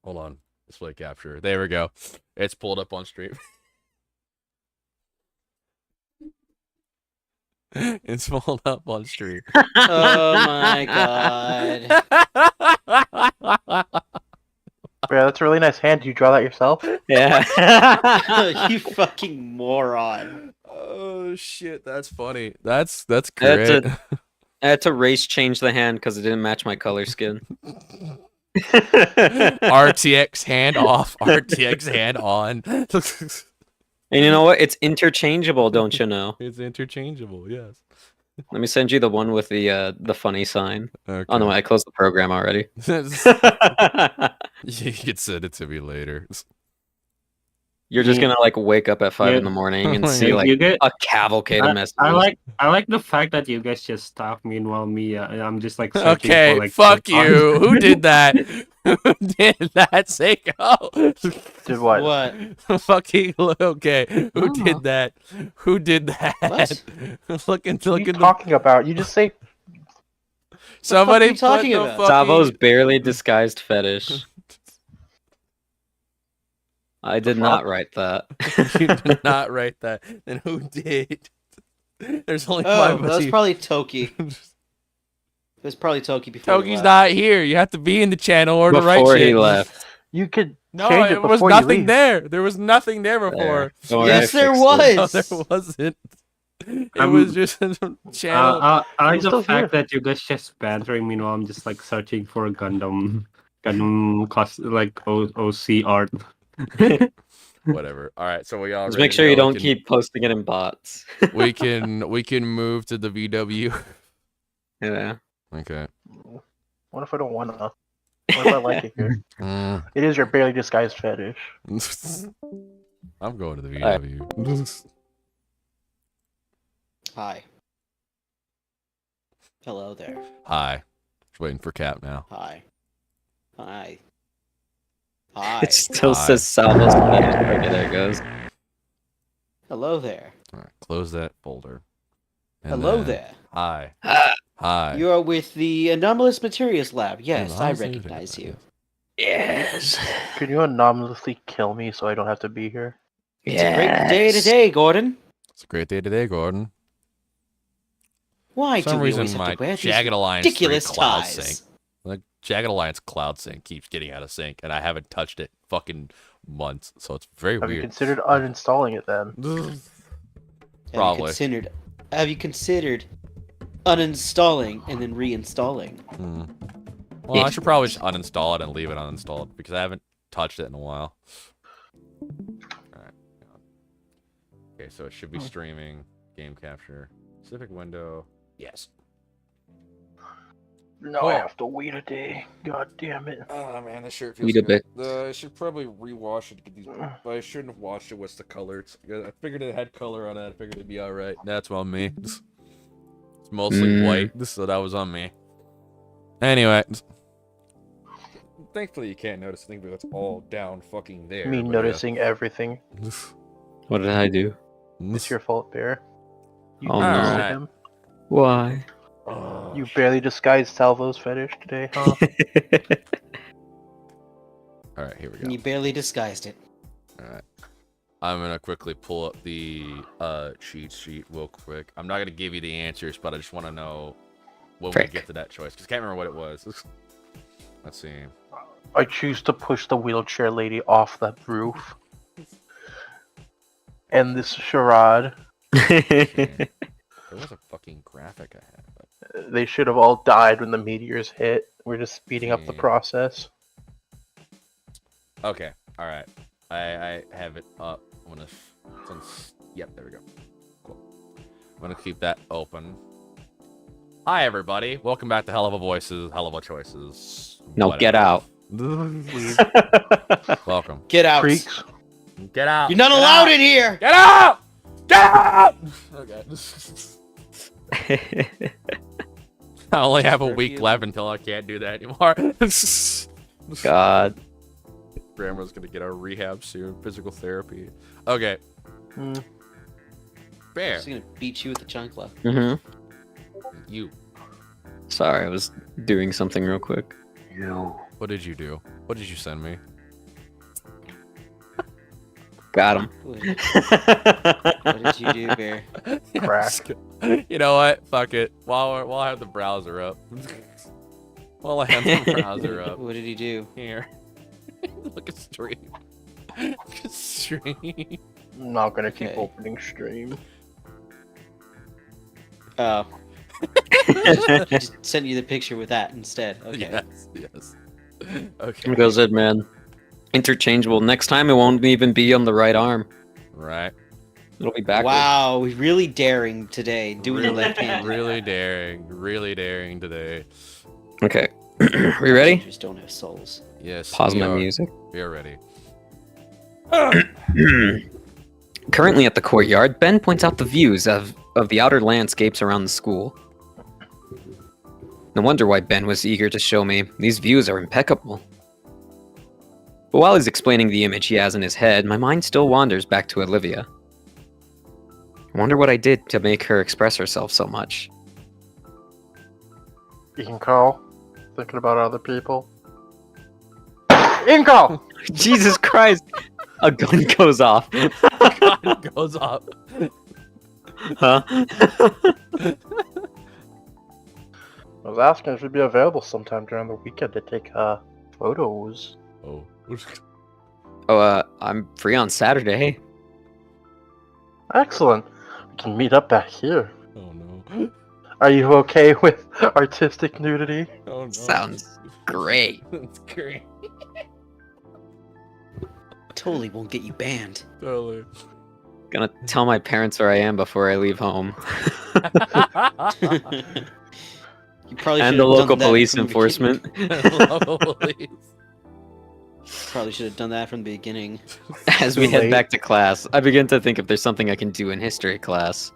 Hold on. Display capture. There we go. It's pulled up on stream. It's pulled up on stream. Oh my god. Yeah, that's a really nice hand. Did you draw that yourself? Yeah. You fucking moron. Oh shit, that's funny. That's great. I had to race change the hand because it didn't match my color skin. RTX hand off, RTX hand on. And you know what? It's interchangeable, don't you know? It's interchangeable, yes. Let me send you the one with the funny sign. Okay. Oh no, I closed the program already. You can send it to me later. You're just gonna like wake up at 5 in the morning and see like a cavalcade of messages. I like the fact that you guys just talk. Meanwhile, me, I'm just like searching Okay, for, like, fuck you. Who did that? Who did that? Seiko. Did what? What? Fucking okay. Who did that? Who did that? What? What are you talking about? You just say Somebody are you talking put the about? Savo's fucking... barely disguised fetish. I did not write that. You did not write that. Then who did? There's only Oh, five that of was you. probably Toki. It was probably Toki before. Toki's not here. You have to be in the channel or to write Before shit. he left. you could No, change it it was before you nothing leave. there. There was nothing there before. Don't worry, Yes, I there fixed it. No, was. there wasn't. It I'm- was just a channel. I like I'm still the fact here. that you guys just bantering. Meanwhile, I'm just like searching for a Gundam class, like OC art. Whatever. All right, so we all Just ready make to sure you go? don't keep posting it in bots. We can move to the VW. Yeah. Okay. What if I don't wanna? What if I like it here? It is your barely disguised fetish. I'm going to the VW. Hi. Hello there. Hi. Just waiting for Cap now. Hi. Hi. Hi. It still Hi. says Salvo's fetish. Okay, there it goes. Hello there. All right, close that folder. And Hello then- there. Hi. Hi. You are with the Anomalous Materials Lab. Yes, I Anomalous recognize Materials. you. Yes. Could you anomalously kill me so I don't have to be here? It's a great day today, Gordon. It's a great day today, Gordon. Why For some do we reason, always have my to wear Jagged these Alliance 3 ridiculous cloud ties? sync. Like Jagged Alliance cloud sync keeps getting out of sync, and I haven't touched it fucking months, so it's very Have you weird. considered uninstalling it then? Probably. Have you considered uninstalling and then reinstalling? Well, I should probably just uninstall it and leave it uninstalled because I haven't touched it in a while. Alright. Okay, so it should be streaming, game capture, specific window. Yes. No, I have to wait a day. God damn it. Oh man, this shirt feels Wait a good. I should probably rewash it to get these, but I shouldn't have washed it. What's the color? I figured it had color on it. I figured it'd be all right. That's on me. It's mostly white, so that was on me. Anyway, thankfully you can't notice. I think it's all down fucking there. Me but noticing everything. What did I do? It's your fault, Bear. You Oh, noticed no. him. Why? You barely disguised Salvo's fetish today, huh? All right, here we go. And you barely disguised it. All right. I'm gonna quickly pull up the cheat sheet real quick. I'm not gonna give you the answers, but I just want to know when we Frick. get to that choice because I can't remember what it was. Let's see. I choose to push the wheelchair lady off the roof. And this charade. There was a fucking graphic I had. But... They should have all died when the meteors hit. We're just speeding up the process. Okay. All right. I have it up. I'm gonna. Yep. There we go. Cool. I'm gonna keep that open. Hi everybody. Welcome back to Helluva Voices, Helluva Choices. No, whatever. get out. Welcome. Get out. Freaks. Get out. You're not Get allowed out. in here. Get out! Get out! Okay. I only have a week left until I can't do that anymore. God. Grandma's gonna get our rehab soon, physical therapy. Okay. Bear. Just gonna beat you with the chancla. You. Sorry, I was doing something real quick. You. What did you do? What did you send me? Got him. What did you do, Bear? Crack. You know what? Fuck it. While I have the browser up. While I have the browser up. What did he do? Here. Look at stream. Stream. I'm not gonna keep Okay. opening stream. Oh. Just sent you the picture with that instead. Okay. Yes, yes. Okay. Here goes it, man. Interchangeable. Next time it won't even be on the right arm. Right. It'll be backwards. Wow, really daring today. Doing the Really, left hand. really daring today. Okay. We ready? Just don't have souls. Yes. Pause we my are- music. We are ready. Currently at the courtyard, Ben points out the views of the outer landscapes around the school. No wonder why Ben was eager to show me. These views are impeccable. But while he's explaining the image he has in his head, my mind still wanders back to Olivia. I wonder what I did to make her express herself so much. You can call. Thinking about other people. You can call! Jesus Christ! A gun goes off. God goes up. Huh? I was asking if you'd be available sometime during the weekend to take photos. Oh. Oh, I'm free on Saturday. Excellent. We can meet up back here. Oh no. Are you okay with artistic nudity? Oh no. Sounds great. That's great. Totally won't get you banned. Totally. Gonna tell my parents where I am before I leave home. You probably And should've the done local that police from the enforcement. Local police. Probably should have done that from the beginning. As we Too head late. back to class, I begin to think if there's something I can do in history class.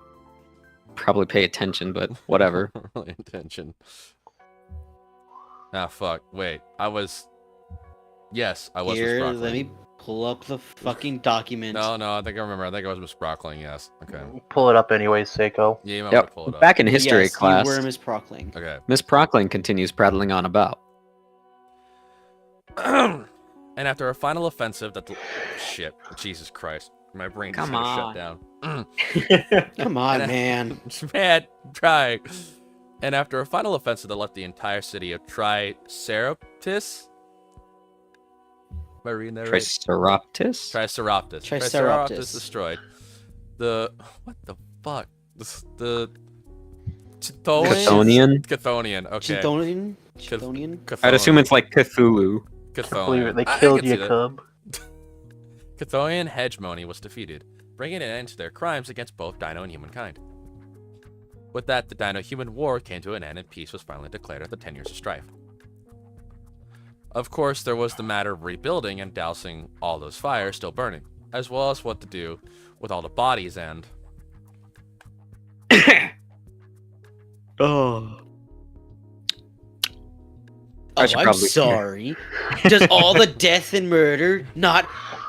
Probably pay attention, but whatever. Really intention. Ah, fuck. Wait. I was. Yes, I was Here, Miss let me pull up the fucking document. No, I think I remember. I think I was Miss Brockling, yes. Okay. Pull it up anyways, Seiko. Yeah, you might want to pull it Yep. up. Back in history Yes, class, you were Miss Prockling. Okay. Miss Prockling continues prattling on about. And after a final offensive that the... Shit. Jesus Christ. My brain just Come shut on. down. Come on, And- man. Man, try. And after a final offensive that left the entire city of Triceratops. Am I reading that right? Triceratops? Triceratops. Triceratops. Destroyed. The... What the fuck? The... Chthonian? Chthonian? Chthonian, okay. Chthonian? Chthonian? I'd assume it's like Cthulhu. Believe it, they I killed can see that. Jacob. Chthonian hegemony was defeated, bringing an end to their crimes against both Dino and humankind. With that, the Dino-Human War came to an end and peace was finally declared after 10 years of strife. Of course, there was the matter of rebuilding and dousing all those fires still burning, as well as what to do with all the bodies and... Oh. Oh, should I'm probably- sorry. Does all the death and murder not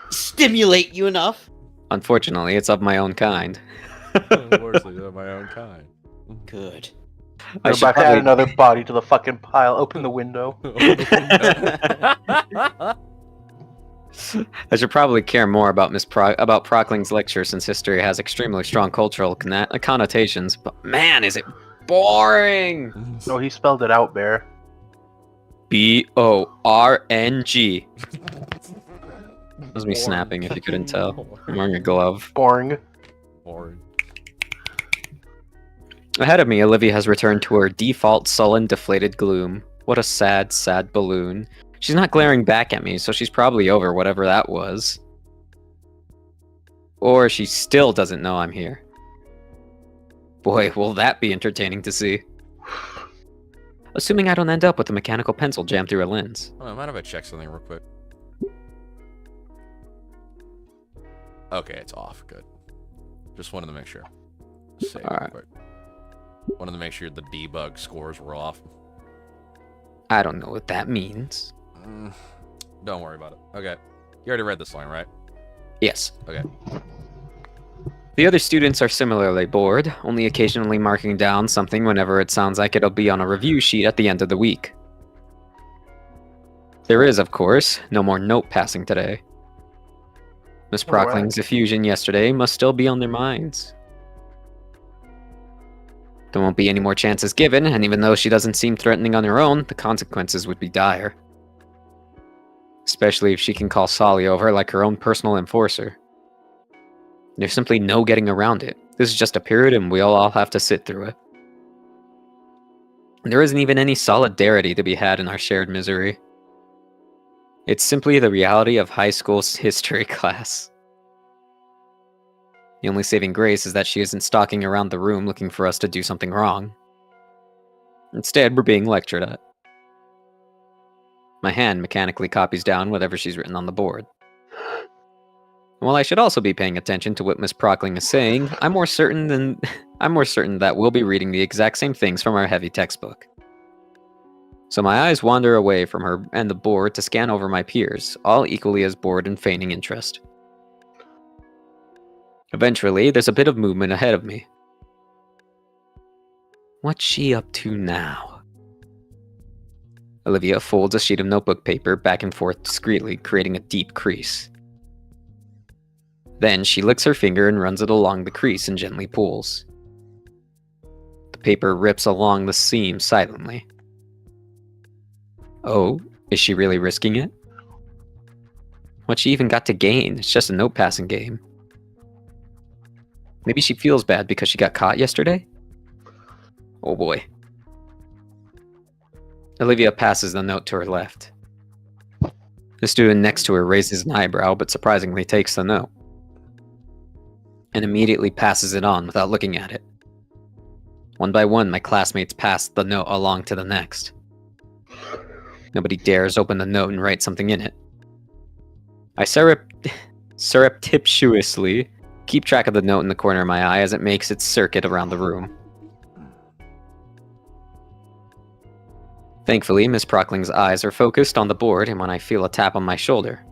stimulate you enough? Unfortunately, it's of my own kind. Unfortunately, they're my own kind. Good. I Go should back, add probably- another body to the fucking pile. Open the window. I should probably care more about about Prockling's lecture since history has extremely strong cultural connotations. But man, is it boring! No, he spelled it out, Bear. Borng. That was me snapping if you couldn't tell. I'm wearing a glove. Boring. Boring. Ahead of me, Olivia has returned to her default sullen, deflated gloom. What a sad, sad balloon. She's not glaring back at me, so she's probably over whatever that was. Or she still doesn't know I'm here. Boy, will that be entertaining to see. Assuming I don't end up with a mechanical pencil jammed through a lens. Oh, mind if I check something real quick? Okay, it's off. Good. Just wanted to make sure. Save real Alright. quick. Wanted to make sure the debug scores were off. I don't know what that means. Don't worry about it. Okay. You already read this line, right? Yes. Okay. The other students are similarly bored, only occasionally marking down something whenever it sounds like it'll be on a review sheet at the end of the week. There is, of course, no more note passing today. Miss Alright. Prockling's effusion yesterday must still be on their minds. There won't be any more chances given, and even though she doesn't seem threatening on her own, the consequences would be dire. Especially if she can call Solly over like her own personal enforcer. There's simply no getting around it. This is just a period and we'll all have to sit through it. There isn't even any solidarity to be had in our shared misery. It's simply the reality of high school's history class. The only saving grace is that she isn't stalking around the room looking for us to do something wrong. Instead, we're being lectured at. My hand mechanically copies down whatever she's written on the board. While I should also be paying attention to what Miss Prockling is saying, I'm more certain that we'll be reading the exact same things from our heavy textbook. So my eyes wander away from her and the board to scan over my peers, all equally as bored and feigning interest. Eventually, there's a bit of movement ahead of me. What's she up to now? Olivia folds a sheet of notebook paper back and forth discreetly, creating a deep crease. Then she licks her finger and runs it along the crease and gently pulls. The paper rips along the seam silently. Oh, is she really risking it? What's she even got to gain? It's just a note-passing game. Maybe she feels bad because she got caught yesterday? Oh boy. Olivia passes the note to her left. The student next to her raises an eyebrow, but surprisingly takes the note. And immediately passes it on without looking at it. One by one, my classmates pass the note along to the next. Nobody dares open the note and write something in it. I surreptitiously keep track of the note in the corner of my eye as it makes its circuit around the room. Thankfully, Miss Prockling's eyes are focused on the board, and when I feel a tap on my shoulder,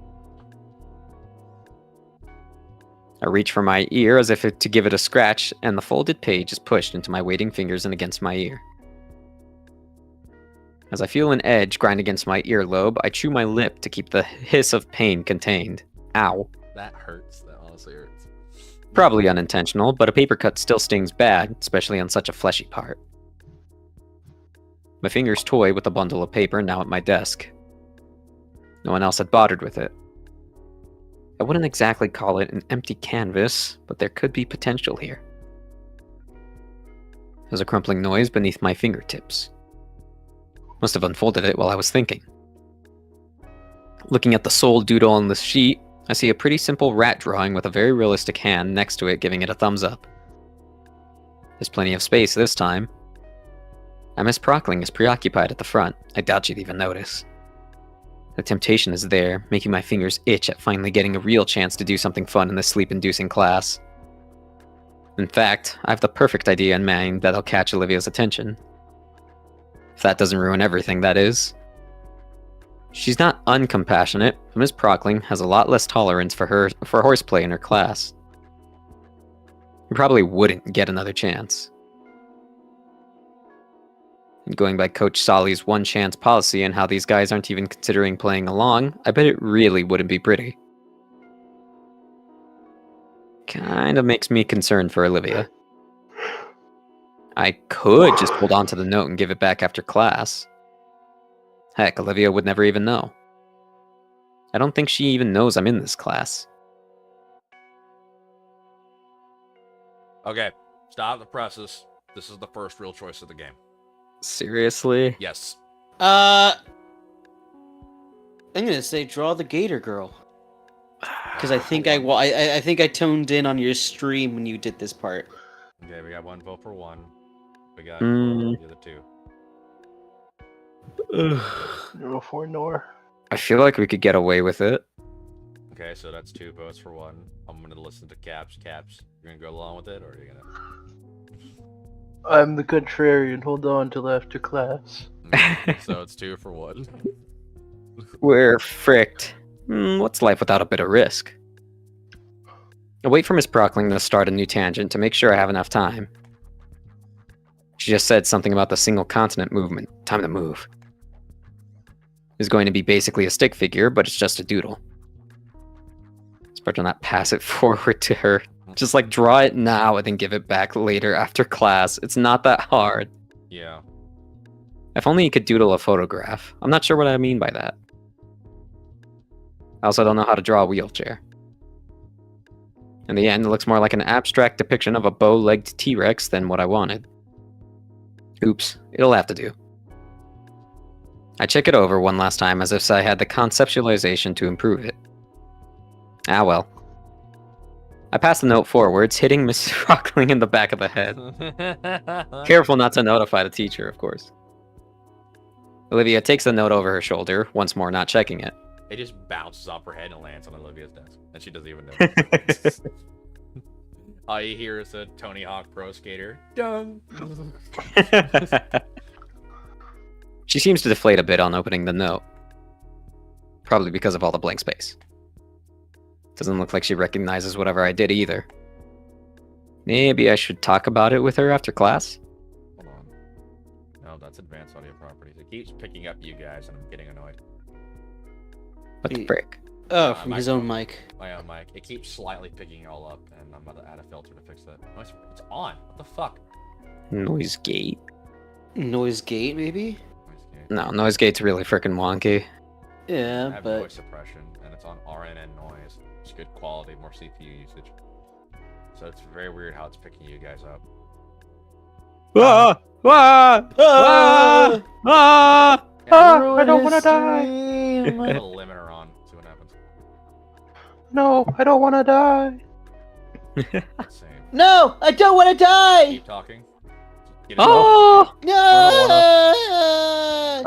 I reach for my ear as if to give it a scratch, and the folded page is pushed into my waiting fingers and against my ear. As I feel an edge grind against my earlobe, I chew my lip to keep the hiss of pain contained. Ow. That hurts. That honestly hurts. Probably unintentional, but a paper cut still stings bad, especially on such a fleshy part. My fingers toy with a bundle of paper now at my desk. No one else had bothered with it. I wouldn't exactly call it an empty canvas, but there could be potential here. There's a crumpling noise beneath my fingertips. Must have unfolded it while I was thinking. Looking at the sole doodle on the sheet, I see a pretty simple rat drawing with a very realistic hand next to it giving it a thumbs up. There's plenty of space this time. Miss Prockling is preoccupied at the front. I doubt she'd even notice. The temptation is there, making my fingers itch at finally getting a real chance to do something fun in this sleep-inducing class. In fact, I have the perfect idea in mind that'll catch Olivia's attention. If that doesn't ruin everything, that is. She's not uncompassionate, but Miss Prockling has a lot less tolerance for horseplay in her class. We probably wouldn't get another chance. And going by Coach Solly's one-chance policy and how these guys aren't even considering playing along, I bet it really wouldn't be pretty. Kinda makes me concerned for Olivia. I could just hold on to the note and give it back after class. Heck, Olivia would never even know. I don't think she even knows I'm in this class. Okay, stop the presses. This is the first real choice of the game. Seriously? Yes. I'm gonna say draw the gator girl. Because I think I think I tuned in on your stream when you did this part. Okay, we got one vote for one. We got Mm. the other two. No for nor. I feel like we could get away with it. Okay, so that's 2 votes for one. I'm gonna listen to Caps. Caps, you're gonna go along with it, or are you gonna? I'm the contrarian. Hold on till after class. So it's 2 for 1. We're fricked. What's life without a bit of risk? I wait for Miss Prockling to start a new tangent to make sure I have enough time. She just said something about the single continent movement. Time to move. is going to be basically a stick figure, but it's just a doodle. Let's better not pass it forward to her. Just like draw it now and then give it back later after class. It's not that hard. Yeah. If only you could doodle a photograph. I'm not sure what I mean by that. I also don't know how to draw a wheelchair. In the end, it looks more like an abstract depiction of a bow-legged T-Rex than what I wanted. Oops, it'll have to do. I check it over one last time as if I had the conceptualization to improve it. Ah well. I pass the note forwards, hitting Miss Rockling in the back of the head. Careful not to notify the teacher, of course. Olivia takes the note over her shoulder, once more not checking it. It just bounces off her head and lands on Olivia's desk, and she doesn't even know. All you hear is a Tony Hawk Pro Skater. Dun. She seems to deflate a bit on opening the note. Probably because of all the blank space. Doesn't look like she recognizes whatever I did either. Maybe I should talk about it with her after class? Hold on. No, that's advanced audio properties. It keeps picking up you guys, and I'm getting annoyed. What the frick? Oh, from his own mic. My own mic. It keeps slightly picking it all up, and I'm about to add a filter to fix that. Oh, it's on. What the fuck? Noise gate? Noise gate, maybe? Noise gate. No, noise gate's really frickin' wonky. I Yeah, have but noise suppression, and it's on RNN noise. It's good quality, more CPU usage. So it's very weird how it's picking you guys up. Ah! Ah! Ah! Ah! I don't want to die. Put a limiter on. See what happens. No, I don't want to die. Insane. no, I don't want to die. Keep talking. Get it Oh! No,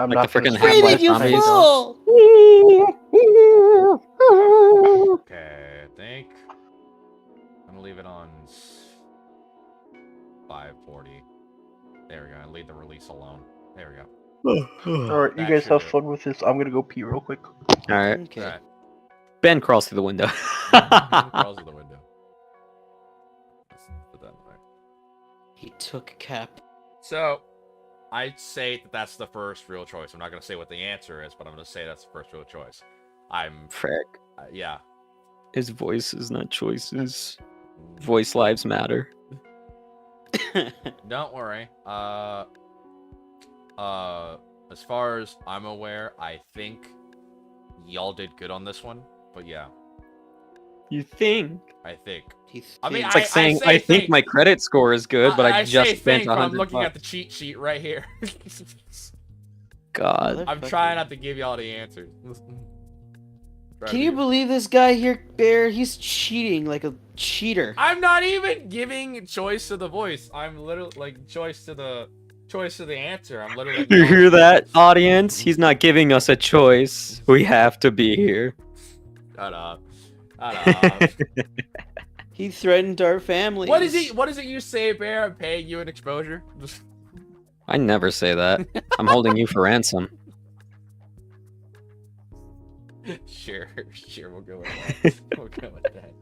I'm Like not the frickin' gonna Freedom, Half-Life you zombies. fool! Okay, I think I'm gonna leave it on 540. There we go. And leave the release alone. There we go. Alright, you That guys should have do it. fun with this. I'm gonna go pee real quick. Alright. Okay. Alright. Ben crawls through the window. Crawls to the window. Let's put that in there. He took a cap. So, I'd say that that's the first real choice. I'm not gonna say what the answer is, but I'm gonna say that's the first real choice. Frick. Yeah. His voice is not choices. Voice lives matter. Don't worry. As far as I'm aware, I think y'all did good on this one. But yeah, You think? I think. I mean, It's like saying, say I think think. my credit score is good, but I say just spent think, but 100 I'm looking at bucks. the cheat sheet right here. God. I'm trying not to give y'all the answers. Can you believe this guy here, Bear? He's cheating like a cheater. I'm not even giving choice to the voice. I'm literally like choice to the answer. I'm literally. You hear that, audience? He's not giving us a choice. We have to be here. Shut up. Shut up. He threatened our family. What is it you say, Bear? I'm paying you an exposure. I never say that. I'm holding you for ransom. Sure, we'll go with that. We'll go with that.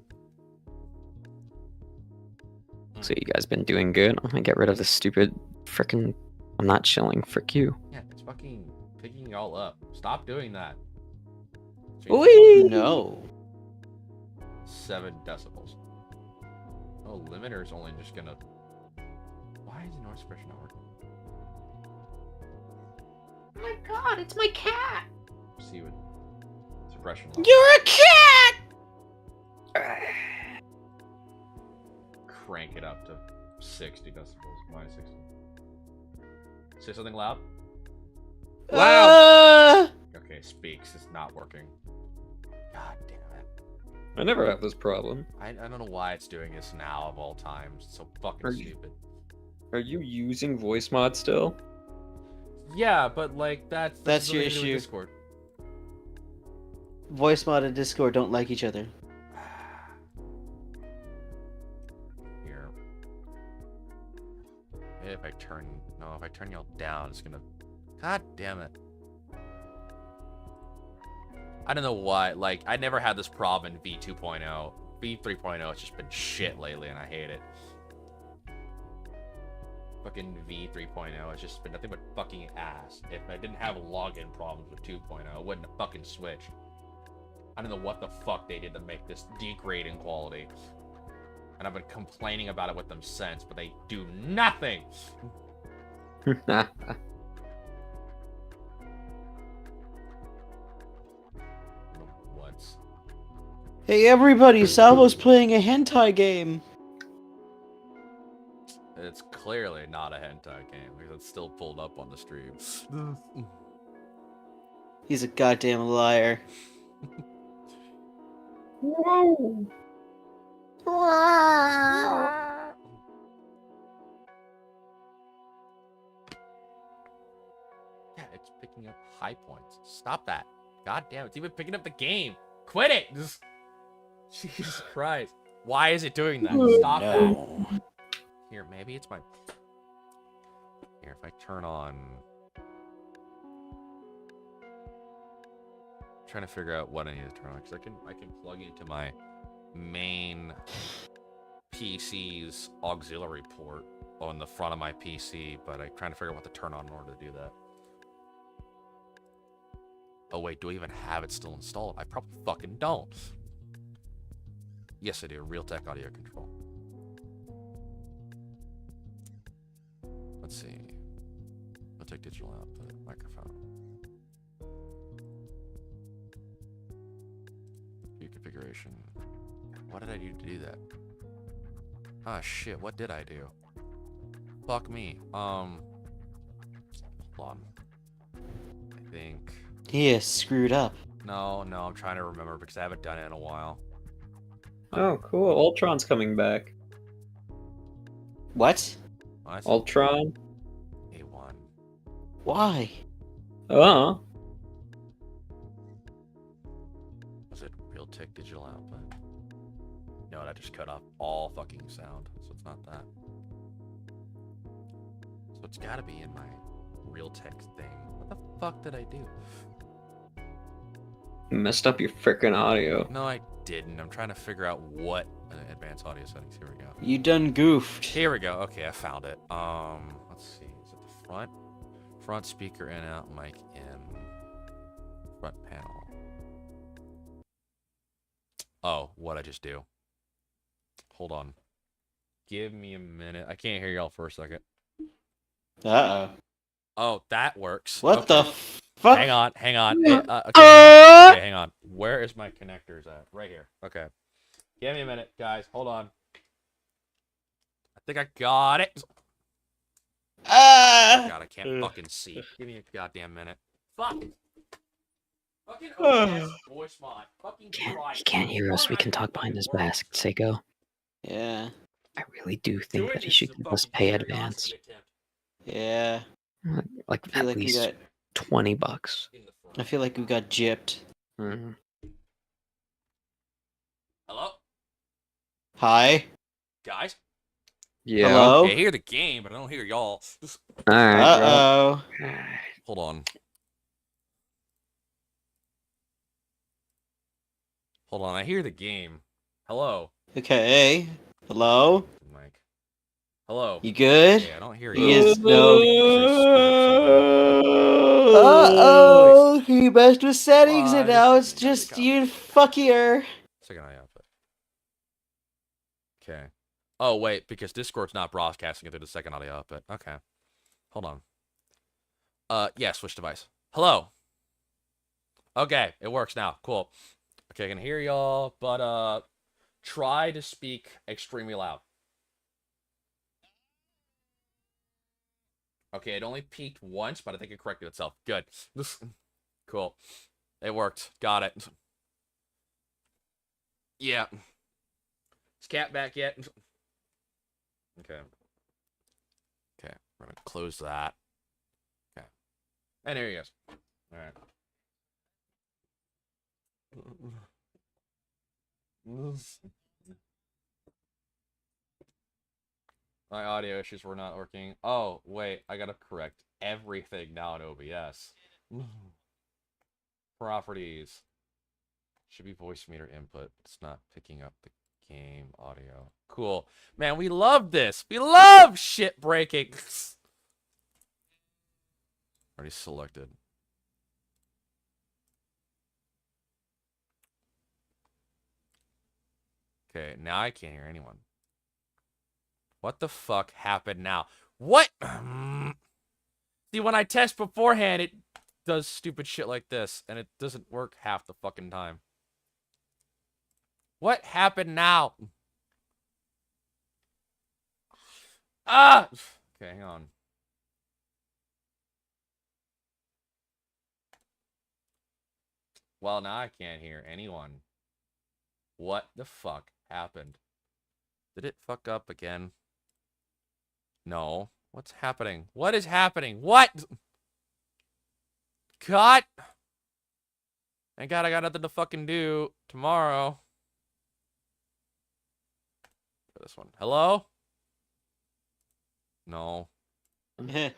So you guys been doing good? I'm gonna get rid of this stupid frickin'... I'm not chilling. Frick you. Yeah, it's fucking picking y'all up. Stop doing that. Change Whee! No. 7 decibels. Oh, limiter's only just gonna. Why is the noise suppression not working? Oh my god, it's my cat! See what suppression. You're a cat! Crank it up to 60 decibels. Minus 60. Say something loud. Loud! Okay, speaks. It's not working. God damn it. I never have this problem. I don't know why it's doing this now of all times. It's so fucking Are you- stupid. Are you using voice mod still? Yeah, but like that's That's your nothing to do with issue. Discord. Voice mod and Discord don't like each other. Here. If I turn y'all down, it's gonna. God damn it. I don't know why. Like, I never had this problem in V2.0. V3.0, it's just been shit lately, and I hate it. Fucking V 3.0 has just been nothing but fucking ass. If I didn't have login problems with 2.0, I wouldn't have fucking switched. I don't know what the fuck they did to make this degrade in quality. And I've been complaining about it with them since, but they do nothing! What? Hey everybody, Salvo's playing a hentai game. It's clearly not a hentai game, because it's still pulled up on the stream. He's a goddamn liar. Whoa. Yeah, it's picking up high points. Stop that. God damn, it's even picking up the game. Quit it! Jesus Christ. Why is it doing that? Stop that. Here, maybe it's my... Here, if I turn on... I'm trying to figure out what I need to turn on, because I can plug into my main PC's auxiliary port on the front of my PC, but I'm trying to figure out what to turn on in order to do that. Oh wait, do I even have it still installed? I probably fucking don't. Yes, I do. Realtek audio control. Let's see. Realtek digital output, microphone. View configuration. What did I do to do that? Ah, shit. What did I do? Fuck me. Hold on. I think... He is screwed up. No, I'm trying to remember because I haven't done it in a while. Oh, cool. Ultron's coming back. What? What? Ultron? A1. Why? Oh. Was it Realtek digital output? No, that just cut off all fucking sound, so it's not that. So it's gotta be in my Realtek thing. What the fuck did I do? Messed up your frickin' audio. No, I didn't. I'm trying to figure out what advanced audio settings. Here we go. You done goofed. Here we go. Okay, I found it. Let's see. Is it the front? Front speaker in, out, mic in. Front panel. Oh, what'd I just do? Hold on. Give me a minute. I can't hear y'all for a second. Uh-oh. Oh, that works. What Okay. the fuck? Hang on. Okay, hang on. Where is my connectors at? Right here. Okay. Give me a minute, guys. Hold on. I think I got it. Oh, God, I can't fucking see. Give me a goddamn minute. Fuck. Fucking OBS voice mod. Fucking He can't hear us. We can talk behind his back, Seiko. Yeah. I really do think that he should give us pay advance. Yeah. Like I feel at like we least got $20. I feel like we got gypped. Mm-hmm. Hello? Hi? Guys? Yeah. Hello? Okay, I hear the game, but I don't hear y'all. Alright, Uh-oh. Hold on. Hold on, I hear the game. Hello? Okay. Hello? Mike. Hello? You good? Yeah, I don't hear He you. is no... Uh-oh. Uh-oh! He messed with settings and Why? now it's just you fuckier. Second eye output. Okay. Oh, wait, because Discord's not broadcasting it through the second audio output. Okay. Hold on. Yeah, switch device. Hello. Okay, it works now. Cool. Okay, I can hear y'all, but, try to speak extremely loud. Okay, it only peaked once, but I think it corrected itself. Good. Cool. It worked. Got it. Yeah. Is Cat back yet? Okay. Okay, we're gonna close that. Okay. And there he goes. Alright. My audio issues were not working. Oh, wait, I gotta correct everything now in OBS. Properties. Should be voice meter input. It's not picking up the game audio. Cool. Man, we love this. We love shit breaking. Already selected. Okay, now I can't hear anyone. What the fuck happened now? What? See, when I test beforehand, it does stupid shit like this, and it doesn't work half the fucking time. What happened now? Ah! Okay, hang on. Well, now I can't hear anyone. What the fuck happened? Did it fuck up again? No. What's happening? What is happening? What? God. Thank God I got nothing to fucking do tomorrow. This one. Hello? No.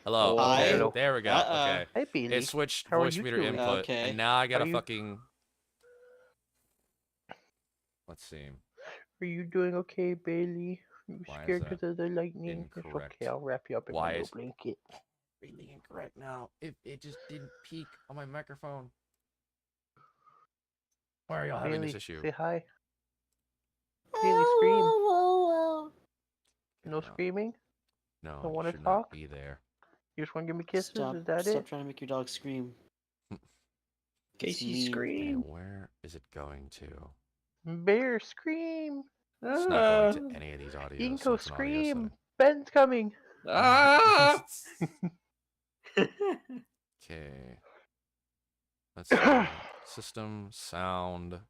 Hello. Hi. Okay, there we go. Okay. Hey, Beanie. It switched How are voice you meter doing? input, Okay. and now I gotta you- fucking... Let's see. Are you doing okay, Bailey? You Why is scared that because of the lightning? incorrect? It's okay. I'll wrap you up in Why my little is- blanket. Really incorrect now. It just didn't peak on my microphone. Why are y'all having Bailey, this issue? say hi. Bailey, scream. Whoa. No No. screaming? No, Don't you wanna should talk? not be there. You just want to give me kisses? Stop, Is that stop it? trying to make your dog scream. Casey, mean. Okay, scream. where is it going to? Bear, scream. It's not going to any of these audios. Inko, so it's an audio scream. Ben's coming. Ah! Okay. Let's see. System, sound. God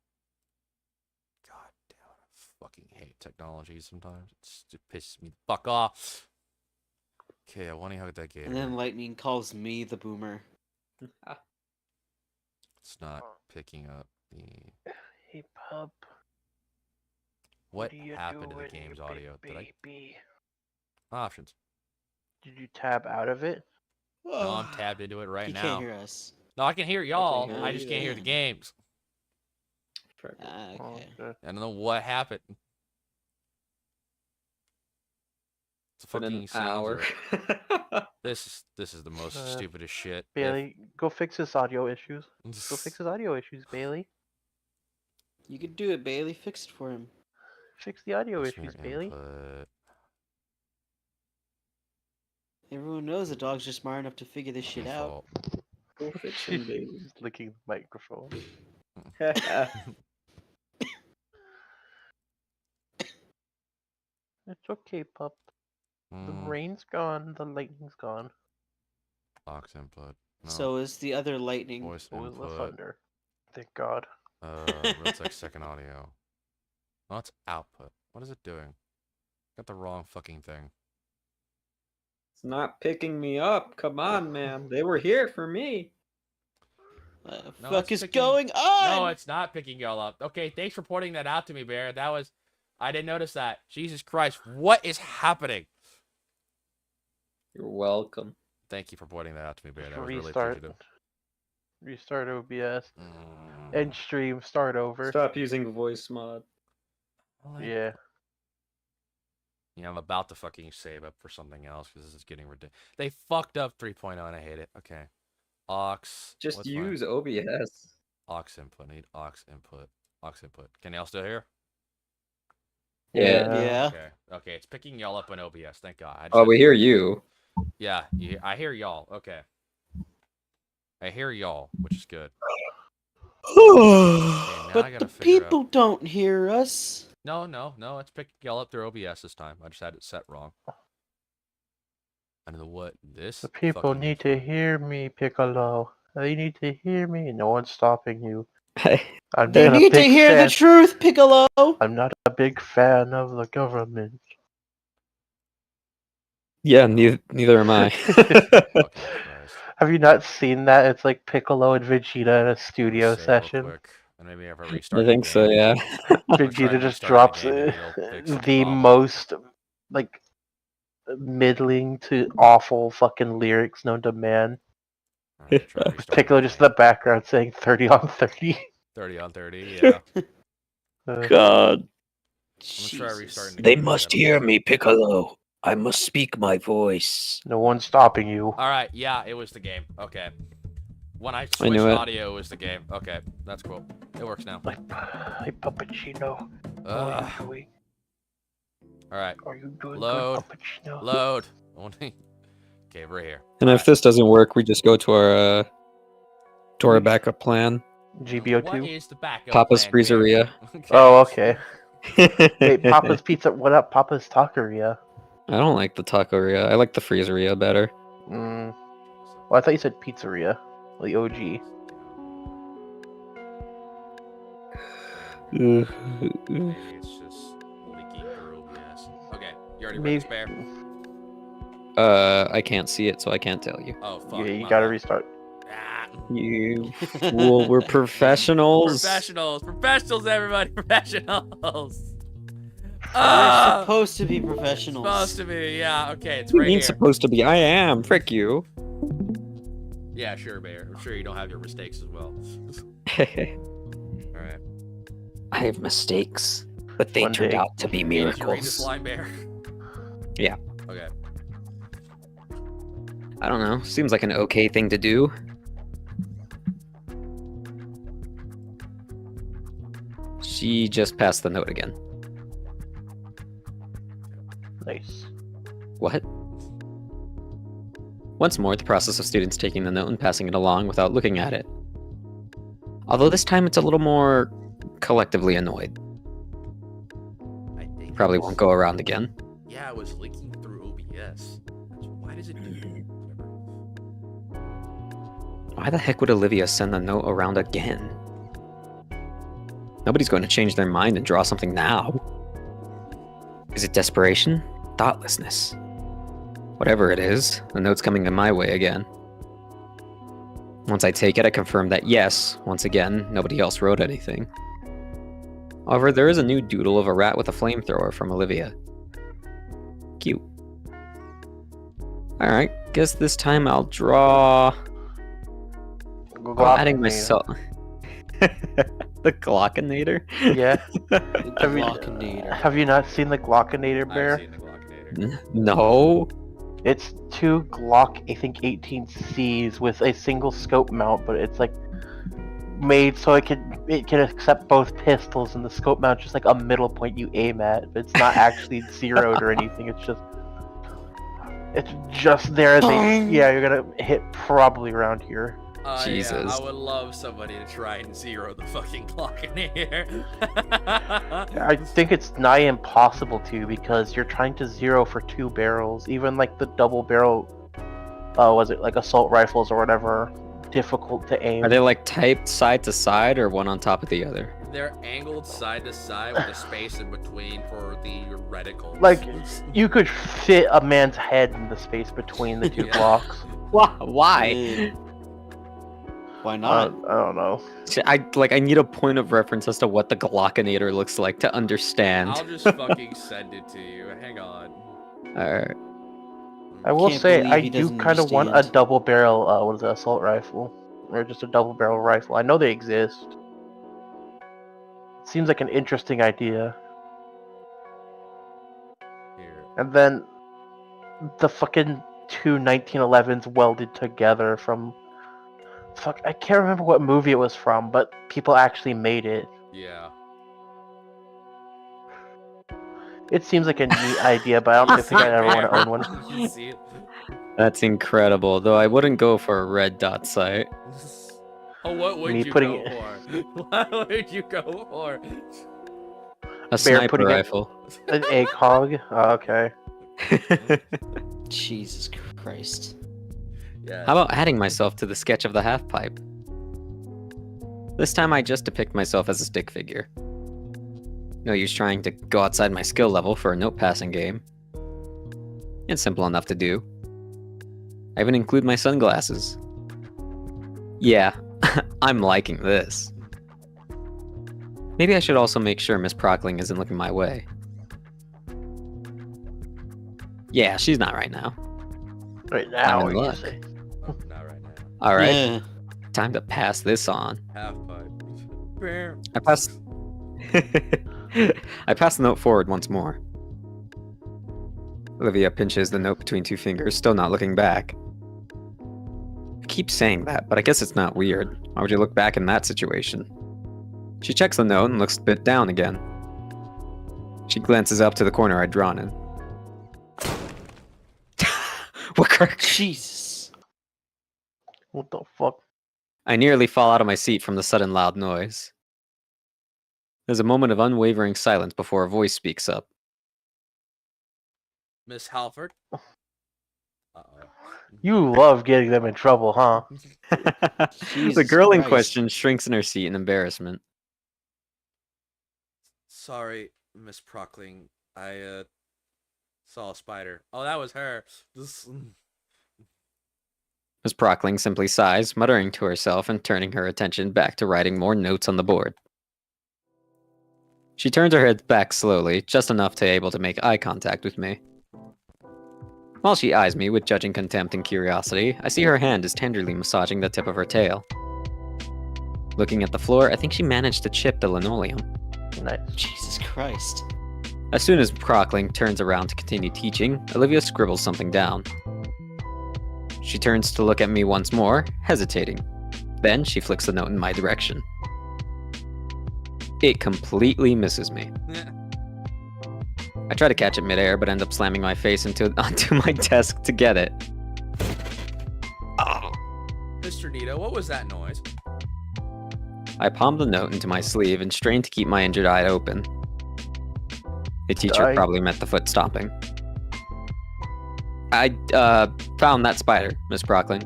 damn it. I fucking hate technology sometimes. It pisses me the fuck off. Okay, I want to hug that gator. And then Lightning calls me the boomer. It's not picking up the... Hey, pup. What are you happened to the doing, game's you audio? big Did I... baby? Options. Did you tab out of it? No, I'm tabbed into it right He now. can't hear us. No, I can hear y'all. hear I you just can't hear the either. games. Ah, Oh, okay. okay. I don't know what happened. It's a For fucking an sounds hour. of- This is the most stupidest shit. Bailey, go fix his audio issues. Go fix his audio issues, Bailey. You could do it, Bailey. Fix it for him. Fix the audio Voice issues, meter Bailey. input. Everyone knows the dog's just smart enough to figure this shit out. Default. Go fix him, baby. He's licking the microphone. It's okay, pup. The Mm, rain's gone. The lightning's gone. aux input. No. So is the other Lightning. Voice So is the input. thunder. Thank God. Real text second audio. No, it's output. What is it doing? Got the wrong fucking thing. It's not picking me up. Come on, man. They were here for me. What the No, fuck it's is picking- going on? No, it's not picking y'all up. Okay, thanks for pointing that out to me, Bear. That was... I didn't notice that. Jesus Christ, what is happening? You're welcome. Thank you for pointing that out to me, Bear. That was really Restart. appreciative. Restart OBS. Mm. End stream. Start over. Stop using voice mod. Yeah. Yeah, I'm about to fucking save up for something else because this is getting ridiculous. They fucked up 3.0 and I hate it. Okay. Aux. Just what's my- use OBS. aux input. I need aux input. Aux input. Can y'all still hear? Yeah. Yeah. Okay. Okay, it's picking y'all up on OBS. Thank God. I just Oh, had we to- hear you. Yeah, I hear y'all. Okay. I hear y'all, which is good. now I But gotta the figure out- people don't hear us. No. It's picking y'all up through OBS this time. I just had it set wrong. I don't know what this. The people fucking need is. to hear me, Piccolo. They need to hear me. No one's stopping you. Hey. I'm They not a need to big hear fan. the truth, Piccolo. I'm not a big fan of the government. Yeah, neither am I. Fucking Christ. Have you not seen that? It's like Piccolo and Vegeta in a studio Save real session. quick, and maybe if I restart I think the so, game, yeah. try Vegeta just restarting the drops game, maybe it'll fix the the problem. most like middling to awful fucking lyrics known to man. Alright, try With restarting Piccolo the just in the game. background saying 30 on 30. 30 on 30, yeah. Uh, God. I'm gonna try restarting. the They game. must hear me, Piccolo. I must speak my voice. No one's stopping you. All right, yeah, it was the game. Okay. When I I switched knew it. audio, it was the game. Okay, that's cool. It works now. Like Puppuccino. Ugh. All All right, you doing Load. good, Puppuccino? load. Okay, we're here. And if this doesn't work, we just go to our backup plan. What GBO2. is the backup Papa's plan, Bear? Freezeria. Okay. Oh, okay. Wait, Papa's Pizza. What up, Papa's Taqueria? I don't like the taqueria. I like the freezeria better. Well, I thought you said pizzeria, the OG. Maybe it's just leaking through OBS. Okay, you already read this, Bear? I can't see it, so I can't tell you. Oh, fuck. Yeah, you my gotta bad. restart. Ah. You fool, we're professionals. Professionals, everybody, professionals. We're supposed to be professionals. Supposed to be, yeah. Okay, it's What do right you mean here. supposed to be? I am. Frick you. Yeah, sure, Bear. I'm sure you don't have your mistakes as well. I All right. have mistakes, but they One turned day. out to be Did you read this miracles. line, Bear? Yeah. Okay. I don't know. Seems like an okay thing to do. She just passed the note again. Nice. What? Once more, the process of students taking the note and passing it along without looking at it. Although this time it's a little more collectively annoyed. I think Probably it was- won't go around again. Yeah, it was leaking through OBS. Why does it do that? Why the heck would Olivia send the note around again? Nobody's going to change their mind and draw something now. Is it desperation? Thoughtlessness? Whatever it is, the note's coming in my way again. Once I take it, I confirm that yes, once again, nobody else wrote anything. However, there is a new doodle of a rat with a flamethrower from Olivia. Cute. Alright, guess this time I'll draw... adding myself... The Glockinator? Yeah. Have you, Glockinator. have you not seen the Glockinator, I've Bear? seen the Glockinator. No. It's two Glock, I think 18Cs with a single scope mount, but it's like made so it can accept both pistols, and the scope mount just like a middle point you aim at, but it's not actually zeroed or anything. It's just there. Yeah, you're gonna hit probably around here. Yeah, Jesus. I would love somebody to try and zero the fucking Glockinator. I think it's nigh impossible to, because you're trying to zero for two barrels. Even like the double barrel, was it like assault rifles or whatever, difficult to aim. Are they like typed side to side or one on top of the other? They're angled side to side with a space in between for the reticles. Like, you could fit a man's head in the space between the two Yeah. blocks. Why? Why I not? don't know. I need a point of reference as to what the Glockinator looks like to understand. I'll just fucking send it to you. Hang on. Alright. I will Can't say, believe I he do doesn't kind of want a understand. double barrel, what is it, assault rifle? Or just a double barrel rifle. I know they exist. Seems like an interesting idea. Here. And then the fucking two 1911s welded together from... Fuck, I can't remember what movie it was from, but people actually made it. Yeah. It seems like a neat idea, but I don't think I'd ever want to own one. You see it? That's incredible, though I wouldn't go for a red dot sight. Oh, what would Me you putting go for? What would you go for? A sniper putting it- rifle. An ACOG? Oh, okay. Jesus Christ. Yeah. How about adding myself to the sketch of the half pipe? This time I just depict myself as a stick figure. No use trying to go outside my skill level for a note passing game. It's simple enough to do. I even include my sunglasses. Yeah, I'm liking this. Maybe I should also make sure Miss Prockling isn't looking my way. Yeah, she's not right now. Right now, I'm in what do you luck. say? Oh, not right now. Alright, Yeah. time to pass this on. Half pipe. I pass. I pass the note forward once more. Olivia pinches the note between two fingers, still not looking back. I keep saying that, but I guess it's not weird. Why would you look back in that situation? She checks the note and looks a bit down again. She glances up to the corner I'd drawn in. What crack? Jesus. What the fuck? I nearly fall out of my seat from the sudden loud noise. There's a moment of unwavering silence before a voice speaks up. Miss Halford? Uh-oh. You love getting them in trouble, huh? The Jesus girl in Christ. question shrinks in her seat in embarrassment. Sorry, Miss Prockling. I saw a spider. Oh, that was her. This... Miss Prockling simply sighs, muttering to herself and turning her attention back to writing more notes on the board. She turns her head back slowly, just enough to be able to make eye contact with me. While she eyes me with judging contempt and curiosity, I see her hand is tenderly massaging the tip of her tail. Looking at the floor, I think she managed to chip the linoleum. Nice. Jesus Christ. As soon as Prockling turns around to continue teaching, Olivia scribbles something down. She turns to look at me once more, hesitating. Then she flicks the note in my direction. It completely misses me. I try to catch it midair, but end up slamming my face onto my desk to get it. Oh. Mr. Nito, what was that noise? I palm the note into my sleeve and strain to keep my injured eye open. The teacher Die. probably meant the foot stomping. I found that spider, Miss Prockling.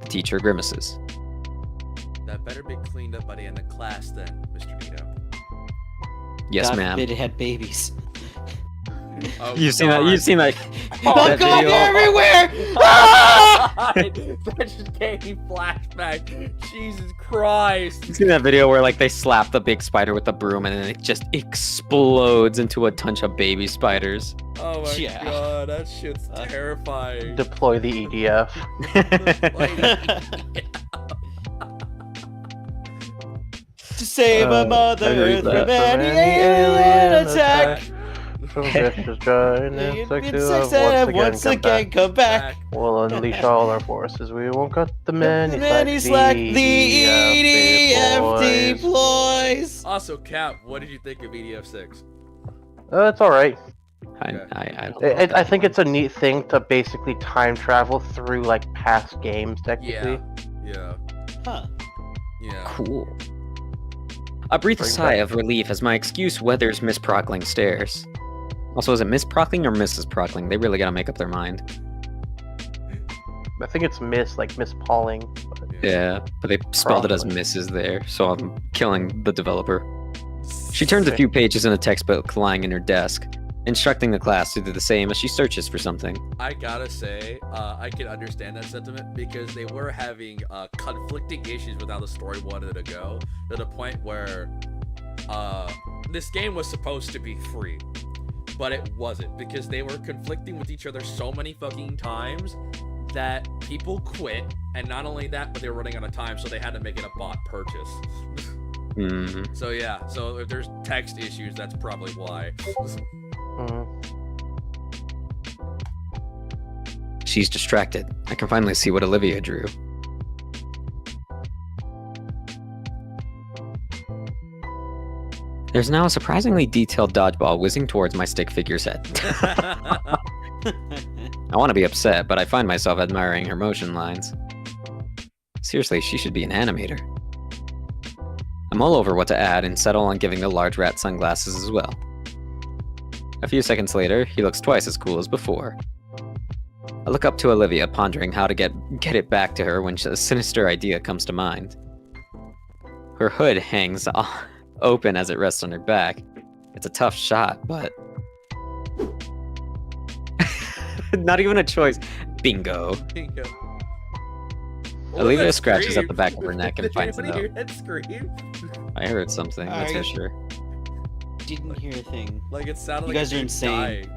The teacher grimaces. That better be cleaned up by the end of class then, Mr. Nito. Yes, God ma'am. forbid it had babies. Oh, You've seen that. You've seen that. Oh, that God, video. they're everywhere! That just gave me flashback. Jesus Christ. You've seen that video where like they slap the big spider with the broom and then it just explodes into a bunch of baby spiders. Oh my Yeah. god, that shit's terrifying. Deploy the EDF. To save my mother I read from that. any alien attack. From vicious giant Insects that have once again come back. We'll unleash all our forces. We won't cut the many slack. The EDF deploys. deploys. Also, Cap, what did you think of EDF6? It's alright. I I think it's a neat thing to basically time travel through like past games, technically. Yeah. Huh. Yeah. Cool. I breathe a Bring sigh back- of relief as my excuse weathers Miss Prockling stares. Also, is it Miss Prockling or Mrs. Prockling? They really gotta make up their mind. I think it's Miss Pauling. But Yeah, but they spelled it as Probably. Mrs. there, so I'm killing the developer. She turns a few pages in a textbook lying in her desk, instructing the class to do the same as she searches for something. I gotta say, I can understand that sentiment because they were having conflicting issues with how the story wanted to go, to the point where this game was supposed to be free, but it wasn't because they were conflicting with each other so many fucking times that people quit, and not only that, but they were running out of time, so they had to make it a bot purchase. Mhm. So yeah, so if there's text issues, that's probably why. She's distracted. I can finally see what Olivia drew. There's now a surprisingly detailed dodgeball whizzing towards my stick figure's head. I want to be upset, but I find myself admiring her motion lines. Seriously, she should be an animator. I'm all over what to add and settle on giving the large rat sunglasses as well. A few seconds later, he looks twice as cool as before. I look up to Olivia, pondering how to get it back to her when a sinister idea comes to mind. Her hood hangs open as it rests on her back. It's a tough shot, but... Not even a choice. Bingo. Bingo. What was Olivia that scratches scream? at the back of her neck and Did finds the anybody note. hear that scream? I heard something, that's for Alright. sure. Didn't hear a thing. Like it sounded You like guys a are dude insane. dying.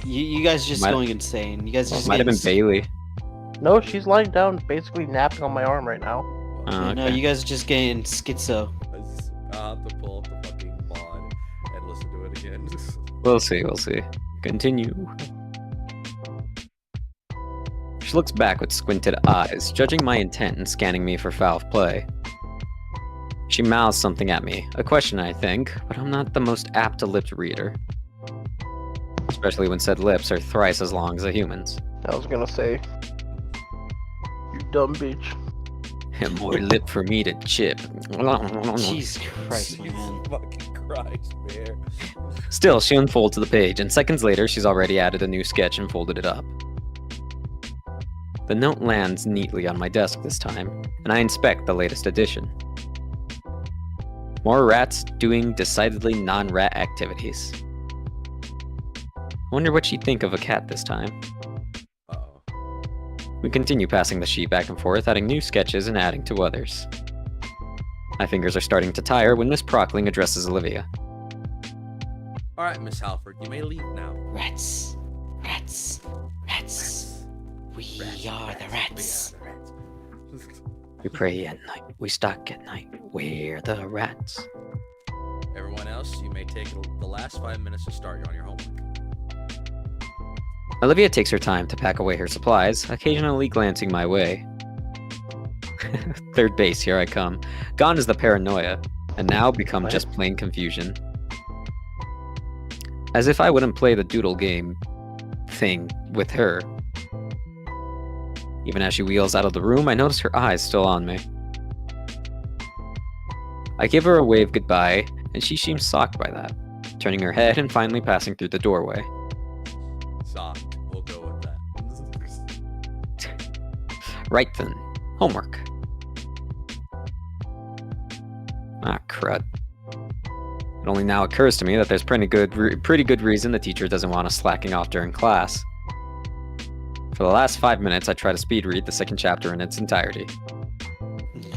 You guys are just Might- going insane. You guys are Well, just it might have been getting Bailey. No, she's lying down, basically napping on my arm right now. Oh, No, okay. you guys are just getting schizo. I'll have to pull. opinion. We'll see, we'll see. Continue. She looks back with squinted eyes, judging my intent and scanning me for foul play. She mouths something at me, a question I think, but I'm not the most apt-lipped reader. Especially when said lips are thrice as long as a human's. I was gonna say, you dumb bitch. And more lip for me to chip. Jesus Christ, Jesus man. fucking Christ, man. Still, she unfolds the page, and seconds later, she's already added a new sketch and folded it up. The note lands neatly on my desk this time, and I inspect the latest edition. More rats doing decidedly non-rat activities. I wonder what she'd think of a cat this time. Uh-oh. We continue passing the sheet back and forth, adding new sketches and adding to others. My fingers are starting to tire when Miss Prockling addresses Olivia. All right, Miss Halford, you may leave now. Rats. Rats. Rats. We are the rats. We are the rats. We pray at night, we stalk at night, we're the rats. Everyone else, you may take the last 5 minutes to start on your homework. Olivia takes her time to pack away her supplies, occasionally glancing my way. Third base, here I come. Gone is the paranoia, and now become just plain confusion. As if I wouldn't play the doodle game thing with her. Even as she wheels out of the room, I notice her eyes still on me. I give her a wave goodbye, and she seems shocked by that, turning her head and finally passing through the doorway. Soft. We'll go with that. Right then, homework. Ah, crud. It only now occurs to me that there's pretty good reason the teacher doesn't want us slacking off during class. For the last 5 minutes, I try to speed read the second chapter in its entirety.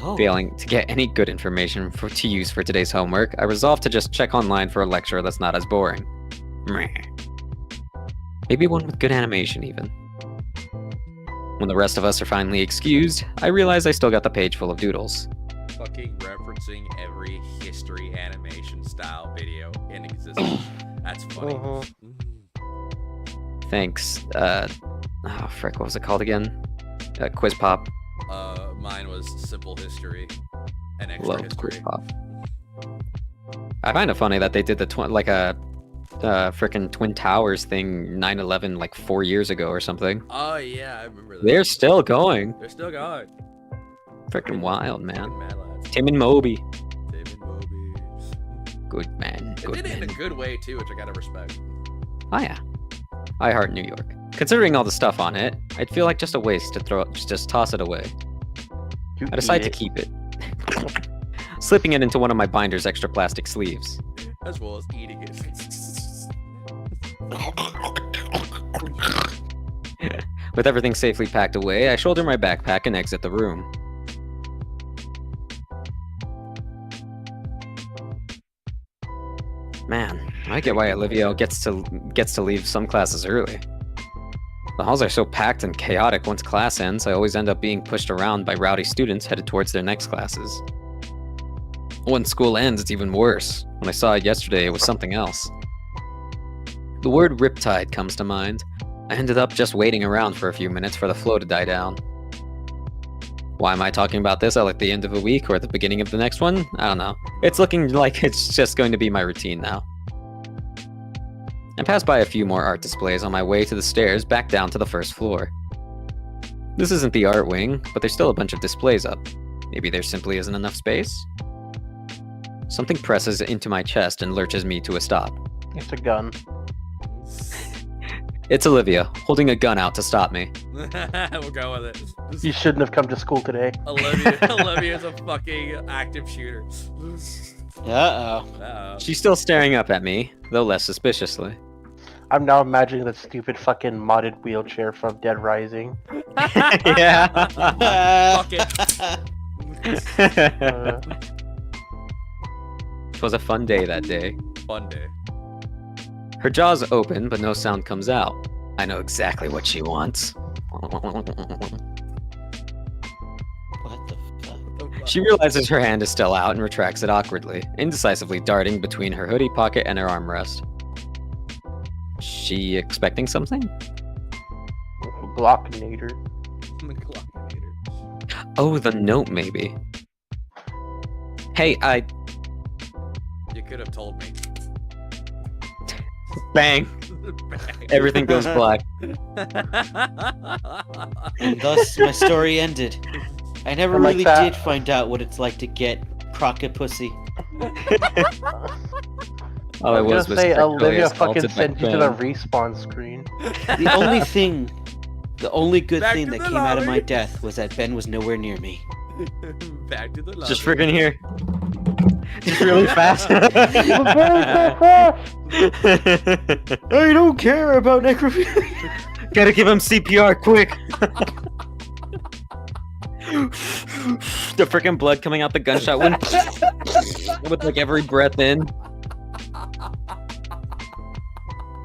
No. Failing to get any good information to use for today's homework, I resolve to just check online for a lecture that's not as boring. Meh. Maybe one with good animation, even. When the rest of us are finally excused, I realize I still got the page full of doodles. Fucking referencing every history animation style video in existence. That's funny. Thanks, oh frick, what was it called again? Quiz Pop. Mine was simple history and extra Love history. Quiz Pop. I find it funny that they did the frickin' Twin Towers thing 9/11 like 4 years ago or something. Oh yeah, I remember that. They're still going. They're still going. Frickin' wild, man. Fucking mad lads. Tim and Moby. David Mobies. Good man. They Good did it in man. a good way too, which I gotta respect. Oh yeah. I heart New York. Considering all the stuff on it, I'd feel like just a waste to just toss it away. You I decide to eat keep it, slipping it into one of my binder's extra plastic sleeves. As well as eating it. With everything safely packed away, I shoulder my backpack and exit the room. Man, I get why Olivia gets to leave some classes early. The halls are so packed and chaotic once class ends, I always end up being pushed around by rowdy students headed towards their next classes. When school ends, it's even worse. When I saw it yesterday, it was something else. The word riptide comes to mind. I ended up just waiting around for a few minutes for the flow to die down. Why am I talking about this at like the end of a week or at the beginning of the next one? I don't know. It's looking like it's just going to be my routine now. I passed by a few more art displays on my way to the stairs back down to the first floor. This isn't the art wing, but there's still a bunch of displays up. Maybe there simply isn't enough space? Something presses into my chest and lurches me to a stop. It's a gun. It's Olivia, holding a gun out to stop me. We'll go with it. You shouldn't have come to school today. Olivia's a fucking active shooter. Uh-oh. She's still staring up at me, though less suspiciously. I'm now imagining that stupid fucking modded wheelchair from Dead Rising. Yeah. Fuck it. It was a fun day that day. Fun day. Her jaw's open, but no sound comes out. I know exactly what she wants. What the fuck? She realizes her hand is still out and retracts it awkwardly, indecisively darting between her hoodie pocket and her armrest. She expecting something? Glockinator. Oh, the note maybe. Hey, You could have told me. bang. Everything goes black. And thus my story ended. I never I like really that. did find out what it's like to get crockett pussy. All I I was was gonna say sexually Olivia assaulted fucking by sent you to the Ben. respawn screen. The only good Back thing to that the came out of my lobby. death was that Ben was nowhere near me. Back to the lobby. Just freaking here. Just really fast. I don't care about necrophilia. Gotta give him CPR quick. The freaking blood coming out the gunshot wound with like every breath in.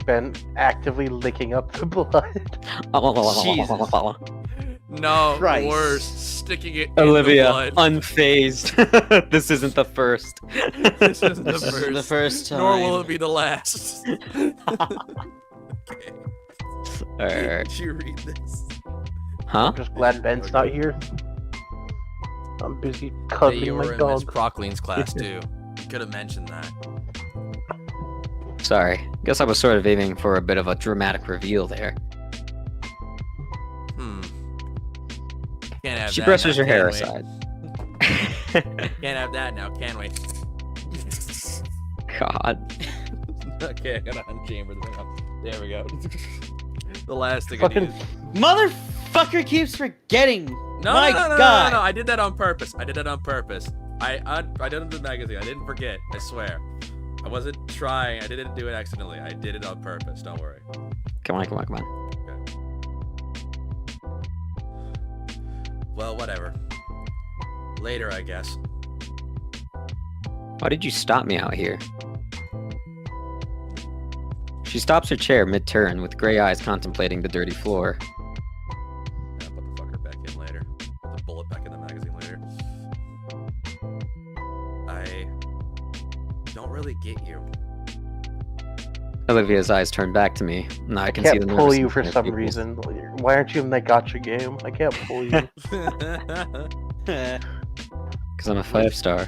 Ben actively licking up the blood. No, Christ. worse. Sticking it Olivia, in the blood. unfazed. This isn't the first. This isn't the This isn't the first. first time. Nor will it be the last. Okay. Alright. Did you read this? Huh? I'm just glad Ben's not here. I'm busy Hey, cuddling you my were in Miss dog. Proclean's class too. Could have mentioned that. Sorry. Guess I was sort of aiming for a bit of a dramatic reveal there. Can't have She that brushes now, her hair can we? aside. Can't have that now, can we? God. Okay, I gotta unchamber the thing up. There we go. The last thing I Fucking needed. Motherfucker keeps forgetting. No, My no, God. I did that on purpose. I did it on purpose. I did it in the magazine. I didn't forget. I swear. I wasn't trying. I didn't do it accidentally. I did it on purpose. Don't worry. Come on, come on, come on. Well, whatever. Later, I guess. Why did you stop me out here? She stops her chair mid-turn with gray eyes contemplating the dirty floor. Yeah, put the fucker back in later. Put the bullet back in the magazine later. I don't really get you. Olivia's eyes turn back to me. Now I can see Can't the pull you nervousness for in her some pupils. reason. Why aren't you in that gotcha game? I can't pull you. Because I'm a 5-star. I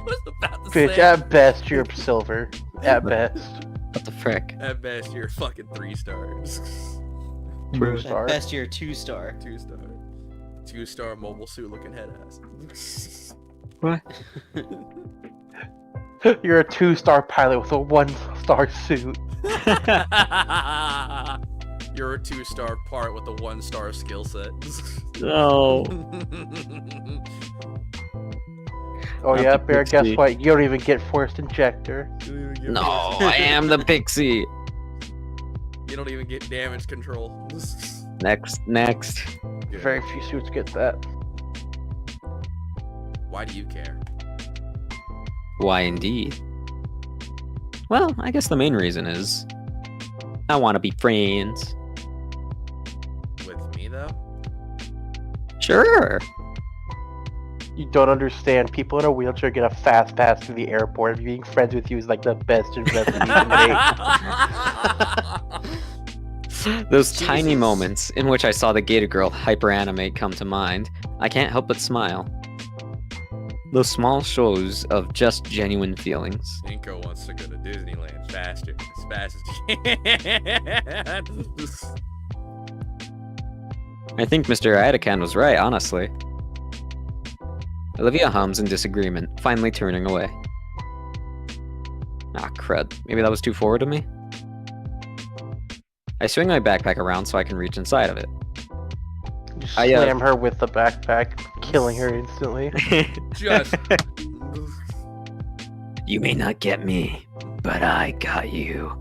was about to Bitch, say. at best you're silver. At best. What the frick? At best, you're fucking 3 stars. 2 At star. best, you're a 2-star. 2-star. 2-star mobile suit looking head ass. What? You're a 2-star pilot with a 1-star suit. You're a 2-star part with a 1-star skill set. No. Oh Not yeah, the Bear, guess pixie. what? You don't even get forced injector. No, I am the pixie. You don't even get damage control. Next. Good. Very few suits get that. Why do you care? Why indeed? Well, I guess the main reason is I want to be friends. With me, though? Sure. You don't understand. People in a wheelchair get a fast pass through the airport. Being friends with you is like the best investment you can make. Those tiny Jesus. moments in which I saw the Gator Girl hyperanimate come to mind, I can't help but smile. Those small shows of just genuine feelings. Inko wants to go to Disneyland faster. As fast as you can. I think Mr. Adakan was right, honestly. Olivia hums in disagreement, finally turning away. Ah, crud. Maybe that was too forward of me? I swing my backpack around so I can reach inside of it. You I, slam her with the backpack, killing her instantly. Just. You may not get me, but I got you.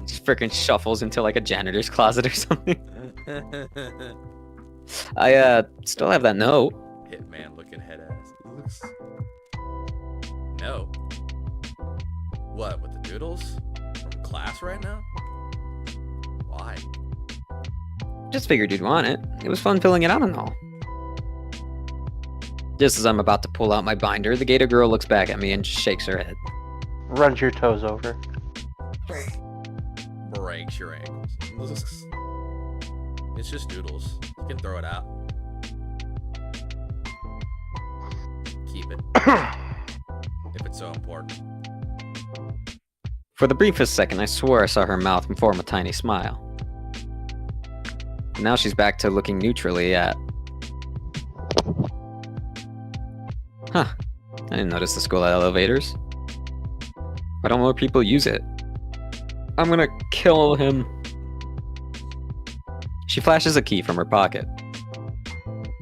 Just freaking shuffles into like a janitor's closet or something. I still have that note. Hitman looking head ass. No. What, with the doodles? From class right now? Why? Just figured you'd want it. It was fun filling it out and all. Just as I'm about to pull out my binder, the Gator Girl looks back at me and shakes her head. Runs your toes over. breaks your ankles. It's just noodles. You can throw it out. Keep it. If it's so important. For the briefest second, I swore I saw her mouth form a tiny smile. But now she's back to looking neutrally at... Huh. I didn't notice the school elevators. Why don't more people use it? I'm gonna kill him. She flashes a key from her pocket.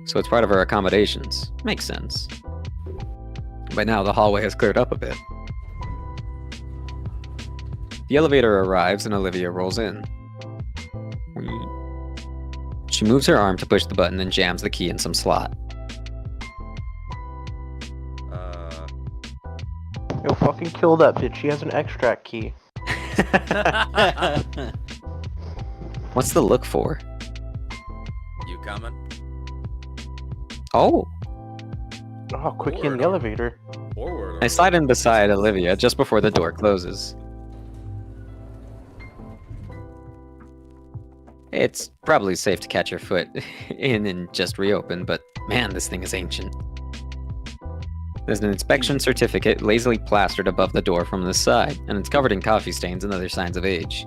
So it's part of her accommodations. Makes sense. By now, the hallway has cleared up a bit. The elevator arrives and Olivia rolls in. She moves her arm to push the button and jams the key in some slot. Yo, fucking kill that bitch. She has an extract key. What's the look for? You coming? Oh! Oh, quickie in the elevator. Forward. I slide in beside Olivia just before the door closes. It's probably safe to catch your foot in and just reopen, but man, this thing is ancient. There's an inspection certificate lazily plastered above the door from the side, and it's covered in coffee stains and other signs of age.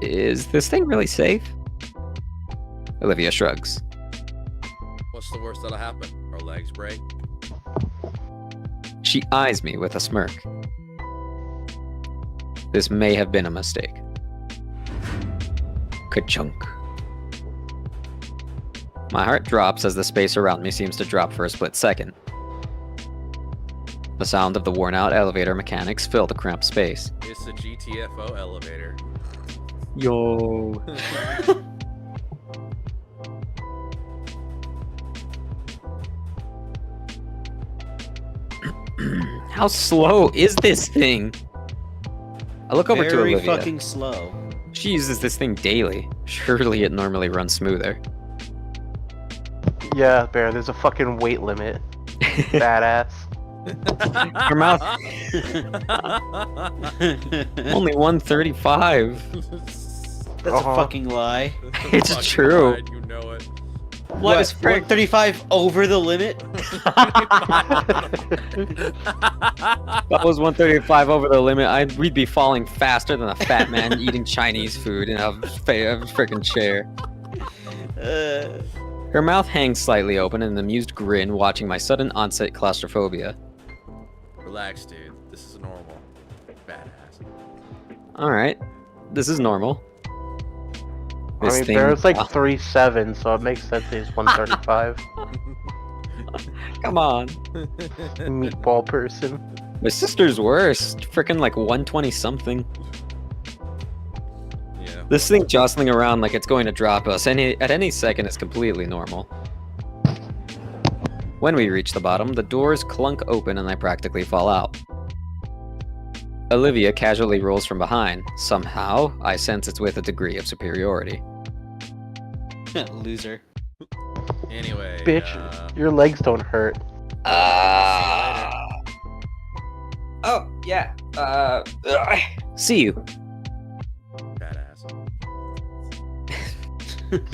Is this thing really safe? Olivia shrugs. What's the worst that'll happen? Our legs break? She eyes me with a smirk. This may have been a mistake. Ka-chunk. My heart drops as the space around me seems to drop for a split second. The sound of the worn-out elevator mechanics fill the cramped space. It's the GTFO elevator. Yo. How slow is this thing? I look over to Very Olivia. fucking slow. She uses this thing daily. Surely it normally runs smoother. Yeah, Bear, there's a fucking weight limit. Badass. Her mouth. Only 135. That's a fucking lie. It's Fucking true. lied, you know it. What is 135 over the limit? That was 135 over the limit. We'd be falling faster than a fat man eating Chinese food in a freaking chair. Her mouth hangs slightly open in an amused grin, watching my sudden onset claustrophobia. Relax, dude. This is normal. Badass. Alright. This is normal. I mean, Bear's like 3'7", so it makes sense he's 135. Come on. Meatball person. My sister's worse. Freaking like 120 something. Yeah. This thing jostling around like it's going to drop us at any second is completely normal. When we reach the bottom, the doors clunk open and I practically fall out. Olivia casually rolls from behind. Somehow, I sense it's with a degree of superiority. Loser. Anyway. Bitch, your legs don't hurt. Oh, yeah. See you. Badass.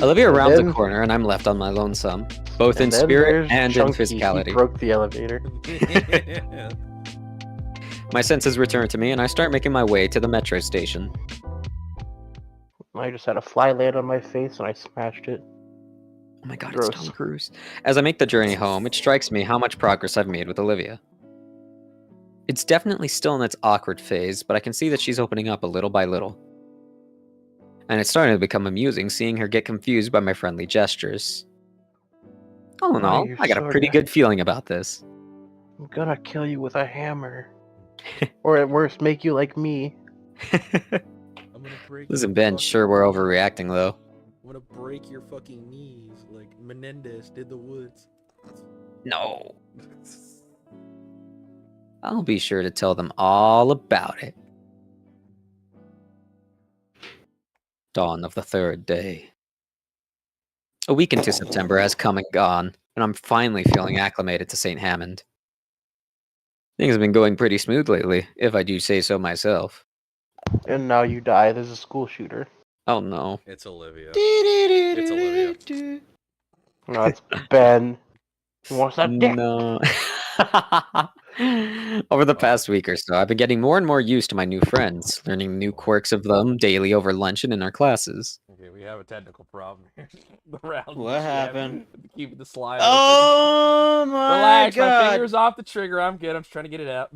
Olivia rounds then- a corner and I'm left on my lonesome, both in And then spirit there's and in Chunky. He physicality. broke the elevator. My senses return to me and I start making my way to the metro station. I just had a fly land on my face and I smashed it. Oh my god, Gross. it's Tom Cruise. As I make the journey home, it strikes me how much progress I've made with Olivia. It's definitely still in its awkward phase, but I can see that she's opening up a little by little. And it's starting to become amusing seeing her get confused by my friendly gestures. All in Oh, all, you're I got a so pretty nice. good feeling about this. I'm gonna kill you with a hammer. Or at worst, make you like me. I'm gonna break Listen, your Ben, fucking- sure we're overreacting though. I'm gonna break your fucking knees like Menendez did the Woods. No. I'll be sure to tell them all about it. Dawn of the third day. A week into September has come and gone, and I'm finally feeling acclimated to St. Hammond. Things have been going pretty smooth lately, if I do say so myself. And now you die. There's a school shooter. Oh no. It's Olivia. It's Olivia. No, it's Ben. What's that dick? No. Over the past week or so, I've been getting more and more used to my new friends, learning new quirks of them daily over lunch and in our classes. Okay, we have a technical problem here. The round. What happened? Keep the slide. Oh my Relax, my god! finger's off the trigger. I'm good. I'm just trying to get it out.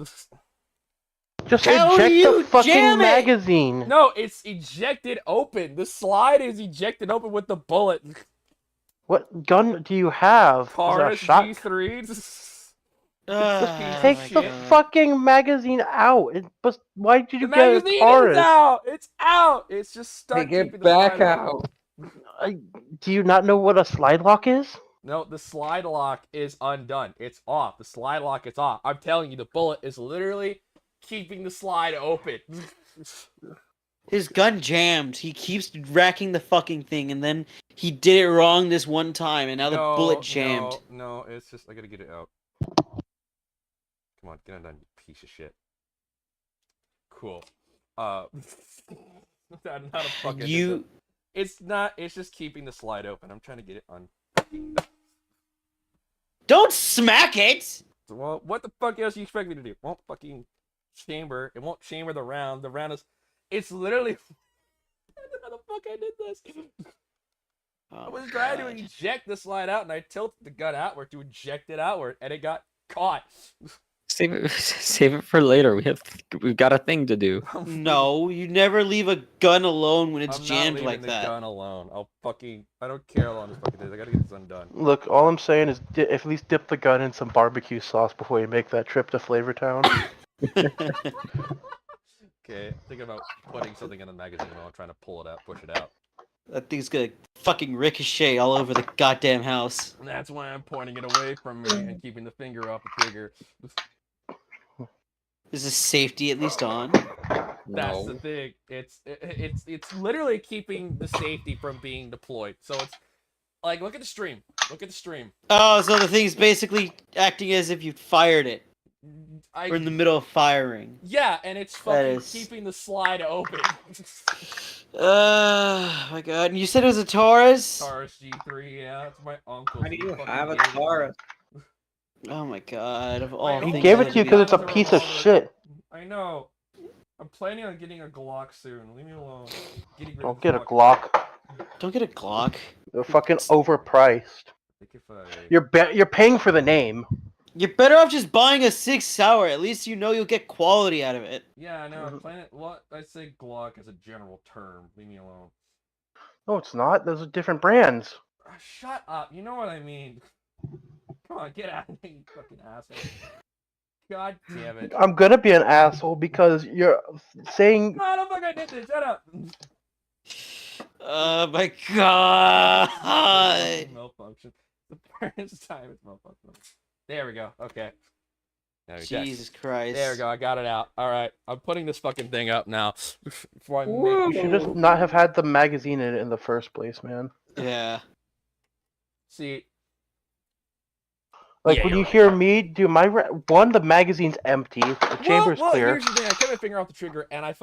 Just How do eject you the fucking jam it? magazine. No, it's ejected open. The slide is ejected open with the bullet. What gun do you have? Is it a Taurus shot? G3. Take Oh the my God. fucking magazine out. Why did you The get a magazine Taurus? is out. It's out. It's just stuck. Hey, get keeping the back slide out. Do you not know what a slide lock is? No, the slide lock is undone. It's off. The slide lock is off. I'm telling you, the bullet is literally keeping the slide open. His gun jammed. He keeps racking the fucking thing, and then he did it wrong this one time, and now the bullet jammed. No, it's just I gotta get it out. Come on, get it done, you piece of shit. Cool. I don't know how to fucking. You. It's not. It's just keeping the slide open. I'm trying to get it on. Don't smack it! Well, what the fuck else you expect me to do? It won't fucking chamber. It won't chamber the round. The round is. It's literally. I don't know how the fuck I did this. I was trying to eject the slide out, and I tilted the gun outward to eject it outward, and it got caught. Save it for later. We've got a thing to do. No, you never leave a gun alone when it's I'm jammed not leaving like the that. gun alone. I don't care how long this fucking is. I gotta get this undone. Look, all I'm saying is at least dip the gun in some barbecue sauce before you make that trip to Flavortown. Okay, thinking about putting something in the magazine while I'm trying to pull it out, push it out. That thing's gonna fucking ricochet all over the goddamn house. And that's why I'm pointing it away from me and keeping the finger off the trigger. Is the safety at least on? That's No. the thing. It's literally keeping the safety from being deployed. So it's like, look at the stream. Look at the stream. Oh, so the thing's basically acting as if you fired it. We're in the middle of firing. Yeah, and it's fucking is- keeping the slide open. My god. And you said it was a Taurus? Taurus G3, yeah, it's my uncle's. How do you fucking have a gave it. Taurus? Oh my god. Of all He He things gave that it to you would because it's a Those are piece of all the- shit. I know. I'm planning on getting a Glock soon. Leave me alone. Getting rid Don't of get a fucking- Glock. be- Don't get a Glock. They're fucking overpriced. I think if I... You're paying for the name. You're better off just buying a 6 Sauer. At least you know you'll get quality out of it. Yeah, I know. I'm planning. Well, I say Glock as a general term. Leave me alone. No, it's not. Those are different brands. Shut up. You know what I mean. Come on, get out of here, you fucking asshole. God damn it. I'm gonna be an asshole because you're saying. No, don't fucking did this. Shut up. Oh my god. Malfunction. The parents' time is malfunction. There we go. Okay. There we go. Jesus Christ. There we go. I got it out. All right. I'm putting this fucking thing up now. Before I You make... should just not have had the magazine in it in the first place, man. Yeah. See. Like Yeah, when you're you right. hear me do my the magazine's empty, the chamber's well, clear. Here's the thing. I kept my finger off the trigger, and I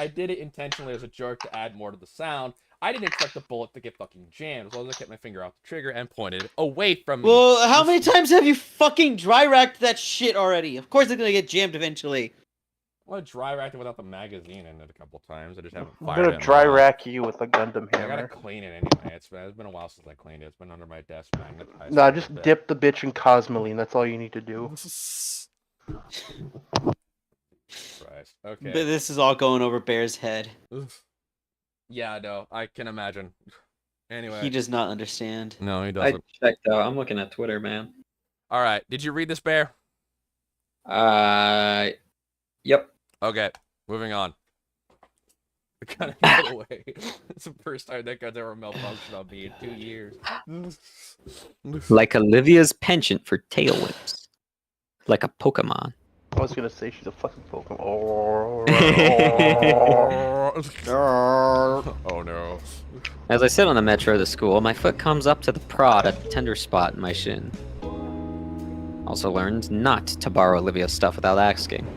did it intentionally as a jerk to add more to the sound. I didn't expect the bullet to get fucking jammed, as long as I kept my finger off the trigger and pointed it away from me. Well, how many times have you fucking dry racked that shit already? Of course it's gonna get jammed eventually. I dry racked it without the magazine in it a couple times. I just haven't I'm fired gonna it. in a dry while. rack you with a Gundam I gotta hammer. clean it anyway. It's been a while since I cleaned it. It's been under my desk magnetized. Nah, a just bit. dip the bitch in Cosmoline. That's all you need to do. Christ. Okay. But this is all going over Bear's head. Oof. Yeah, I know. I can imagine. Anyway. He does not understand. No, he I doesn't. checked out. I'm looking at Twitter, man. All right. Did you read this, Bear? Yep. Okay. Moving on. The gun got away. It's the first time that gun's ever malfunctioned on me in 2 years. Like Olivia's penchant for tail whips. Like a Pokemon. I was gonna say she's a fucking Pokemon. Oh no. As I sit on the metro to school, my foot comes up to the prod at the tender spot in my shin. Also learned not to borrow Olivia's stuff without asking.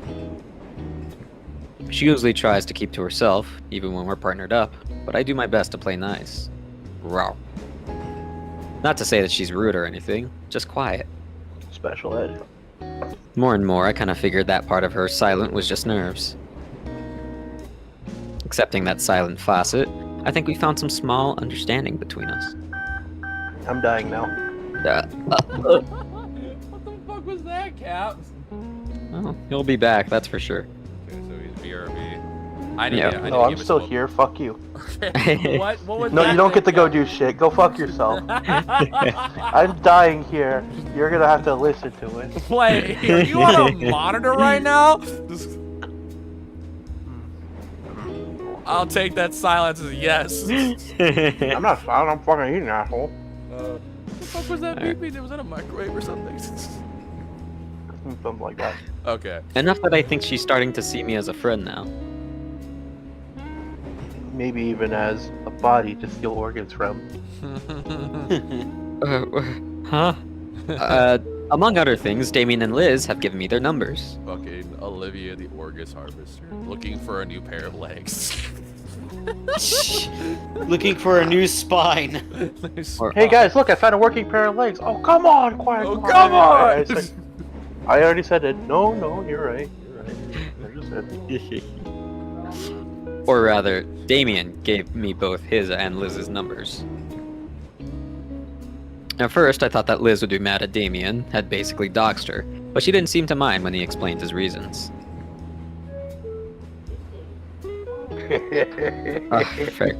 She usually tries to keep to herself, even when we're partnered up, but I do my best to play nice. Rawr. Not to say that she's rude or anything, just quiet. Special ed. More and more, I kind of figured that part of her silent was just nerves. Accepting that silent facet, I think we found some small understanding between us. I'm dying now. What the fuck was that, Cap? Oh, he'll be back, that's for sure. Okay, so he's BRB. I need to No, I'm give us still a- here. Fuck you. What was No, that you don't get to thing, go Cap? do shit. Go fuck yourself. I'm dying here. You're gonna have to listen to it. Wait, are you on a monitor right now? I'll take that silence as a yes. I'm not silent. I'm fucking eating, asshole. What the fuck was that beeping? Was that a microwave or something? Something like that. Okay. Enough that I think she's starting to see me as a friend now. Maybe even as a body to steal organs from. Huh? Among other things, Damien and Liz have given me their numbers. Fucking Olivia the Orgus Harvester. Looking for a new pair of legs. Looking for a new spine. Or- Hey guys, look! I found a working pair of legs. Oh come on, quiet. Oh, quiet. come on! I already said it. No, you're right. You're right. I just said. Or rather, Damien gave me both his and Liz's numbers. At first, I thought that Liz would be mad at Damien, had basically doxed her, but she didn't seem to mind when he explained his reasons. Fair.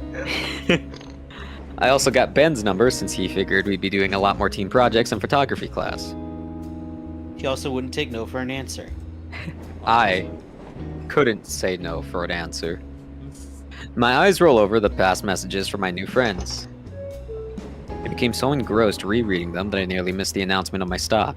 I also got Ben's number since he figured we'd be doing a lot more team projects in photography class. He also wouldn't take no for an answer. I couldn't say no for an answer. My eyes roll over the past messages from my new friends. I became so engrossed rereading them that I nearly missed the announcement of my stop.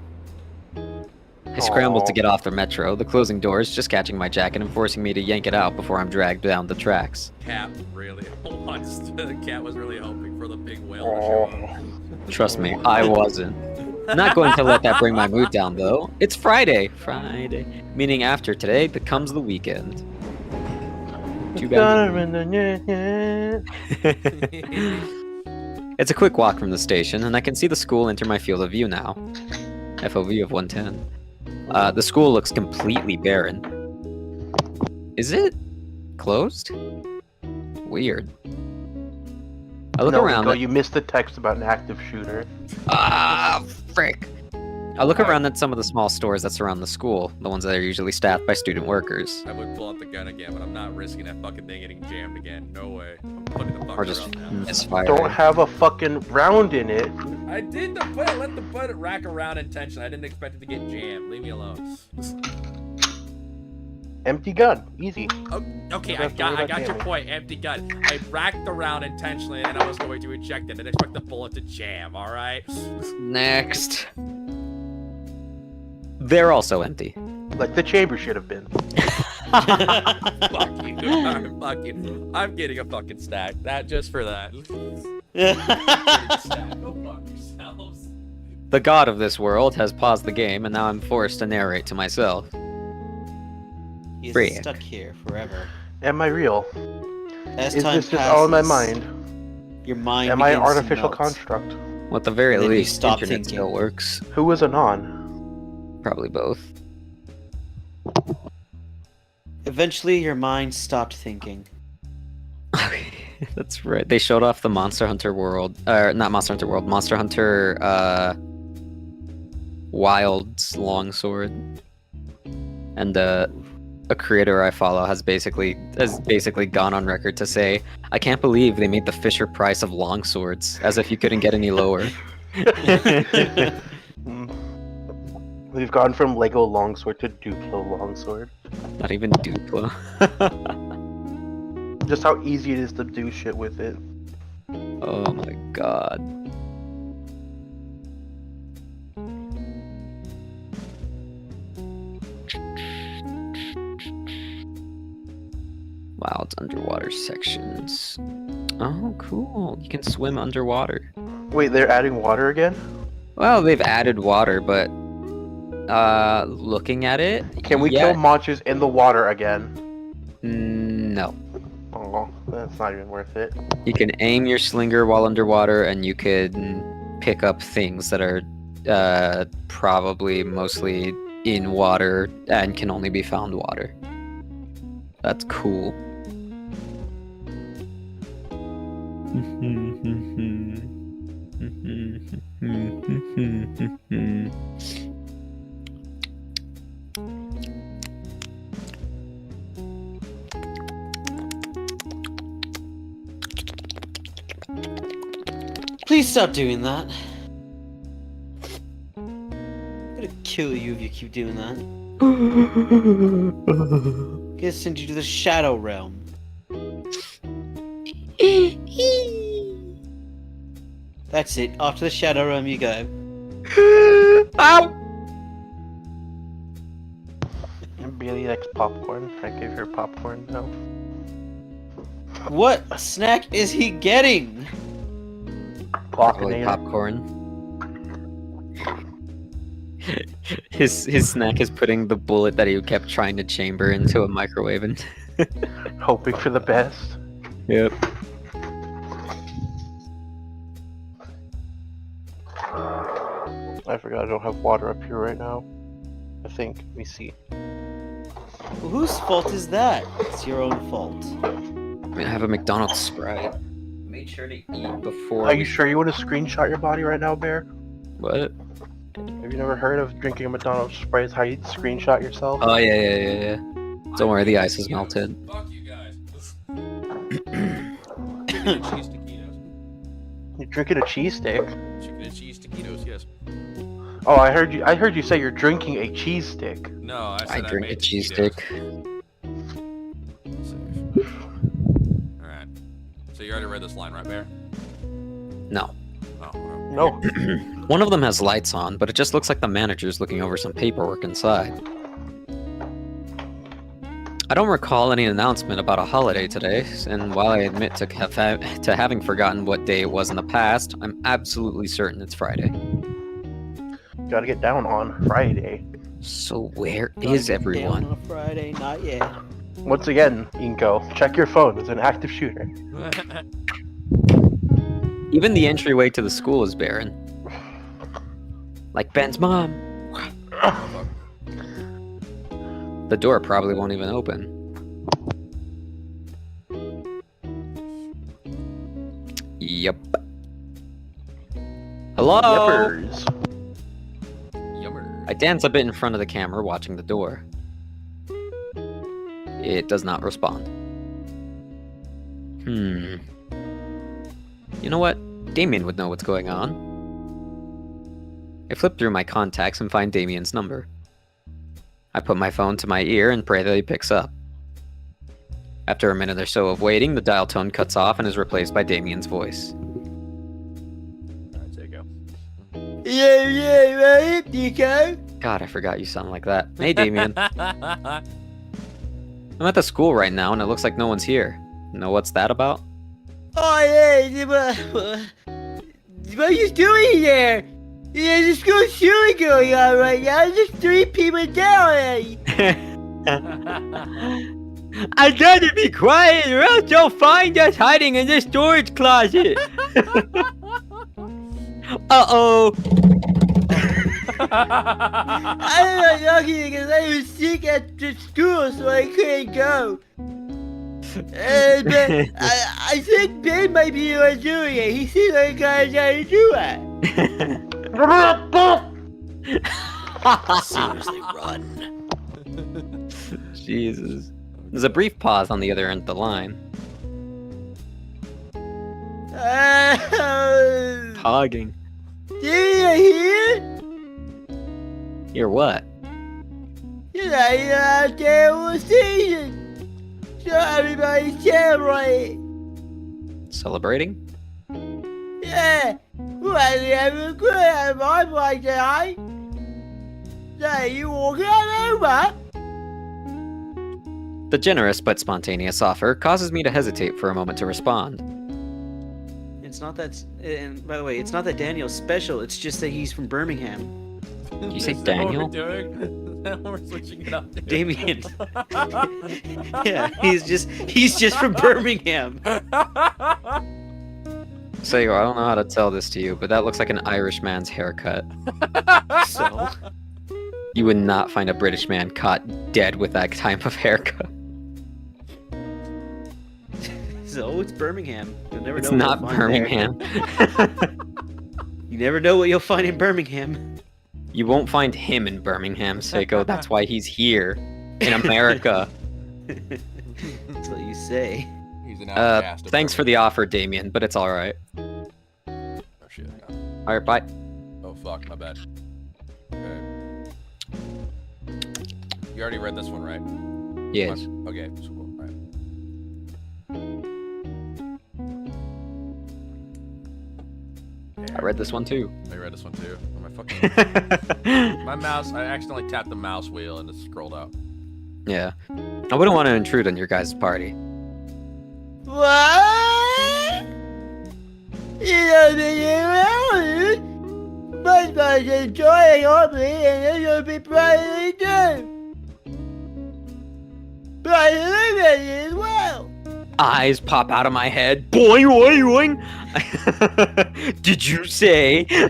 I scrambled to get off the metro, the closing doors just catching my jacket and forcing me to yank it out before I'm dragged down the tracks. Cat really wants to, the cat was really hoping for the big whale to show up. Trust me, I wasn't. Not going to let that bring my mood down though. It's Friday. Meaning after today becomes the weekend. Too bad. It's a quick walk from the station, and I can see the school enter my field of view now. FOV of 110. The school looks completely barren. Is it closed? Weird. I look around. You missed the text about an active shooter. Ah, frick. I look around at some of the small stores that surround the school, the ones that are usually staffed by student workers. I would pull out the gun again, but I'm not risking that fucking thing getting jammed again. No way. I'm putting the fucking Or just around now. misfire. Don't have a fucking round in it. I did the put let the butt rack around intention. I didn't expect it to get jammed. Leave me alone. Empty gun. Easy. Oh, okay, I That's the way got that your damage. point. Empty gun. I racked the round intentionally, and I was going to eject it. Didn't expect the bullet to jam. All right. Next. They're also empty. Like the chamber should have been. Fuck you. Fuck you. I'm getting a fucking stack. That just for that. Stack. Go fuck yourselves. The god of this world has paused the game, and now I'm forced to narrate to myself. He's Frick. stuck here forever. Am I real? As Is time this just all in my passes, mind? Your mind Am I an begins to artificial melt. construct? Well, at the very Then you least, stop internet thinking. still works. Who is Anon? Probably both. Eventually, your mind stopped thinking. That's right. They showed off the Monster Hunter World, or not Monster Hunter World, Monster Hunter Wild's longsword, and a creator I follow has basically gone on record to say, "I can't believe they made the Fisher price of longswords, as if you couldn't get any lower." We've gone from Lego longsword to Duplo longsword. Not even Duplo. Just how easy it is to do shit with it. Oh my god. Wild underwater sections. Oh, cool. You can swim underwater. Wait, they're adding water again? Well, they've added water, but looking at it, Can we yeah, kill monsters in the water again? That's not even worth it. You can aim your slinger while underwater, and you can pick up things that are probably mostly in water and can only be found water. That's cool. Please stop doing that. I'm gonna kill you if you keep doing that. I'm gonna send you to the Shadow Realm. That's it. Off to the Shadow Realm you go. Ow! Bailey likes popcorn. I gave her popcorn now. What snack is he getting? Probably Guacanator. popcorn. His snack is putting the bullet that he kept trying to chamber into a microwave and Hoping for the best. Yep. I forgot I don't have water up here right now. I think. Let me see. Well, whose fault is that? It's your own fault. I mean, I have a McDonald's Sprite. Made sure to eat before. Are you sure you want to screenshot your body right now, Bear? What? Have you never heard of drinking a McDonald's Sprite is how you screenshot yourself? Oh yeah. Don't worry, the ice is melted. Fuck you guys. Chicken and cheese taquitos. You're drinking a cheesesteak. Chicken and cheese taquitos, yes. Oh, I heard you say you're drinking a cheese stick. No, I said I drink a made cheese taquitos. stick. Safe. Alright. So you already read this line, right, Bear? No. Oh, whatever. No. One of them has lights on, but it just looks like the manager's looking over some paperwork inside. I don't recall any announcement about a holiday today, and while I admit to having forgotten what day it was in the past, I'm absolutely certain it's Friday. Gotta get down on Friday. So where Gotta is get down everyone? on a Friday, not yet. Once again, Inko, check your phone. It's an active shooter. Even the entryway to the school is barren. Like Ben's mom. The door probably won't even open. Yep. Hello? Yippers. Yummer. I dance a bit in front of the camera, watching the door. It does not respond. You know what? Damien would know what's going on. I flip through my contacts and find Damien's number. I put my phone to my ear and pray that he picks up. After a minute or so of waiting, the dial tone cuts off and is replaced by Damien's voice. Alright, there you go. Yeah, right, Nico? God, I forgot you sound like that. Hey, Damien. I'm at the school right now and it looks like no one's here. Know what's that about? Oh, yeah, what are you doing there? Yeah, the school's shooting going on right now. There's 3 people down. I gotta be quiet or else you'll find us hiding in the storage closet. Uh-oh. I'm not talking because I was sick at the school, so I couldn't go. But I think Ben might be the one doing it. He seems like a guy trying to do it. Seriously, run. Jesus. There's a brief pause on the other end of the line. Hogging. Did you hear? Hear what? You're out there on the station. So everybody's celebrating. Celebrating? Yeah. Well, having a good time. I'm like that. So you walking over? The generous but spontaneous offer causes me to hesitate for a moment to respond. It's not that. And by the way, it's not that Daniel's special. It's just that he's from Birmingham. Did you say Is that what we're Daniel? doing? We're switching it up. Dude. Damien. Yeah, he's just from Birmingham. So I don't know how to tell this to you, but that looks like an Irish man's haircut. So You would not find a British man caught dead with that type of haircut. it's Birmingham. You'll never It's know. not what you'll find there. Birmingham. You never know what you'll find in Birmingham. You won't find him in Birmingham, Seiko. That's why he's here in America. That's what you say. He's an outcast. Thanks for the offer, Damien, but it's all right. Oh shit. All right, bye. Oh fuck, my bad. Okay. You already read this one, right? Yes. Okay, so cool. All right. I read this one too. I read this one too. Oh, my fucking my mouse. I accidentally tapped the mouse wheel and it scrolled out. Yeah. I wouldn't want to intrude on your guys' party. What? You don't think around? My body's enjoying on me and it'll be brightly too. Brightly living as well. Eyes pop out of my head. Boing, boing, boing. Did you say? Yeah,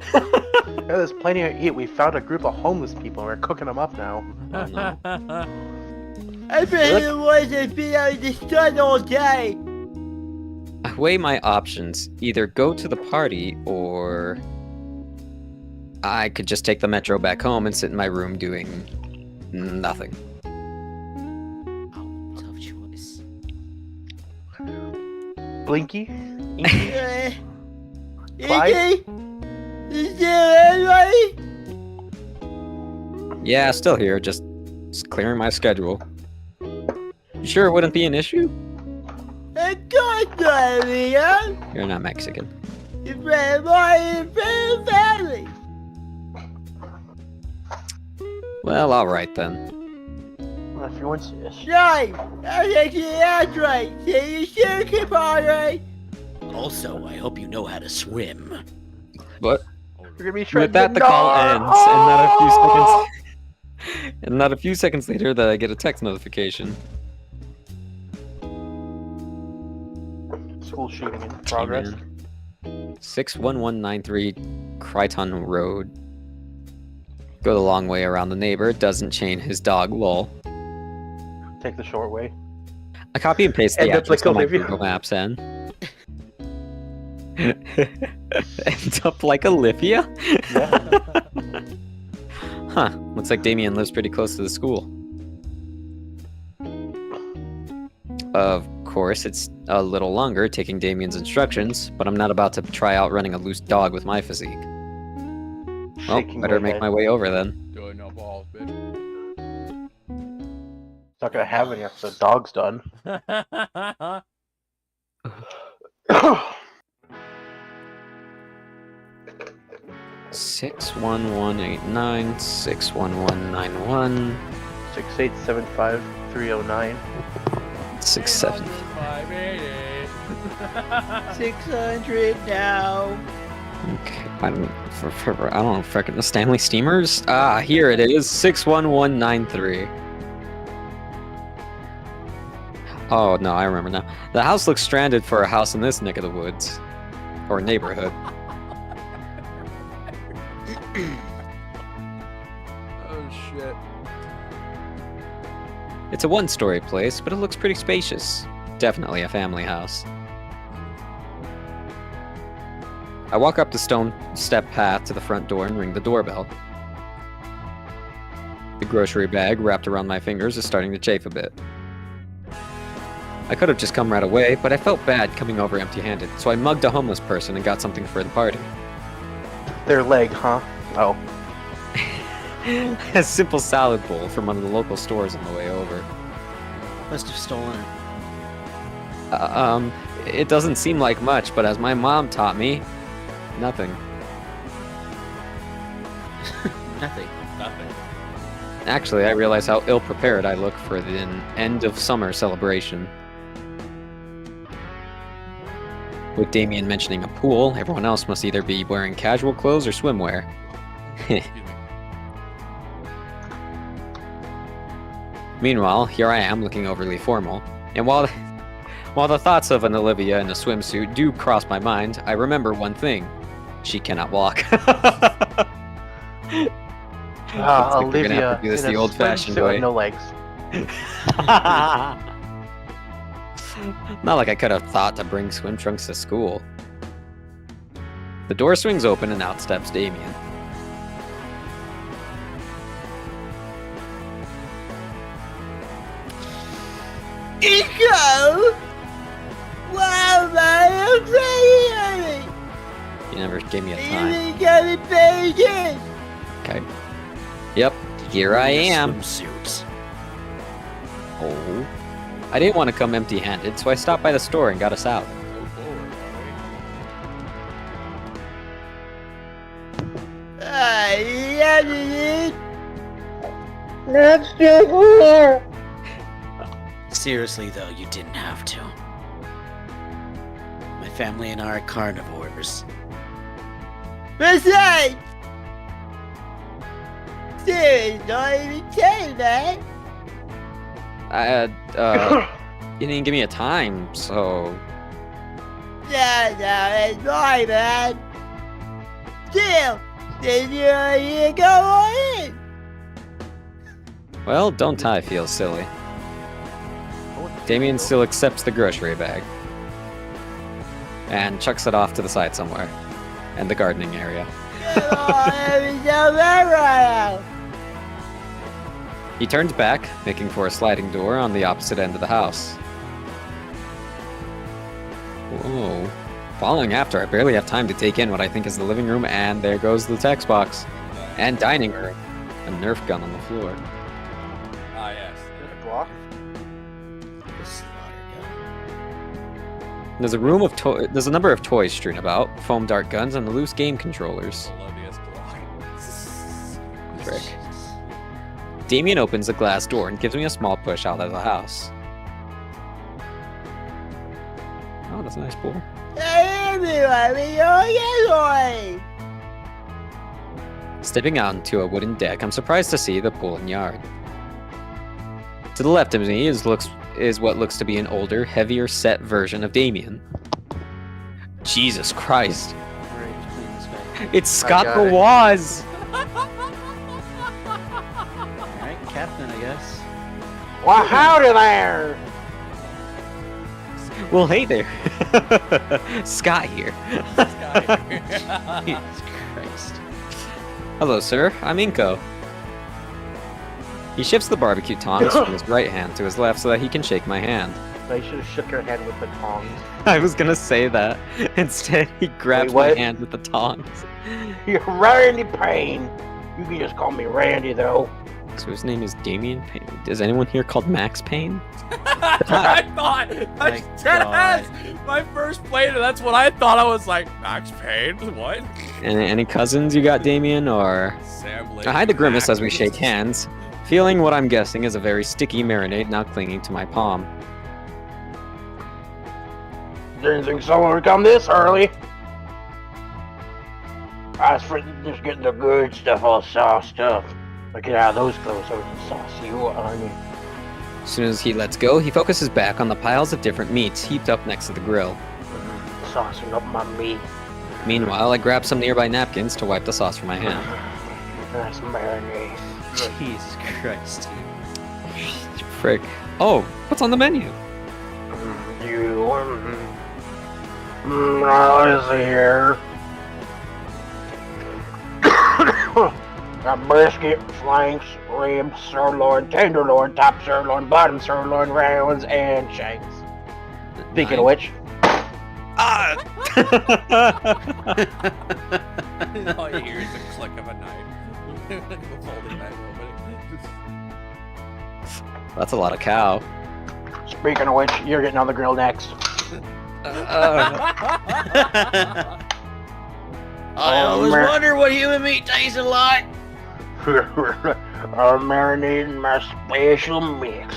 there's plenty to eat. We found a group of homeless people and we're cooking them up now. Oh, no. I've been the ones that's been out in the sun all day. I weigh my options. Either go to the party or I could just take the metro back home and sit in my room doing nothing. Oh, tough choice. Blinky? Inky? Clyde? Is there anybody? Yeah, still here, just clearing my schedule. You sure it wouldn't be an issue? Of course not, Leo. You're not Mexican. Your friend Martin, friend of family. Well, alright then. Well, if you want to... Right, I'll take you out right. See you soon, compadre. Also, I hope you know how to swim. What? You're gonna be With that, the call ends, and not a few seconds later, that I get a text notification. School shooting in progress. 61193 Crichton Road. Go the long way around the neighbor, doesn't chain his dog, lol. Take the short way. I copy and paste the End up address like on my Olivia. Google Maps and... End up like Olivia? Yeah. Huh, looks like Damien lives pretty close to the school. Of course, it's a little longer taking Damien's instructions, but I'm not about to try out running a loose dog with my physique. Well, Shaking better my make head. my way over then. Doing no balls, bitch. Not gonna have any after the dog's done. 61189 61191 6875-309. 67. 600 now. Okay, I don't know, frickin' the Stanley Steamers? Ah, here it is, 61193. Oh, no, I remember now. The house looks stranded for a house in this neck of the woods. Or neighborhood. Oh shit. It's a one-story place, but it looks pretty spacious. Definitely a family house. I walk up the stone step path to the front door and ring the doorbell. The grocery bag wrapped around my fingers is starting to chafe a bit. I could have just come right away, but I felt bad coming over empty-handed, so I mugged a homeless person and got something for the party. Their leg, huh? Oh. A simple salad bowl from one of the local stores on the way over. Must have stolen it. It doesn't seem like much, but as my mom taught me, nothing. Nothing. Nothing. Actually, I realize how ill-prepared I look for the end of summer celebration. With Damien mentioning a pool, everyone else must either be wearing casual clothes or swimwear. Excuse me. Meanwhile, here I am looking overly formal, and while the thoughts of an Olivia in a swimsuit do cross my mind, I remember one thing. She cannot walk. Looks like we're gonna have to do this in the a old-fashioned swimsuit way. with no legs. Not like I could have thought to bring swim trunks to school. The door swings open and out steps Damien. Nico! Wow, man, I'm crazy! You never gave me a time. You got me paid. Okay. Yep, here I am. Swimsuits. Oh. I didn't want to come empty-handed, so I stopped by the store and got a salad. Yeah, dude. Seriously, though, you didn't have to. My family and I are carnivores. Besides, serious, don't even tell man. You didn't give me a time, so... No, it's my man. Still, then you go on in. Well, don't I feel silly. Damien still accepts the grocery bag. And chucks it off to the side somewhere. And the gardening area. Come on, everything's alright. He turns back, making for a sliding door on the opposite end of the house. Whoa. Following after, I barely have time to take in what I think is the living room, and there goes the text box. And dining room. A Nerf gun on the floor. Ah, yes. Glock? There's a room of there's a number of toys strewn about, foam dart guns, and loose game controllers. Olivia's Glock. Frick. Damien opens the glass door and gives me a small push out of the house. Oh, that's a nice pool. Stepping out onto a wooden deck, I'm surprised to see the pool and yard. To the left of me is what looks to be an older, heavier set version of Damien. Jesus Christ. Alright, who's playing this guy? It's Scott got the it. Waz! Alright, Captain, I guess. Well, howdy there! Well, hey there. Scott here. Jesus Christ. Hello, sir. I'm Inko. He shifts the barbecue tongs from his right hand to his left so that he can shake my hand. I should have shook your head with the tongs. I was gonna say that. Instead, he grabs my what? hand with the tongs. You're Randy Payne. You can just call me Randy, though. So his name is Damien Payne. Is anyone here called Max Payne? I thought My that's God. my first playthrough. That's what I thought. I was like, Max Payne? What? Any cousins you got, Damien? Or Sam Lake. I hide the grimace as we shake hands, feeling what I'm guessing is a very sticky marinade now clinging to my palm. Didn't think someone would come this early. I was for just getting the good stuff all sauced up. But get out of those clothes so we can sauce you on me. As soon as he lets go, he focuses back on the piles of different meats heaped up next to the grill. Saucing up my meat. Meanwhile, I grab some nearby napkins to wipe the sauce from my hand. Nice marinade. Jesus Christ. Frick. Oh, what's on the menu? Let's see here. Got brisket, flanks, ribs, sirloin, tenderloin, top sirloin, bottom sirloin, rounds, and shanks. Speaking of which, Ah! All you hear is the click of a knife. Folding knife opening. That's a lot of cow. speaking of which, you're getting on the grill next. I always Mer- wonder what human meat tasted like. I'm marinating my special mix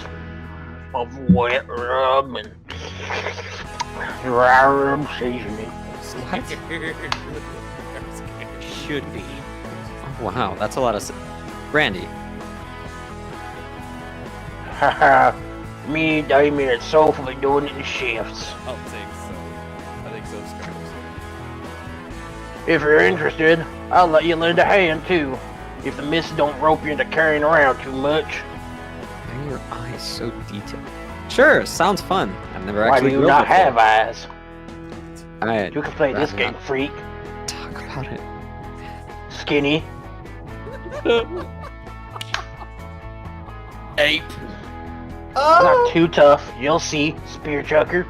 of wet rub and dry rub seasoning. Should be. Wow, that's a lot of... Randy. Haha. Me, Damien, and Sophie doing it in shifts. I'll take so. I think so, Scarlet. If you're interested, I'll let you lend a hand too. If the miss don't rope you into carrying around too much. Why are your eyes so detailed? Sure, sounds fun. I've never Why do actually you grilled not before. have eyes? Alright, You can play this rather game, not freak. talk about it. Skinny. Ape. Not too tough. You'll see, spear chucker.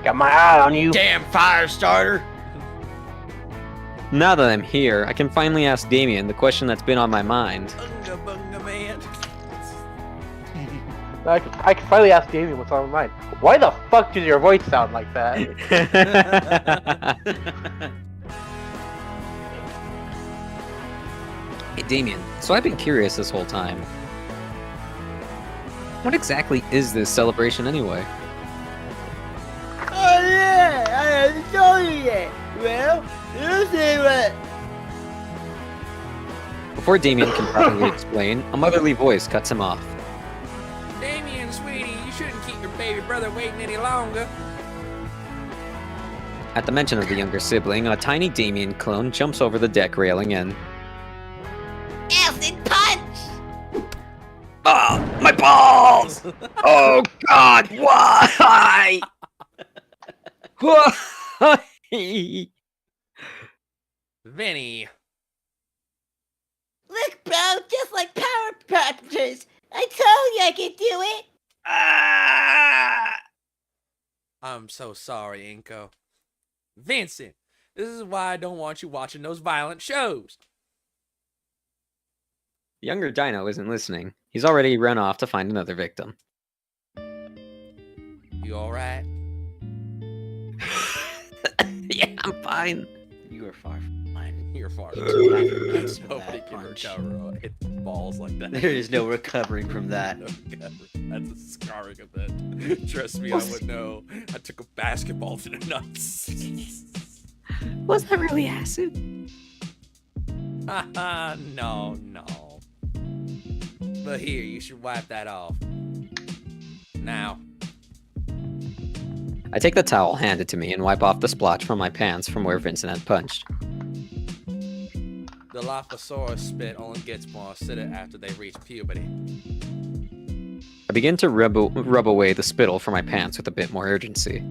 Got my eye on you. Damn fire starter. Now that I'm here, I can finally ask Damien the question that's been on my mind. Bunga bunga man. I can finally ask Damien what's on my mind. Why the fuck does your voice sound like that? Hey Damien, so I've been curious this whole time. What exactly is this celebration anyway? Oh yeah, I haven't told you yet. Well, you see what? Before Damien can properly explain, a motherly voice cuts him off. Damien, sweetie, you shouldn't keep your baby brother waiting any longer. At the mention of the younger sibling, a tiny Damien clone jumps over the deck railing and... Acid punch! Oh, my balls! Oh God, why? Why? Vinny. Look, bro, just like power practice. I told you I could do it. I'm so sorry, Inko. Vincent, this is why I don't want you watching those violent shows. Younger Dino isn't listening. He's already run off to find another victim. You alright? Yeah, I'm fine. You are far from mine. You're far. That's Nobody can recover hit balls like that. There is no recovering from that. No recovery. That's a scarring event. Trust me, I would know. I took a basketball to the nuts. Was that really acid? Haha, no. But here, you should wipe that off. Now. I take the towel handed to me and wipe off the splotch from my pants from where Vincent had punched. The Dilophosaurus spit only gets more acidic after they reach puberty. I begin to rub away the spittle from my pants with a bit more urgency.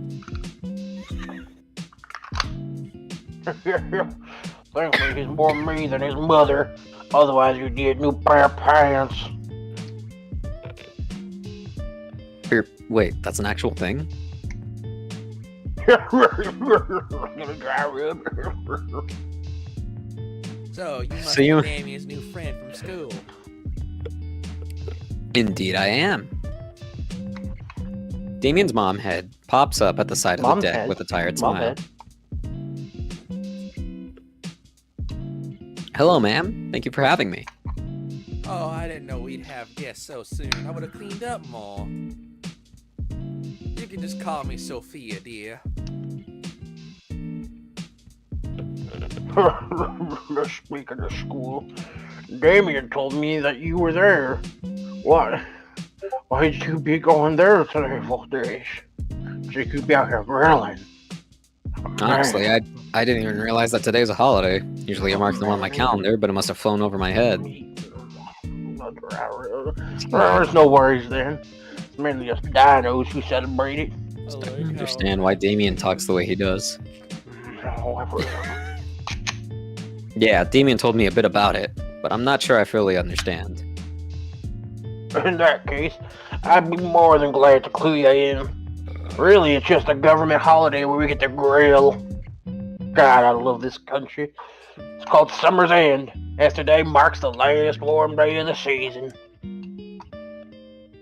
Thankfully, he's more me than his mother. Otherwise, you'd need a new pair of pants. Wait, that's an actual thing? So, you must So you- be Damien's new friend from school. Indeed I am. Damien's mom head pops up at the side of Mom's the deck head? with a tired Mom smile. head. Hello, ma'am. Thank you for having me. Oh, I didn't know we'd have guests so soon. I would have cleaned up more. You can just call me Sophia, dear. Speaking of school, Damien told me that you were there. What? Why'd you be going there today, for days? So you could be out here grilling. Honestly, I didn't even realize that today's a holiday. Usually I mark them on my calendar, but it must have flown over my head. There's no worries then. It's mainly just dinos who celebrate it. I don't understand why Damien talks the way he does. Yeah, Damien told me a bit about it, but I'm not sure I fully understand. In that case, I'd be more than glad to clue you in. Really, it's just a government holiday where we get to grill. God, I love this country. It's called Summer's End, as today marks the last warm day of the season.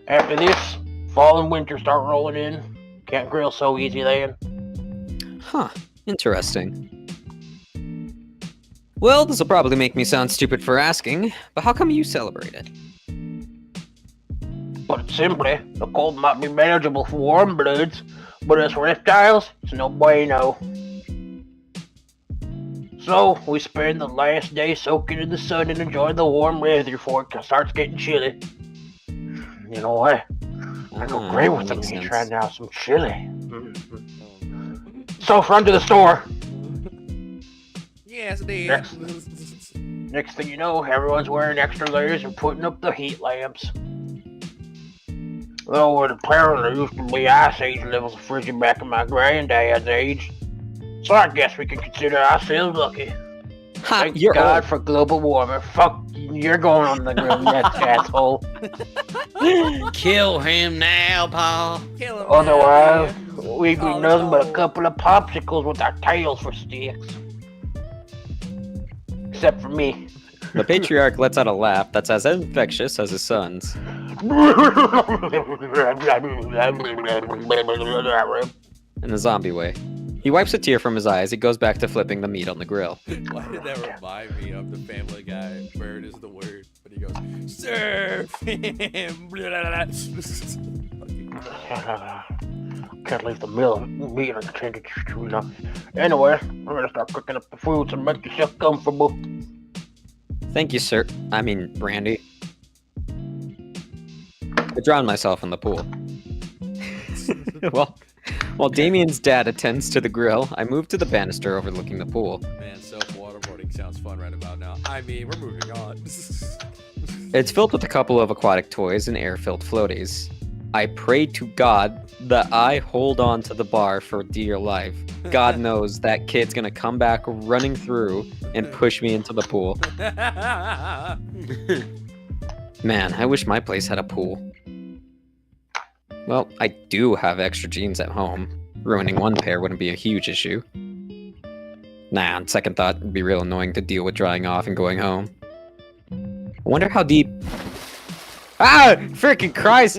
After this, fall and winter start rolling in. Can't grill so easy then. Huh, interesting. Well, this will probably make me sound stupid for asking, but how come you celebrate it? Put it simply, the cold might be manageable for warm bloods, but as for reptiles, it's no bueno. So, we spend the last day soaking in the sun and enjoying the warm weather before it starts getting chilly. You know what? I go great with some makes meat sense. right now, some chili. So, run to the store. Yes, dude. Next thing you know, everyone's wearing extra layers and putting up the heat lamps. Though apparently there used to be ice age levels of frigid back in my granddad's age. So I guess we can consider ourselves lucky. Ha, Thank you're God old. for global warming. Fuck, you're going on the grill next, asshole. Kill him now, Paul. Kill him Otherwise, now, we'd be Call it nothing but a old. couple of popsicles with our tails for sticks. Except for me. The patriarch lets out a laugh that's as infectious as his son's. In a zombie way. He wipes a tear from his eye as he goes back to flipping the meat on the grill. Why did that remind me of the Family Guy? Bird is the word. But he goes, serve him. Can't leave the meat unattended, you know. Anyway, I'm gonna start cooking up the foods and make yourself comfortable. Thank you, sir. I mean, Brandy. I drowned myself in the pool. Well, while Damien's dad attends to the grill, I move to the banister overlooking the pool. Man, self-waterboarding sounds fun right about now. I mean, we're moving on. It's filled with a couple of aquatic toys and air-filled floaties. I pray to God that I hold on to the bar for dear life. God knows that kid's gonna come back running through and push me into the pool. Man, I wish my place had a pool. Well, I do have extra jeans at home. Ruining one pair wouldn't be a huge issue. Nah, on second thought, it'd be real annoying to deal with drying off and going home. I wonder how deep... Ah! Freaking Christ!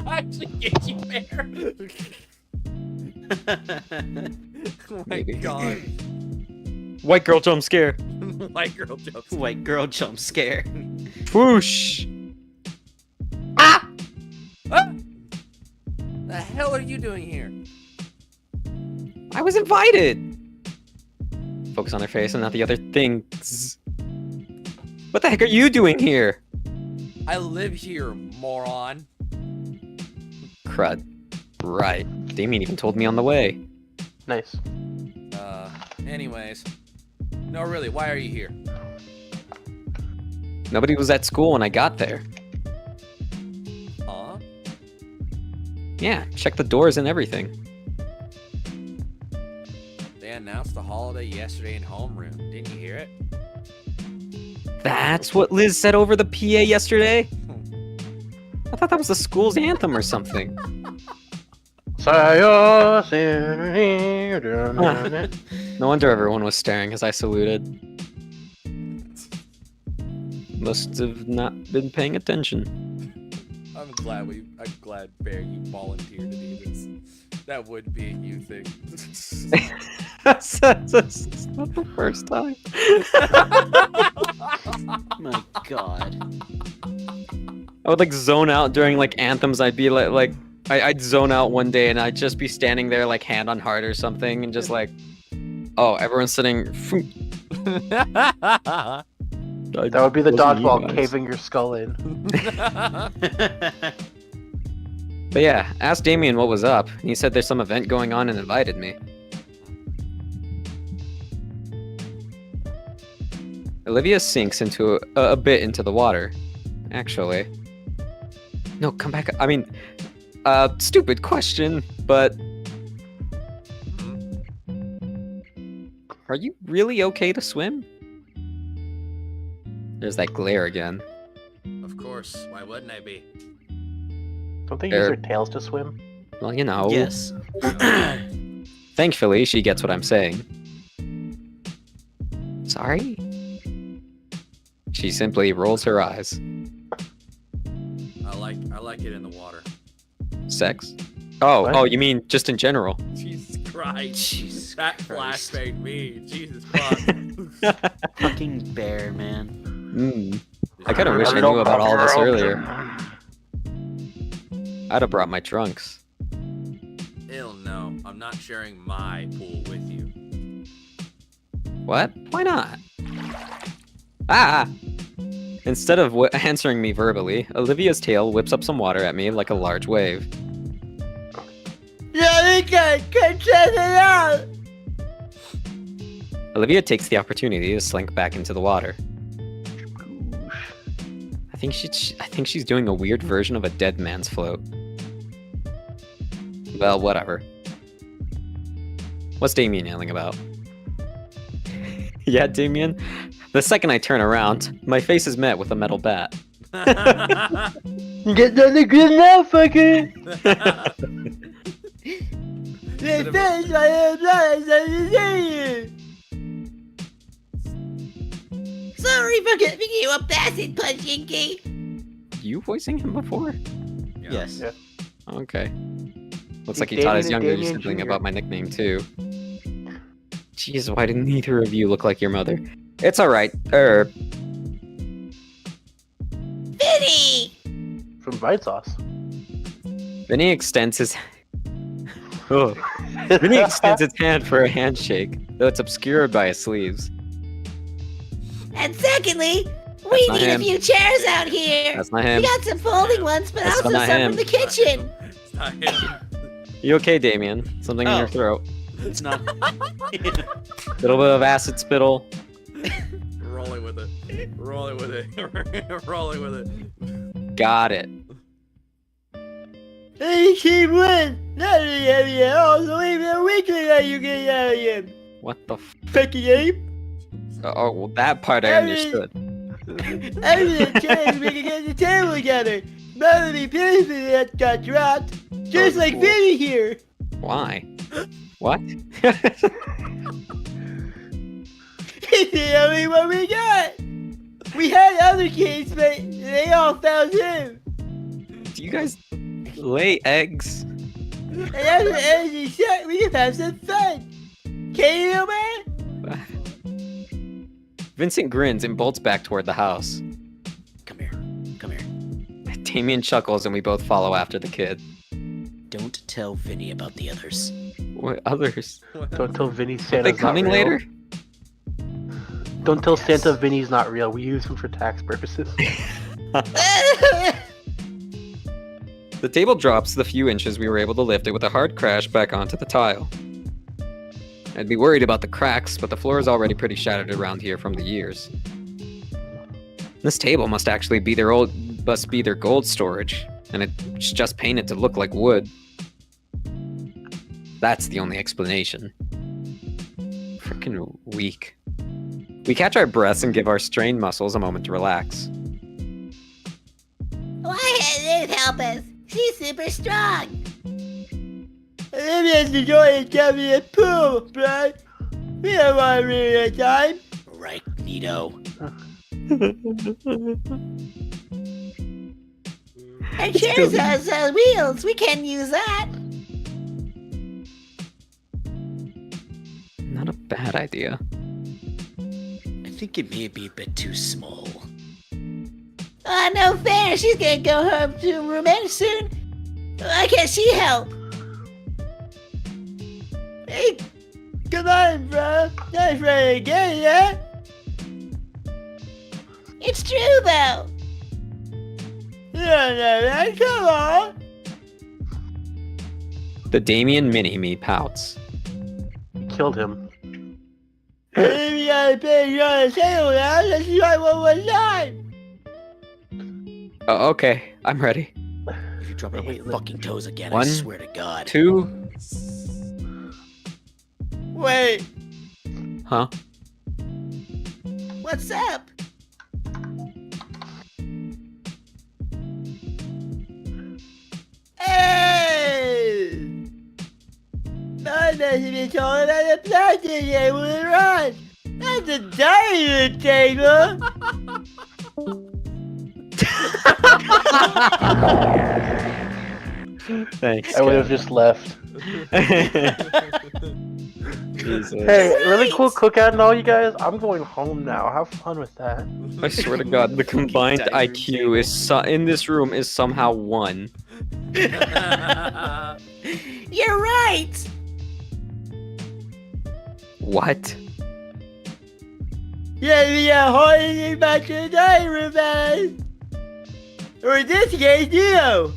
Actually get you there. Oh my Maybe. god. White girl jump scare. White girl jumps. White girl jump scare. Whoosh! The hell are you doing here? I was invited! Focus on her face and not the other things. What the heck are you doing here? I live here, moron. Crud. Right. Damien even told me on the way. Nice. Anyways. No, really, why are you here? Nobody was at school when I got there. Huh? Yeah, check the doors and everything. They announced the holiday yesterday in homeroom. Didn't you hear it? That's what Liz said over the PA yesterday? I thought that was the school's anthem or something. No wonder everyone was staring as I saluted. Must have not been paying attention. I'm glad Bear you volunteered to do this. That would be a you thing. That's not the first time. My god. I would like zone out during like anthems. I'd be I'd zone out one day and I'd just be standing there like hand on heart or something and just like, oh, everyone's sitting. That would be the dodgeball caving your skull in. But yeah, asked Damien what was up, and he said there's some event going on and invited me. Olivia sinks into a bit into the water, actually. No, come back. I mean, stupid question, but are you really okay to swim? There's that glare again. Of course, why wouldn't I be? Don't they use their tails to swim? Well, you know. Yes. Thankfully, she gets what I'm saying. Sorry? She simply rolls her eyes. I like it in the water. Sex? Oh, What? oh, you mean just in general? Jesus Christ. Jesus That Christ. flashbanged me. Jesus fuck. Fucking bear, man. I kind of wish I knew about all this earlier. I'd have brought my trunks. Hell no. I'm not sharing my pool with you. What? Why not? Ah! Instead of answering me verbally, Olivia's tail whips up some water at me like a large wave. Yeah, we can check it out. Olivia takes the opportunity to slink back into the water. I think she's doing a weird version of a dead man's float. Well, whatever. What's Damien yelling about? Yeah, Damien? The second I turn around, my face is met with a metal bat. You get nothing good now, fucker! The fish I am blind as you. Sorry for giving you a acid punch, Inky. You voicing him before? Yes. Yeah. Okay. Looks He's like he taught his Damien and younger Damien sibling Jr. about my nickname too. Jeez, why didn't either of you look like your mother? It's alright. Vinny! From Vine Sauce. Vinny extends his oh. Vinny extends his hand for a handshake, though it's obscured by his sleeves. And secondly, we not need him. a few chairs out here. That's not We him. got some folding ones, but That's also not some him. from the kitchen. It's not him. You okay, Damien? Something in Oh. your throat. It's not. Little bit of acid spittle. Rolling with it. Rolling with it. Rolling with it. Got it. Hey, keep win. Not really heavy at all, so even a weekly that you get out of him. What the Fucking ape. Oh, well, that part I understood. Every chance we can get the table together. Melody Pearson that got dropped. Just Oh, like cool. Vinny here. Why? What? He's the only one we got. We had other kids, but they all found him. Do you guys lay eggs? And after the energy shut, we can have some fun. Can you, man? Vincent grins and bolts back toward the house. Come here. Come here. Damien chuckles and we both follow after the kid. Don't tell Vinny about the others. What others? Don't tell Vinny Are Santa's they coming not real. later? Don't tell Santa Vinny's not real. We use him for tax purposes. The table drops the few inches we were able to lift it with a hard crash back onto the tile. I'd be worried about the cracks, but the floor is already pretty shattered around here from the years. This table must actually be their gold storage, and it's just painted to look like wood. That's the only explanation. Frickin' weak. We catch our breaths and give our strained muscles a moment to relax. Why can't Liz help us? She's super strong. Olivia's enjoying jumping in the pool, bro. We don't want to ruin our time. Right, Nito. Our chairs has wheels. We can use that. Not a bad idea. I think it may be a bit too small. No fair. She's gonna go home to room soon. Why can't she help? Hey, come on, bro. Not afraid again, yeah? It's true though. You don't know that. Come on. The Damien mini-me pouts. Killed him. Olivia got a page on the table now. Let's try one more time. Oh, okay, I'm ready. If you drop it on my fucking toes again, One, I swear to God. 2, Wait, huh? What's up? hey! I must have been told about the plastic table to run. That's a dining table. Thanks. I would have just left. Jesus. Hey, really cool cookout and all, you guys. I'm going home now. Have fun with that. I swear to God, the combined IQ is in this room is somehow 1. You're right. What? Let me a holding back to the dining room, man. Or in this case, Neo.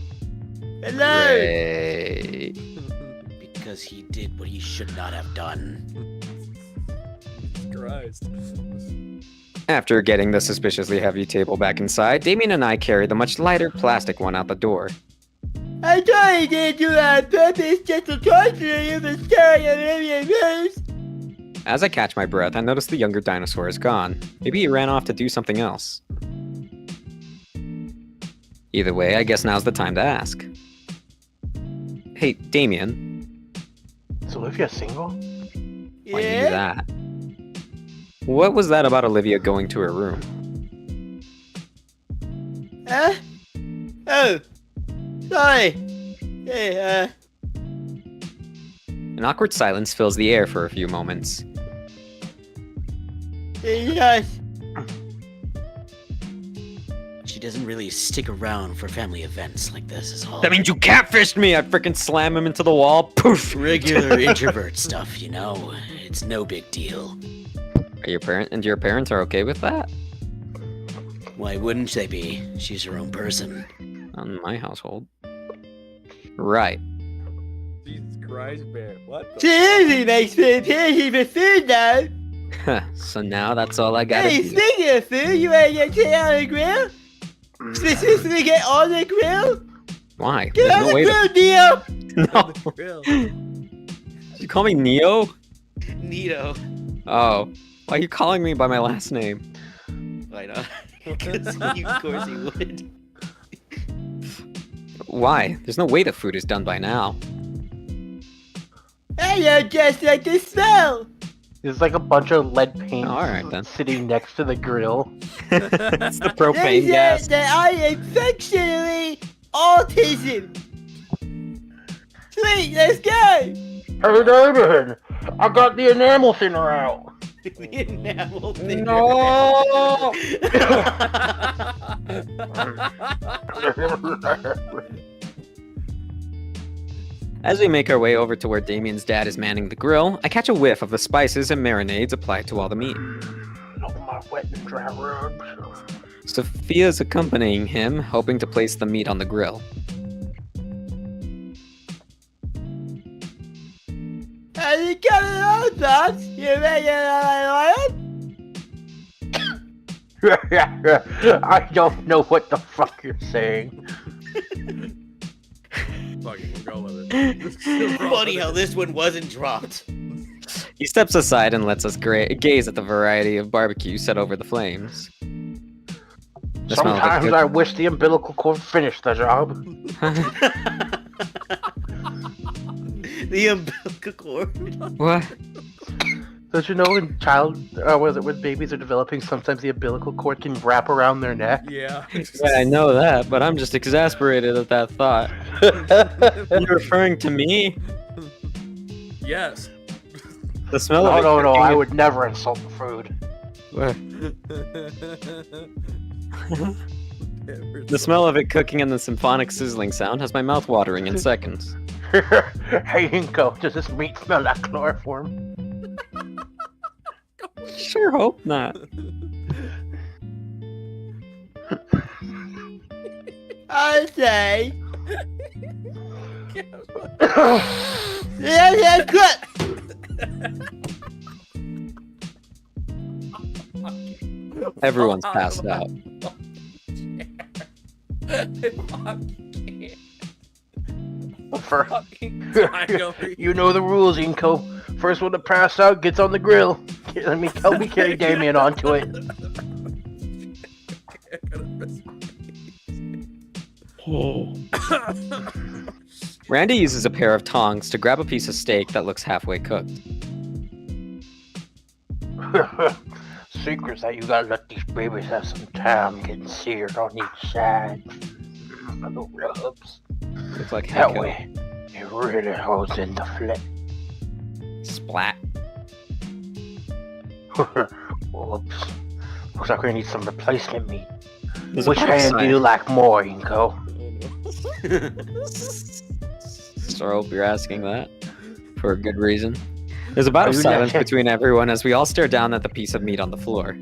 Hello. Great. Because he did what he should not have done. Christ. After getting the suspiciously heavy table back inside, Damien and I carry the much lighter plastic one out the door. I thought he didn't do that on purpose just to torture you for staring at Olivia moves. As I catch my breath, I notice the younger dinosaur is gone. Maybe he ran off to do something else. Either way, I guess now's the time to ask. Hey, Damien, Is Olivia single? why do you do that? What was that about Olivia going to her room? Huh? Oh. Sorry. Hey, An awkward silence fills the air for a few moments. yes. She doesn't really stick around for family events like this is all. That means you catfished me! I freaking slam him into the wall. Poof! regular introvert stuff, you know? It's no big deal. Are your parents are okay with that? Why wouldn't they be? She's her own person. Not in my household. Right. Jesus Christ, man. What the Seriously makes me pity for food now. So now that's all I gotta Hey, do. speaking of food, you wanna get it on the grill? Specifically get on the grill? Why? Get There's on no the way grill, Neo! No. grill? You call me Neo? Neato. Oh. Why are you calling me by my last name? Why not? Because of course you would. Why? There's no way the food is done by now. I don't just like the smell. There's like a bunch of lead paint Alright, then. sitting next to the grill. That's the They propane said gas. that I am functionally autism. Sweet, let's go. Hey David, I got the enamel thinner out. The enamel thing. No. As we make our way over to where Damien's dad is manning the grill, I catch a whiff of the spices and marinades applied to all the meat. Oh, my wet and dry rubs. Sophia's accompanying him, hoping to place the meat on the grill. How's it coming on, Pops? You ready to I don't know what the fuck you're saying. Fuck it, we'll go with it. Funny how this one wasn't dropped. He steps aside and lets us gaze at the variety of barbecue set over the flames. The smell of it Sometimes I wish the umbilical cord finished the job. The umbilical cord. What? Don't you know when babies are developing, sometimes the umbilical cord can wrap around their neck? Yeah. Yeah, I know that, but I'm just exasperated at that thought. You're referring to me? Yes. The smell of it No, cooking I in- would never insult the food. The smell of it cooking and the symphonic sizzling sound has my mouth watering in seconds. Hey Inko, does this meat smell like chloroform? Sure hope not. I say, let's cook. Everyone's passed out. You know the rules, Inko. First one to pass out gets on the grill. Let me carry Damien onto it. Randy uses a pair of tongs to grab a piece of steak that looks halfway cooked. Secret's that you gotta let these babies have some time getting seared on each side. Little rubs. Looks like That heck way, it really holds in the flesh. Splat. Whoops. Looks like we need some replacement meat. There's a Which part of hand do you like more, Inko? So I hope you're asking that for a good reason. There's a bout of Are you silence not- between everyone as we all stare down at the piece of meat on the floor.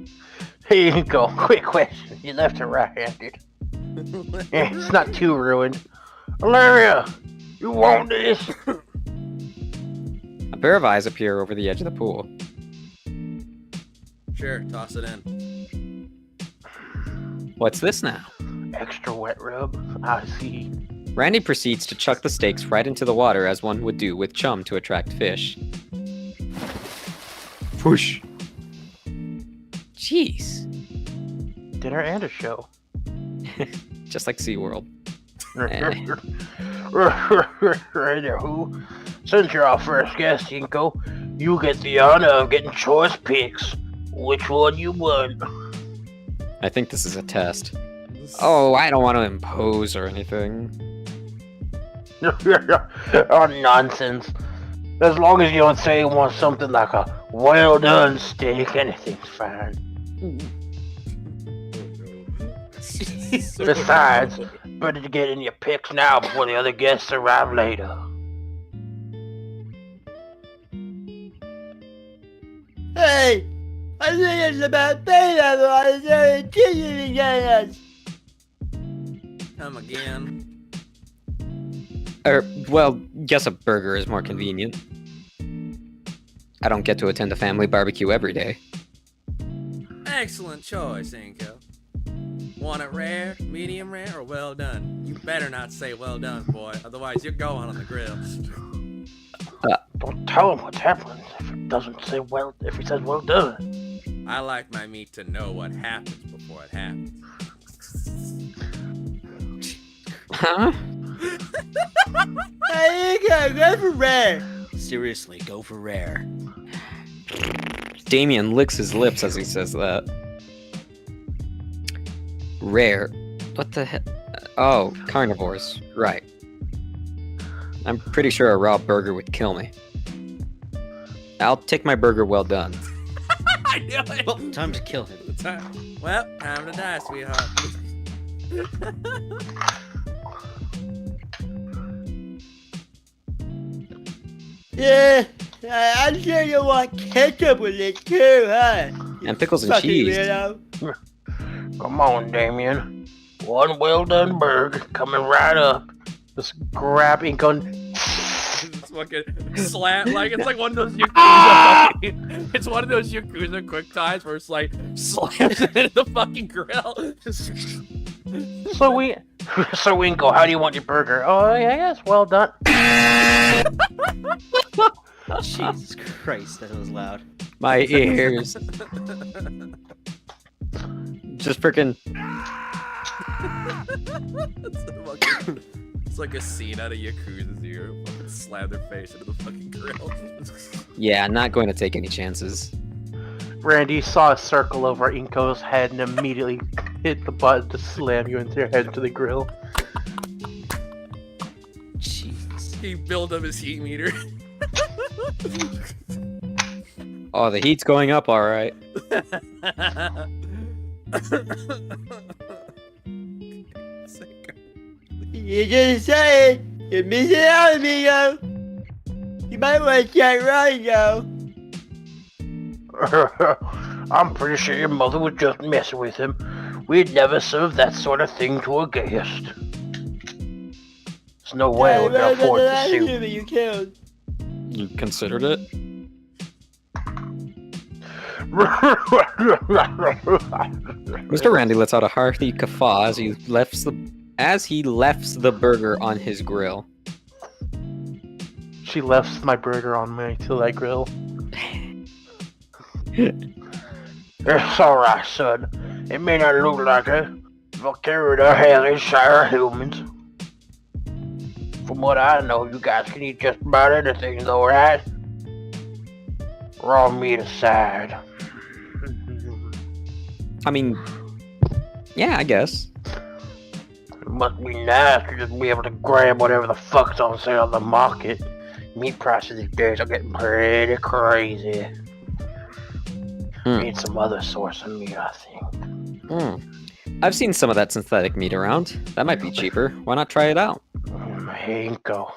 Here you go. Quick question. You left or right-handed? It's not too ruined. Hilaria, you want this? A pair of eyes appear over the edge of the pool. Sure, toss it in. What's this now? Extra wet rub. I see. Randy proceeds to chuck the steaks right into the water as one would do with chum to attract fish. Whoosh. Jeez. Dinner and a show. Just like SeaWorld. Anywho, since you're our first guest, Inko, you get the honor of getting choice picks. Which one you want? I think this is a test. Oh, I don't want to impose or anything. Oh, nonsense. As long as you don't say you want something like a well done steak, anything's fine. Besides, better to get in your picks now before the other guests arrive later. Hey, I think it's about payday on the TV channels. Come again. Well, guess a burger is more convenient. I don't get to attend a family barbecue every day. Excellent choice, Inko. Want it rare, medium rare, or well done? You better not say well done, boy. Otherwise, you're going on the grill. Don't tell him what happens if it doesn't say well. If he says well done. I like my meat to know what happens before it happens. Huh? Hey, you gotta go for rare. Seriously, go for rare. Damien licks his lips as he says that. Rare? What the heck? Oh, carnivores. Right. I'm pretty sure a raw burger would kill me. I'll take my burger well done. I knew it! Well, time to kill him. Well, time to die, sweetheart. Yeah, I'm sure you want ketchup with it too, huh? And pickles and Fucking cheese. weirdo. Come on, Damien. One well done burger coming right up. Just grab Inko. It's fucking slap, like it's like one of those Yakuza fucking, it's one of those Yakuza quick times where it's like slams it into the fucking grill. So Inko, how do you want your burger? Oh, yeah, yes, well done. Jesus Christ, that was loud. My ears. Just freaking. It's like a scene out of Yakuza Zero. Fucking slam their face into the fucking grill. Yeah, not going to take any chances. Randy saw a circle over Inko's head and immediately hit the button to slam you into your head into the grill. Jesus. He built up his heat meter. Oh, the heat's going up, alright. You just say it. You're missing out, amigo. You might want to check right, yo. I'm pretty sure your mother was just messing with him. We'd never serve that sort of thing to a guest. There's no way we can afford to sue. You killed. You considered it? Mr. Randy lets out a hearty guffaw as he lefts the burger on his grill. She left my burger on my till I grill. It's alright, son. It may not look like it, but Carrot has inside humans. From what I know, you guys can eat just about anything, though, right? Raw meat aside. I mean, yeah, I guess. It must be nice to just be able to grab whatever the fuck's on sale on the market. Meat prices these days are getting pretty crazy. Need some other source of meat, I think. I've seen some of that synthetic meat around. That might be cheaper. Why not try it out? Inko.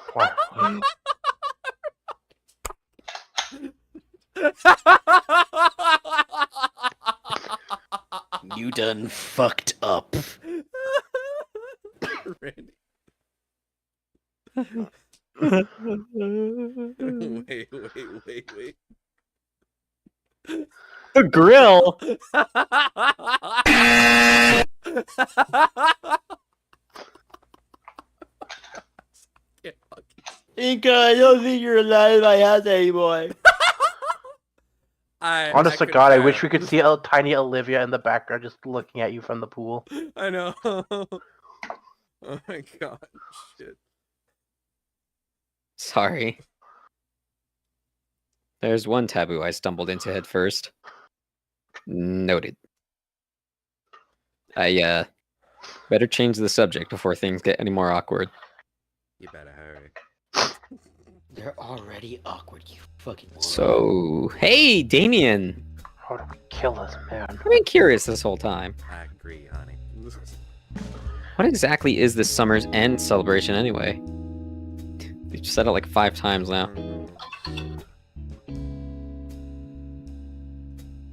You done fucked up. Randy. Wait. The grill. Inca, I don't think you're allowed in my house anymore. Honest to God, I wish we could see a tiny Olivia in the background just looking at you from the pool. I know. Oh my god, shit. Sorry. There's one taboo I stumbled into head first. Noted. I better change the subject before things get any more awkward. You better hurry. They're already awkward, you fucking moron. So, hey, Damien! How do we kill this man? I've been curious this whole time. I agree, honey. What exactly is this summer's end celebration anyway? You've said it like 5 times now.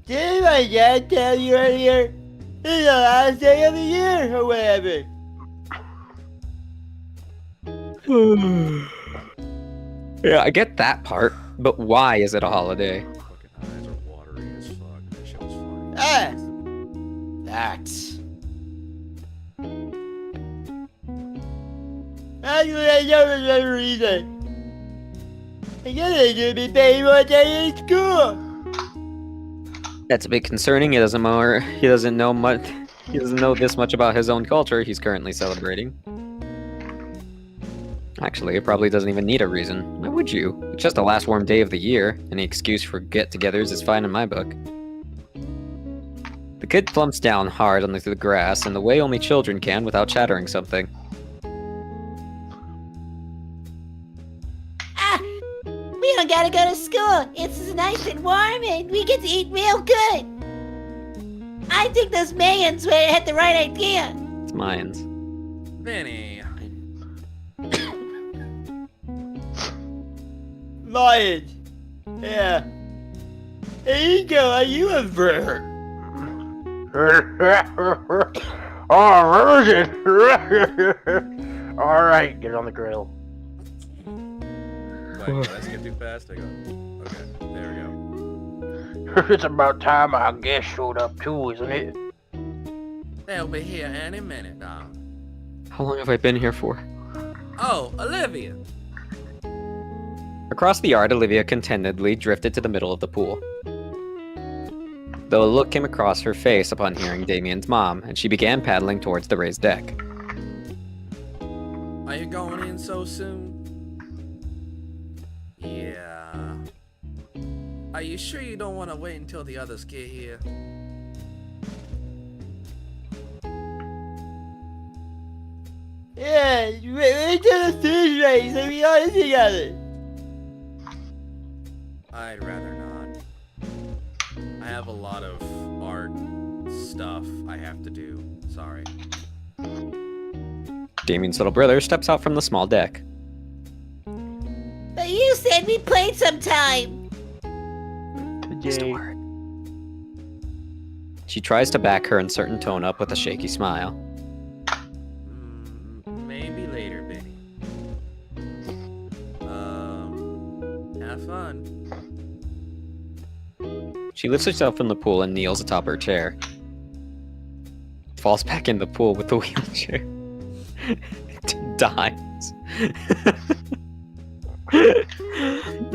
Didn't my dad tell you earlier? This is the last day of the year, or whatever. Yeah, I get that part, but why is it a holiday? Fucking eyes are watery as fuck. That shit was funny. Ah! That's... Actually, I know for some reason. I guess I should be paying more attention in school. That's a bit concerning. He doesn't know much. He doesn't know this much about his own culture he's currently celebrating. Actually, it probably doesn't even need a reason. Why would you? It's just the last warm day of the year. Any excuse for get-togethers is fine in my book. The kid plumps down hard onto the grass in the way only children can without chattering something. Ah, we don't gotta go to school. It's nice and warm and we get to eat real good. I think those Mayans had the right idea. It's Mayans. Vinny. Lions. Yeah. Hey, Inca, are you a bird? Oh, virgin! Alright, get it on the grill. Wait, did I skip too fast? I go. Okay, there we go. It's about time our guest showed up too, isn't it? They'll be here any minute now. How long have I been here for? Oh, Olivia. Across the yard, Olivia contentedly drifted to the middle of the pool. Though a look came across her face upon hearing Damien's mom, and she began paddling towards the raised deck. Are you going in so soon? Yeah. Are you sure you don't want to wait until the others get here? Yeah, wait till the food's ready so we all eat together. I'd rather not. I have a lot of art stuff I have to do. Sorry. Damien's little brother steps out from the small deck. But you said we played sometime. Yay. She tries to back her uncertain tone up with a shaky smile. Maybe later, Benny. Have fun. She lifts herself from the pool and kneels atop her chair. Falls back in the pool with the wheelchair. Dies.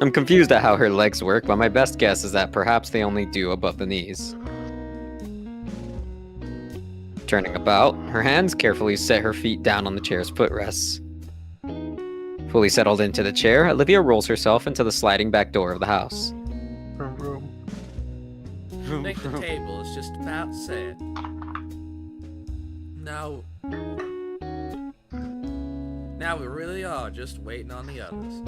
I'm confused at how her legs work, but my best guess is that perhaps they only do above the knees. Turning about, her hands carefully set her feet down on the chair's footrests. Fully settled into the chair, Olivia rolls herself into the sliding back door of the house. I think the table is just about set. Now we really are just waiting on the others.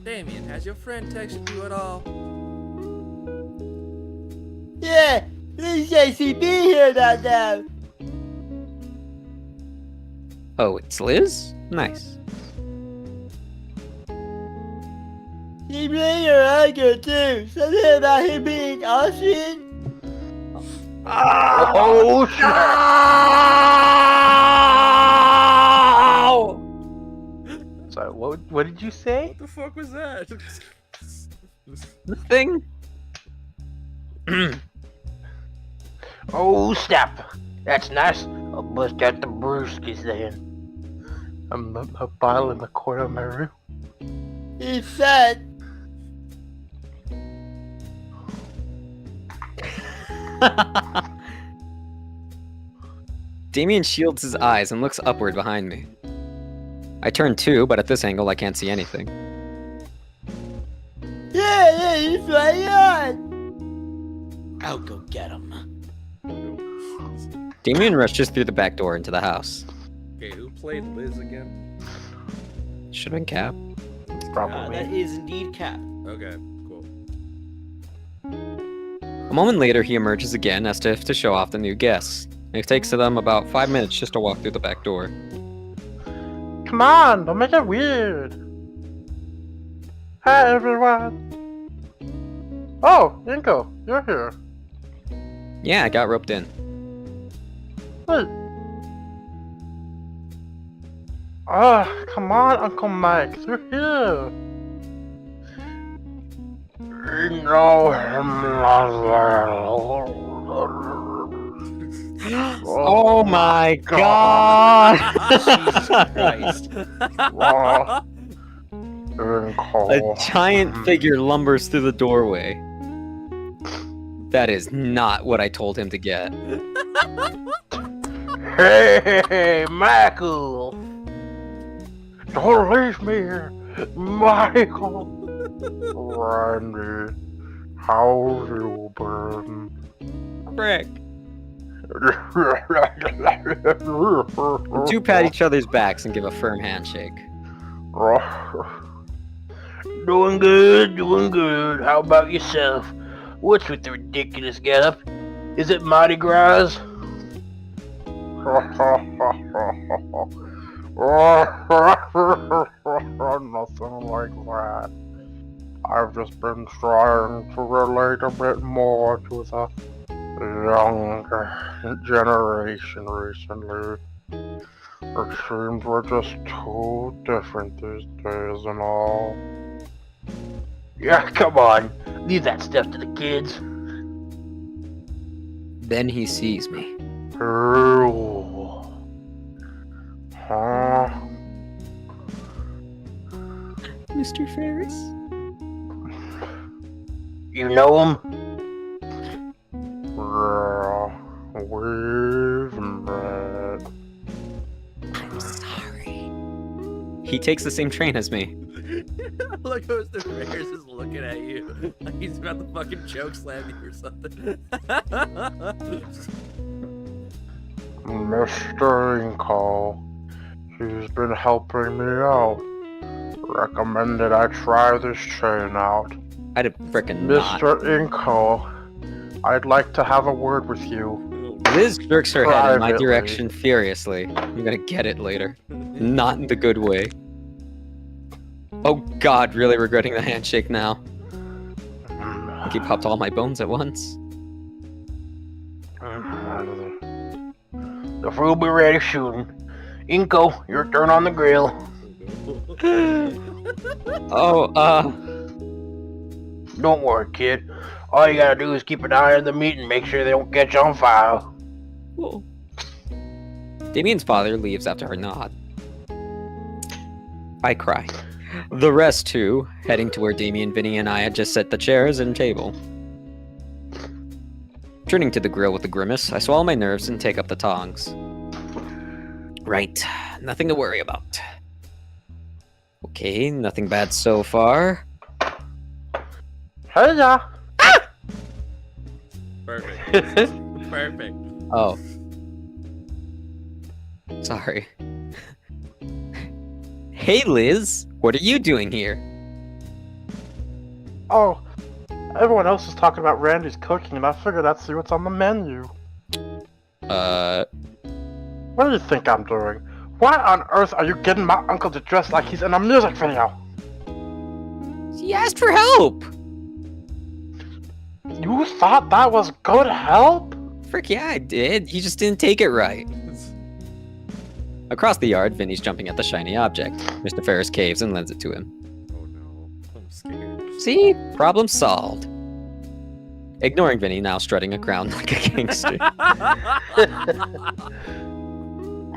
Damien, has your friend texted you at all? Yeah, Liz says she'd be here about now. Oh, it's Liz? Nice. He made her uncle too. Something about him being Austrian. Oh, shit! Sorry, what did you say? What the fuck was that? Nothing. Oh, snap! That's nice. I'll bust out the brewskis then. I'm a bottle in the corner of my room. He's fat. Damien shields his eyes and looks upward behind me. I turn too, but at this angle I can't see anything. Yeah, he's right on. I'll go get him. Damien rushes through the back door into the house. Okay, who played Liz again? Should have been Cap. Probably. That is indeed Cap. Okay, cool. A moment later, he emerges again as if to show off the new guests. It takes them about 5 minutes just to walk through the back door. Come on, don't make it weird. Hi, everyone. Oh, Inko, you're here. Yeah, I got roped in. Hey. Ah, come on, Uncle Mike, you're here. Oh my god! Jesus Christ. A giant figure lumbers through the doorway. That is not what I told him to get. Hey, Michael! Don't leave me here, Michael! Randy, how's you been? Frick. The two pat each other's backs and give a firm handshake. Doing good, doing good. How about yourself? What's with the ridiculous getup? Is it Mardi Gras? Nothing like that. I've just been trying to relate a bit more to the younger generation recently. It seems we're just too different these days and all. Yeah, come on. Leave that stuff to the kids. Then he sees me. Ooh. Huh? Mr. Ferris? You know him? Yeah, we've met. I'm sorry. He takes the same train as me. Look, Mr. Ferris is looking at you like he's about to fucking choke slam you or something. Mr. Inko. He's been helping me out. Recommended I try this chain out. I'd have frickin' not. Mr. Inko, I'd like to have a word with you. Liz jerks her head in my Privately. direction furiously. I'm gonna get it later. Not in the good way. Oh god, really regretting the handshake now. I think he popped all my bones at once. The food will be ready soon. Inko, your turn on the grill. Oh, Don't worry, kid. All you gotta do is keep an eye on the meat and make sure they don't catch on fire. whoa. Damien's father leaves after her nod. I cry. The rest too, heading to where Damien, Vinny, and I had just set the chairs and table. Turning to the grill with a grimace, I swallow my nerves and take up the tongs. Right, nothing to worry about. Okay, nothing bad so far. Hiya! Perfect. Perfect. Oh. Sorry. Hey Liz, what are you doing here? Oh, everyone else is talking about Randy's cooking, and I figured I'd see what's on the menu. What do you think I'm doing? Why on earth are you getting my uncle to dress like he's in a music video? He asked for help! You thought that was good help? Frick yeah, I did. He just didn't take it right. Across the yard, Vinny's jumping at the shiny object. Mr. Ferris caves and lends it to him. Oh no, I'm scared. See? Problem solved. Ignoring Vinny, now strutting around like a gangster.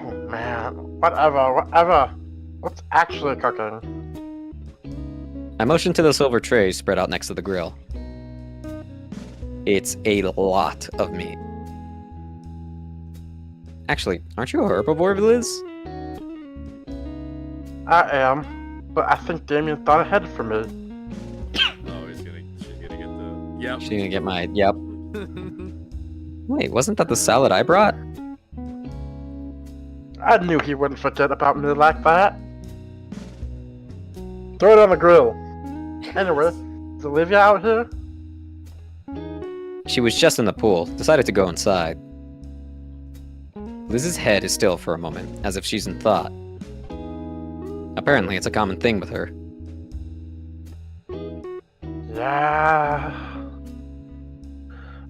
Oh man, whatever. What's actually cooking? I motion to the silver trays spread out next to the grill. It's a lot of meat. Actually, aren't you a herbivore, Liz? I am, but I think Damien thought ahead for me. Oh, she's gonna get the. Yep. She's gonna get my yep. Wait, wasn't that the salad I brought? I knew he wouldn't forget about me like that. Throw it on the grill. Anyway, is Olivia out here? She was just in the pool, decided to go inside. Liz's head is still for a moment, as if she's in thought. Apparently, it's a common thing with her. Yeah.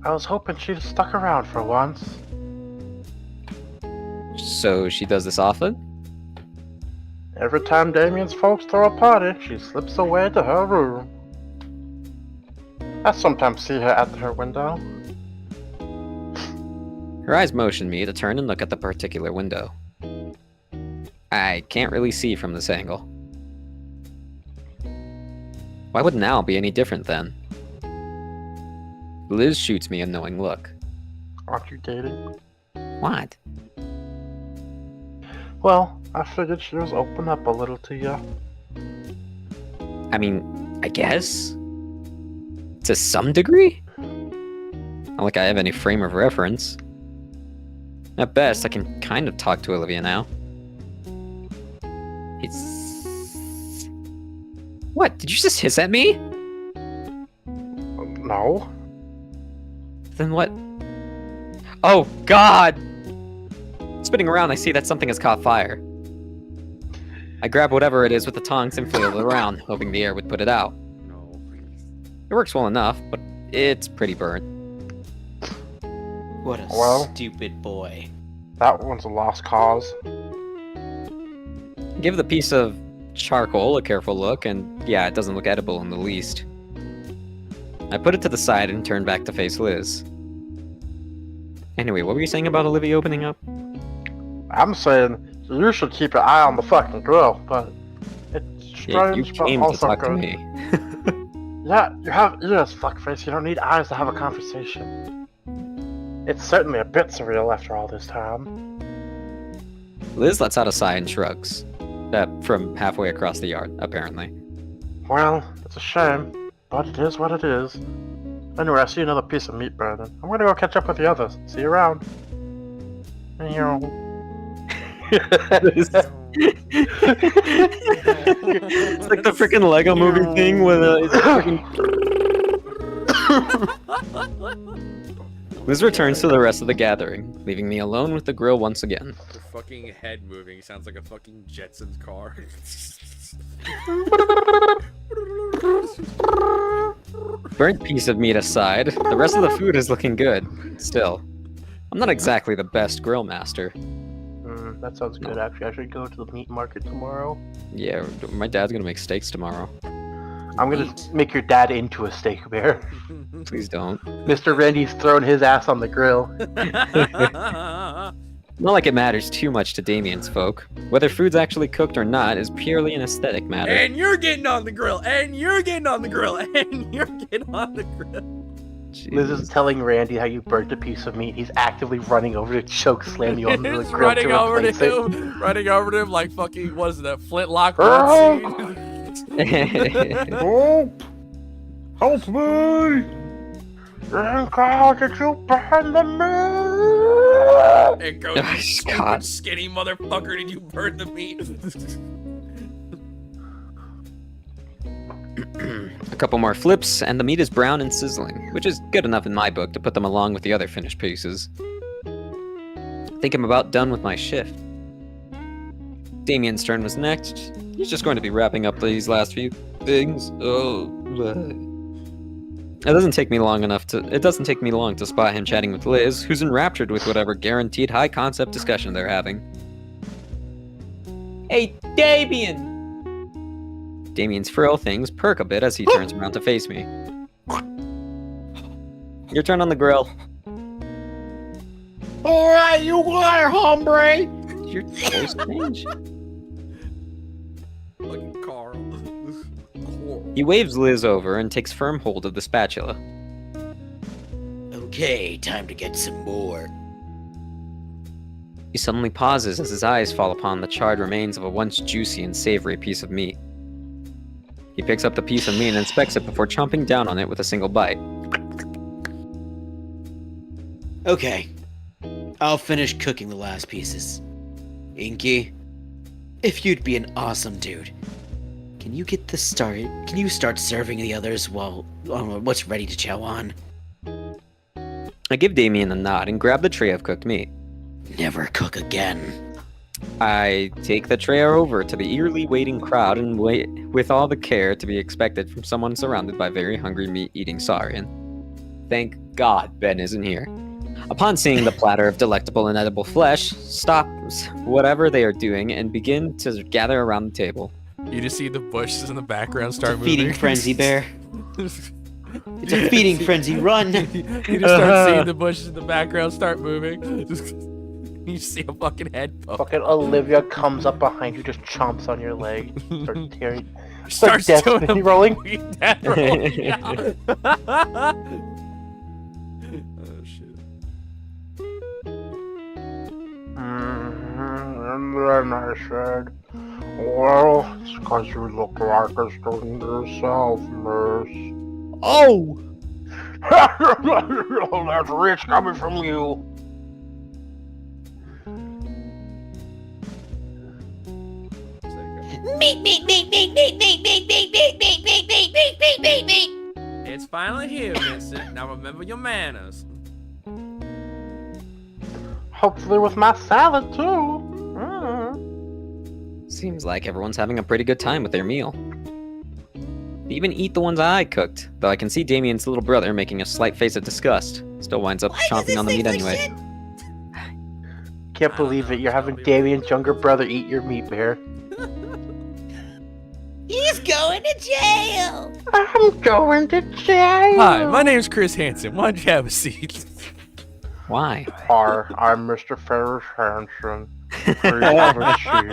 I was hoping she'd stuck around for once. So she does this often? Every time Damien's folks throw a party, she slips away to her room. I sometimes see her at her window. Her eyes motion me to turn and look at the particular window. I can't really see from this angle. Why would now be any different then? Liz shoots me a knowing look. Aren't you dating? What? Well, I figured she was open up a little to you. I mean, I guess? To some degree? Not like I have any frame of reference. At best, I can kind of talk to Olivia now. It's... What? Did you just hiss at me? No. Then what? Oh, God! Spinning around, I see that something has caught fire. I grab whatever it is with the tongs and flail it around, hoping the air would put it out. No. It works well enough, but it's pretty burnt. What a Well. stupid boy. That one's a lost cause. Give the piece of charcoal a careful look, and yeah, it doesn't look edible in the least. I put it to the side and turn back to face Liz. Anyway, what were you saying about Olivia opening up? I'm saying you should keep an eye on the fucking grill, but it's Yeah, strange, you but came to also talk to good. me. Yeah, you have ears, fuckface. You don't need eyes to have a conversation. It's certainly a bit surreal after all this time. Liz lets out a sigh and shrugs. From halfway across the yard, apparently. Well, it's a shame, but it is what it is. Anyway, I see another piece of meat burning. I'm gonna go catch up with the others. See you around. It's like the freaking Lego movie thing with it's freaking... Liz returns to the rest of the gathering, leaving me alone with the grill once again. The fucking head moving sounds like a fucking Jetsons car. Burnt piece of meat aside, the rest of the food is looking good. Still, I'm not exactly the best grill master. That sounds good, actually. I should go to the meat market tomorrow. Yeah, my dad's gonna make steaks tomorrow. I'm gonna make your dad into a steak bear. Please don't. Mr. Randy's throwing his ass on the grill. Not like it matters too much to Damien's folk. Whether food's actually cooked or not is purely an aesthetic matter. And you're getting on the grill, and you're getting on the grill, and you're getting on the grill. Liz is telling Randy how you burnt a piece of meat. He's actively running over to choke slam you on the It's grill running to over to replace it. him, running over to him like fucking, what is that, Flintlock Oh! scene? Help! Help me! How did you burn the meat? And goes, Oh, you stupid God. skinny motherfucker, did you burn the meat? A couple more flips, and the meat is brown and sizzling, which is good enough in my book to put them along with the other finished pieces. I think I'm about done with my shift. Damien's turn was next. He's just going to be wrapping up these last few. things. Oh. It doesn't take me long to spot him chatting with Liz, who's enraptured with whatever guaranteed high concept discussion they're having. Hey, Damien! Damien's frill things perk a bit as he turns around to face me. Your turn on the grill. Alright, you got it, hombre! Did your voice change? Fucking Carl. He waves Liz over and takes firm hold of the spatula. Okay, time to get some more. He suddenly pauses as his eyes fall upon the charred remains of a once juicy and savory piece of meat. He picks up the piece of meat and inspects it before chomping down on it with a single bite. Okay, I'll finish cooking the last pieces. Inky, if you'd be an awesome dude, can you get this started? Can you start serving the others while what's ready to chow on? I give Damien a nod and grab the tray of cooked meat. Never cook again. I take the tray over to the eagerly waiting crowd and wait with all the care to be expected from someone surrounded by very hungry meat-eating saurian. Thank God Ben isn't here. Upon seeing the platter of delectable and edible flesh, stops whatever they are doing and begin to gather around the table. You just see the bushes in the background start It's a moving. feeding frenzy, Bear. It's a feeding frenzy. Run! You just start seeing the bushes in the background start moving. You see a fucking head pop. Fucking Olivia comes up behind you, just chomps on your leg, starts tearing. Starts death doing spinning a rolling. fucking death roll. Yeah. Oh shit. And then I said, well, it's because you look like a student yourself, miss. Oh! That's rich coming from you. Meat, meat, meat, meat, meat, meat, meat, meat, meat, meat, meat, meat, meat, meat, meat, meat. It's finally here, Vincent. Now remember your manners. Hopefully with my salad, too. Seems like everyone's having a pretty good time with their meal. They even eat the ones I cooked, though I can see Damien's little brother making a slight face of disgust. Still winds up Why does chomping this on the meat taste like anyway. shit? Can't believe it, you're having Damien's younger brother eat your meat, Bear. He's going to jail. I'm going to jail. Hi, my name's Chris Hansen. Why don't you have a seat? Why? Hi, I'm Mr. Ferris Hansen. Please have a seat.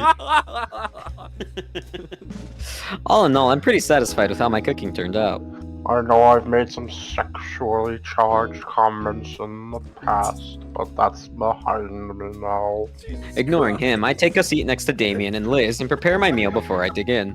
All in all, I'm pretty satisfied with how my cooking turned out. I know I've made some sexually charged comments in the past, but that's behind me now. Ignoring him, I take a seat next to Damien and Liz and prepare my meal before I dig in.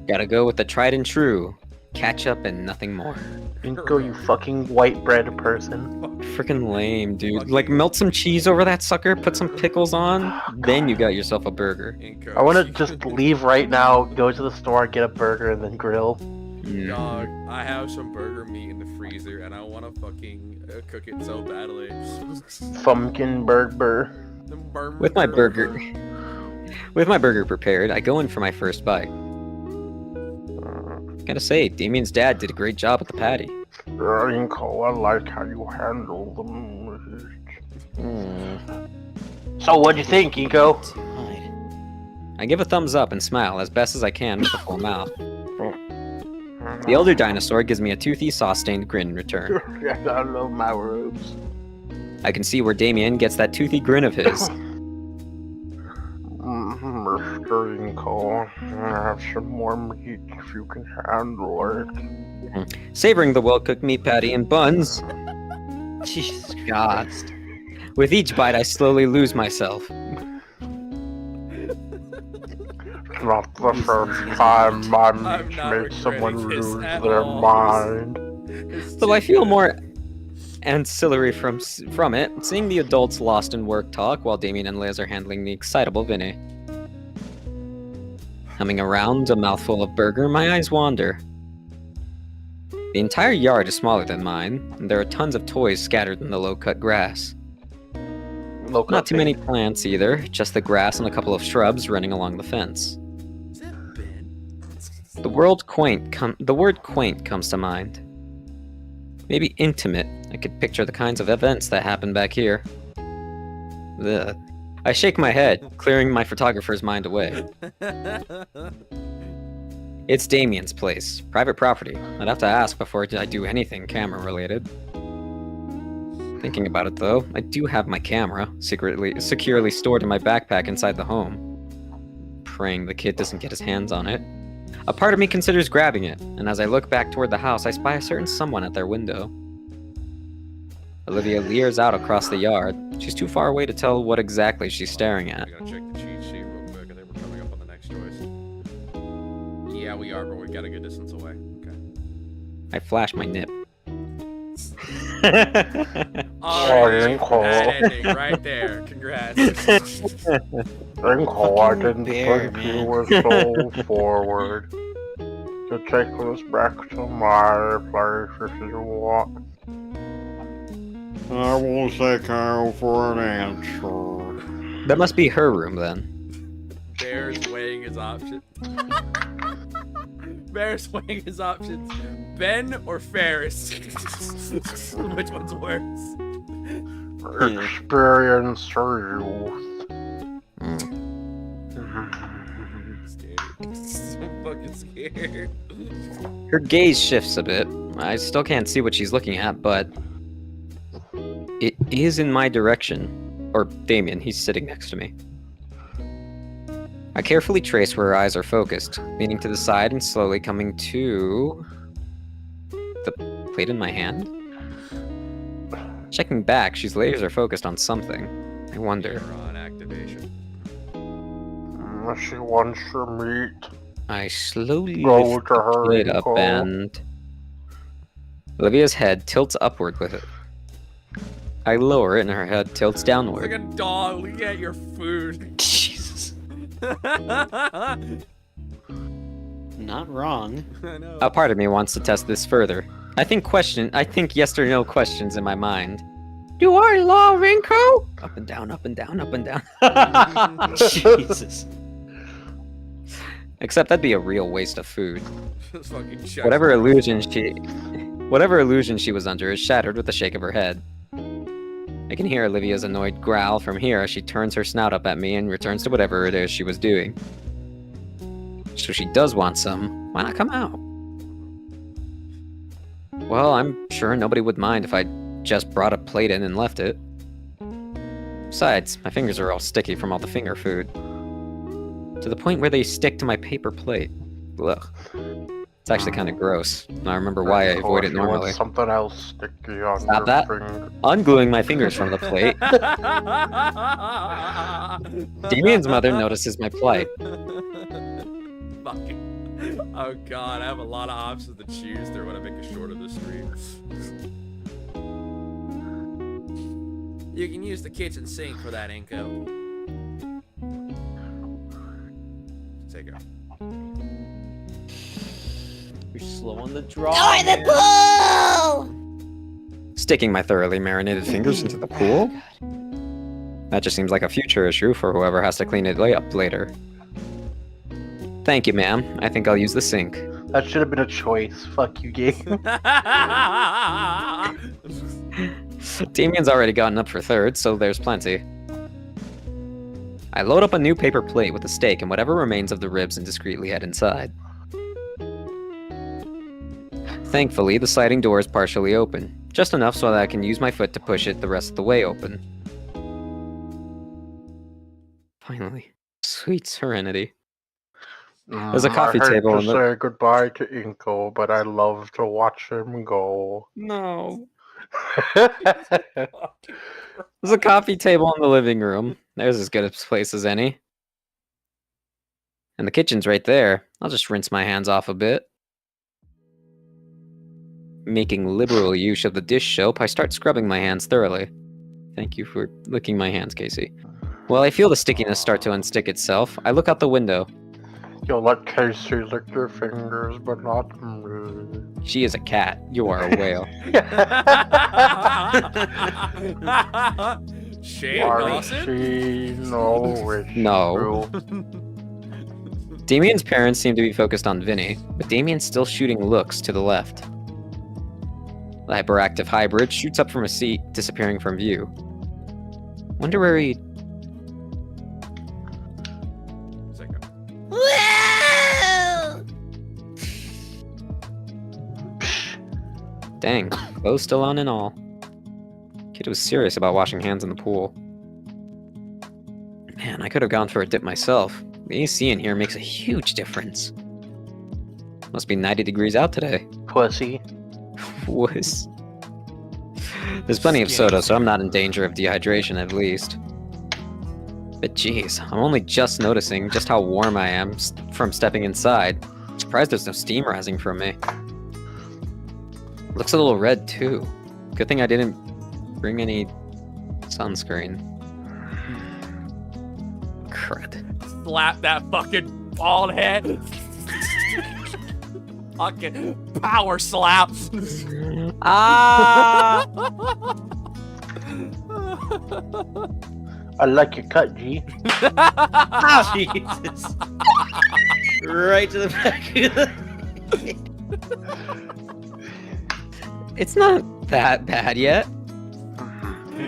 Gotta go with the tried and true. Ketchup and nothing more. Inko, you fucking white bread person. Freaking lame, dude. Like, melt some cheese over that sucker, put some pickles on, then you got yourself a burger. I want to just leave right now, go to the store, get a burger, and then grill. Dog, I have some burger meat in the freezer and I want to fucking cook it so badly. Fumpkin burger. With my burger prepared, I go in for my first bite. Gotta say, Damien's dad did a great job with the patty. Inko, I like how you handle the meat. So what'd you think, Inko? I give a thumbs up and smile as best as I can with a full mouth. The elder dinosaur gives me a toothy, sauce-stained grin in return. I love my ribs. I can see where Damien gets that toothy grin of his. Mr. Inko, have some more meat if you can handle it. Savoring the well-cooked meat patty and buns. Jesus God. Christ. With each bite, I slowly lose myself. It's not the first time my meat made someone lose their mind. Though I feel more ancillary from it, seeing the adults lost in work talk while Damien and Liz are handling the excitable Vinny. Humming around a mouthful of burger, my eyes wander. The entire yard is smaller than mine, and there are tons of toys scattered in the low-cut grass. Not too many plants either, just the grass and a couple of shrubs running along the fence. Is that Ben? The word quaint comes to mind. Maybe intimate. I could picture the kinds of events that happen back here. Ugh. I shake my head, clearing my photographer's mind away. It's Damien's place, private property. I'd have to ask before I do anything camera-related. Thinking about it though, I do have my camera, securely stored in my backpack inside the home. Praying the kid doesn't get his hands on it. A part of me considers grabbing it, and as I look back toward the house, I spy a certain someone at their window. Olivia leers out across the yard. She's too far away to tell what exactly she's staring at. We're gonna check the cheat sheet real quick. I think we're coming up on the next choice. Yeah, we are, but we got a good distance away. Okay. I flash my nip. Alright, that ending right there. Congrats. Rinko, I didn't think you were so forward. To take us back to my place if you want. I will take you for an answer. That must be her room then. Bear's weighing his options. Bear's weighing his options. Ben or Ferris? Which one's worse? Experience or youth. I'm scared. So fucking scared. Her gaze shifts a bit. I still can't see what she's looking at, but it is in my direction. Or Damien, he's sitting next to me. I carefully trace where her eyes are focused, leaning to the side and slowly coming to the plate in my hand. Checking back, she's laser focused on something. I wonder. On activation. She wants your meat. I slowly Go lift to the her, plate up Nicole. and Olivia's head tilts upward with it. I lower it and her head tilts Like downward. a dog looking at your food. Jesus. Not wrong. I know. A part of me wants to test this further. I think yes or no questions in my mind. Do I love Rinko? Up and down, up and down, up and down. Jesus. Except that'd be a real waste of food. This fucking chest. Whatever illusion she was under is shattered with a shake of her head. I can hear Olivia's annoyed growl from here as she turns her snout up at me and returns to whatever it is she was doing. So she does want some. Why not come out? Well, I'm sure nobody would mind if I just brought a plate in and left it. Besides, my fingers are all sticky from all the finger food. To the point where they stick to my paper plate. Ugh. It's actually kind of gross. I remember why I avoid it normally. Something else sticky on Stop your that. finger. Ungluing my fingers from the plate, Damien's mother notices my plight. Fucking. Oh god, I have a lot of options to choose through when I make a short of this stream. You can use the kitchen sink for that, Inko. Take it. You're slow on the draw. Or the pool! Sticking my thoroughly marinated fingers into the pool? That just seems like a future issue for whoever has to clean it up later. Thank you, ma'am. I think I'll use the sink. That should have been a choice. Fuck you, game. Damien's already gotten up for third, so there's plenty. I load up a new paper plate with a steak and whatever remains of the ribs and discreetly head inside. Thankfully, the sliding door is partially open, just enough so that I can use my foot to push it the rest of the way open. Finally, sweet serenity. There's a coffee table I in hate to the... say goodbye to Inko, but I love to watch him go. No. There's a coffee table in the living room. There's as good a place as any. And the kitchen's right there. I'll just rinse my hands off a bit. Making liberal use of the dish soap, I start scrubbing my hands thoroughly. Thank you for licking my hands, Casey. While I feel the stickiness start to unstick itself, I look out the window. You'll let Casey lick your fingers, but not me. She is a cat. You are a whale. Shane Dawson? No. Damien's parents seem to be focused on Vinny, but Damien's still shooting looks to the left. The hyperactive hybrid shoots up from a seat, disappearing from view. Wonder where he... Wow! Dang, clothes still on and all. Kid was serious about washing hands in the pool. Man, I could have gone for a dip myself. The AC in here makes a huge difference. Must be 90 degrees out today. Pussy. Wuss. There's plenty of soda, so I'm not in danger of dehydration at least. But geez, I'm only just noticing just how warm I am from stepping inside. I'm surprised there's no steam rising from me. Looks a little red too. Good thing I didn't bring any sunscreen. Crud. Slap that fucking bald head. Fucking power slap. Ah! I like your cut, G. Jesus. Right to the back of the It's not that bad yet.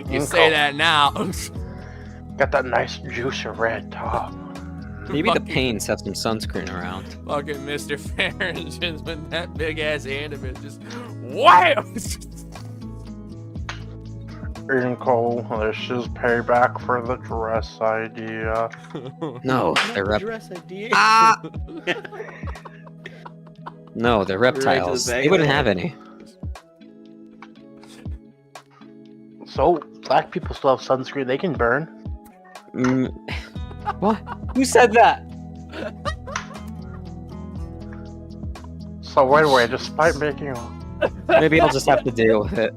You say that now. Got that nice juicy red top. Maybe the pains have some sunscreen around. Fucking Mr. Farrington's with that big ass hand of it just wham! Inkle, this is payback for the dress idea. No, they're dress idea. Ah! No, they're Right to the reptiles. back They of wouldn't the have head. any. So, black people still have sunscreen they can burn. What? Who said that? So anyway, despite making Maybe I'll just have to deal with it.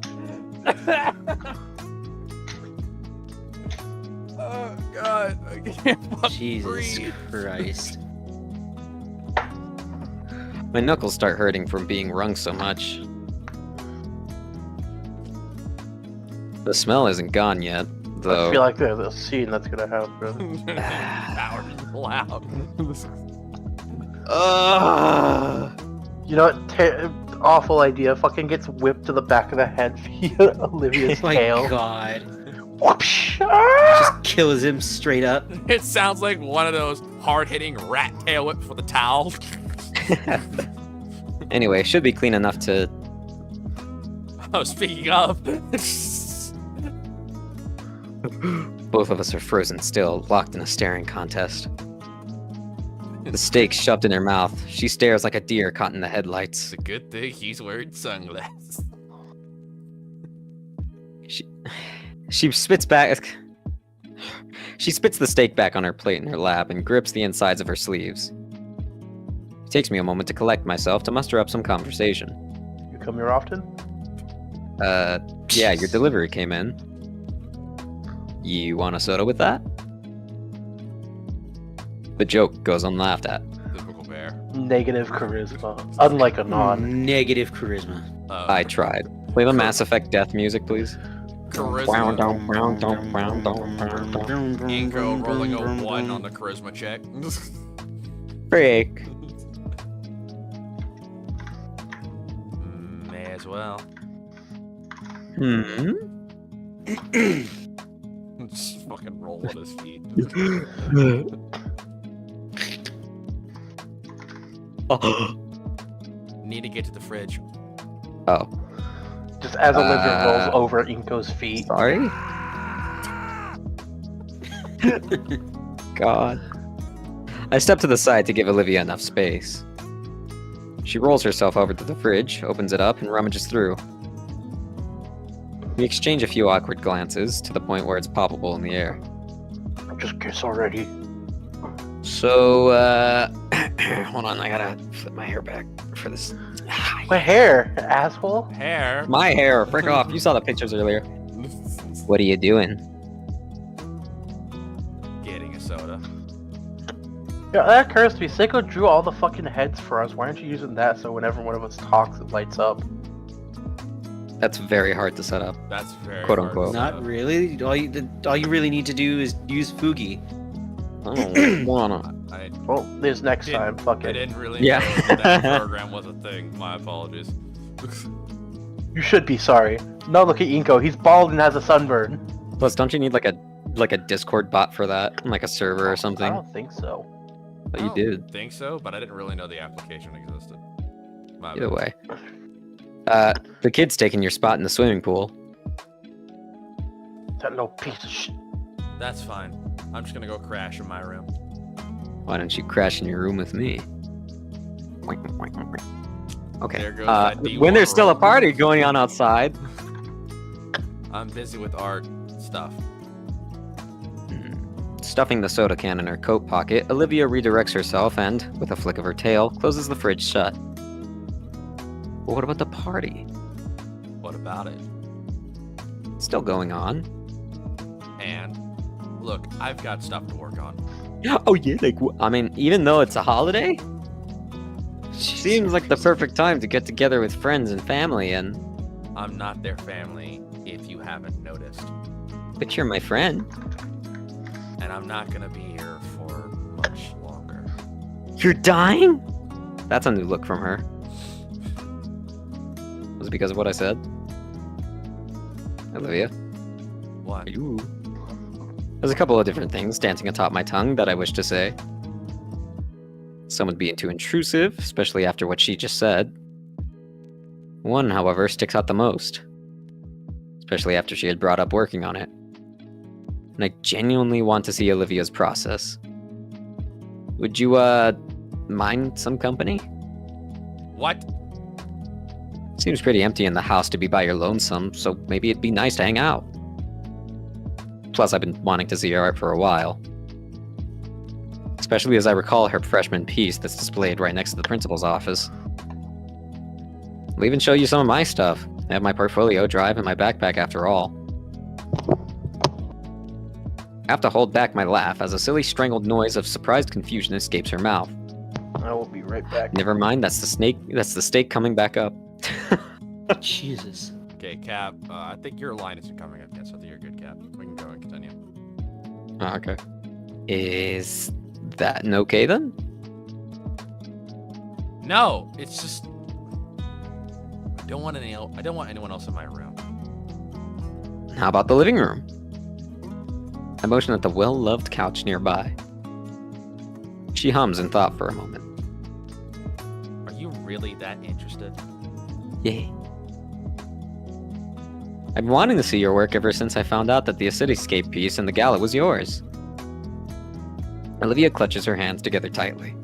Oh god, I can't fucking Jesus breathe. Christ. My knuckles start hurting from being wrung so much. The smell isn't gone yet, I though. feel like there's a scene that's gonna happen. Power loud. You know what? Awful idea. Fucking gets whipped to the back of the head via Olivia's Oh my tail. god. Whoopsh! Ah! Just kills him straight up. It sounds like one of those hard-hitting rat tail whips with a towel. Anyway, should be clean enough to. Oh, speaking of. Both of us are frozen still, locked in a staring contest. The steak shoved in her mouth, she stares like a deer caught in the headlights. It's a good thing he's wearing sunglasses. She spits back. She spits the steak back on her plate in her lap and grips the insides of her sleeves. It takes me a moment to collect myself to muster up some conversation. You come here often? Yeah, your delivery came in. You want a soda with that? The joke goes unlaughed at. Typical bear. Negative charisma. Unlike a non. Negative charisma. I tried. Play the Mass Effect death music, please. Charisma. Inko rolling a 1 on the charisma check. Break. May as well. Just fucking roll on his feet. Need to get to the fridge. Oh, Just as Olivia rolls over Inko's feet. sorry? God. I step to the side to give Olivia enough space. She rolls herself over to the fridge, opens it up, and rummages through. We exchange a few awkward glances, to the point where it's palpable in the air. Just kiss already. So, hold on, I gotta flip my hair back for this. My hair, asshole. Hair. My hair, frick off, you saw the pictures earlier. What are you doing? Getting a soda. Yeah, that occurs to me. Seiko drew all the fucking heads for us. Why aren't you using that so whenever one of us talks, it lights up? That's very hard to set up. That's very Quote, hard to unquote. set Not up. really. All you really need to do is use Fugi. I don't wanna. I Well, this next Didn't- time, fuck I it. didn't really Yeah. know that program was a thing. My apologies. You should be sorry. No, look at Inko. He's bald and has a sunburn. Plus, don't you need like a Discord bot for that, like a server or I something? don't think so. But I you don't did. think so, but I didn't really know the application existed. My Either bad. way. The kid's taking your spot in the swimming pool. That little piece of shit. That's fine. I'm just gonna go crash in my room. Why don't you crash in your room with me? Okay. There goes that D1 when there's still a roll. party going on outside. I'm busy with art stuff. Stuffing the soda can in her coat pocket, Olivia redirects herself and, with a flick of her tail, closes the fridge shut. But what about the party? What about it? It's still going on. And look, I've got stuff to work on. Oh yeah, like I mean, even though it's a holiday, seems like the perfect time to get together with friends and family. And I'm not their family, if you haven't noticed. but you're my friend. And I'm not gonna be here for much longer. You're dying? That's a new look from her. Was it because of what I said? Olivia? What? Ooh. There's a couple of different things dancing atop my tongue that I wish to say. Some would be too intrusive, especially after what she just said. One, however, sticks out the most. Especially after she had brought up working on it. And I genuinely want to see Olivia's process. Would you, mind some company? What? Seems pretty empty in the house to be by your lonesome, so maybe it'd be nice to hang out. Plus, I've been wanting to see your art for a while. Especially as I recall her freshman piece that's displayed right next to the principal's office. I'll even show you some of my stuff. I have my portfolio drive in my backpack after all. I have to hold back my laugh as a silly strangled noise of surprised confusion escapes her mouth. I will be right back. Never mind, that's the steak coming back up. Jesus. Okay, Cap, I think your line isn't coming up yet, so I think you're good, Cap. We can go and continue. Oh, okay. Is that an okay then? No, it's just I don't want anyone else in my room. How about the living room? I motion at the well-loved couch nearby. She hums in thought for a moment. Are you really that interested? Yay. I've been wanting to see your work ever since I found out that the Cityscape piece in the gala was yours. Olivia clutches her hands together tightly.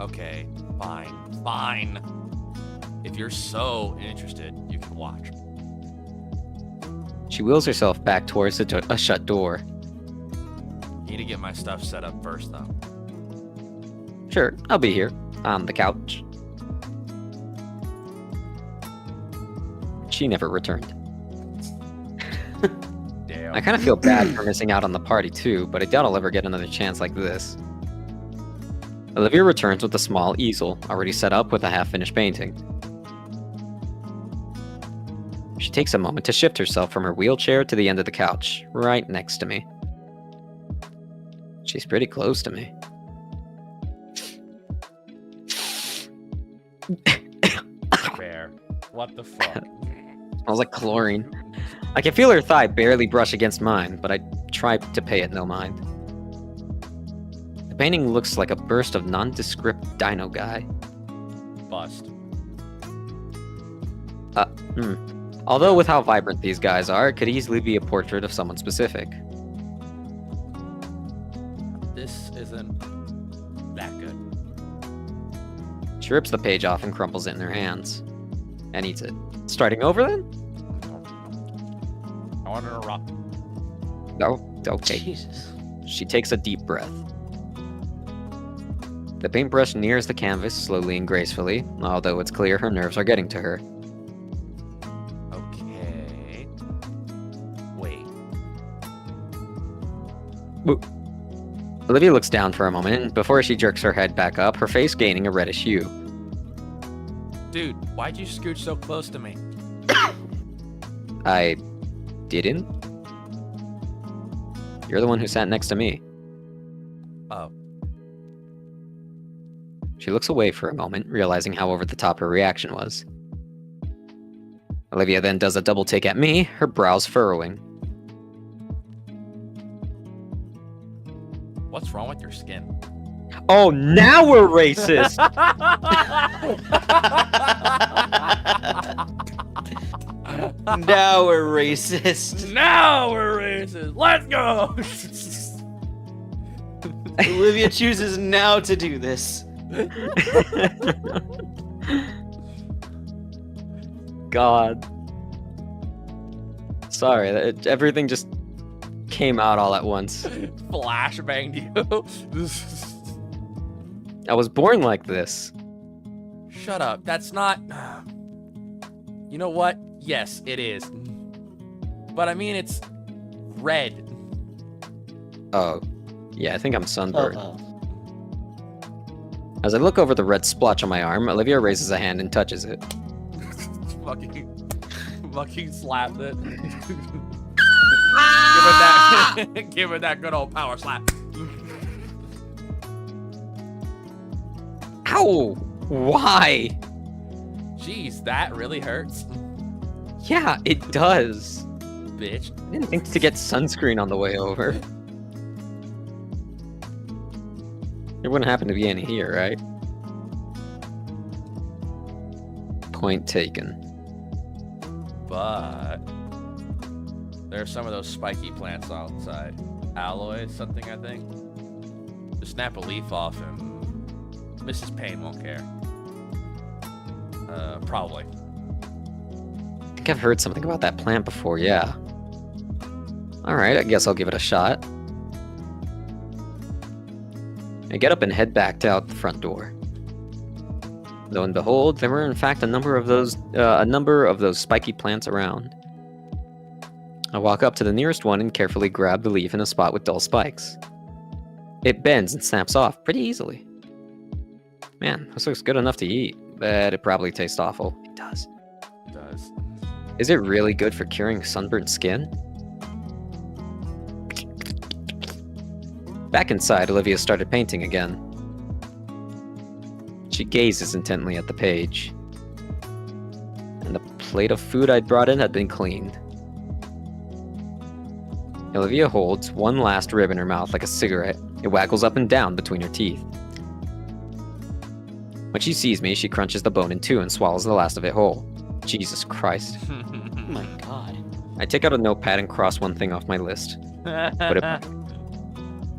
Okay, fine. If you're so interested, you can watch. She wheels herself back towards a shut door. Need to get my stuff set up first, though. Sure, I'll be here, on the couch. She never returned. Damn. I kind of feel bad for missing out on the party too, but I doubt I'll ever get another chance like this. Olivia returns with a small easel, already set up with a half-finished painting. She takes a moment to shift herself from her wheelchair to the end of the couch, right next to me. She's pretty close to me. Fair. What the fuck? Smells like chlorine. I can feel her thigh barely brush against mine, but I try to pay it no mind. The painting looks like a burst of nondescript dino guy. Bust. Although with how vibrant these guys are, it could easily be a portrait of someone specific. This isn't that good. She rips the page off and crumples it in her hands. And eats it. Starting over then? I want to interrupt. No? Okay. Jesus. She takes a deep breath. The paintbrush nears the canvas slowly and gracefully, although it's clear her nerves are getting to her. Okay. Wait. Olivia looks down for a moment, before she jerks her head back up, her face gaining a reddish hue. Dude, why'd you scooch so close to me? I didn't. You're the one who sat next to me. Oh. She looks away for a moment, realizing how over the top her reaction was. Olivia then does a double take at me, her brows furrowing. What's wrong with your skin? Oh, now we're racist! Now we're racist. Now we're racist. Let's go. Olivia chooses now to do this. God. Sorry, everything just came out all at once. Flashbanged you. I was born like this. Shut up. That's not... You know what? Yes, it is. But I mean, it's red. Oh. Yeah, I think I'm sunburned. Uh-oh. As I look over the red splotch on my arm, Olivia raises a hand and touches it. fucking slapped it. Give it that good old power slap. Ow! Why? Jeez, that really hurts. Yeah, it does. Bitch. I didn't think to get sunscreen on the way over. There wouldn't happen to be any here, right? Point taken. But there's some of those spiky plants outside. Alloy, something I think. Just snap a leaf off and Mrs. Payne won't care. Probably. I think I've heard something about that plant before, yeah. Alright, I guess I'll give it a shot. I get up and head back out the front door. Lo and behold, there were in fact a number of those spiky plants around. I walk up to the nearest one and carefully grab the leaf in a spot with dull spikes. It bends and snaps off pretty easily. Man, this looks good enough to eat, but it probably tastes awful. It does. It does. Is it really good for curing sunburnt skin? Back inside, Olivia started painting again. She gazes intently at the page. And the plate of food I'd brought in had been cleaned. Olivia holds one last rib in her mouth like a cigarette. It waggles up and down between her teeth. When she sees me, she crunches the bone in two and swallows the last of it whole. Jesus Christ. Oh my god. I take out a notepad and cross one thing off my list. Put it back.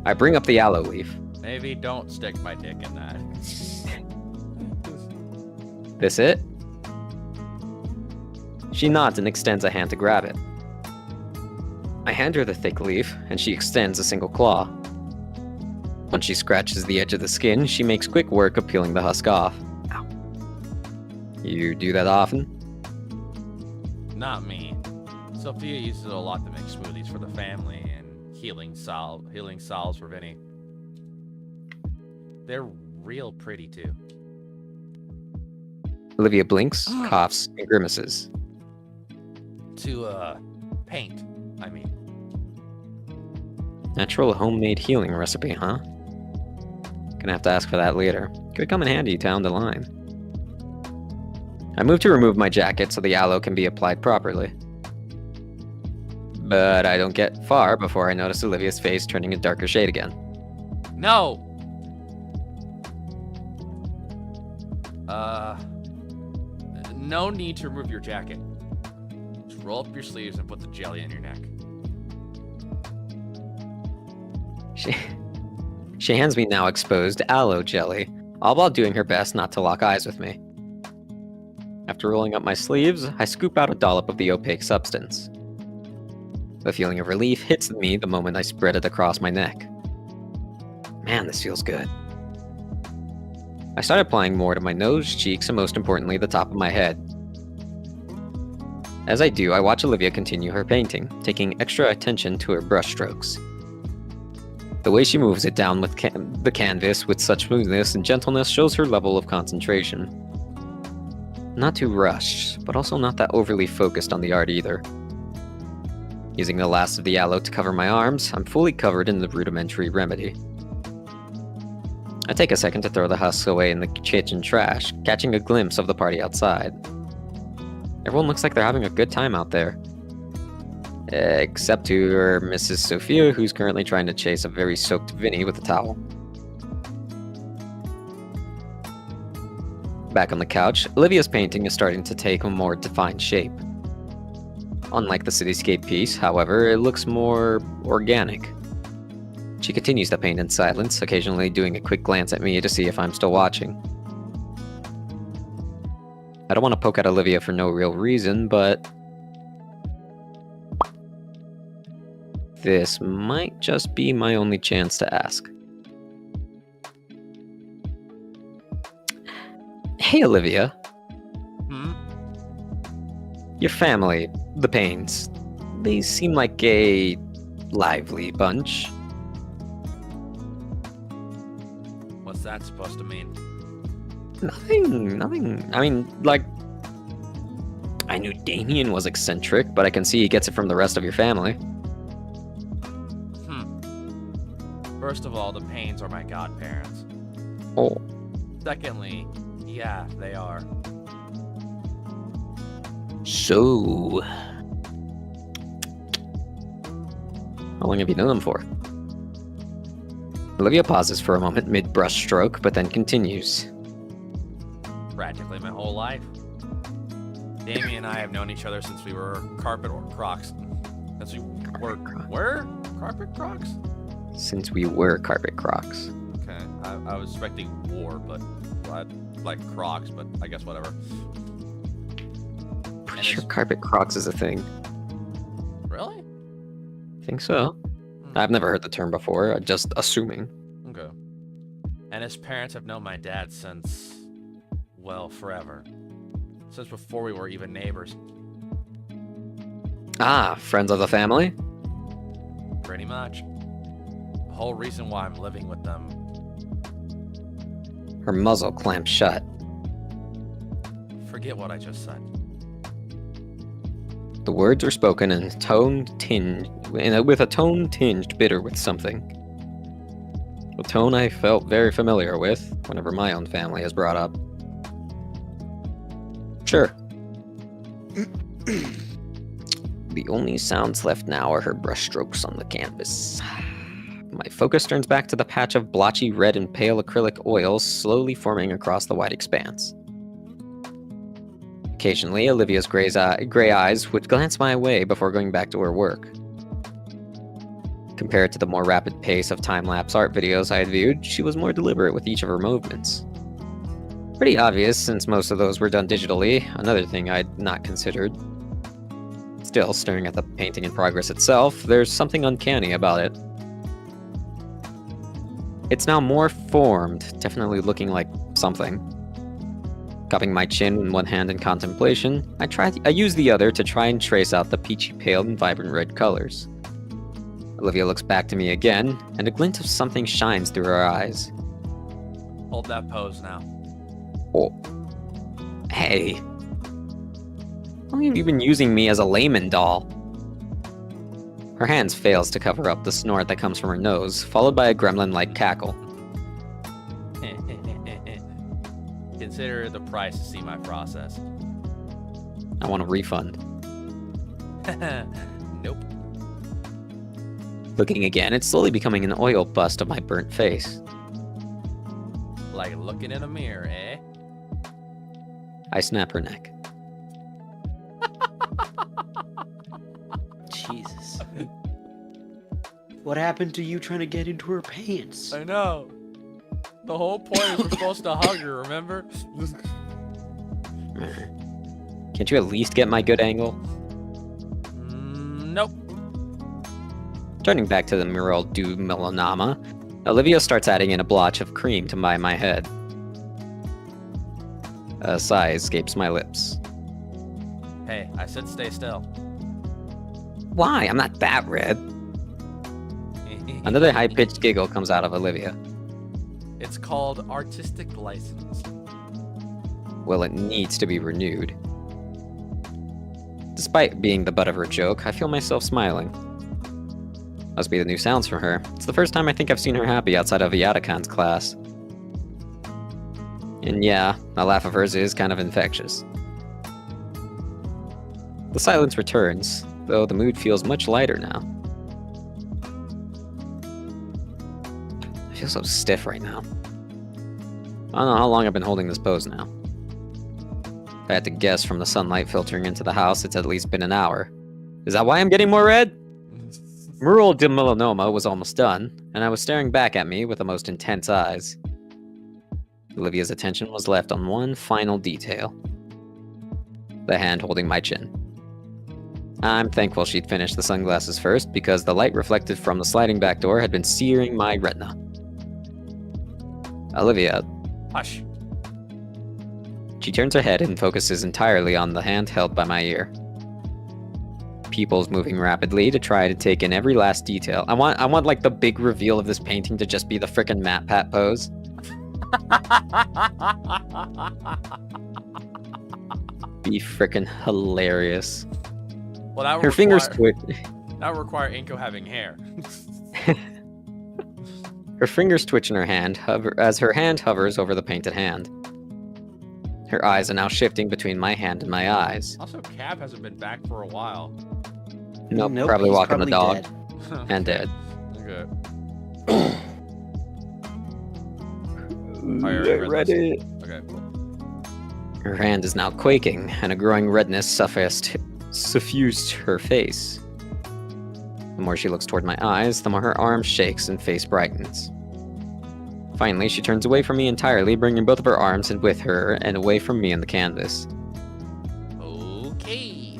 I bring up the aloe leaf. Maybe don't stick my dick in that. This it? She nods and extends a hand to grab it. I hand her the thick leaf, and she extends a single claw. Once she scratches the edge of the skin, she makes quick work of peeling the husk off. Ow. You do that often? Not me. Sophia uses it a lot to make smoothies for the family and healing salves for Vinny. They're real pretty too. Olivia blinks, coughs, and grimaces. To paint, I mean. Natural homemade healing recipe, huh? Gonna have to ask for that later. Could come in handy down the line. I move to remove my jacket so the aloe can be applied properly. But I don't get far before I notice Olivia's face turning a darker shade again. No! No need to remove your jacket. Just roll up your sleeves and put the jelly in your neck. She hands me now exposed aloe jelly, all while doing her best not to lock eyes with me. After rolling up my sleeves, I scoop out a dollop of the opaque substance. The feeling of relief hits me the moment I spread it across my neck. Man, this feels good. I start applying more to my nose, cheeks, and most importantly, the top of my head. As I do, I watch Olivia continue her painting, taking extra attention to her brushstrokes. The way she moves it down with the canvas with such smoothness and gentleness shows her level of concentration. Not too rushed, but also not that overly focused on the art either. Using the last of the aloe to cover my arms, I'm fully covered in the rudimentary remedy. I take a second to throw the husks away in the kitchen trash, catching a glimpse of the party outside. Everyone looks like they're having a good time out there. Except to Mrs. Sophia, who's currently trying to chase a very soaked Vinny with a towel. Back on the couch, Olivia's painting is starting to take a more defined shape. Unlike the cityscape piece, however, it looks more organic. She continues to paint in silence, occasionally doing a quick glance at me to see if I'm still watching. I don't want to poke at Olivia for no real reason, but this might just be my only chance to ask. Hey, Olivia. Your family, the Paynes, they seem like a lively bunch. What's that supposed to mean? Nothing. I mean, like, I knew Damien was eccentric, but I can see he gets it from the rest of your family. First of all, the Paynes are my godparents. Oh. Secondly, yeah, they are. So, how long have you known them for? Olivia pauses for a moment mid-brushstroke, but then continues. Practically my whole life. Damien and I have known each other since we were carpet or crocs. Since we were carpet crocs? Since we were carpet crocs. Okay, I was expecting war, but I like crocs, but I guess whatever. Pretty sure carpet crocs is a thing. Really? I think so. I've never heard the term before, just assuming. Okay. And his parents have known my dad since, well, forever. Since before we were even neighbors. Ah, friends of the family? Pretty much. The whole reason why I'm living with them. Her muzzle clamps shut. Forget what I just said. The words are spoken in with a tone tinged bitter with something. A tone I felt very familiar with whenever my own family is brought up. Sure. The only sounds left now are her brushstrokes on the canvas. My focus turns back to the patch of blotchy red and pale acrylic oil slowly forming across the wide expanse. Occasionally, Olivia's gray eyes would glance my way before going back to her work. Compared to the more rapid pace of time-lapse art videos I had viewed, she was more deliberate with each of her movements. Pretty obvious, since most of those were done digitally, another thing I'd not considered. Still, staring at the painting in progress itself, there's something uncanny about it. It's now more formed, definitely looking like something. Cupping my chin in one hand in contemplation, I use the other to try and trace out the peachy pale and vibrant red colors. Olivia looks back to me again, and a glint of something shines through her eyes. Hold that pose now. Oh. Hey. How long have you been using me as a layman doll? Her hands fails to cover up the snort that comes from her nose, followed by a gremlin-like cackle. Consider the price to see my process. I want a refund. Nope. Looking again, it's slowly becoming an oil bust of my burnt face. Like looking in a mirror, eh? I snap her neck. Jesus. What happened to you trying to get into her pants? I know. The whole point is we're supposed to hug her, remember? Can't you at least get my good angle? Nope. Turning back to the mural du melanoma, Olivia starts adding in a blotch of cream to my head. A sigh escapes my lips. Hey, I said stay still. Why? I'm not that red. Another high-pitched giggle comes out of Olivia. It's called artistic license. well, it needs to be renewed. Despite being the butt of her joke, I feel myself smiling. Must be the new sounds from her. It's the first time I think I've seen her happy outside of Yatakan's class. And yeah, a laugh of hers is kind of infectious. The silence returns, though the mood feels much lighter now. I feel so stiff right now. I don't know how long I've been holding this pose now. If I had to guess from the sunlight filtering into the house, it's at least been an hour. Is that why I'm getting more red? Mural de Melanoma was almost done, and I was staring back at me with the most intense eyes. Olivia's attention was left on one final detail. The hand holding my chin. I'm thankful she'd finished the sunglasses first, because the light reflected from the sliding back door had been searing my retina. Olivia. Hush. She turns her head and focuses entirely on the hand held by my ear. Pupils moving rapidly to try to take in every last detail. I want like the big reveal of this painting to just be the frickin' Matt Pat pose. Be frickin' hilarious. Well, that would Her fingers twitch. That would require Inko having hair. Her fingers twitch in her hand as her hand hovers over the painted hand. Her eyes are now shifting between my hand and my eyes. Also, Cap hasn't been back for a while. Nope, Nope, probably he's walking the probably dog. And dead. Okay. I read it. Okay, cool. Her hand is now quaking, and a growing redness suffused her face. The more she looks toward my eyes, the more her arm shakes and face brightens. Finally, she turns away from me entirely, bringing both of her arms and with her and away from me and the canvas. Okay.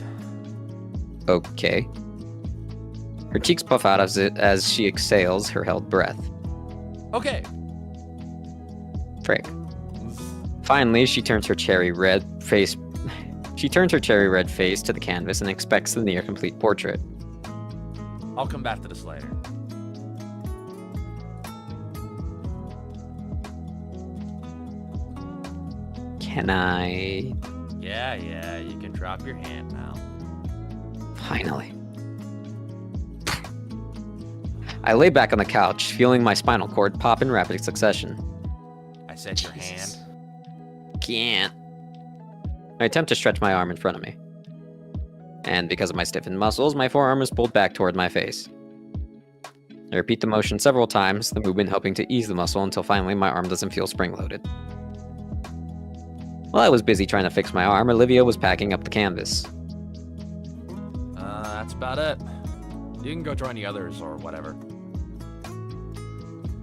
Okay. Her cheeks puff out as she exhales her held breath. Okay. Frick. Finally, she turns her cherry red face to the canvas and expects the near complete portrait. I'll come back to this later. Can I... Yeah, you can drop your hand now. Finally. I lay back on the couch, feeling my spinal cord pop in rapid succession. I said your hand. Can't. I attempt to stretch my arm in front of me. And because of my stiffened muscles, my forearm is pulled back toward my face. I repeat the motion several times, the movement helping to ease the muscle until finally my arm doesn't feel spring-loaded. While I was busy trying to fix my arm, Olivia was packing up the canvas. That's about it. You can go join the others or whatever.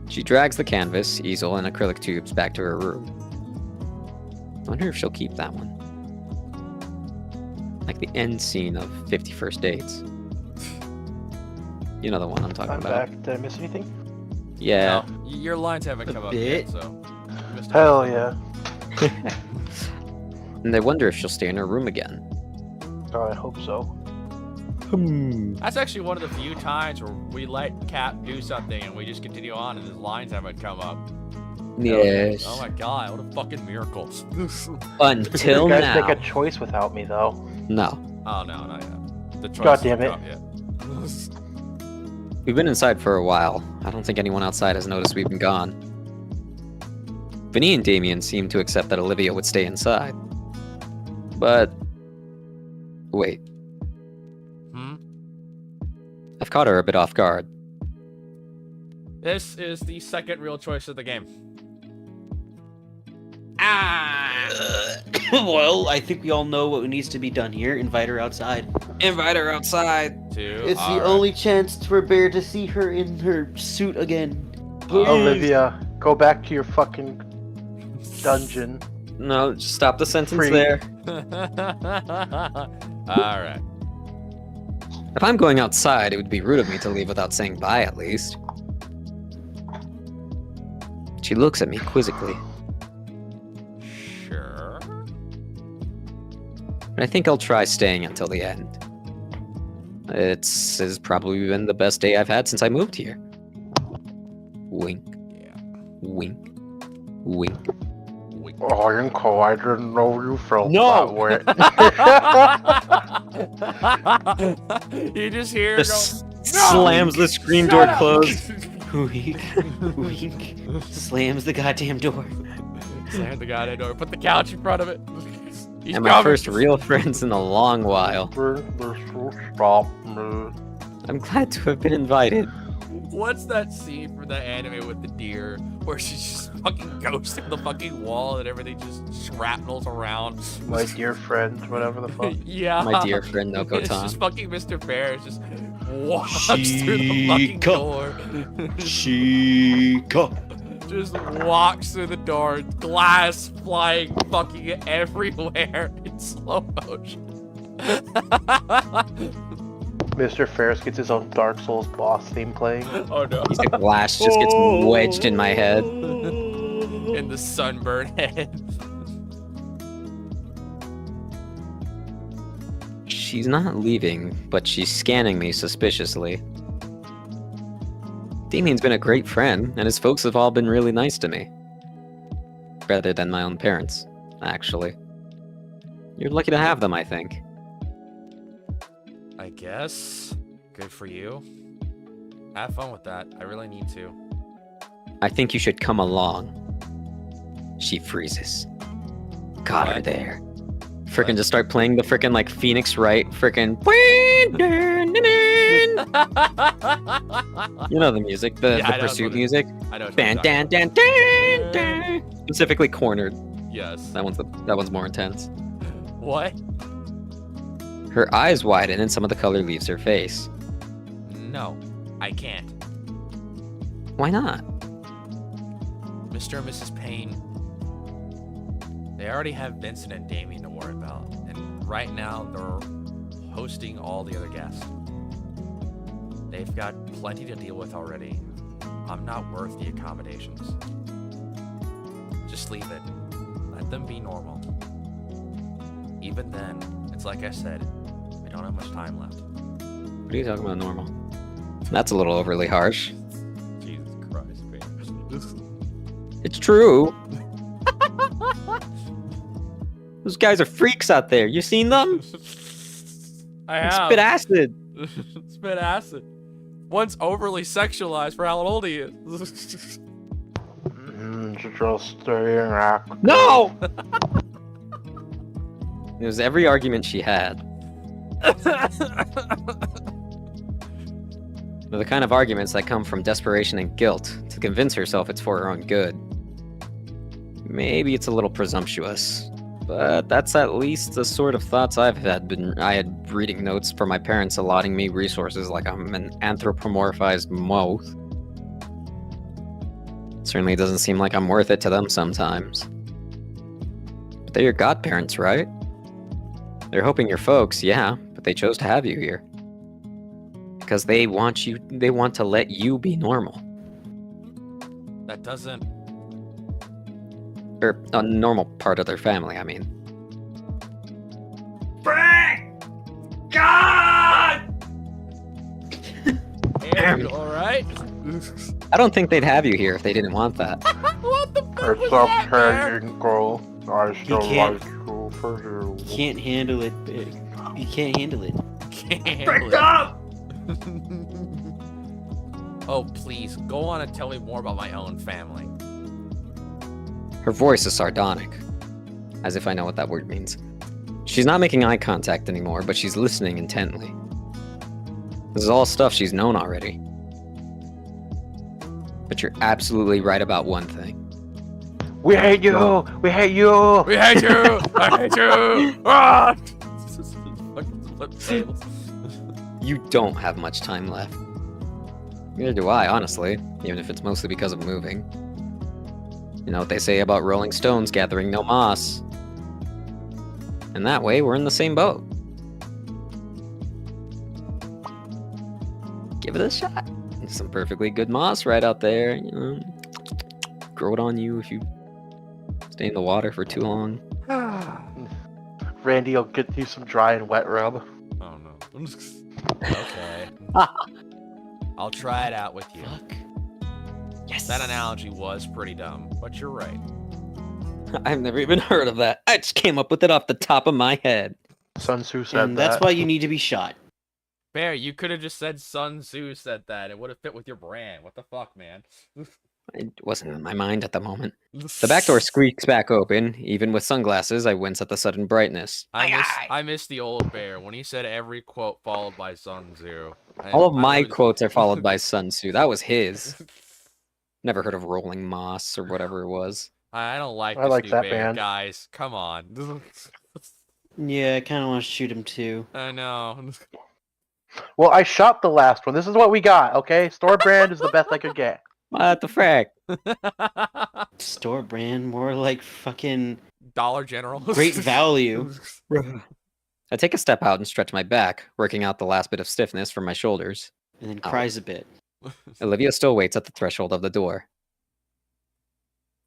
She drags the canvas, easel, and acrylic tubes back to her room. I wonder if she'll keep that one. Like the end scene of 50 First Dates. You know the one I'm talking I'm about. back. Did I miss anything? Yeah. No, your lines haven't come up bit. yet, so. you missed Hell everything. yeah. And I wonder if she'll stay in her room again. Oh, I hope so. That's actually one of the few times where we let Cap do something and we just continue on and his lines haven't come up. Yes. Oh my god, what a fucking miracle. Until you guys now. make a choice without me, though. No. Oh no, not yet. The choice God damn it. hasn't come yet. We've been inside for a while. I don't think anyone outside has noticed we've been gone. Vinny and Damien seemed to accept that Olivia would stay inside. But... wait. I've caught her a bit off guard. This is the second real choice of the game. Well, I think we all know what needs to be done here. Invite her outside. Invite her outside. It's the only chance for Bear to see her in her suit again. Olivia, go back to your fucking dungeon. No, just stop the sentence Free. there. Alright. If I'm going outside, it would be rude of me to leave without saying bye at least. She looks at me quizzically. Sure. But I think I'll try staying until the end. Has probably been the best day I've had since I moved here. Wink. Yeah. Wink. Wink. Wink. Oh, Inko, I didn't know you felt No! that way. You just hear her Just go, slams the screen door closed. Wink, wink. Slams the goddamn door. slam the goddamn door, put the couch in front of it. He's And my coming. first real friends in a long while. Stop me. I'm glad to have been invited. What's that scene from the anime with the deer where she just fucking goes through the fucking wall and everything just shrapnels around? My dear friend, whatever the fuck. Yeah. My dear friend It's Noko-tan. just fucking Mr. Ferris just walks through the fucking Chica. door. Chica. Just walks through the door, glass flying fucking everywhere in slow motion. Mr. Ferris gets his own Dark Souls boss theme playing. Oh no. The glass just gets wedged in my head. In the sunburned head. She's not leaving, but she's scanning me suspiciously. Damien's been a great friend, and his folks have all been really nice to me. Rather than my own parents, actually. You're lucky to have them, I think. I guess. Good for you. Have fun with that. I really need to. I think you should come along. She freezes. Got her What? there. Frickin' just start playing the frickin' like Phoenix Wright frickin' you know the music, the Yeah, I know pursuit what it- music. I know. what Dan you're dan talking dan dan dan. Specifically cornered. about. Yes. That one's more intense. What? Her eyes widen and some of the color leaves her face. No, I can't. Why not? Mr. and Mrs. Payne. They already have Vincent and Damien to worry about, and right now they're hosting all the other guests. They've got plenty to deal with already. I'm not worth the accommodations. Just leave it. Let them be normal. Even then, it's like I said, I don't have much time left. What are you talking about normal? That's a little overly harsh. Jesus Christ, man. It's true. Those guys are freaks out there. You seen them? I They have. spit acid. Spit acid. One's overly sexualized for how old he is. Just staying active. No! It was every argument she had. They're the kind of arguments that come from desperation and guilt to convince herself it's for her own good. Maybe it's a little presumptuous, but that's at least the sort of thoughts I had reading notes from my parents allotting me resources like I'm an anthropomorphized moth. Certainly doesn't seem like I'm worth it to them sometimes. But they're your godparents, right? They're hoping your folks, yeah, but they chose to have you here. Because they want to let you be normal. That doesn't. Or a normal part of their family, I mean. Andrew, alright? I don't think they'd have you here if they didn't want that. What the fuck was It's that, man? okay, Inko. I still can't- like you for you. Can't handle it, big. You can't handle it. Can't handle it. Oh, please, go on and tell me more about my own family. Her voice is sardonic. As if I know what that word means. She's not making eye contact anymore, but she's listening intently. This is all stuff she's known already. But you're absolutely right about one thing. We hate you! We hate you! We hate you! I hate you! Ah! Fucking flip tables. You don't have much time left. Neither do I, honestly, even if it's mostly because of moving. You know what they say about rolling stones gathering no moss. And that way, we're in the same boat. Give it a shot. There's some perfectly good moss right out there, you know. Grow it on you if you stay in the water for too long. Randy will get you some dry and wet rub. Oh no. Okay. I'll try it out with you. Fuck. Yes. That analogy was pretty dumb, but you're right. I've never even heard of that. I just came up with it off the top of my head. Sun Tzu said And that. that's why you need to be shot. Bear, you could have just said Sun Tzu said that. It would have fit with your brand. What the fuck, man? It wasn't in my mind at the moment. The back door squeaks back open. Even with sunglasses, I wince at the sudden brightness. I miss the old Bear when he said every quote followed by Sun Tzu. All of my quotes are followed by Sun Tzu. That was his. Never heard of Rolling Moss or whatever it was. I don't like I this like new that Bear, band. guys. Come on. Yeah, I kind of want to shoot him too. I know. Well, I shot the last one. This is what we got, okay? Store brand is the best I could get. What the frack? Store brand, more like fucking Dollar General. great value. I take a step out and stretch my back, working out the last bit of stiffness from my shoulders. And then cries a bit. Olivia still waits at the threshold of the door.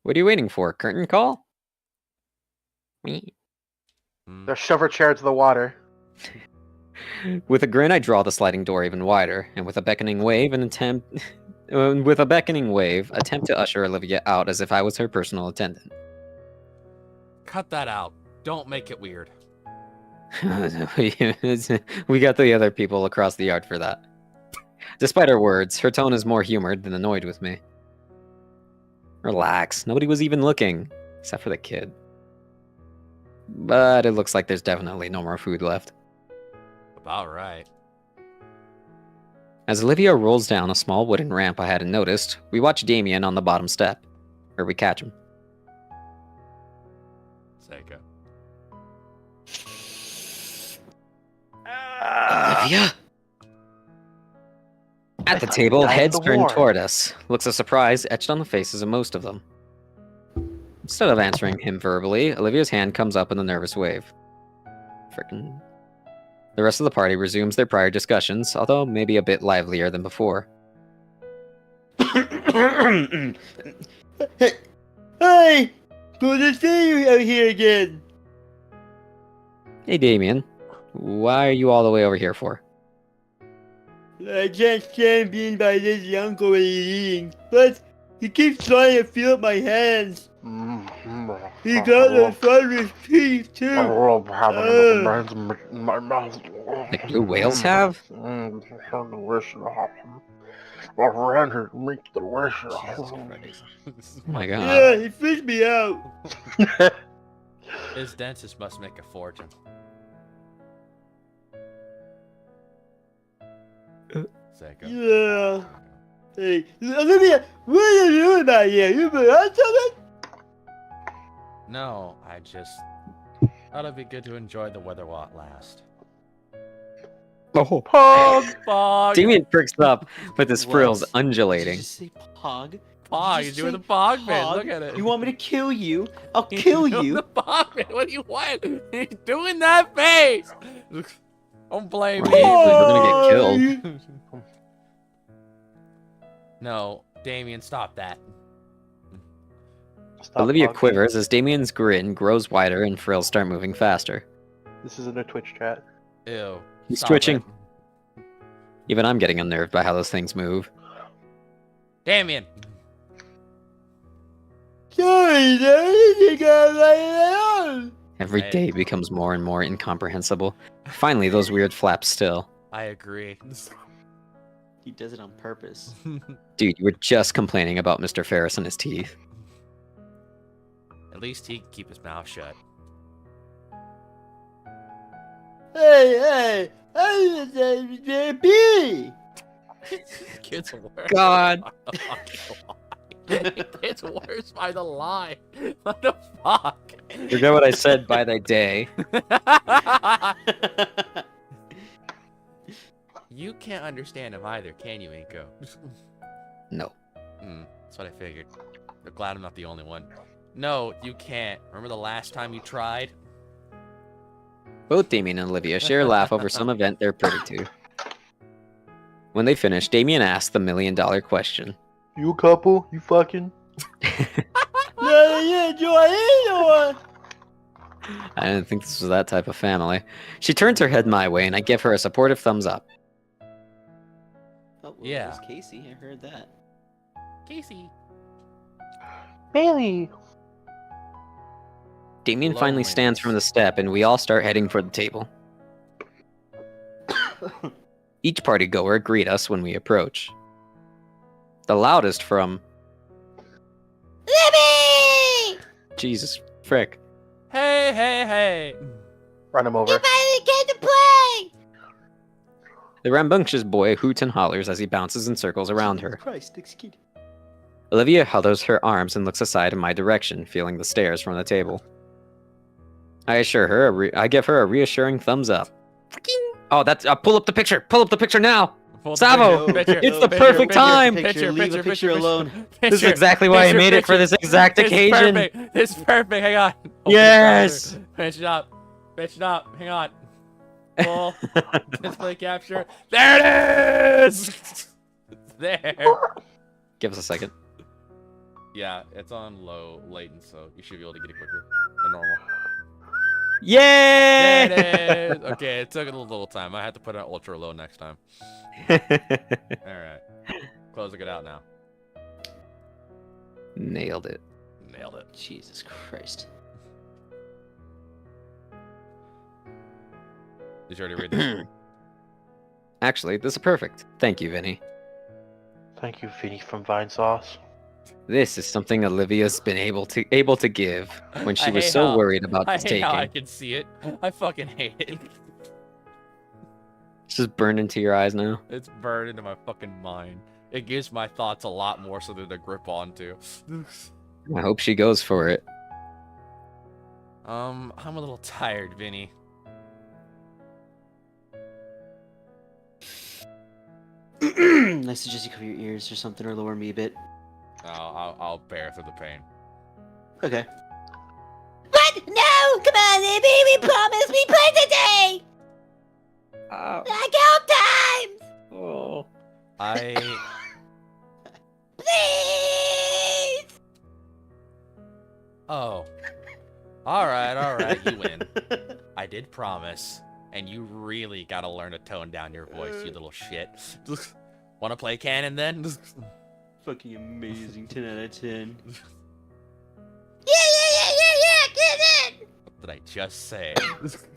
What are you waiting for? Curtain call? Me. They'll shove her chair to the water. With a grin, I draw the sliding door even wider, and with a beckoning wave, attempt to usher Olivia out as if I was her personal attendant. Cut that out. Don't make it weird. We got the other people across the yard for that. Despite her words, her tone is more humored than annoyed with me. Relax, nobody was even looking, except for the kid. But it looks like there's definitely no more food left. About right. As Olivia rolls down a small wooden ramp I hadn't noticed, we watch Damien on the bottom step, where we catch him. Seika. Olivia? At the thought table, you died in heads the turned war. toward us, looks of surprise etched on the faces of most of them. Instead of answering him verbally, Olivia's hand comes up in a nervous wave. Frickin'. The rest of the party resumes their prior discussions, although maybe a bit livelier than before. Hey, good to see you out here again. Hey Damien, why are you all the way over here for? I can't stand being by this uncle when he's eating, but he keeps trying to feel my hands. He got a thunderous teeth too. Like blue whales have? Oh Oh my god. yeah, he freaked me out. His dentist must make a fortune. Seika. Yeah. Hey, Olivia, what are you doing out here? You been on something? No, I just thought it'd be good to enjoy the weather while it lasts. Oh. Pog! Pog! Damien perks up, with his What? frills Did undulating. you say pog? Pog, Did he's you doing the say pog man. pog? Look at it. You want me to kill you? I'll He's kill doing you. the pog man. What do you want? He's doing that face. Don't blame me. We're gonna get killed. No, Damien, stop that. Stop Olivia Pog. quivers as Damien's grin grows wider and frills start moving faster. This isn't a Twitch chat. Ew. He's stop twitching. it. Even I'm getting unnerved by how those things move. Damien. Sorry, Daddy, you got my own. Every Hey. day becomes more and more incomprehensible. Finally, those weird flaps still. I agree. He does it on purpose. Dude, you were just complaining about Mr. Ferris and his teeth. At least he can keep his mouth shut. Hey, I'm just JP. It's worse. God. It's worse by the line. What the fuck? Forget what I said by the day. You can't understand him either, can you, Inko? No. That's what I figured. I'm glad I'm not the only one. No, you can't. Remember the last time you tried? Both Damien and Olivia share a laugh over some event they're privy to. When they finish, Damien asks the million-dollar question. You a couple? You fucking? Yeah, yeah, do I I didn't think this was that type of family. She turns her head my way, and I give her a supportive thumbs up. Oh, well, Yeah. It was Casey. I heard that. Casey. Bailey! Damien finally stands from the step, and we all start heading for the table. Each party goer greet us when we approach. The loudest from... Libby! Jesus frick. Hey, hey, hey. Run him over. You finally came to play! The rambunctious boy hoots and hollers as he bounces in circles around her. Christ, excuse. Olivia huddles her arms and looks aside in my direction, feeling the stares from the table. I assure her, I give her a reassuring thumbs up. Oh, that's pull up the picture! Pull up the picture now! Savo! It's the perfect time! Leave the picture alone. This is exactly why I made it for this exact occasion. It's perfect. Hang on. Yes! Finish it up. Finish it up. Hang on. Full display capture. There it is! It's there. Give us a second. Yeah, it's on low latency, so you should be able to get it quicker than normal. Yay! There it is. Okay, it took a little time. I had to put it on ultra low next time. Alright. Closing it out now. Nailed it. Nailed it. Jesus Christ. Did you already read this? Actually, this is perfect. Thank you, Vinny. Thank you, Vinny from Vine Sauce. This is something Olivia's been able to give when she I was hate so how- worried about I this hate how I taking. can see it. I fucking hate it. It's just burned into your eyes now. It's burned into my fucking mind. It gives my thoughts a lot more so that to grip onto. I hope she goes for it. I'm a little tired, Vinny. I suggest you cover your ears or something or lower me a bit. I'll bear through the pain. Okay. What? No! Come on, Libby! We promised we play today! Like old times! Oh. I Please! Oh. Alright, you win. I did promise. And you really gotta learn to tone down your voice, you little shit. Wanna play cannon then? Fucking amazing. 10 out of 10. Yeah! Get in! What did I just say?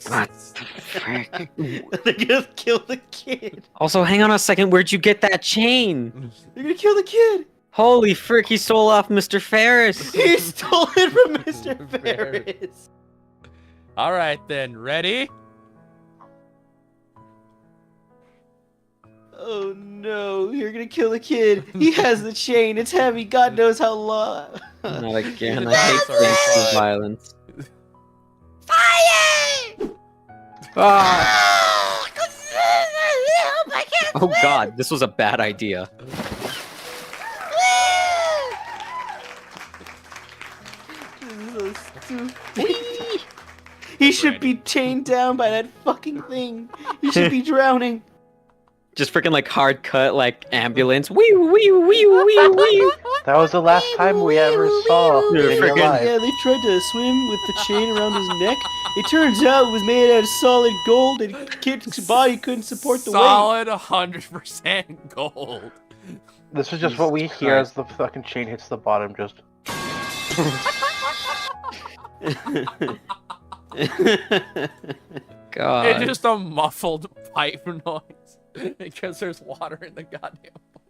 What the frick? They're gonna kill the kid. Also, hang on a second. Where'd you get that chain? They're gonna kill the kid. Holy frick! He stole off Mr. Ferris. He stole it from Mr. Ferris. Alright then, ready? Oh no, you're gonna kill the kid. He has the chain. It's heavy. God knows how long. Not again. The I hate dice are gangster fine. violence. Fire! Ah! Help, I can't Oh swim. god, this was a bad idea. This is so stupid. He should be chained down by that fucking thing. He should be drowning. Just freaking like hard cut, like ambulance. Wee wee wee wee wee. That was the last time we ever saw Yeah, Vinny friggin- alive. Yeah, they tried to swim with the chain around his neck. It turns out it was made out of solid gold and kid's body couldn't support the weight. Solid 100% gold. This is just what we hear as the fucking chain hits the bottom, just... God. It's just a muffled pipe noise. Because there's water in the goddamn bowl.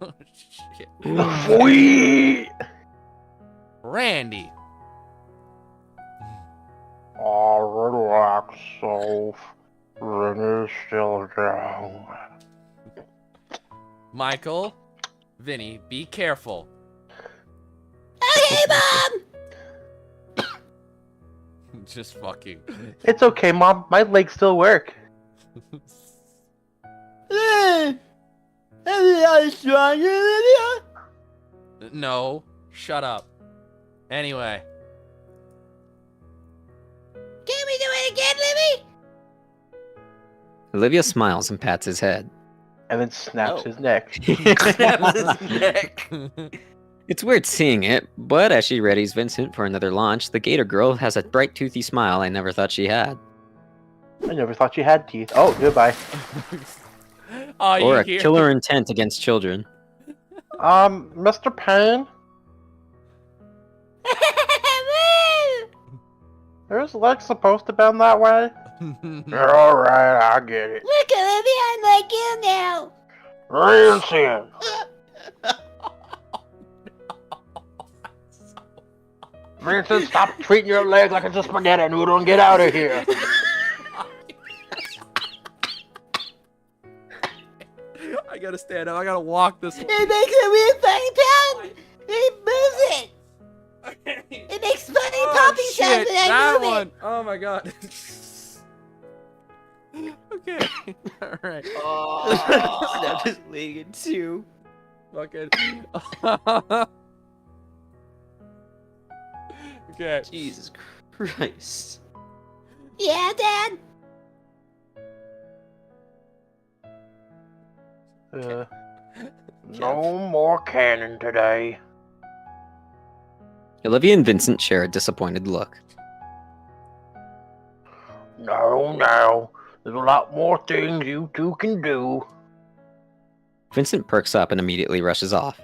Oh, shit. Wee! Randy. Oh, relax, Soph. Vinny's still down. Michael. Vinny, be careful. Okay, Mom! Just fucking. It's okay, Mom. My legs still work. No. Shut up. Anyway. Can we do it again, Libby? Olivia smiles and pats his head. And then snaps his neck. It's weird seeing it, but as she readies Vincent for another launch, the Gator girl has a bright, toothy smile I never thought she had. I never thought you had teeth. Oh, goodbye. Oh, Or you a hear? killer intent against children. Mr. Payne? There's legs supposed to bend that way? Alright, I get it. Look, Olivia, I'm like you now. Rancid! Rancid, stop treating your leg like it's a spaghetti noodle and get out of here. I gotta stand up. I gotta walk this way. It makes a weird funny sound. It moves it. It makes funny popping sounds when I that move one. Oh my god. Okay. All right. I'm just laying in two. Fucking. Okay. Jesus Christ. it. Yeah, Dad. No more cannon today. Olivia and Vincent share a disappointed look. No. There's a lot more things you two can do. Vincent perks up and immediately rushes off.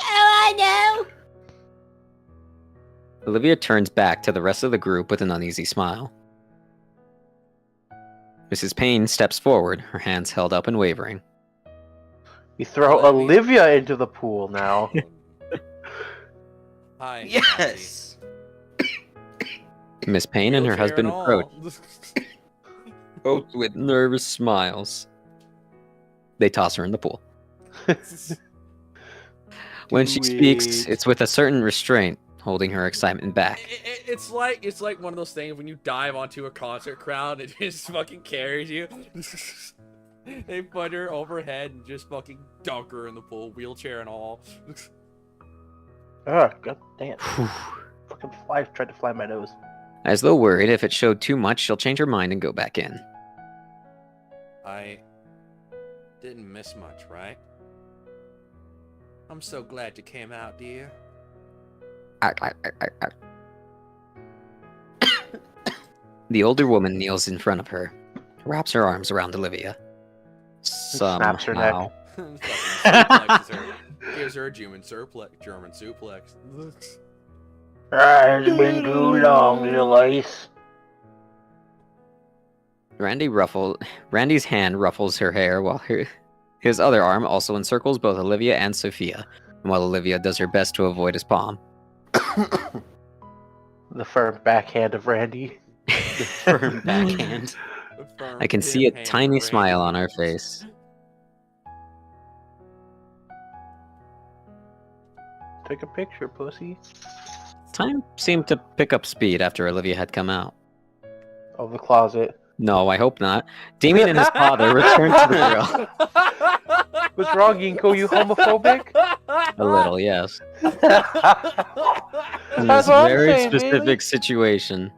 Oh, I know. Olivia turns back to the rest of the group with an uneasy smile. Mrs. Payne steps forward, her hands held up and wavering. You throw Olivia into the pool now. Hi. Yes. Miss Payne and her Wheelchair husband and all. approach, both with nervous smiles. They toss her in the pool. When she speaks, it's with a certain restraint, holding her excitement back. It's like one of those things when you dive onto a concert crowd, it just fucking carries you. They put her overhead and just fucking dunk her in the pool, wheelchair and all. Ugh, god damn it. Fucking fly tried to fly my nose. As though worried if it showed too much, she'll change her mind and go back in. I didn't miss much, right? I'm so glad you came out, dear. The older woman kneels in front of her, wraps her arms around Olivia. Snaps her Somehow. Fucking suplexes her. Gives her a German suplex. It's been too long, little ice. Randy's hand ruffles her hair while his other arm also encircles both Olivia and Sophia, and while Olivia does her best to avoid his palm. The firm backhand of Randy. The firm backhand. I can see a tiny smile on her face. Take a picture, pussy. Time seemed to pick up speed after Olivia had come out. Of the closet. No, I hope not. Damien and his father returned to the grill. What's wrong, Ginkgo? You homophobic? A little, yes. In That's this what I'm very saying, specific baby. situation.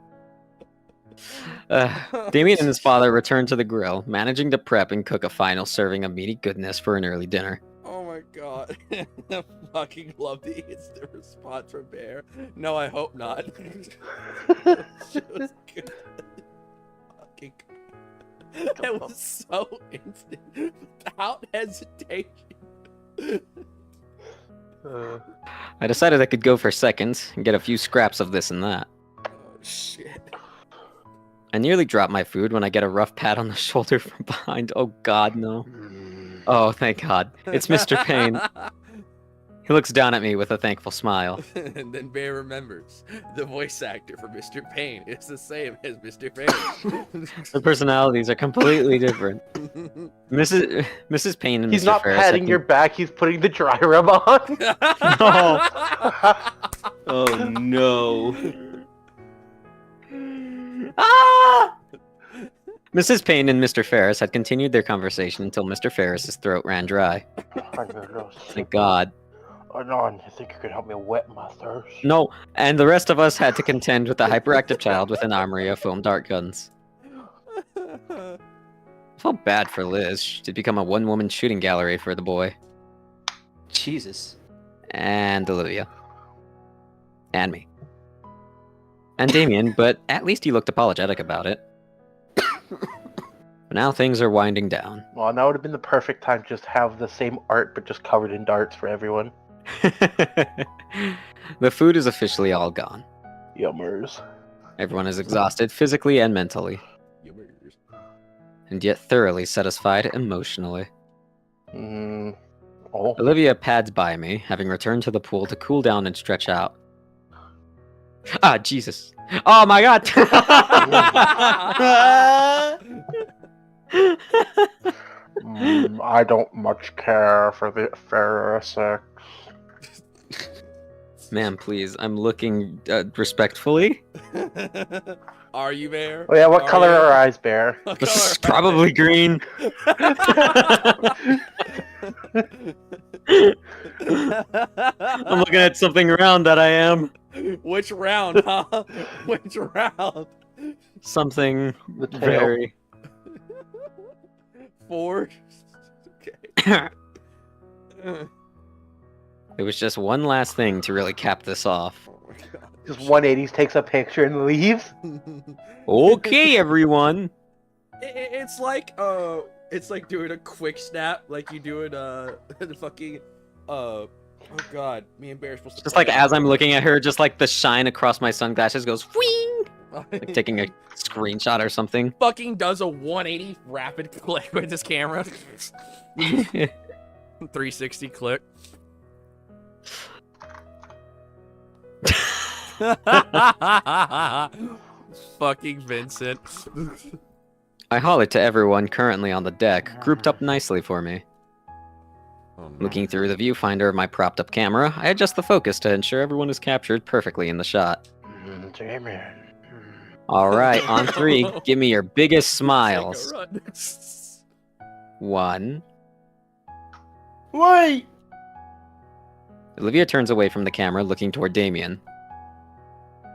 Damien and his father returned to the grill, managing to prep and cook a final serving of meaty goodness for an early dinner. Oh my god. I fucking love the instant response from Bear. No, I hope not. Shit was good. Fucking it was so instant. Without hesitation. I decided I could go for seconds and get a few scraps of this and that. Oh shit. I nearly dropped my food when I get a rough pat on the shoulder from behind. Oh god, no. Oh, thank god. It's Mr. Payne. He looks down at me with a thankful smile. And then Bear remembers the voice actor for Mr. Payne is the same as Mr. Payne. Their personalities are completely different. Mrs. Payne and He's Mr. not Ferris patting your back, he's putting the dry rub on. Oh no. Mrs. Payne and Mr. Ferris had continued their conversation until Mr. Ferris's throat ran dry. Thank God. Anon, I think you could help me wet my thirst. No, and the rest of us had to contend with the hyperactive child with an armory of foam dart guns. I felt bad for Liz. She'd become a one-woman shooting gallery for the boy. Jesus. And Olivia. And me. And Damien, but at least he looked apologetic about it. But now things are winding down. Well, now would have been the perfect time to just have the same art, but just covered in darts for everyone. The food is officially all gone. Yummers. Everyone is exhausted physically and mentally, and yet thoroughly satisfied emotionally. Oh. Olivia pads by me, having returned to the pool to cool down and stretch out. Ah, Jesus. Oh my god! I don't much care for the fairer sex. Ma'am, please, I'm looking respectfully. Are you Bear? Oh yeah, what Are color you? are her eyes, Bear? What color are Probably green. I'm looking at something round that I am. Which round, huh? Which round? Something The tail. very... 4? Okay. It was just one last thing to really cap this off. Oh my god. Just 180s takes a picture and leaves. Okay, everyone. It's like doing a quick snap, like you do in the fucking oh god, me and Bear are supposed to Just play like as I'm looking at her, just like the shine across my sunglasses goes whing, like taking a screenshot or something. fucking does a 180 rapid click with his camera. 360 click. Fucking Vincent. I hollered to everyone currently on the deck, grouped up nicely for me. Oh, no. Looking through the viewfinder of my propped up camera, I adjust the focus to ensure everyone is captured perfectly in the shot. Damien. Alright, on 3, give me your biggest smiles. Take a run. 1. Wait! Olivia turns away from the camera, looking toward Damien.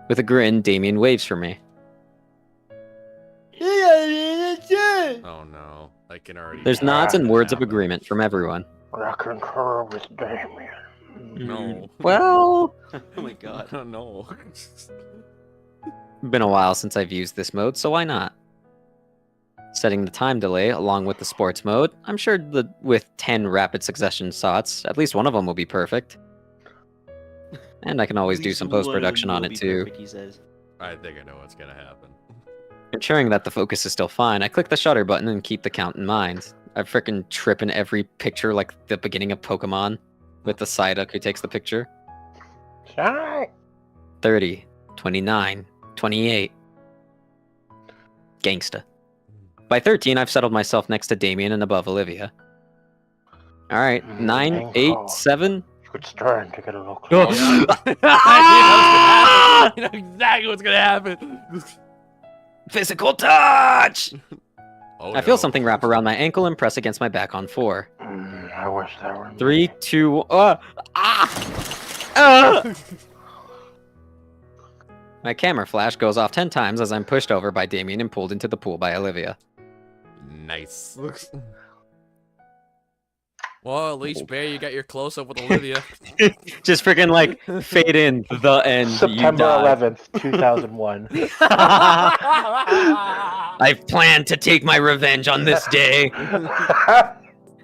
With a grin, Damien waves for me. Oh no, I can already. There's nods and words of agreement from everyone. I concur with Damien. No. Well, Oh my god. Oh no. been a while since I've used this mode, so why not? Setting the time delay along with the sports mode, I'm sure that with 10 rapid succession shots, at least one of them will be perfect. And I can always do some post-production on it too. He says. I think I know what's gonna happen. Ensuring that the focus is still fine, I click the shutter button and keep the count in mind. I frickin' trip in every picture like the beginning of Pokemon, with the Psyduck who takes the picture. Shut 30, 29, 28. Gangsta. By 13, I've settled myself next to Damien and above Olivia. Alright, 9, 8, 7. It's time to get a little Oh. closer. You know exactly what's gonna happen. Physical touch! Oh, I feel no. something wrap around my ankle and press against my back on 4. I wish that were 3, 2, My camera flash goes off 10 times as I'm pushed over by Damien and pulled into the pool by Olivia. Nice. Well, at least Bear, you got your close up with Olivia. Just freaking like fade in the end. September 11th, 2001. I've planned to take my revenge on this day.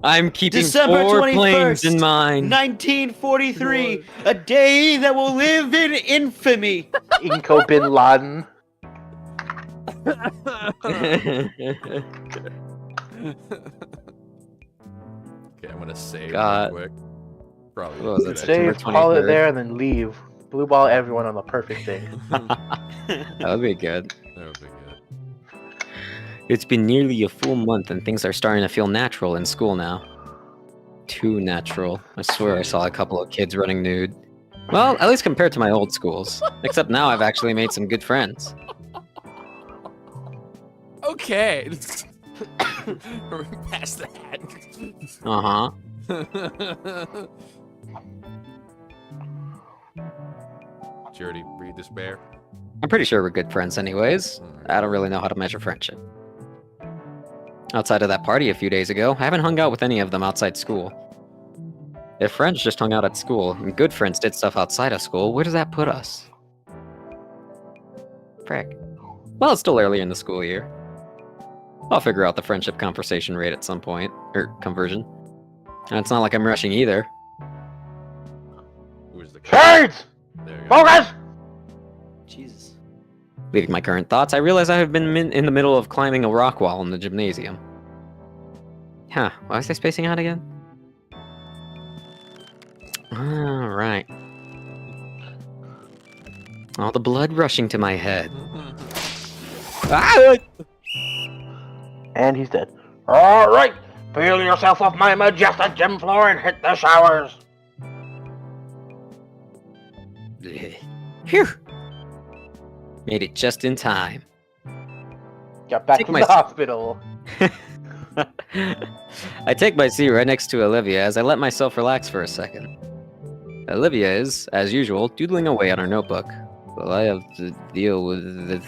I'm keeping December 4 21st, planes in mind. 1943, a day that will live in infamy. Inko Bin Laden. Okay, I'm gonna save God. real quick. Probably. What was a it, good September Save, call it 23rd? there, and then leave. Blue ball everyone on the perfect day. That would be good. idea. That would be good. It's been nearly a full month and things are starting to feel natural in school now. Too natural. I swear I saw a couple of kids running nude. Well, at least compared to my old schools. Except now I've actually made some good friends. Okay. We're past that. Uh-huh. Did you already read this, Bear? I'm pretty sure we're good friends anyways. I don't really know how to measure friendship. Outside of that party a few days ago, I haven't hung out with any of them outside school. If friends just hung out at school, and good friends did stuff outside of school, where does that put us? Frick. Well, it's still early in the school year. I'll figure out the friendship conversation rate at some point, or conversion. And it's not like I'm rushing either. the Shades! There you go. Focus! Jesus. Leaving my current thoughts, I realize I have been in the middle of climbing a rock wall in the gymnasium. Huh, why was I spacing out again? Alright. All the blood rushing to my head. Ah! And he's dead. Alright! Peel yourself off my majestic gym floor and hit the showers! Phew! Made it just in time. Got back Take from my the seat. hospital. I take my seat right next to Olivia as I let myself relax for a second. Olivia is, as usual, doodling away on her notebook, while I have to deal with this.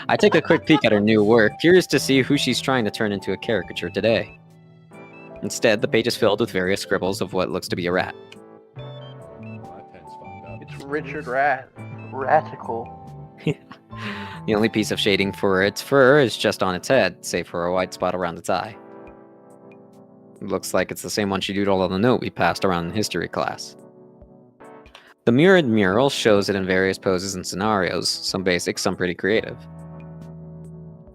I take a quick peek at her new work, curious to see who she's trying to turn into a caricature today. Instead, the page is filled with various scribbles of what looks to be a rat. My pen's fucked up. It's Richard Ratical. The only piece of shading for its fur is just on its head, save for a white spot around its eye. It looks like it's the same one she doodled on the note we passed around in history class. The mirrored mural shows it in various poses and scenarios, some basic, some pretty creative.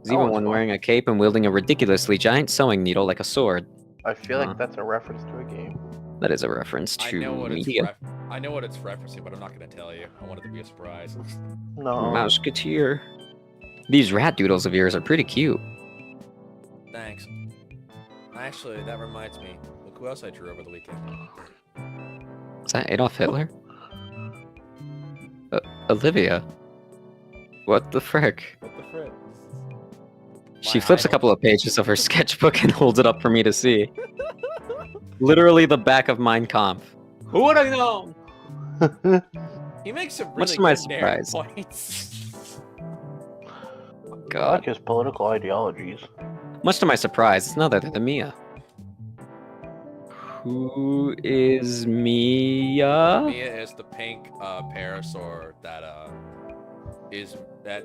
There's even it's one fun. wearing a cape and wielding a ridiculously giant sewing needle like a sword. I feel Huh. like that's a reference to a game. That is a reference I to know what media. I know what it's referencing, but I'm not gonna tell you. I want it to be a surprise. No. Mouseketeer. These rat doodles of yours are pretty cute. Thanks. Actually, that reminds me. Look who else I drew over the weekend. Is that Adolf Hitler? Olivia. What the frick? What the frick? She flips a couple of pages of her sketchbook and holds it up for me to see. Literally the back of Mein Kampf. Who would have known? He makes some really Much to my good narrative surprise. points. I God. like his political ideologies. Much to my surprise, it's none other than Mia. Who is Mia? Mia is the pink parasaur that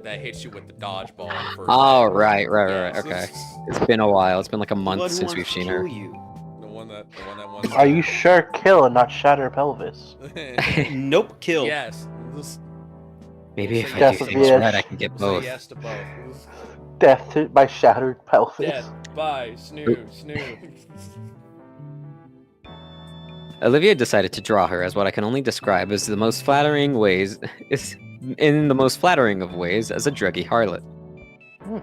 that hits you with the dodgeball. in the first Oh, game. right, Yes. okay. It's been a while. It's been like a The month one who since wants we've to seen kill her. you. The one that wants. Are you sure kill and not shatter pelvis? Nope, kill. Yes. Maybe if I Death do of things the right, I edge. can get Say both. yes to both. Death to my shattered pelvis. Death by snoo. Olivia decided to draw her as what I can only describe as the most flattering ways in the most flattering of ways as a druggy harlot. Hmm.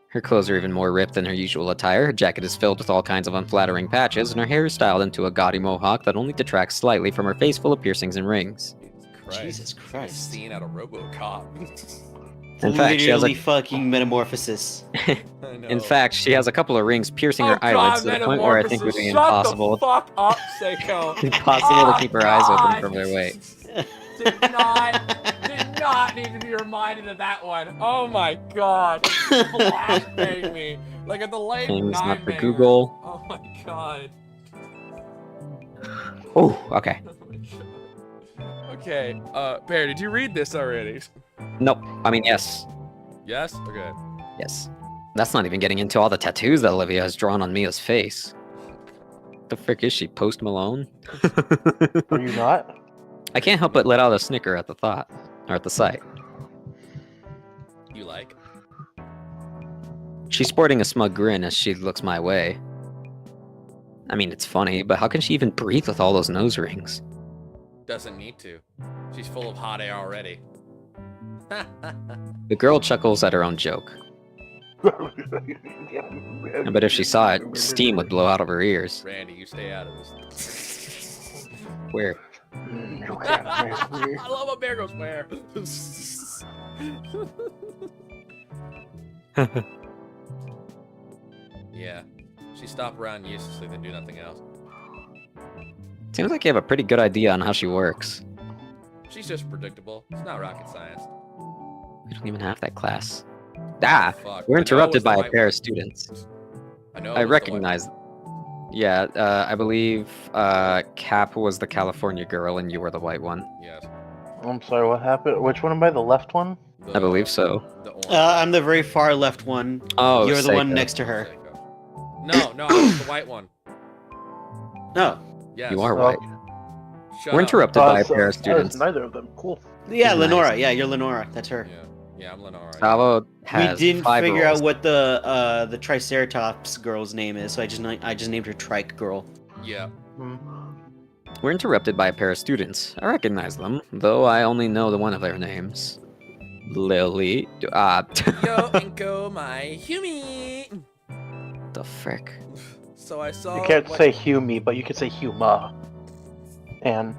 Her clothes are even more ripped than her usual attire, her jacket is filled with all kinds of unflattering patches, and her hair is styled into a gaudy mohawk that only detracts slightly from her face full of piercings and rings. Jesus Christ. Scene out of RoboCop. In fact, she has Literally fucking metamorphosis. I know. In fact, she has a couple of rings piercing her eyelids to the point where I think it would be impossible Fuck up, Seiko. impossible to keep her eyes open from their weight. Did not need to be reminded of that one. Oh my god. Flashbang me. Like at the late Things not for nightmare. Google. Oh my god. Oh, okay. Oh my god. Okay, Bear, did you read this already? Nope. I mean, yes. Yes? Okay. Yes. That's not even getting into all the tattoos that Olivia has drawn on Mia's face. The frick is she, Post Malone? Are you not? I can't help but let out a snicker at the thought, or at the sight. You like? She's sporting a smug grin as she looks my way. I mean, it's funny, but how can she even breathe with all those nose rings? Doesn't need to. She's full of hot air already. The girl chuckles at her own joke. I bet if she saw it, steam would blow out of her ears. Randy, you stay out of this. Where? I love when Bear goes where. Yeah. She stopped around uselessly then do nothing else. Seems like you have a pretty good idea on how she works. She's just predictable. It's not rocket science. We don't even have that class. Ah! Fuck. We're I know it was interrupted the by a white pair one. of students. I know. I recognize. Yeah, I believe Cap was the California girl and you were the white one. Yes. I'm sorry, what happened? Which one am I? The left one? I believe so. The orange. I'm the very far left one. Oh, You're the one Seiko. next to her. No, I was the white one. No. Yes. You are Oh. white. Shut We're up. interrupted by a So pair I of was students. neither of them. Cool. Yeah, Nice. Lenora. Yeah, you're Lenora. That's her. Yeah, I'm Lenora. Salvo We has didn't 5 figure rolls. out what the Triceratops girl's name is, so I just named her Trike Girl. Yeah. We're interrupted by a pair of students. I recognize them, though I only know the one of their names. Lily. Yo, Inko, my Humi. The frick? So I saw. You can't what- say Humi, but you can say Huma. And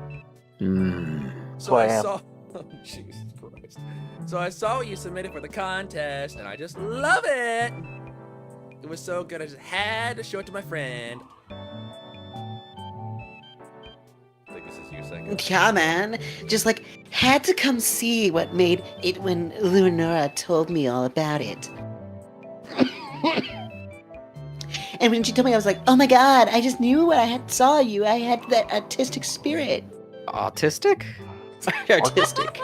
So I I am. saw. Oh, Jesus Christ. So I saw what you submitted for the contest, and I just love it. It was so good, I just had to show it to my friend. I think this is you second. Yeah, man. Just like had to come see what made it when Lenora told me all about it. And when she told me, I was like, "Oh my god! I just knew when I saw you. I had that artistic spirit." Autistic? Artistic.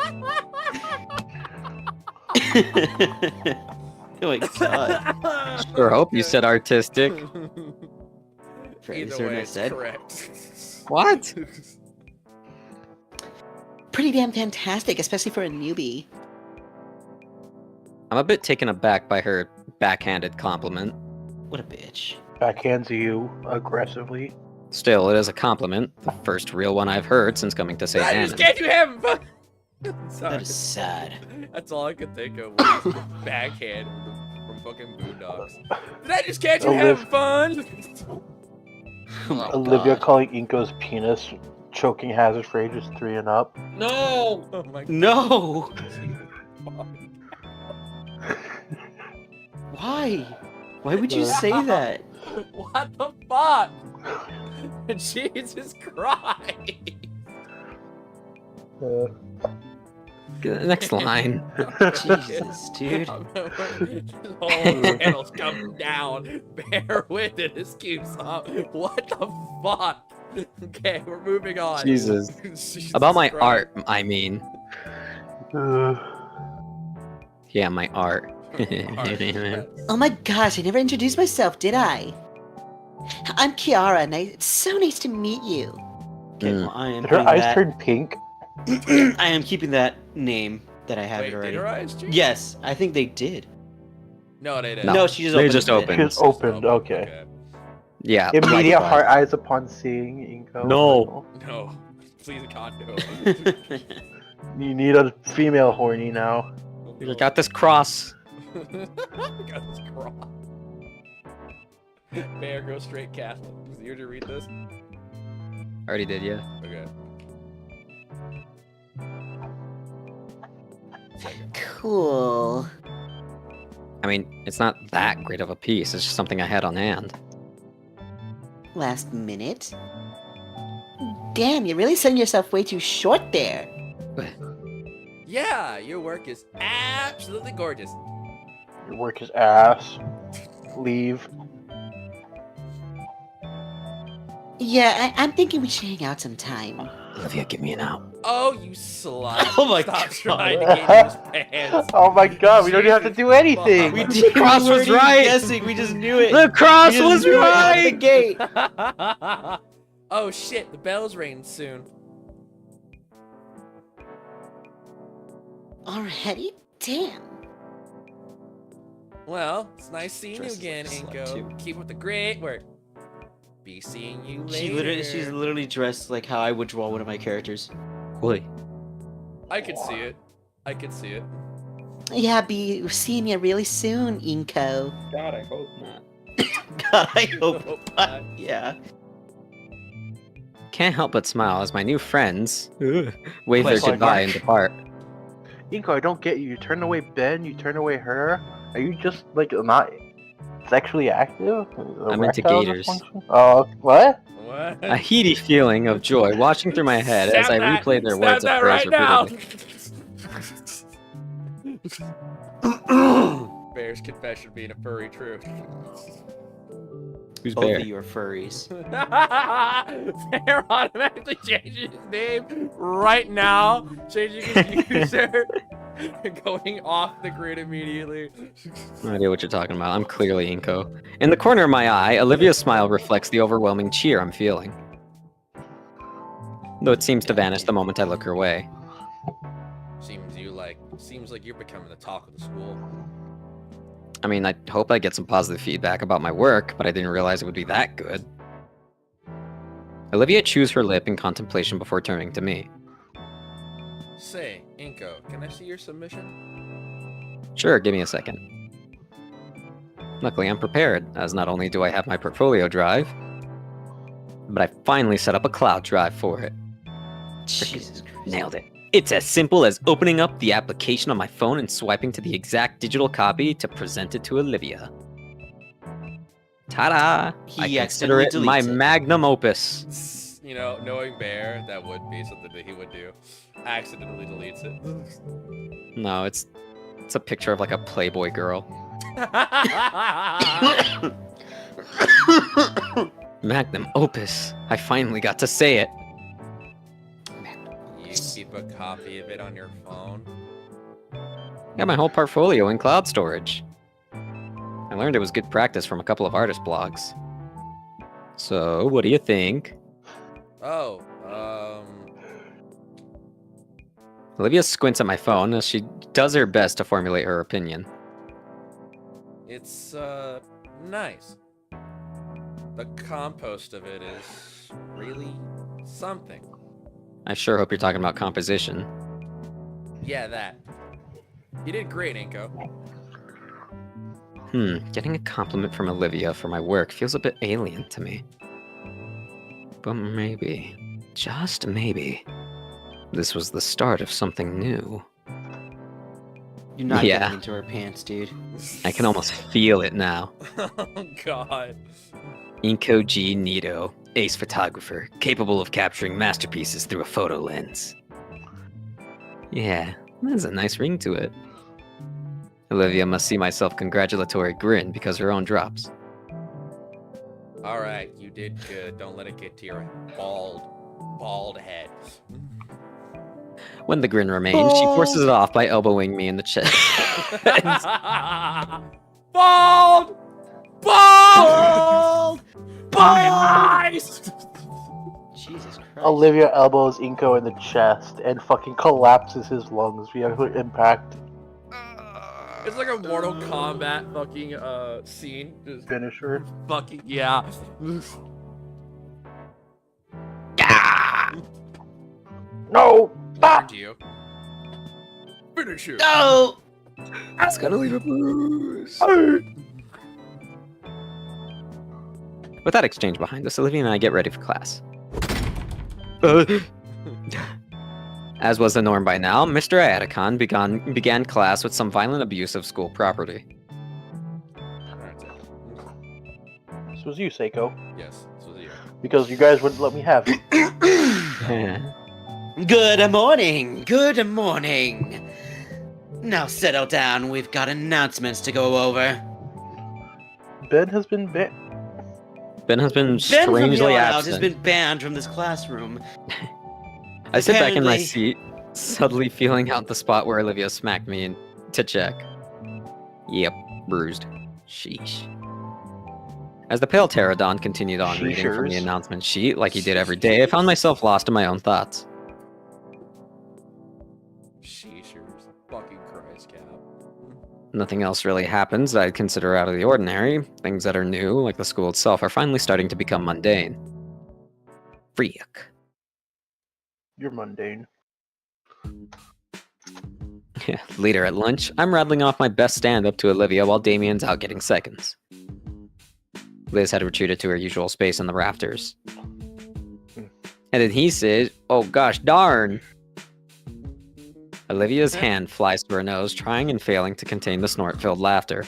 Oh my god. Sure hope you said artistic. Phrase Either or way, I it's said. correct. What? Pretty damn fantastic, especially for a newbie. I'm a bit taken aback by her backhanded compliment. What a bitch. backhands you aggressively. Still, it is a compliment. The first real one I've heard since coming to St. I Anne's. just can't you having fun? Sorry. That is sad. That's all I could think of was the backhand from fucking Boondocks. Did I just catch you having fun? Oh my Olivia God. calling Inko's penis choking hazard for ages 3 and up. No! Oh my god. No! Why? Why would you say that? What the fuck? Jesus Christ! Next line. Jesus, dude. This whole panel's coming down. Bear with it, excuse up. What the fuck? Okay, we're moving on. Jesus. Jesus About my Christ. art, I mean. Yeah, my art. Oh my gosh, I never introduced myself, did I? I'm Kiara, and it's so nice to meet you. Okay, well, I am Did her putting eyes that- turn pink? I am keeping that name that I have Wait, it already. did her eyes change? Yes, I think they did. No, they didn't. No, she just they opened just it. opened. Just opened, okay. Yeah. Immediate like heart eyes upon seeing Inko. No. No. Please, can't do You need a female horny now. You got this cross. Got this cross. Bear, go straight Catholic. Is it your to read this? Already did, yeah. Okay. Cool. I mean, it's not that great of a piece. It's just something I had on hand. Last minute. Damn, you're really selling yourself way too short there. Yeah, your work is absolutely gorgeous. Your work is ass. Leave. Yeah, I'm thinking we should hang out sometime. Olivia, give me an out. Oh, you slut. Oh my Stop God. trying to get use pants. Oh my god, we don't even have to do anything! We The did. cross we was weren't even right. Guessing, we just knew it. The cross We just was knew it out the right! gate. Oh shit, the bell's ringing soon. Already? Damn. Well, it's nice seeing you Dresses again, like a slut, Inko. too. Keep up the great work. Be seeing you later. She's literally dressed like how I would draw one of my characters. Oi. I could see it. I could see it. Yeah, be seeing you really soon, Inko. God, I hope not. God, I hope. Hope not. Yeah. Can't help but smile as my new friends wave their Question goodbye and mark. depart. Inko, I don't get you. You turn away Ben, you turn away her. Are you just, like, not sexually active? I'm into Erectile gators. dysfunction? Oh, what? What? A heady feeling of joy washing through my head as I replay their words of praise repeatedly. Bear's confession being a furry true. Who's Both Bear? of you are furries. Bear automatically changing his name right now, changing his user, and going off the grid immediately. No idea what you're talking about. I'm clearly Inko. In the corner of my eye, Olivia's smile reflects the overwhelming cheer I'm feeling. though it seems to vanish the moment I look her way. Seems like you're becoming the talk of the school. I mean, I hope I get some positive feedback about my work, but I didn't realize it would be that good. Olivia chews her lip in contemplation before turning to me. Say, Inko, can I see your submission? Sure, give me a second. Luckily, I'm prepared, as not only do I have my portfolio drive, but I finally set up a cloud drive for it. Jesus Christ. Nailed it. It's as simple as opening up the application on my phone and swiping to the exact digital copy to present it to Olivia. Ta-da! He I consider it my magnum opus. You know, knowing Bear, that would be something that he would do. Accidentally deletes it. No, it's a picture of like a Playboy girl. Magnum opus. I finally got to say it. You keep a copy of it on your phone? Got my whole portfolio in cloud storage. I learned it was good practice from a couple of artist blogs. So, what do you think? Oh, Olivia squints at my phone as she does her best to formulate her opinion. it's, nice. The compost of it is really something. I sure hope you're talking about composition. Yeah, that. You did great, Inko. Getting a compliment from Olivia for my work feels a bit alien to me. But maybe, just maybe, this was the start of something new. You're not Yeah. getting into her pants, dude. I can almost feel it now. Oh, God. Inko G. Nito, ace photographer, capable of capturing masterpieces through a photo lens. Yeah, there's a nice ring to it. Olivia must see my self-congratulatory grin because her own drops. Alright, you did good. Don't let it get to your bald head. When the grin remains, she forces it off by elbowing me in the chest. Bald! Bald! Eyes! Jesus Christ. Olivia elbows Inko in the chest and fucking collapses his lungs via impact. It's like a Mortal Kombat fucking scene. Just Finisher. fucking yeah. No! Back to you. Finish it. No! It's gonna leave a bruise. With that exchange behind us, Olivia and I get ready for class. As was the norm by now, Mr. Atticon began class with some violent abuse of school property. This was you, Seiko. Yes, this was you. Because you guys wouldn't let me have it. Good morning. Good morning. Now settle down. We've got announcements to go over. Ben has been banned. Ben has been Ben from strangely here on out absent. has been banned from this classroom. I sit back in my apparently- seat, subtly feeling out the spot where Olivia smacked me to check. Yep, bruised. Sheesh. As the pale pterodon continued on reading from the Sheeshers. announcement sheet like he did every day, I found myself lost in my own thoughts. Sheeshers. Fucking Christ, Cap. Nothing else really happens that I'd consider out of the ordinary. Things that are new, like the school itself, are finally starting to become mundane. Freak. You're mundane. Yeah, later at lunch, I'm rattling off my best stand-up to Olivia while Damien's out getting seconds. Liz had retreated to her usual space in the rafters. And then he says, "Oh gosh darn!" Olivia's hand flies to her nose, trying and failing to contain the snort-filled laughter.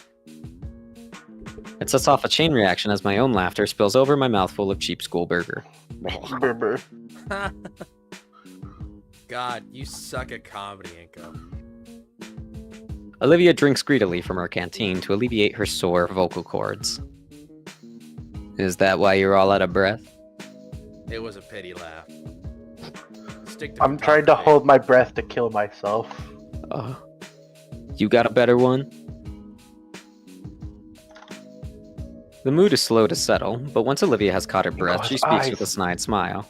It sets off a chain reaction as my own laughter spills over my mouthful of cheap school burger. Brr. God, you suck at comedy, Inko. Olivia drinks greedily from her canteen to alleviate her sore vocal cords. Is that why you're all out of breath? It was a pity laugh. Stick to I'm trying to hold my breath to kill myself. Oh. You got a better one? The mood is slow to settle, but once Olivia has caught her breath, she speaks with a snide smile.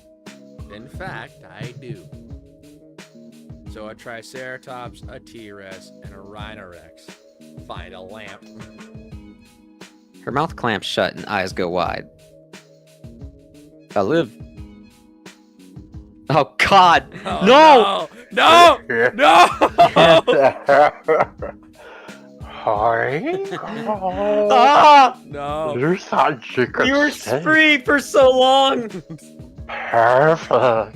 Been fact, I do. So a Triceratops, a T-Rex, and a Rhinorex. Find a lamp. Her mouth clamps shut and eyes go wide. Oh God! Oh, No! No! No! Hi. Ah! No! You thought you could You were stay. free for so long. Perfect.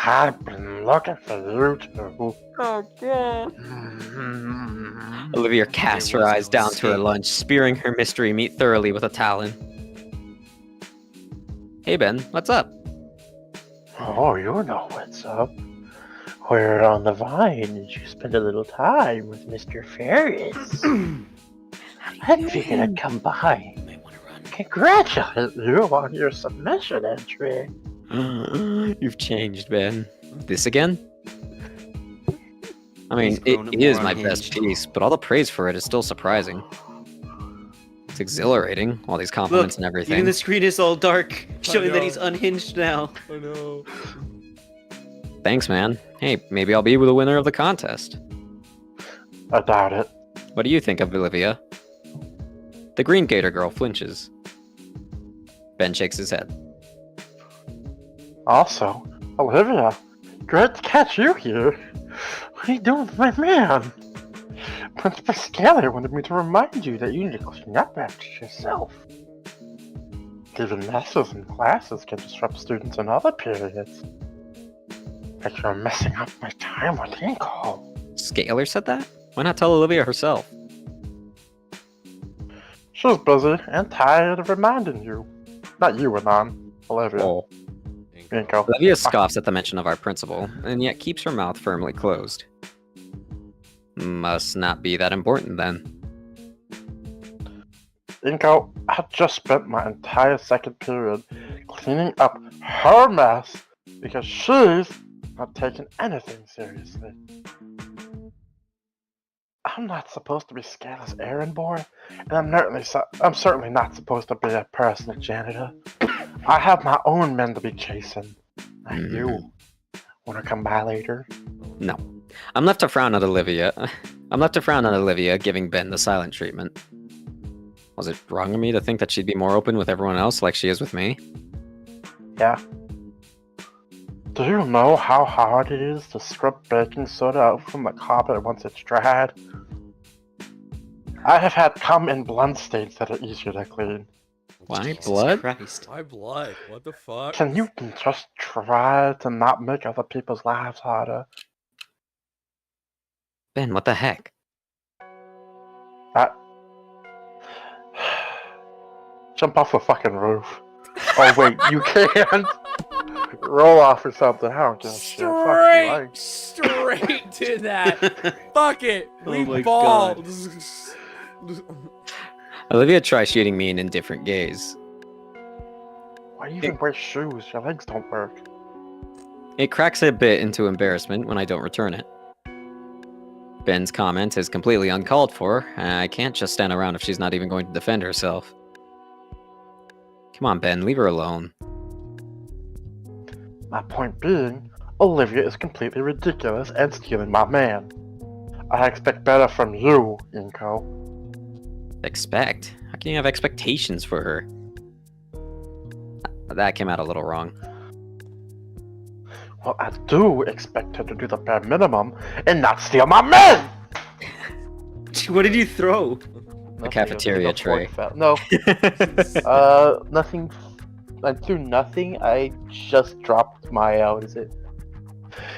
I've been looking for you too. Oh God! Mm. Olivia casts her eyes down to her lunch, spearing her mystery meat thoroughly with a talon. Hey Ben, what's up? Oh, you know what's up. We're on the vine and you spend a little time with Mr. Ferris. I figured I'd come by. Congratulate you on your submission entry. You've changed, Ben. This again? I mean, He's grown it is more my unhinged. best piece, but all the praise for it is still surprising. It's exhilarating, all these compliments and everything. Even the screen is all dark, showing that know. he's unhinged now. Oh no. Thanks, man. Hey, maybe I'll be the winner of the contest. I doubt it. What do you think of Olivia? The green gator girl flinches. Ben shakes his head. Also, Olivia, great to catch you here. What are you doing with my man? Principal Scaly wanted me to remind you that you need to clean up after yourself. Even messes in classes can disrupt students in other periods. Like you're messing up my time with Inko. Scalar said that? Why not tell Olivia herself? She's busy and tired of reminding you. Not you, Anon. Olivia. Oh. Inko. Olivia scoffs at the mention of our principal, and yet keeps her mouth firmly closed. Must not be that important then. Inko, I just spent my entire second period cleaning up her mess because she's not taking anything seriously. I'm not supposed to be Scaly's errand boy, and I'm certainly not supposed to be a personal janitor. I have my own men to be chasing. Like you. Wanna come by later? No. I'm left to frown at Olivia. Giving Ben the silent treatment. Was it wrong of me to think that she'd be more open with everyone else like she is with me? Yeah. Do you know how hard it is to scrub baking soda out from the carpet once it's dried? I have had cum in blunt stains that are easier to clean. Why Jesus blood? Christ. My blood. What the fuck? Can you just try to not make other people's lives harder? Ben, what the heck? Jump off the fucking roof. Oh wait, you can't. Roll off or something. I don't give a shit. Fuck you, I- Straight to that. Fuck it. Oh We my ball. God. Olivia tries shooting me an indifferent gaze. Why do you even wear shoes? Your legs don't work. It cracks a bit into embarrassment when I don't return it. Ben's comment is completely uncalled for, and I can't just stand around if she's not even going to defend herself. Come on, Ben, leave her alone. My point being, Olivia is completely ridiculous and stealing my man. I expect better from you, Inko. Expect? How can you have expectations for her? That came out a little wrong. Well, I do expect her to do the bare minimum and not steal my man! What did you throw? Nothing, cafeteria the fork tray. fell. No. Nothing. I threw nothing. I just dropped my, what is it?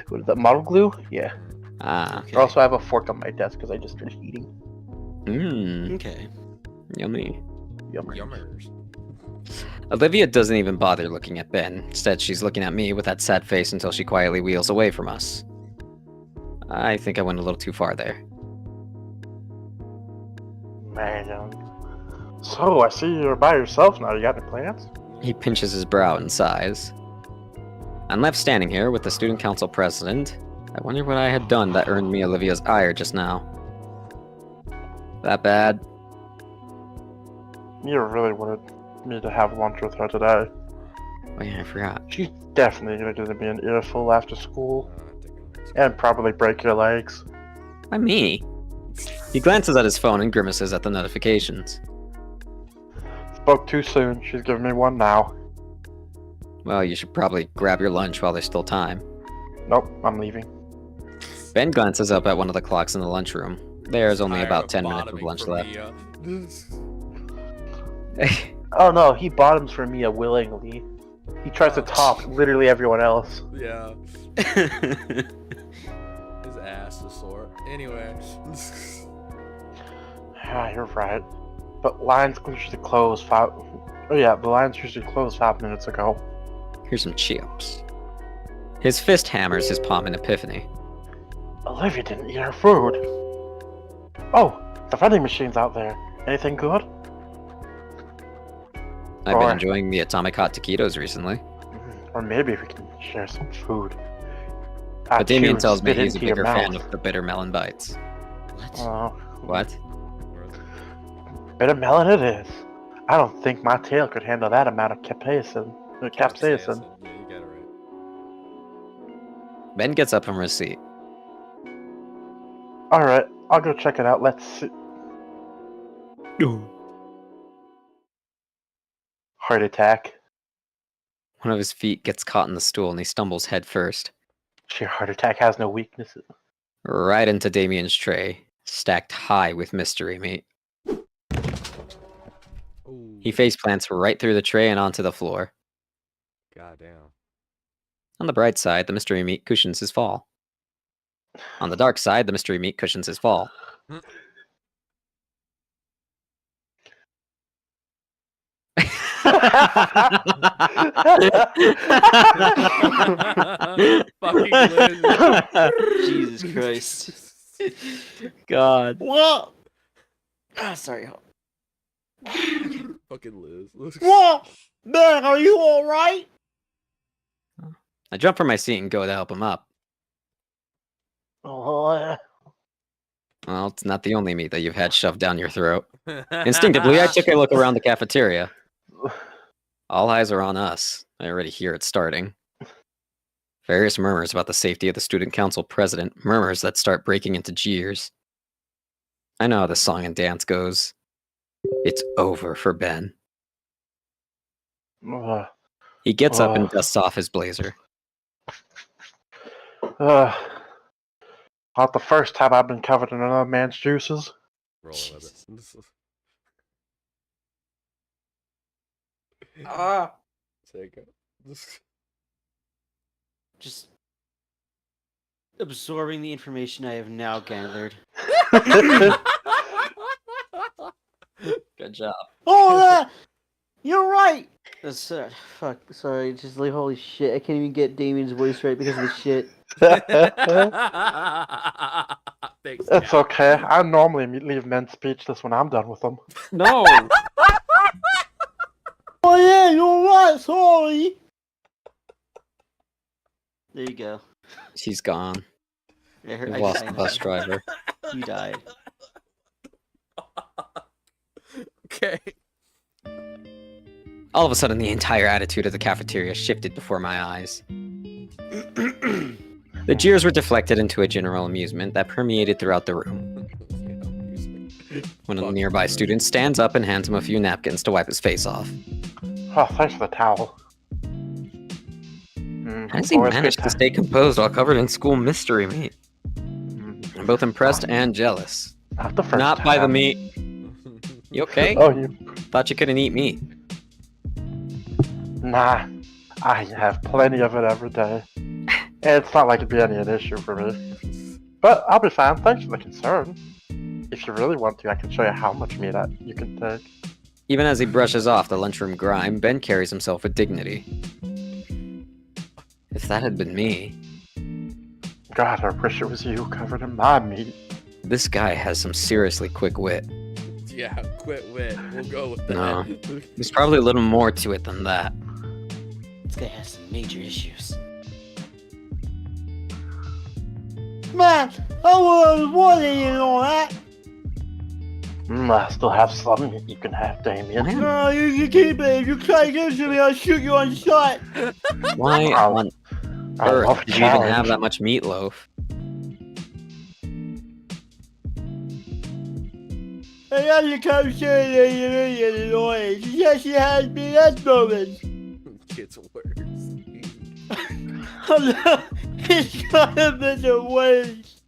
What is that, model glue? Yeah. Ah. Okay. Also, I have a fork on my desk because I just finished eating. Mmm. Okay. Yummy. Yummer. Yummers. Olivia doesn't even bother looking at Ben. Instead, she's looking at me with that sad face until she quietly wheels away from us. I think I went a little too far there. Man. So, I see you're by yourself now. You got any plans? He pinches his brow and sighs. I'm left standing here with the student council president. I wonder what I had done that earned me Olivia's ire just now. That bad? You really wanted me to have lunch with her today. Oh yeah, I forgot. She's definitely going to be an earful after school. I think it's- And probably break your legs. Why me? He glances at his phone and grimaces at the notifications. Spoke too soon. She's giving me one now. Well, you should probably grab your lunch while there's still time. Nope, I'm leaving. Ben glances up at one of the clocks in the lunchroom. There's only Tired about of 10 minutes of bottoming lunch for left. Mia. Oh no, he bottoms for Mia willingly. He tries to Oh. top literally everyone else. Yeah. His ass is sore. Anyway. Ah, you're right. But lines usually close 5. Oh yeah, the lines usually closed 5 minutes ago. Here's some chips. His fist hammers his palm in epiphany. Olivia didn't eat her food. Oh, the vending machine's out there. Anything good? I've Or- been enjoying the atomic hot taquitos recently. Or maybe we can share some food. But Damien chew tells me spit he's a into your bigger fan mouth. of the bitter melon bites. What? What? Bitter melon it is. I don't think my tail could handle that amount of capsaicin. Capsaicin. Yeah, you got it right. Ben gets up from his seat. Alright, I'll go check it out. Let's see. Heart attack. One of his feet gets caught in the stool and he stumbles head first. Sheer heart attack has no weaknesses. Right into Damien's tray, stacked high with mystery meat. Ooh, He face plants right through the tray and onto the floor. goddamn. On the bright side, the mystery meat cushions his fall. On the dark side, the mystery meat cushions his fall. Fucking Liz. Jesus Christ. God. What? Ah, sorry. Fucking Liz. What? Ben, are you alright? I jump from my seat and go to help him up. Oh, Well, it's not the only meat that you've had shoved down your throat. Instinctively, I took a look around the cafeteria. All eyes are on us. I already hear it starting. Various murmurs about the safety of the student council president, murmurs that start breaking into jeers. I know how the song and dance goes. It's over for Ben. He gets up and dusts off his blazer. not the first time I've been covered in another man's juices. Rolling with it. Ah. Take it. Just absorbing the information I have now gathered. Good job. Oh, you're right. That's fuck. Sorry, just like holy shit. I can't even get Damien's voice right because of the shit. Thanks, It's Cal. okay. I normally leave men speechless when I'm done with them. No. Oh yeah, you're right. Sorry. There you go. She's gone. I heard, We've I lost I the know. bus driver. You died. Okay. All of a sudden, the entire attitude of the cafeteria shifted before my eyes. The jeers were deflected into a general amusement that permeated throughout the room. One of the nearby students stands up and hands him a few napkins to wipe his face off. Oh, thanks for the towel. How does he manage to stay composed while covered in school mystery meat? I'm both impressed and jealous. Not the first Not by the time. meat. You okay? Oh, you. Thought you couldn't eat meat. Nah. I have plenty of it every day. It's not like it'd be an issue for me. But I'll be fine. Thanks for the concern. If you really want to, I can show you how much meat you can take. Even as he brushes off the lunchroom grime, Ben carries himself with dignity. If that had been me, God, I wish it was you covered in my meat. this guy has some seriously quick wit. Yeah, quit wit. We'll go with that. No. There's probably a little more to it than that. This guy has some major issues. Man, I was wondering all that. I still have some you can have, Damien. No, you can keep it. If you try to give it to me, I'll shoot you on sight. Why on I earth love did you even have challenge. that much meatloaf? And now you come saying that you're really annoying. Yes, she has me at moments. Gets worse. It's kind of been a waste.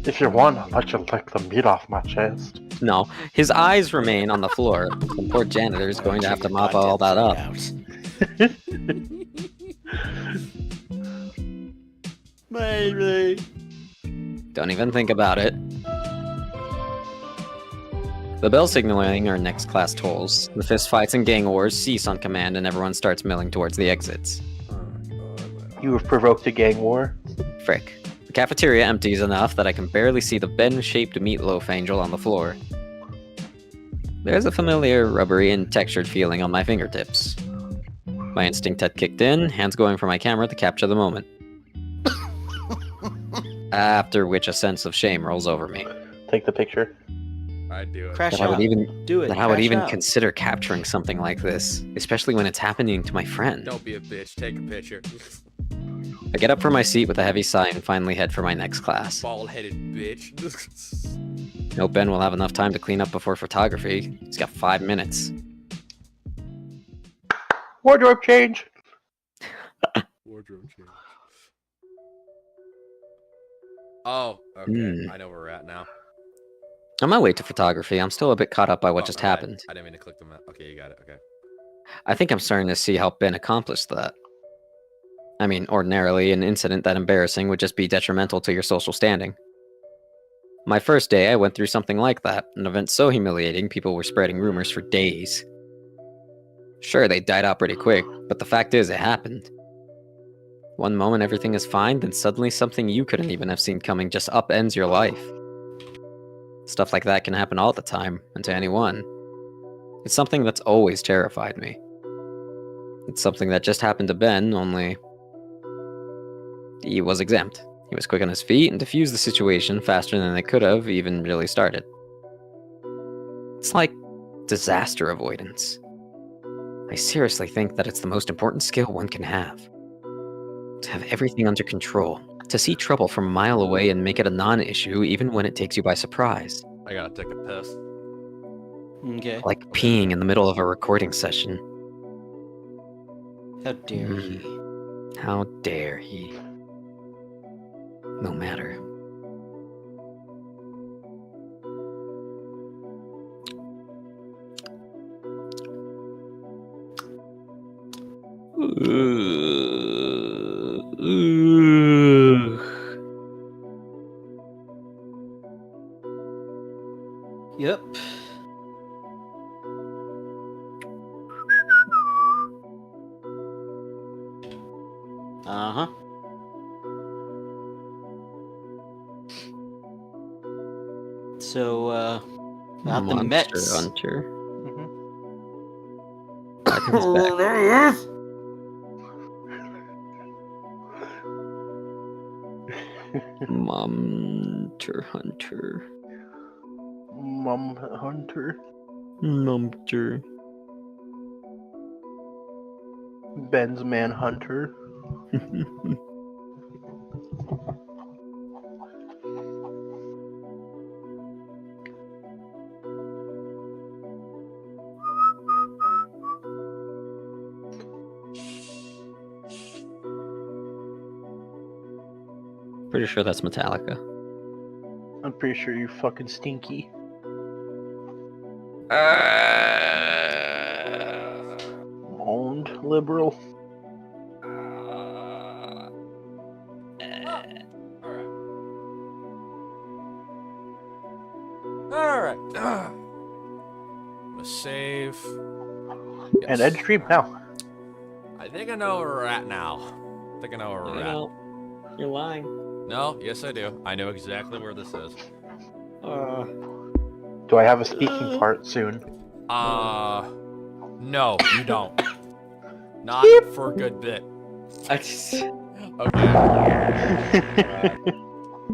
If you want, I'll let you lick the meat off my chest. No, his eyes remain on the floor. The poor janitor is going to have to mop all that up. Maybe. Don't even think about it. The bell signaling our next class tolls. The fistfights and gang wars cease on command and everyone starts milling towards the exits. You have provoked a gang war. Frick. The cafeteria empties enough that I can barely see the bend-shaped meatloaf angel on the floor. There's a familiar rubbery and textured feeling on my fingertips. My instinct had kicked in, hands going for my camera to capture the moment. After which a sense of shame rolls over me. Take the picture. I'd do it. Crash That I would out. even Do it. that I would crash even out. consider capturing something like this, especially when it's happening to my friend. Don't be a bitch. Take a picture. I get up from my seat with a heavy sigh and finally head for my next class. Bald-headed bitch. Hope Ben will have enough time to clean up before photography. He's got 5 minutes. Wardrobe change. Wardrobe change. Oh, okay. Hmm. I know where we're at now. On my way to photography, I'm still a bit caught up by what Oh, just my bad. happened. I didn't mean to click the map. Okay, you got it. Okay. I think I'm starting to see how Ben accomplished that. I mean, ordinarily, an incident that embarrassing would just be detrimental to your social standing. My first day, I went through something like that, an event so humiliating people were spreading rumors for days. Sure, they died out pretty quick, but the fact is, it happened. One moment everything is fine, then suddenly something you couldn't even have seen coming just upends your life. Stuff like that can happen all the time, and to anyone. It's something that's always terrified me. It's something that just happened to Ben, only he was exempt. He was quick on his feet and diffused the situation faster than they could have even really started. It's like disaster avoidance. I seriously think that it's the most important skill one can have. To have everything under control. To see trouble from a mile away and make it a non-issue even when it takes you by surprise. I gotta take a piss. Okay. Like peeing in the middle of a recording session. How dare he? How dare he? No matter. Yep. Uh-huh. So, about the Monster Mets. Hunter. Mm-hmm. That comes back. Monster Hunter. Mum Hunter. Monster. Ben's Manhunter. Pretty sure that's Metallica. I'm pretty sure you fucking stinky. Owned liberal. Alright. I'm gonna save. And Yes. end stream now. I think I know where we're at now. I think I know where we're at. You're lying. No, yes I do. I know exactly where this is. Do I have a speaking part soon? No, you don't. Not for a good bit. I just... Okay.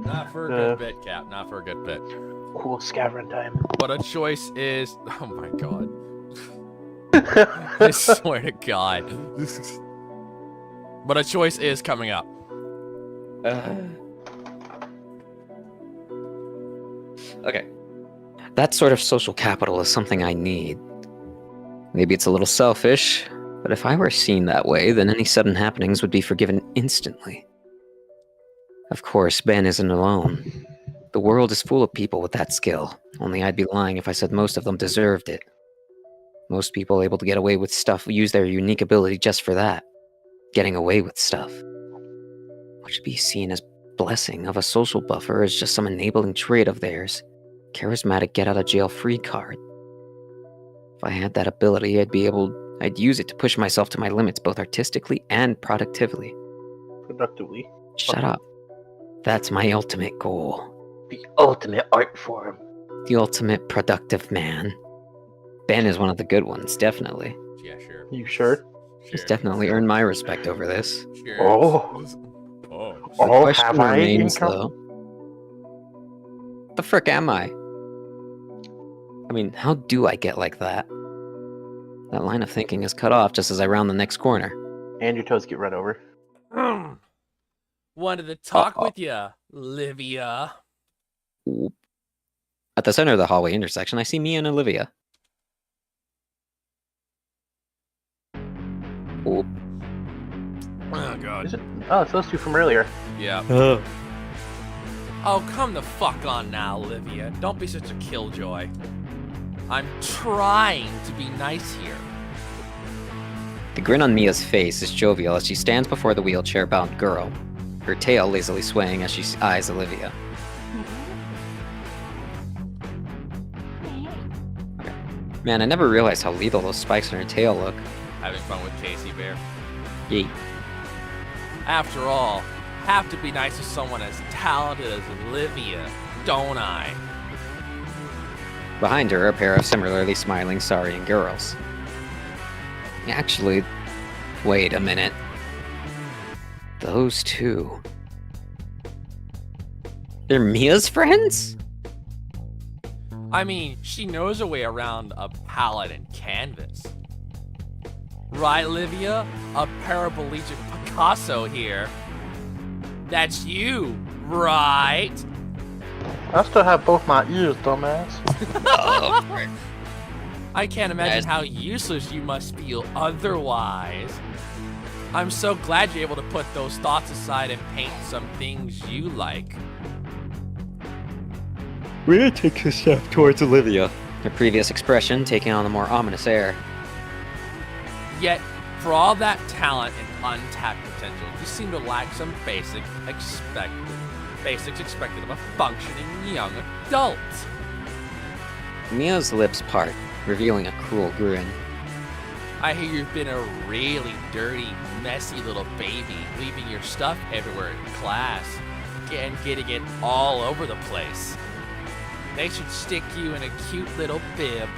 Not for a good bit, Cap. Not for a good bit. Cool scavenger time. But a choice is... Oh my god. I swear to God. But a choice is coming up. Okay. That sort of social capital is something I need. Maybe it's a little selfish, but if I were seen that way, then any sudden happenings would be forgiven instantly. Of course, Ben isn't alone. The world is full of people with that skill, only I'd be lying if I said most of them deserved it. Most people able to get away with stuff use their unique ability just for that. Getting away with stuff. What should be seen as blessing of a social buffer is just some enabling trait of theirs. Charismatic get-out-of-jail-free card. If I had that ability, I'd use it to push myself to my limits both artistically and productively. Productively. Shut up. That's my ultimate goal. The ultimate art form. The ultimate productive man. Ben is one of the good ones, definitely. Yeah, sure. You sure? He's definitely earned my respect over this. Sure. Oh. Oh. The Oh, question have I remains, encountered- though. The frick am I? I mean, how do I get like that? That line of thinking is cut off just as I round the next corner. And your toes get run over. Wanted to talk with ya, Livia. Oop. At the center of the hallway intersection, I see Mia and Olivia. Oop. Oh god. Is it? Oh, it's those two from earlier. Yeah. Oh, come the fuck on now, Olivia. Don't be such a killjoy. I'm trying to be nice here. The grin on Mia's face is jovial as she stands before the wheelchair-bound girl, her tail lazily swaying as she eyes Olivia. Man, I never realized how lethal those spikes on her tail look. Having fun with Casey Bear. Yeet. After all, have to be nice to someone as talented as Olivia, don't I? Behind her, a pair of similarly smiling Saurian girls. Actually, wait a minute. Those two. They're Mia's friends? I mean, she knows her way around a palette and canvas. Right, Olivia? A paraplegic Picasso here. That's you, right? I still have both my ears, dumbass. I can't imagine how useless you must feel otherwise. I'm so glad you're able to put those thoughts aside and paint some things you like. Rhea takes a step towards Olivia, her previous expression taking on a more ominous air. Yet, for all that talent and untapped potential, you seem to lack some basics expected of a functioning young adult. Mia's lips part, revealing a cruel grin. I hear you've been a really dirty, messy little baby, leaving your stuff everywhere in class, and getting it all over the place. They should stick you in a cute little bib.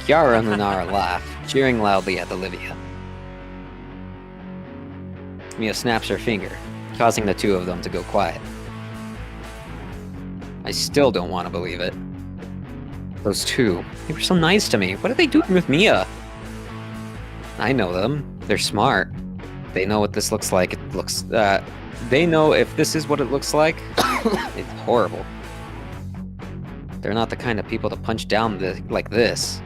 Kiara and Lunara laugh, cheering loudly at Olivia. Mia snaps her finger, causing the two of them to go quiet. I still don't want to believe it. Those two, they were so nice to me. What are they doing with Mia? I know them. They're smart. They know what this looks like. They know if this is what it looks like, it's horrible. They're not the kind of people to punch down like this.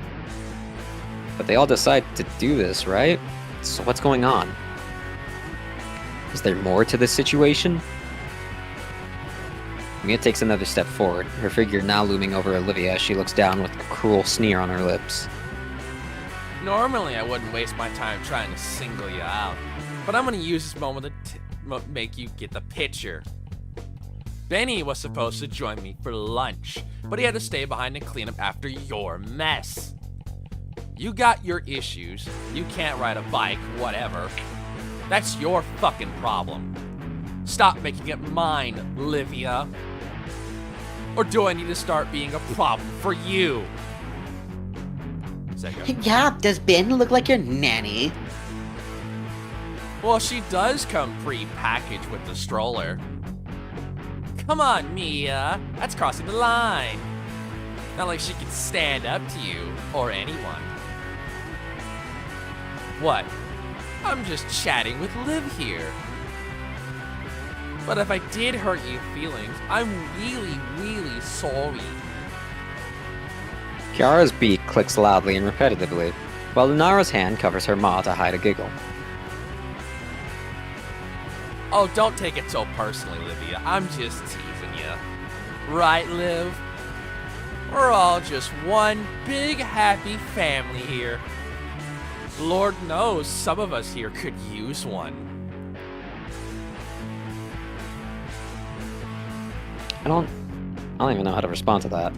But they all decide to do this, right? So what's going on? Is there more to this situation? Mia takes another step forward, her figure now looming over Olivia as she looks down with a cruel sneer on her lips. Normally, I wouldn't waste my time trying to single you out, but I'm gonna use this moment to make you get the picture. Benny was supposed to join me for lunch, but he had to stay behind and clean up after your mess. You got your issues, you can't ride a bike, whatever. That's your fucking problem. Stop making it mine, Livia. Or do I need to start being a problem for you? Sega. Yeah, does Ben look like your nanny? Well, she does come pre-packaged with the stroller. Come on, Mia. That's crossing the line. Not like she can stand up to you or anyone. What? I'm just chatting with Liv here. But if I did hurt your feelings, I'm really, really sorry. Kiara's beak clicks loudly and repetitively, while Lunara's hand covers her maw to hide a giggle. Oh, don't take it so personally, Livia. I'm just teasing you. Right, Liv? We're all just one big happy family here. Lord knows some of us here could use one. I don't even know how to respond to that.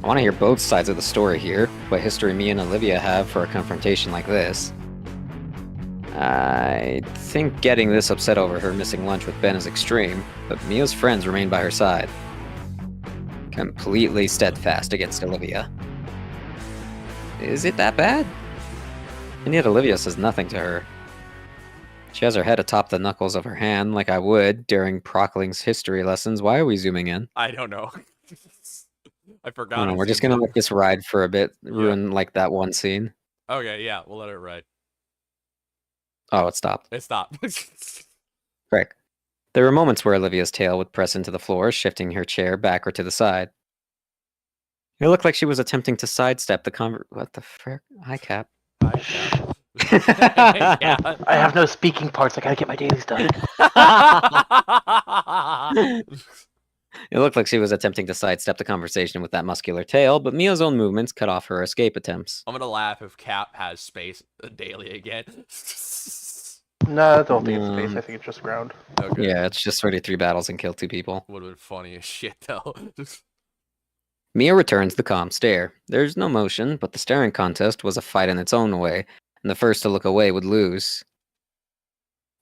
I want to hear both sides of the story here, what history me and Olivia have for a confrontation like this. I think getting this upset over her missing lunch with Ben is extreme, but Mia's friends remain by her side. Completely steadfast against Olivia. Is it that bad? And yet Olivia says nothing to her. She has her head atop the knuckles of her hand like I would during Prockling's history lessons. Why are we zooming in? I don't know. I forgot. I don't know, we're just gonna let this ride for a bit, ruin like that one scene. Okay, yeah, we'll let it ride. Oh, it stopped. It stopped. Frick. There were moments where Olivia's tail would press into the floor, shifting her chair back or to the side. It looked like she was attempting to sidestep the What the frick? Hi, Cap. Yeah. I have no speaking parts. I gotta get my dailies done. It looked like she was attempting to sidestep the conversation with that muscular tail, but Mia's own movements cut off her escape attempts. I'm gonna laugh if Cap has space daily again. No, I don't think it's space. I think it's just ground. Okay. Yeah, it's just 33 battles and kill 2 people. Would have been funny as shit, though. Mia returns the calm stare. There's no motion, but the staring contest was a fight in its own way, and the first to look away would lose.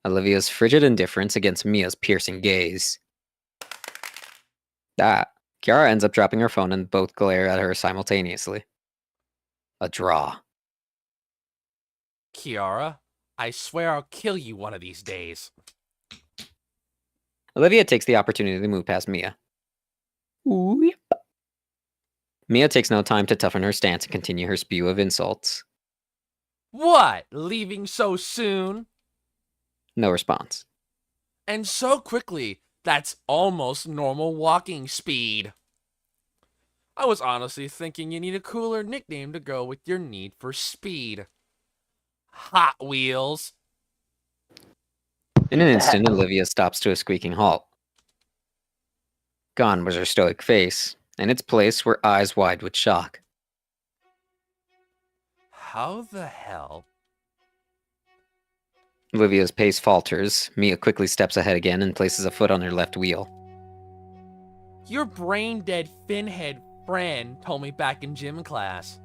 Olivia's frigid indifference against Mia's piercing gaze. Kiara ends up dropping her phone and both glare at her simultaneously. A draw. Kiara, I swear I'll kill you one of these days. Olivia takes the opportunity to move past Mia. Ooh, yep. Mia takes no time to toughen her stance and continue her spew of insults. What? Leaving so soon? No response. And so quickly. That's almost normal walking speed. I was honestly thinking you need a cooler nickname to go with your need for speed. Hot Wheels. In an instant, Olivia stops to a squeaking halt. Gone was her stoic face. In its place were eyes wide with shock. How the hell? Olivia's pace falters. Mia quickly steps ahead again and places a foot on her left wheel. Your brain-dead finhead friend told me back in gym class.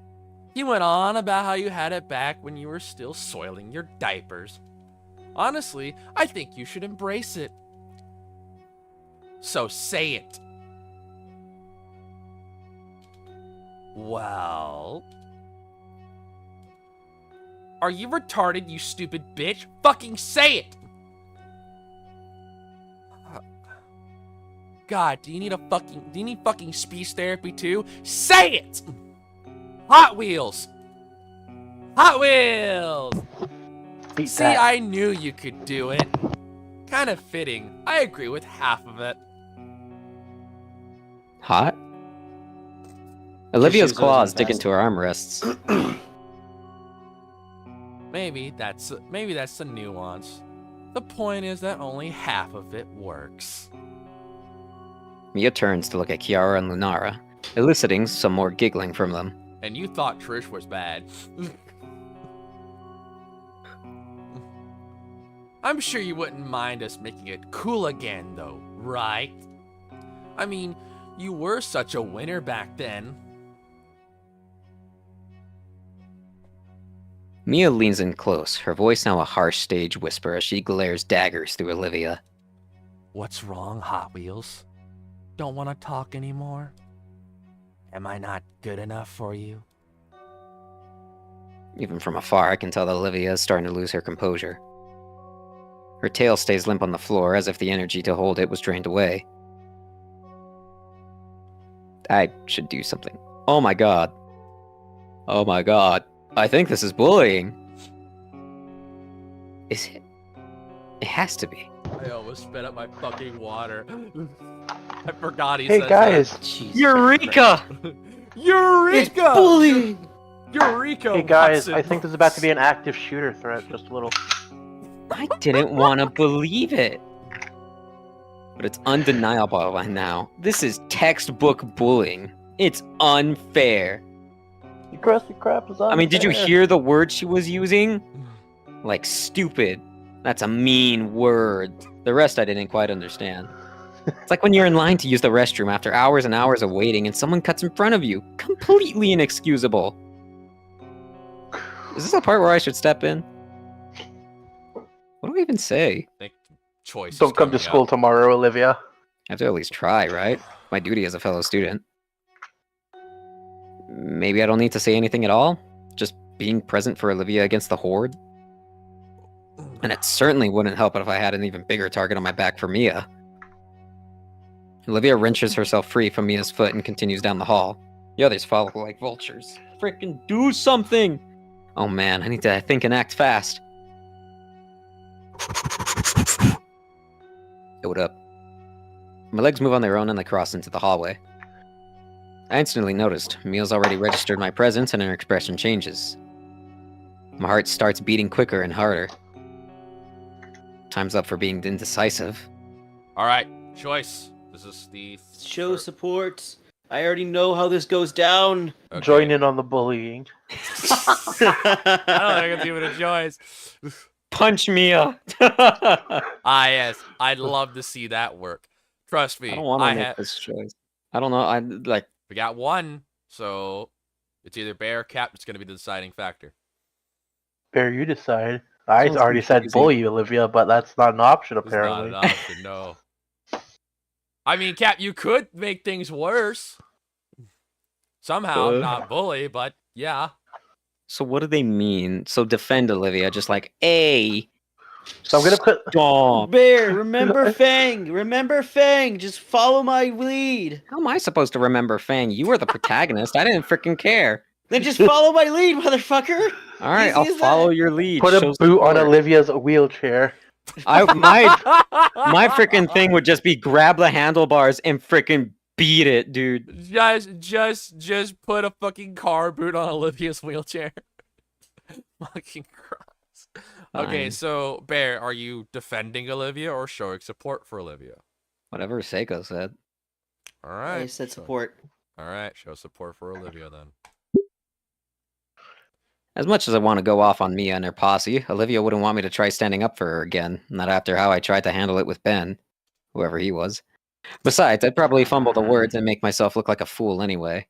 He went on about how you had it back when you were still soiling your diapers. Honestly, I think you should embrace it. So say it. Well... Are you retarded, you stupid bitch? Fucking say it! God, do you need fucking speech therapy too? Say it! Hot Wheels! Hot Wheels! See, I knew you could do it. Kind of fitting. I agree with half of it. Hot? Olivia's claws dig into her armrests. Maybe that's the nuance. The point is that only half of it works. Mia turns to look at Kiara and Lunara, eliciting some more giggling from them. And you thought Trish was bad. I'm sure you wouldn't mind us making it cool again, though, right? I mean, you were such a winner back then. Mia leans in close, her voice now a harsh stage whisper as she glares daggers through Olivia. What's wrong, Hot Wheels? Don't want to talk anymore? Am I not good enough for you? Even from afar, I can tell that Olivia is starting to lose her composure. Her tail stays limp on the floor, as if the energy to hold it was drained away. I should do something. Oh my god. Oh my god. I think this is bullying. Is it? It has to be. I almost spit up my fucking water. I forgot he Hey said guys. Eureka! Eureka! Bullying! Eureka! Hey guys, Watson. I think this is about to be an active shooter threat. Just a little. I didn't want to believe it. But it's undeniable by now. This is textbook bullying. It's unfair. You crusty crap is on. I mean, did you hear the word she was using? Like stupid. That's a mean word. The rest I didn't quite understand. It's like when you're in line to use the restroom after hours and hours of waiting and someone cuts in front of you. Completely inexcusable. Is this a part where I should step in? What do I even say? I think choice. is Don't come to coming school up. tomorrow, Olivia. I have to at least try, right? My duty as a fellow student. Maybe I don't need to say anything at all? Just being present for Olivia against the Horde? And it certainly wouldn't help if I had an even bigger target on my back for Mia. Olivia wrenches herself free from Mia's foot and continues down the hall. The others follow like vultures. Frickin' do something! Oh man, I need to think and act fast. Hold up. My legs move on their own and I cross into the hallway. I instantly noticed Mia's already registered my presence and her expression changes. My heart starts beating quicker and harder. Time's up for being indecisive. Alright, choice. This is the Show support. I already know how this goes down. Okay. Join in on the bullying. I don't think it's even a choice. Punch Mia! Ah, yes. I'd love to see that work. Trust me. I don't want to make this choice. I don't know. I like. We got one, so it's either Bear or Cap that's going to be the deciding factor. Bear, you decide. I Sounds already said confusing. bully, Olivia, but that's not an option It's apparently. not an option, no. I mean, Cap, you could make things worse. Somehow, not bully, but yeah. So what do they mean? So defend Olivia, just like a. So I'm gonna put. Stop. Bear, remember Fang. Remember Fang. Just follow my lead. How am I supposed to remember Fang? You were the protagonist. I didn't freaking care. Then just follow my lead, motherfucker. All right, Easy I'll as that. follow your lead. Put a Show boot on support. Olivia's wheelchair. My freaking thing would just be grab the handlebars and freaking beat it, dude. Just put a fucking car boot on Olivia's wheelchair. Fucking Christ. Okay, Fine. so Bear, are you defending Olivia or showing support for Olivia? Whatever Seiko said. All right. I said support. All right, show support for Olivia then. As much as I want to go off on Mia and her posse, Olivia wouldn't want me to try standing up for her again, not after how I tried to handle it with Ben, whoever he was. Besides, I'd probably fumble the words and make myself look like a fool anyway.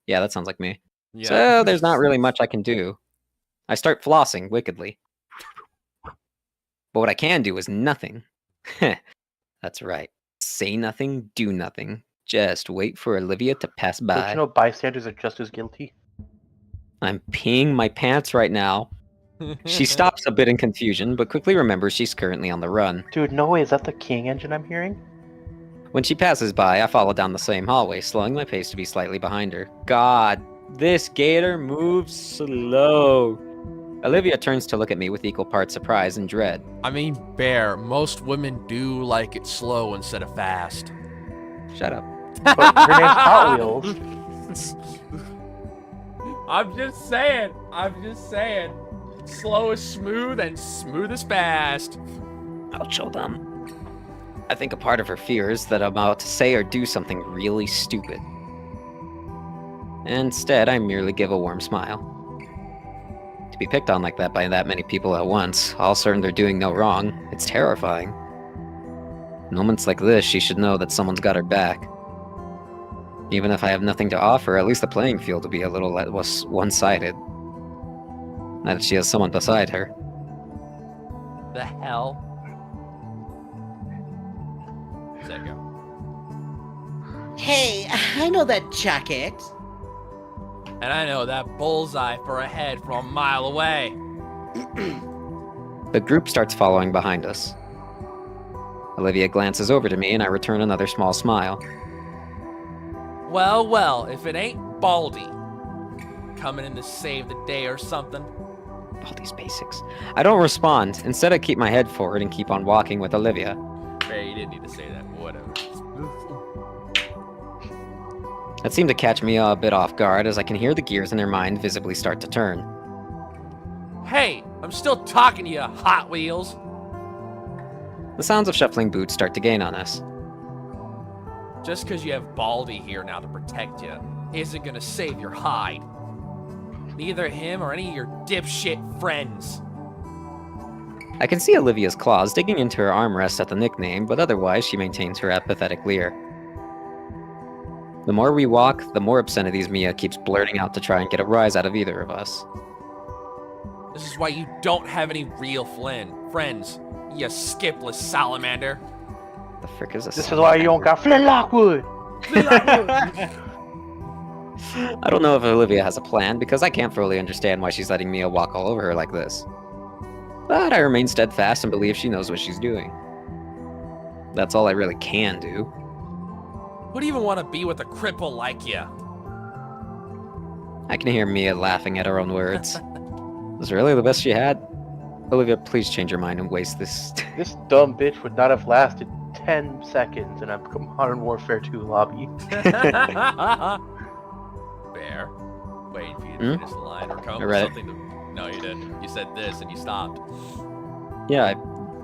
Yeah, that sounds like me. Yeah. So there's not really much I can do. I start flossing wickedly. But what I can do is nothing. That's right. Say nothing, do nothing. Just wait for Olivia to pass Don't by. you know bystanders are just as guilty? I'm peeing my pants right now. She stops a bit in confusion, but quickly remembers she's currently on the run. Dude, no way, is that the King engine I'm hearing? When she passes by, I follow down the same hallway, slowing my pace to be slightly behind her. God, this gator moves slow. Olivia turns to look at me with equal parts surprise and dread. I mean, Bear, most women do like it slow instead of fast. Shut up. But her name's Hot Wheels. I'm just saying. Slow is smooth and smooth is fast. I'll show them. I think a part of her fears that I'm about to say or do something really stupid. Instead, I merely give a warm smile. To be picked on like that by that many people at once, all certain they're doing no wrong, it's terrifying. In moments like this, she should know that someone's got her back. Even if I have nothing to offer, at least the playing field will be a little less one-sided. Now that she has someone beside her. The hell? There you go. Hey, I know that jacket. And I know that bullseye for a head from a mile away. The group starts following behind us. Olivia glances over to me, and I return another small smile. Well, well, if it ain't Baldy coming in to save the day or something. All these basics. I don't respond. Instead, I keep my head forward and keep on walking with Olivia. Hey, you didn't need to say that. Whatever. That seemed to catch Mia a bit off guard, as I can hear the gears in her mind visibly start to turn. Hey, I'm still talking to you, Hot Wheels. The sounds of shuffling boots start to gain on us. Just because you have Baldy here now to protect you isn't gonna save your hide. Neither him or any of your dipshit friends. I can see Olivia's claws digging into her armrest at the nickname, but otherwise she maintains her apathetic leer. The more we walk, the more obscenities Mia keeps blurting out to try and get a rise out of either of us. This is why you don't have any real friends, you skipless salamander. The frick is this? This is why you don't got Flint Lockwood. I don't know if Olivia has a plan, because I can't fully understand why she's letting Mia walk all over her like this. But I remain steadfast and believe she knows what she's doing. That's all I really can do. Who'd even want to be with a cripple like you? I can hear Mia laughing at her own words. Was it really the best she had? Olivia, please change your mind and waste this. This dumb bitch would not have lasted 10 seconds in a Modern Warfare 2 lobby. Bear. Waiting for you to finish the line or come up with something to... No, you didn't. You said this and you stopped. Yeah,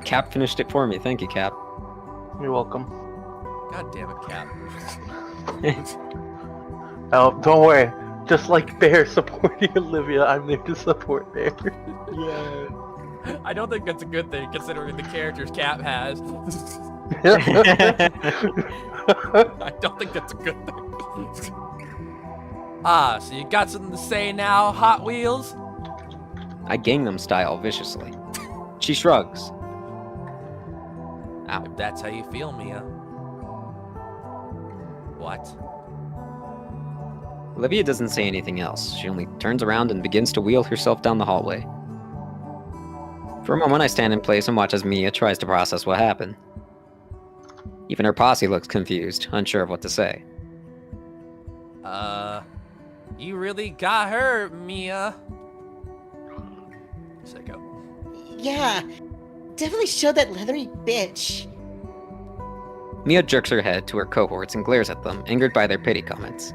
Cap finished it for me. Thank you, Cap. You're welcome. God damn it, Cap. Oh, don't worry. Just like Bear supporting Olivia, I'm there to support Bear. Yeah. I don't think that's a good thing, considering the characters Cap has. I don't think that's a good thing. So you got something to say now, Hot Wheels? I Gangnam Style viciously. She shrugs. Ow. If that's how you feel, Mia. What? Olivia doesn't say anything else. She only turns around and begins to wheel herself down the hallway. For a moment, I stand in place and watch as Mia tries to process what happened. Even her posse looks confused, unsure of what to say. You really got her, Mia. Sicko. Yeah, definitely showed that leathery bitch. Mia jerks her head to her cohorts and glares at them, angered by their pity comments.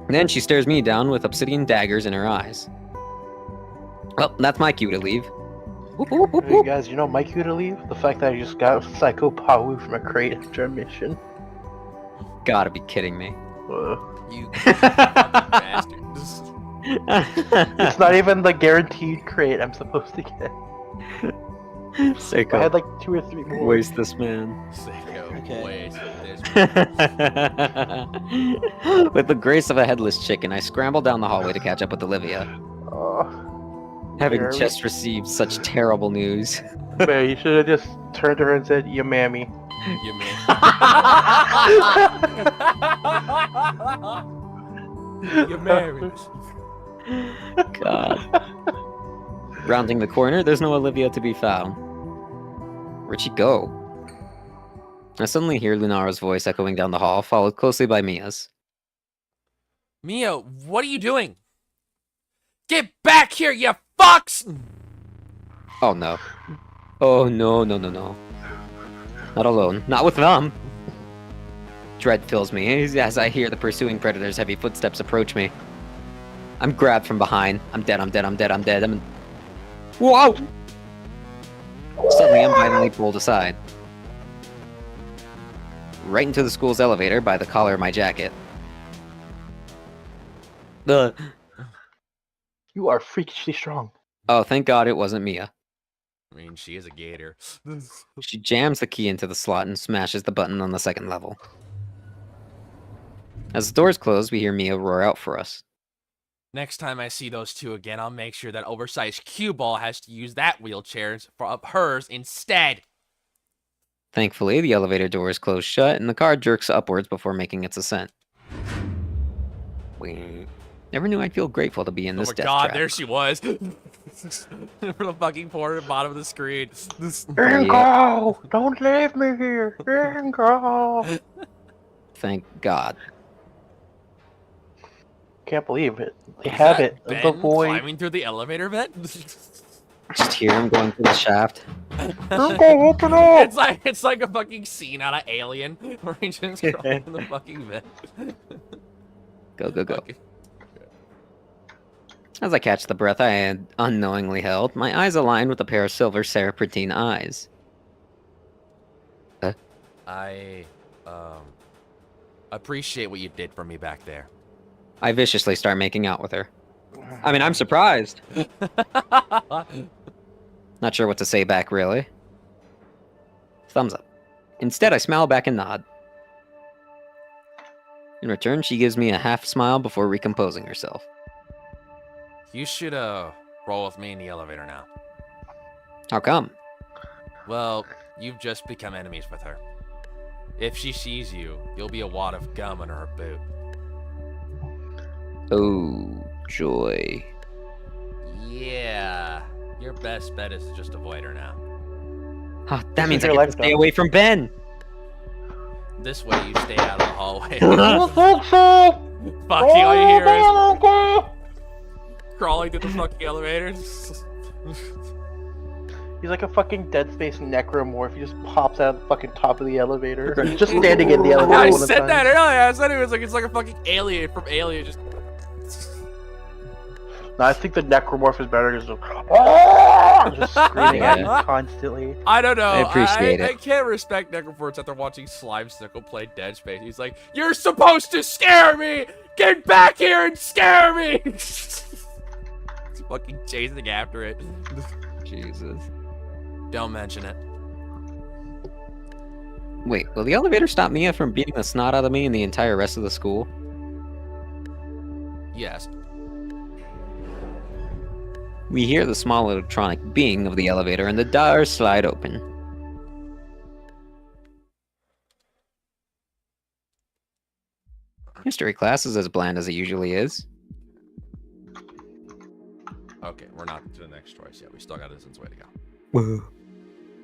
Then she stares me down with obsidian daggers in her eyes. Well, that's my cue to leave. Whoop, whoop, whoop, Hey whoop. guys, you know my cue to leave? The fact that I just got Psycho Pawu from a crate after a mission. Gotta be kidding me. You bastard. It's not even the guaranteed crate I'm supposed to get. Sicko. I had like 2 or 3 more. Waste this man. Sicko. Okay. Waste this. With the grace of a headless chicken, I scramble down the hallway to catch up with Olivia. Having Barely. just received such terrible news. Bear, you should have just turned to her and said, "You mammy." You mean? You're married. God. Rounding the corner, there's no Olivia to be found. Where'd she go? I suddenly hear Lunara's voice echoing down the hall, followed closely by Mia's. Mia, what are you doing? Get back here, you fucks! Oh no. Oh no, no, no, no. Not alone. Not with them. Dread fills me as I hear the pursuing predator's heavy footsteps approach me. I'm grabbed from behind. I'm dead, I'm dead, I'm dead, I'm dead. Whoa! Suddenly, I'm violently pulled aside. Right into the school's elevator by the collar of my jacket. You are freakishly strong. Oh, thank God it wasn't Mia. I mean, she is a gator. She jams the key into the slot and smashes the button on the second level. As the doors close, we hear Mia roar out for us. Next time I see those two again, I'll make sure that oversized cue ball has to use that wheelchair for hers instead. Thankfully, the elevator doors close shut and the car jerks upwards before making its ascent. Wing, Never knew I'd feel grateful to be in Oh this my death god, trap. there she was. For the fucking porn at the bottom of the screen. Ingo! Don't leave me here! Ingo! Thank God. Can't believe it. They Is have that it. The Ben void. climbing through the elevator vent? Just hear him going through the shaft. Ingo, open up! It's like a fucking scene out of Alien where he just crawling in the fucking vent. Go, go, go. Fucking- As I catch the breath I had unknowingly held, my eyes align with a pair of silver serpentine eyes. I appreciate what you did for me back there. I viciously start making out with her. I mean, I'm surprised. Not sure what to say back, really. Thumbs up. Instead, I smile back and nod. In return, she gives me a half smile before recomposing herself. You should roll with me in the elevator now. How come? Well, you've just become enemies with her. If she sees you, you'll be a wad of gum under her boot. Oh, joy. Yeah. Your best bet is to just avoid her now. Oh, that means I your get to life, stay though. away from Ben. This way you stay out of the hallway. Think so? Fucking all you hear is Ingo! crawling through the fucking elevators. He's like a fucking Dead Space necromorph. He just pops out of the fucking top of the elevator. Just standing in the elevator. I all the said time. that earlier. I said it's like a fucking alien from Alien. Just No, I think the necromorph is better. Just screaming at him constantly. I don't know. I appreciate I it. can't respect Necroforts after watching Slime Sickle play Dead Space. He's like, "You're supposed to scare me. Get back here and scare me." He's fucking chasing after it. Jesus. Don't mention it. Wait, will the elevator stop Mia from beating the snot out of me and the entire rest of the school? Yes. We hear the small electronic being of the elevator and the doors slide open. History class is as bland as it usually is. Okay, we're not to the next choice yet. We still got a distance way to go. Whoa.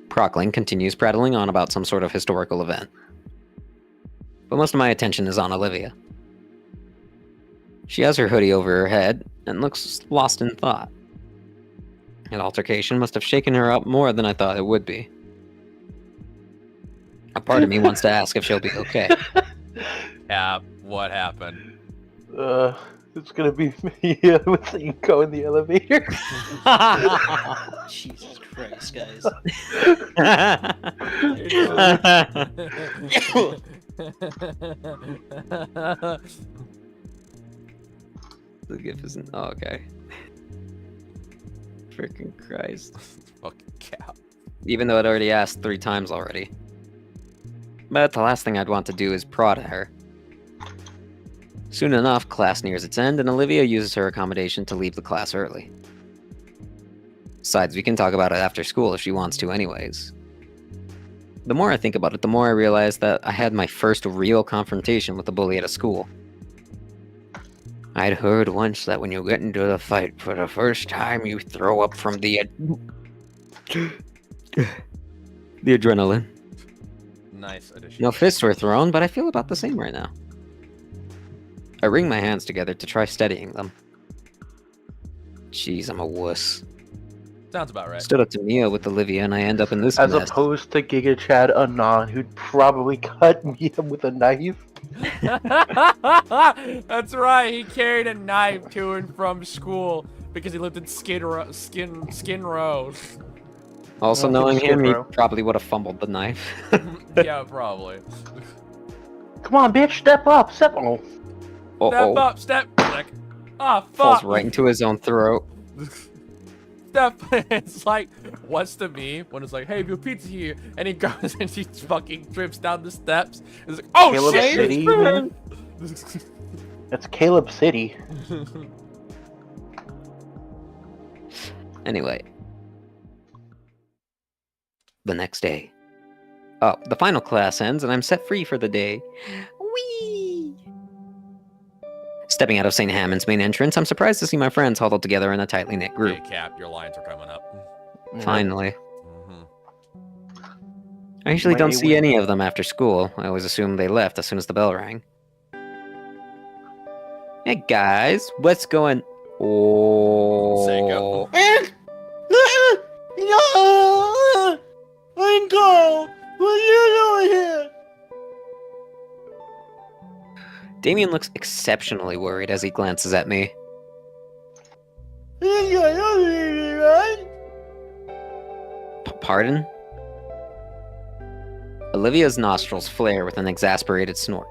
Prockling continues prattling on about some sort of historical event. But most of my attention is on Olivia. She has her hoodie over her head and looks lost in thought. An altercation must have shaken her up more than I thought it would be. A part of me wants to ask if she'll be okay. Yeah, what happened? It's gonna be me with Inko in the elevator. Jesus Christ, guys. The GIF isn't. Oh, okay. Freaking Christ. Fucking cow. Even though I'd already asked 3 times already. But the last thing I'd want to do is prod at her. Soon enough, class nears its end, and Olivia uses her accommodation to leave the class early. Besides, we can talk about it after school if she wants to anyways. The more I think about it, the more I realize that I had my first real confrontation with a bully at a school. I'd heard once that when you get into the fight for the first time, you throw up from the adrenaline. Nice addition. No fists were thrown, but I feel about the same right now. I wring my hands together to try steadying them. Jeez, I'm a wuss. Sounds about right. Stood up to Mia with Olivia, and I end up in this As mess. opposed to Giga Chad Anon, who'd probably cut me with a knife. That's right. He carried a knife to and from school because he lived in Skin Row. Also, Oh, knowing Skid him, he Row. probably would have fumbled the knife. Yeah, probably. Come on, bitch, step up, step on. Step up, step back. Ah, Falls fuck. right into his own throat. Step. It's like, what's the meme when it's like, hey, your pizza here, and he goes and he fucking trips down the steps. It's like, oh Caleb shit. City, you mean? That's Caleb City. Anyway. The next day. Oh, the final class ends and I'm set free for the day. Whee! Stepping out of St. Hammond's main entrance, I'm surprised to see my friends huddled together in a tightly knit group. Hey, Cap, your lines are coming up. Finally. Mm-hmm. I usually don't Mighty see win. any of them after school. I always assume they left as soon as the bell rang. Hey guys, what's going... Oh... Seiko. No! Uncle! What are you doing here? Damien looks exceptionally worried as he glances at me. You don't leave me, right? Pardon? Olivia's nostrils flare with an exasperated snort.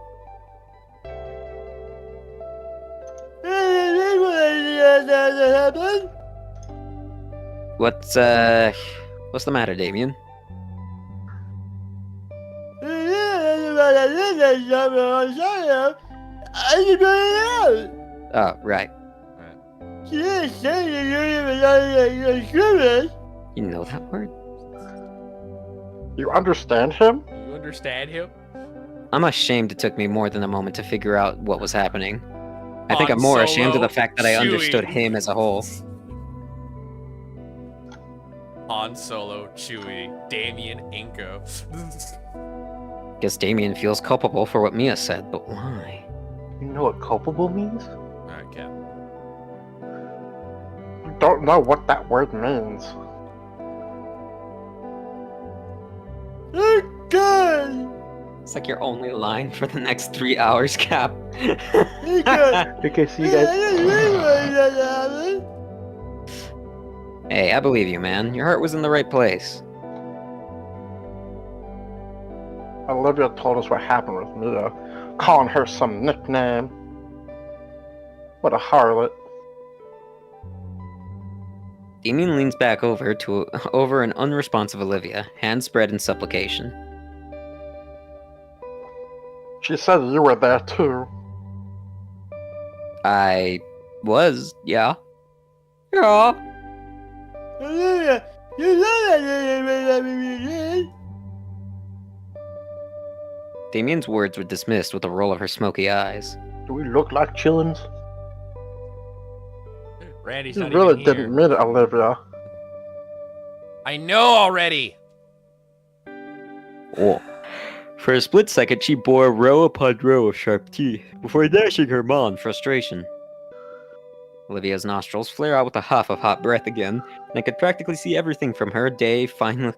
What's the matter, Damien? Oh, right. You know that word? You understand him? You understand him? I'm ashamed it took me more than a moment to figure out what was happening. I think Han I'm more ashamed of Solo, the fact that I Chewie. understood him as a whole. Han Solo, Chewie, Damien, Inko. Guess Damien feels culpable for what Mia said, but why? You know what culpable means? Alright, Cap. You don't know what that word means. Good! It's like your only line for the next 3 hours, Cap. Okay, see you guys. Hey, I believe you, man. Your heart was in the right place. Olivia told us what happened with Mia, calling her some nickname. What a harlot. Damien leans back over an unresponsive Olivia, hands spread in supplication. She said you were there too. I was, yeah. Yeah. Damien's words were dismissed with a roll of her smoky eyes. Do we look like chillins? Randy's You not really even didn't here. mean it, Olivia. I know already! Oh. For a split second, she bore row upon row of sharp teeth, before gnashing her maw in frustration. Olivia's nostrils flare out with a huff of hot breath again, and I could practically see everything from her day finally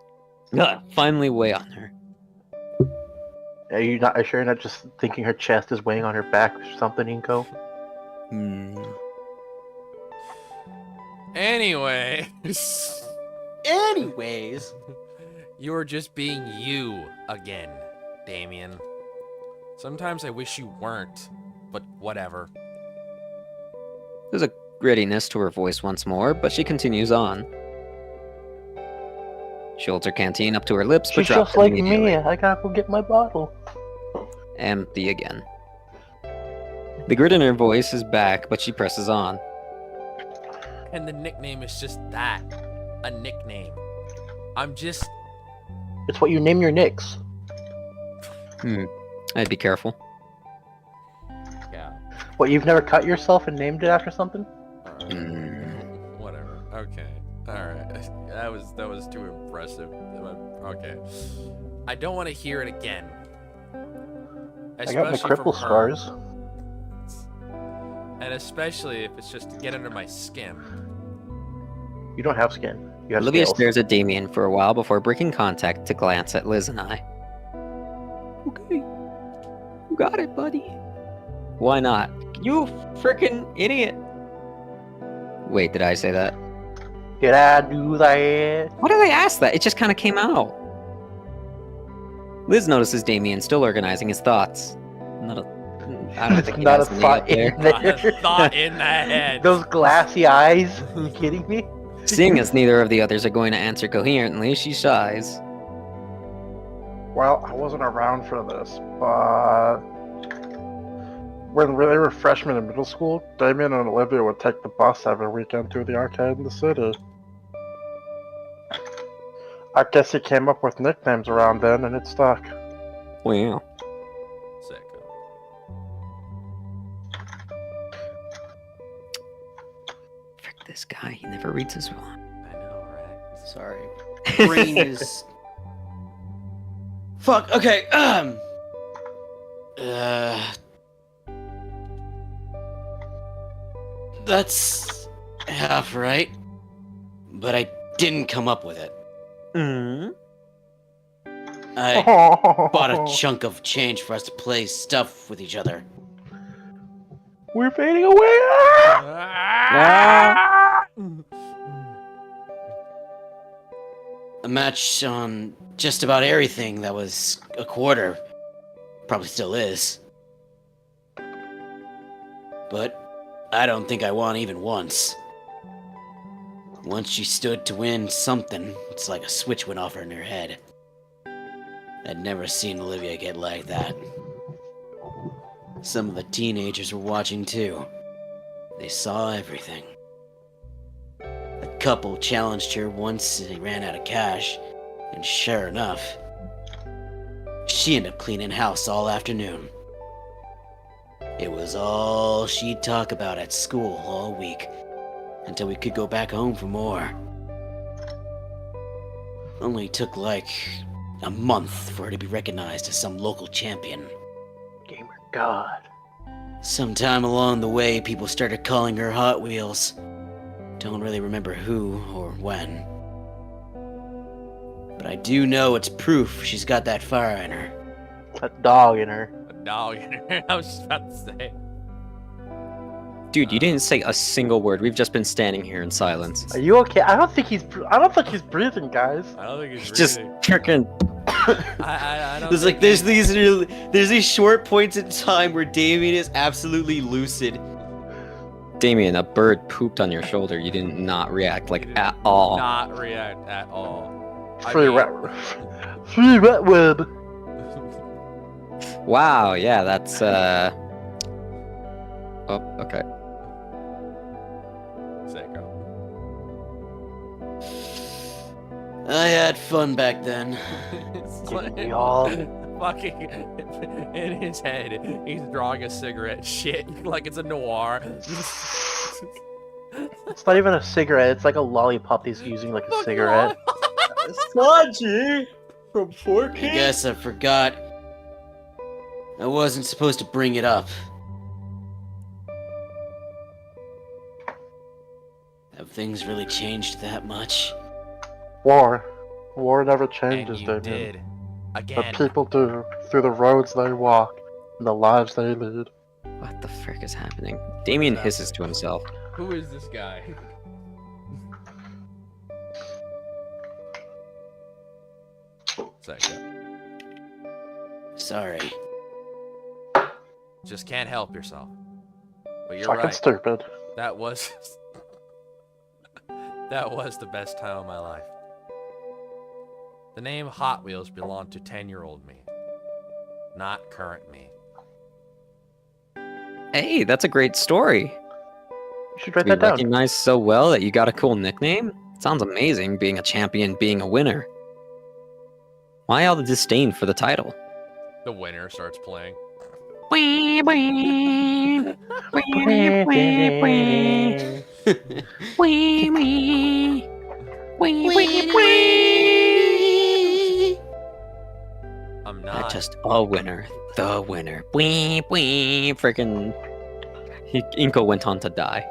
weigh on her. Are you sure you're not just thinking her chest is weighing on her back or something, Inko? Anyway. Anyways, You're just being you again, Damien. Sometimes I wish you weren't, but whatever. There's a grittiness to her voice once more, but she continues on. She holds her canteen up to her lips, but She's drops just it like immediately. me. I gotta go get my bottle. Empty again. The grit in her voice is back, but she presses on. And the nickname is just that. A nickname. I'm just... It's what you name your nicks. I'd be careful. Yeah. What, you've never cut yourself and named it after something? Whatever. Okay. Alright. That was too impressive. Okay. I don't want to hear it again. I got my Especially cripple from her. scars. And especially if it's just to get under my skin. You don't have skin. You have Olivia scales. stares at Damien for a while before breaking contact to glance at Liz and I. Okay. You got it, buddy. Why not? You freaking idiot. Wait, did I say that? Did I do that? Why did I ask that? It just kind of came out. Liz notices Damien still organizing his thoughts. I don't think he Not has a any thought up there. in Not there. a thought in the head. Those glassy eyes. Are you kidding me? Seeing as neither of the others are going to answer coherently, she sighs. Well, I wasn't around for this, but when they were freshmen in middle school, Damien and Olivia would take the bus every weekend to the arcade in the city. I guess he came up with nicknames around then, and it stuck. Wow. Sicko. this guy. He never reads his will. I know, right? Sorry. Brain is. Fuck. Okay. That's half right, but I didn't come up with it. Mm. I bought a chunk of change for us to play stuff with each other. We're fading away. A match on just about everything that was a quarter. Probably still is. But I don't think I won even once. Once she stood to win something, it's like a switch went off in her head. I'd never seen Olivia get like that. Some of the teenagers were watching too. They saw everything. A couple challenged her once and they ran out of cash, and sure enough, she ended up cleaning house all afternoon. It was all she'd talk about at school all week, until we could go back home for more. Only took like a month for her to be recognized as some local champion. Gamer God. Sometime along the way, people started calling her Hot Wheels. Don't really remember who or when. But I do know it's proof she's got that fire in her. That dog in her. A dog in her. I was just about to say. Dude, you didn't say a single word. We've just been standing here in silence. Are you okay? I don't think he's breathing, guys. I don't think he's Just breathing. freaking. I don't There's think like there's these short points in time where Damien is absolutely lucid. Damien, a bird pooped on your shoulder. You did not react like at all. Not react at all. Free rat web. Wow, yeah, that's Oh, okay. Sicko. I had fun back then. It's Didn't like- we all? Fucking in his head, he's drawing a cigarette shit like it's a noir. It's not even a cigarette. It's like a lollipop he's using like a Fucking cigarette. Sanji from I 4K. guess I forgot. I wasn't supposed to bring it up. Have things really changed that much? War never And changes, you Damien. did. But Again. people do through the roads they walk and the lives they lead. What the frick is happening? Damien hisses to himself. Who is this guy? Sicko. Sorry. Just can't help yourself. But you're Fucking right. stupid. That was that was the best time of my life. The name Hot Wheels belonged to 10-year-old me, not current me. Hey, that's a great story. You should write We that down. recognized so well that you got a cool nickname. Sounds amazing, being a champion, being a winner. Why all the disdain for the title? The winner starts playing. I'm Not not. just a winner, the winner. Freaking. Inko went on to die.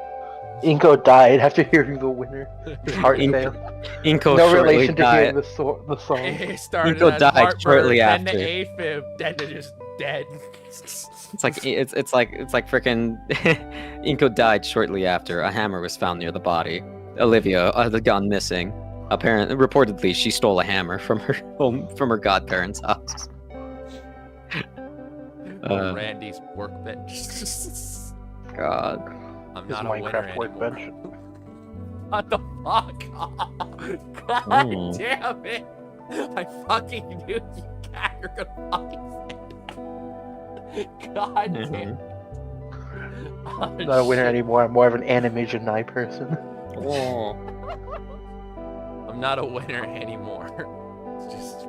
Inko died after hearing the winner. His heart failed. Inko No shortly relation to died. hearing the song. It started Inko as died heartburn, shortly then after. to AFib, then to just dead. It's like freaking Inko died shortly after a hammer was found near the body. Olivia had gone missing. Apparently, reportedly, she stole a hammer from her home, from her godparents' house. Randy's workbench. God. I'm His not a winner Minecraft anymore. workbench. What the fuck? God Oh. damn it! I fucking knew you guys were gonna fucking say it. God damn it. Oh, I'm not a winner shit. anymore. I'm more of an animation eye person. Oh. I'm not a winner anymore. It's just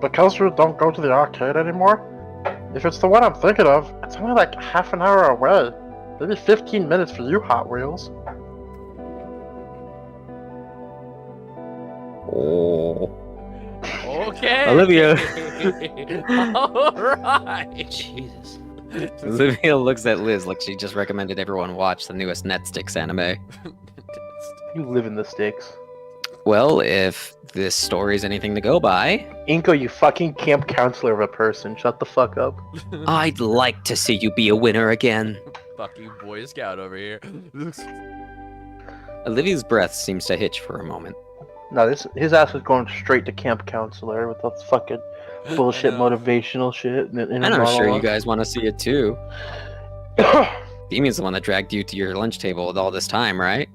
Because you don't go to the arcade anymore, if it's the one I'm thinking of, it's only like half an hour away. Maybe 15 minutes for you, Hot Wheels. Oh. Okay. Olivia. Alright. Jesus. Olivia looks at Liz like she just recommended everyone watch the newest Netsticks anime. You live in the sticks. Well, if this story is anything to go by, Inko, you fucking camp counselor of a person. Shut the fuck up. I'd like to see you be a winner again. Fucking Boy Scout over here. Olivia's breath seems to hitch for a moment. No, his ass was going straight to camp counselor with that fucking bullshit motivational shit. And I'm sure you guys want to see it too. Damien's the one that dragged you to your lunch table with all this time, right?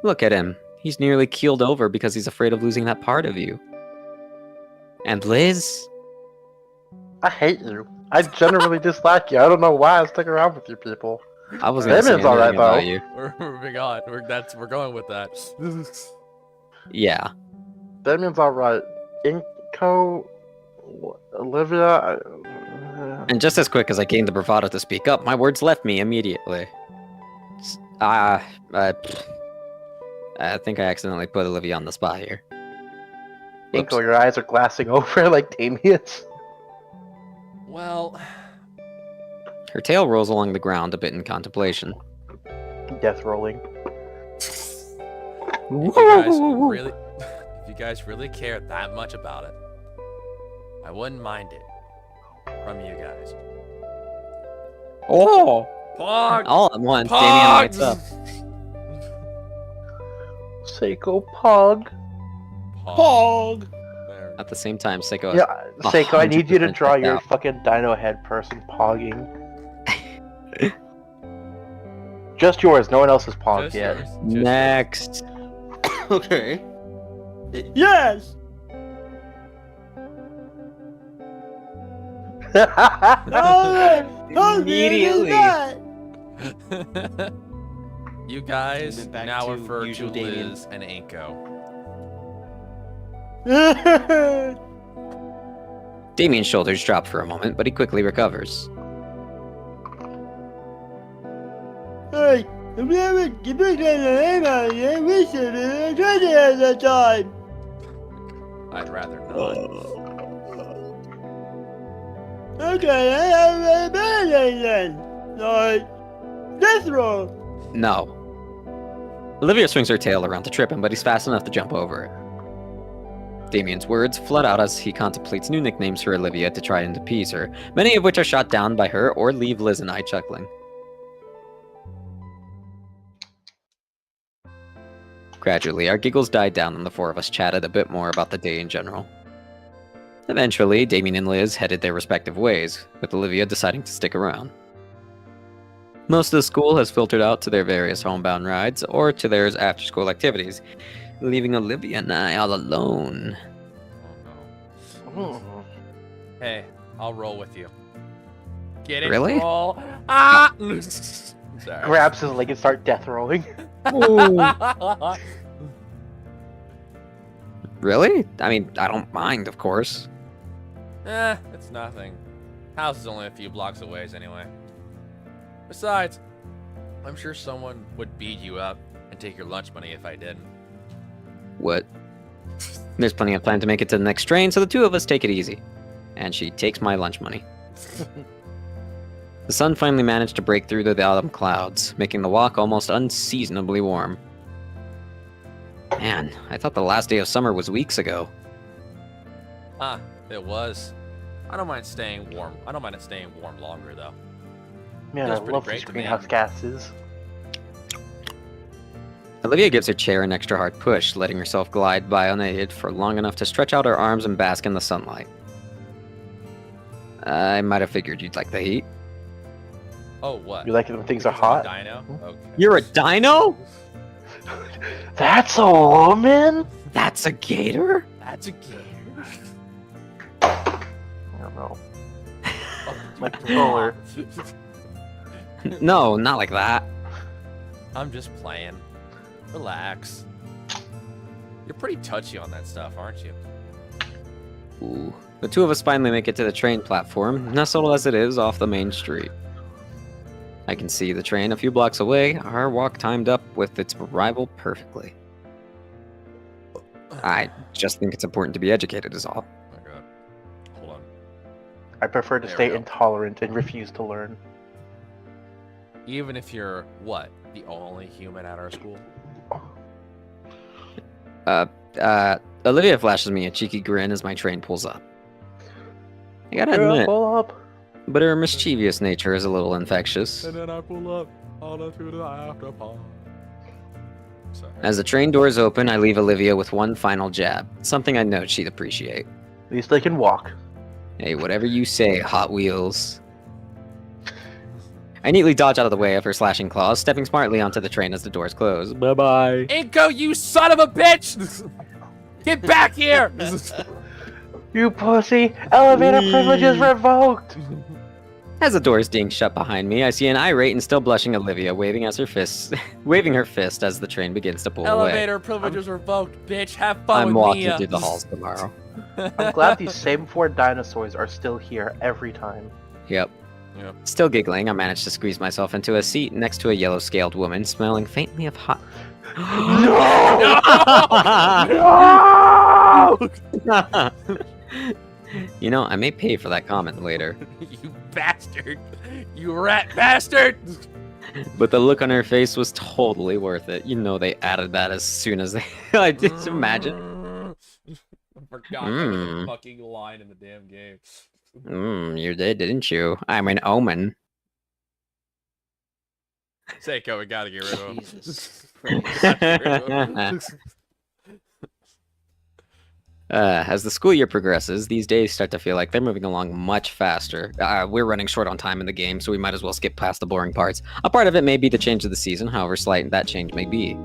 Look at him. He's nearly keeled over because he's afraid of losing that part of you. And Liz? I hate you. I generally dislike you. I don't know why I stick around with you people. I was gonna say Damien's alright about though. you. We're moving on. We're going with that. Yeah. Damien's alright. Inko, Olivia. And just as quick as I gained the bravado to speak up, my words left me immediately. I think I accidentally put Olivia on the spot here. Whoops. Inko, your eyes are glassing over like Damien's. Well, Her tail rolls along the ground a bit in contemplation. Death rolling. if you guys really care that much about it, I wouldn't mind it from you guys. Oh! Pog! All at once, Pog! Damien lights up. Seiko Pog. Pog! There. At the same time, Seiko. Yeah, Seiko, I need you to 100% draw checked your out. fucking dino head person pogging. Just yours, no one else has pogged Just yet. yours. Just Next. Okay. Yes! Immediately. yours. You guys Moving back now to refer to usual Damien. Liz and Inko. Damien's shoulders drop for a moment, but he quickly recovers. Hey, I'm never giving a name out here. We should have tried it at the time. I'd rather not. Okay, I have a ability then. Like, death roll. No. Olivia swings her tail around to trip him, but he's fast enough to jump over it. Damien's words flood out as he contemplates new nicknames for Olivia to try and appease her, many of which are shot down by her or leave Liz and I chuckling. Gradually, our giggles died down and the four of us chatted a bit more about the day in general. Eventually, Damien and Liz headed their respective ways, with Olivia deciding to stick around. Most of the school has filtered out to their various homebound rides or to their after-school activities, leaving Olivia and I all alone. Oh no. Hey, I'll roll with you. Get it? Really? Roll. Ah! Sorry. Grabs his leg and start death rolling. Really? I mean, I don't mind, of course. It's nothing. House is only a few blocks away anyway. Besides, I'm sure someone would beat you up and take your lunch money if I didn't. What? There's plenty of time to make it to the next train, so the two of us take it easy. And she takes my lunch money. The sun finally managed to break through the autumn clouds, making the walk almost unseasonably warm. Man, I thought the last day of summer was weeks ago. It was. I don't mind staying warm. I don't mind it staying warm longer though. Man, Feels I pretty love great these to me. greenhouse gases. Olivia gives her chair an extra hard push, letting herself glide by unaided for long enough to stretch out her arms and bask in the sunlight. I might have figured you'd like the heat. Oh, what? You like it when things are Because I'm hot? a dino? Okay. You're a dino? That's a woman? That's a gator? That's a gator. I don't know. Oh, My controller. No, not like that. I'm just playing. Relax. You're pretty touchy on that stuff, aren't you? Ooh. The two of us finally make it to the train platform, nestled as it is off the main street. I can see the train a few blocks away, our walk timed up with its rival perfectly. I just think it's important to be educated is all. Oh my god. Hold on. I prefer to There stay we go. intolerant and refuse to learn. Even if you're, what, the only human at our school? Olivia flashes me a cheeky grin as my train pulls up. I gotta admit, Pull up. but her mischievous nature is a little infectious. And then I pull up on to the after party. Sorry. As the train doors open, I leave Olivia with one final jab, something I know she'd appreciate. At least they can walk. Hey, whatever you say, Hot Wheels. I neatly dodge out of the way of her slashing claws, stepping smartly onto the train as the doors close. Bye-bye. Inko, you son of a bitch! Get back here! You pussy! Elevator privileges revoked! As the doors ding shut behind me, I see an irate and still blushing Olivia waving her fist as the train begins to pull away. Elevator privileges revoked, bitch. Have fun I'm with walking Mia. through the halls tomorrow. I'm glad these same 4 dinosaurs are still here every time. Yep. Yep. Still giggling, I managed to squeeze myself into a seat next to a yellow-scaled woman smelling faintly of hot... No! You know, I may pay for that comment later. You bastard! You rat bastard! But the look on her face was totally worth it. You know they added that as soon as they... I just imagine. I forgot that was a fucking line in the damn game. You did, didn't you? I'm an omen. Seiko, we gotta get rid of him. Jesus As the school year progresses, these days start to feel like they're moving along much faster. We're running short on time in the game, so we might as well skip past the boring parts. A part of it may be the change of the season, however slight that change may be.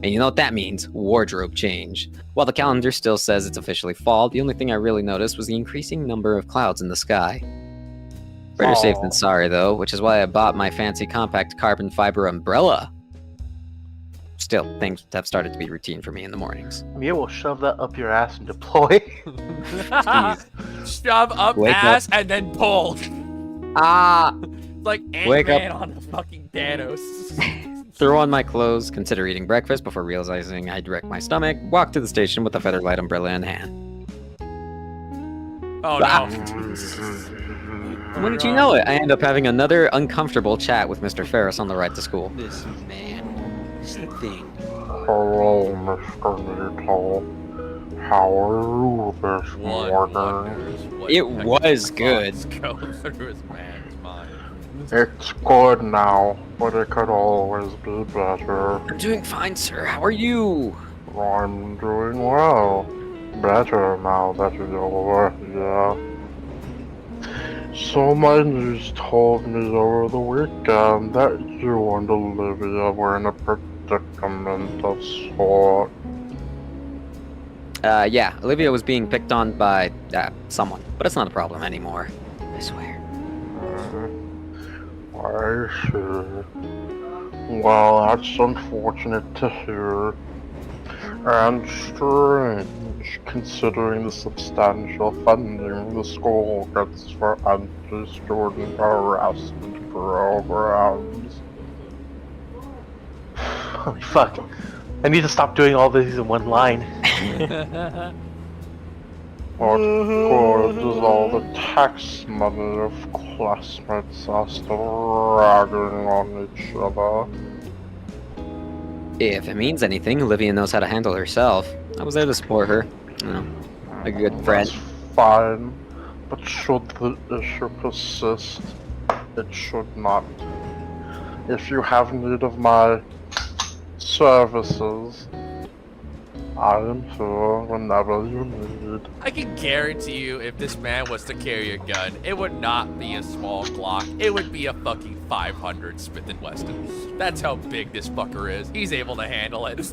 And you know what that means? Wardrobe change. While the calendar still says it's officially fall, the only thing I really noticed was the increasing number of clouds in the sky. Better safe than sorry, though, which is why I bought my fancy compact carbon fiber umbrella. Still, things have started to be routine for me in the mornings. Mia will shove that up your ass and deploy. Shove up Wake ass and then pull. Ah! Like Wake Ant-Man up. on the fucking Thanos. Throw on my clothes, consider eating breakfast before realizing I'd wreck my stomach, walk to the station with a featherlight umbrella in hand. Oh Ah. no. Wouldn't you know it, I end up having another uncomfortable chat with Mr. Ferris on the ride to school. This man. This thing. Hello, Mr. Little. How are you this One morning? wonders what It the was fuck good. is going through his man's mind. It's good now, but it could always be better. I'm doing fine, sir. How are you? I'm doing well. Better now that you're over here. So my niece told me over the weekend that you and Olivia were in a predicament of sort. Yeah, Olivia was being picked on by, someone. But it's not a problem anymore. I swear. I see. Well, that's unfortunate to hear. And strange, considering the substantial funding the school gets for anti-student harassment programs. Holy fuck. I need to stop doing all these in one line. What good is all the tax money if classmates are still ragging on each other? If it means anything, Olivia knows how to handle herself. I was there to support her. You know, a good friend. That's fine, but should the issue persist, it should not. If you have need of my services, I am here whenever you need. I can guarantee you, if this man was to carry a gun, it would not be a small Glock. It would be a fucking 500 Smith & Wesson. That's how big this fucker is. He's able to handle it.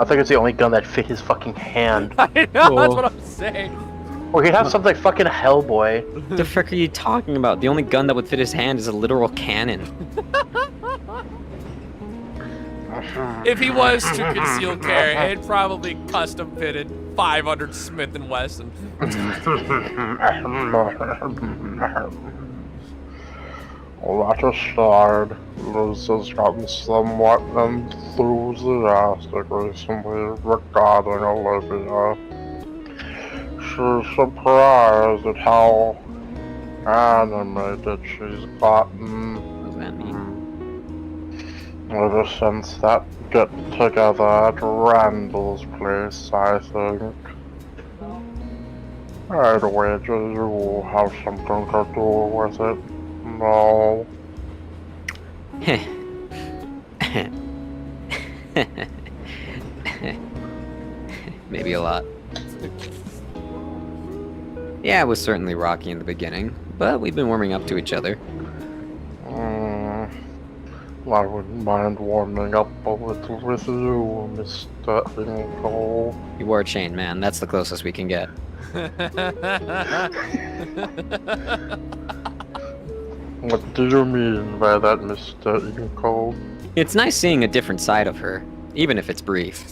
I think it's the only gun that fit his fucking hand. I know, that's what I'm saying. Or he'd have something like fucking Hellboy. What the frick are you talking about? The only gun that would fit his hand is a literal cannon. If he was to conceal carry, it'd probably custom fitted 500 Smith & Wesson. Let us start. Liz has gotten somewhat enthusiastic recently regarding Olivia. She's surprised at how animated she's gotten. What does that mean? Ever since that get together at Randall's place, I think. I'd wager you have something to do with it. No. Maybe a lot. Yeah, it was certainly rocky in the beginning, but we've been warming up to each other. I wouldn't mind warming up a little with you, Mr. Hinkle. You wore a chain, man. That's the closest we can get. What do you mean by that, Mr. Hinkle? It's nice seeing a different side of her, even if it's brief.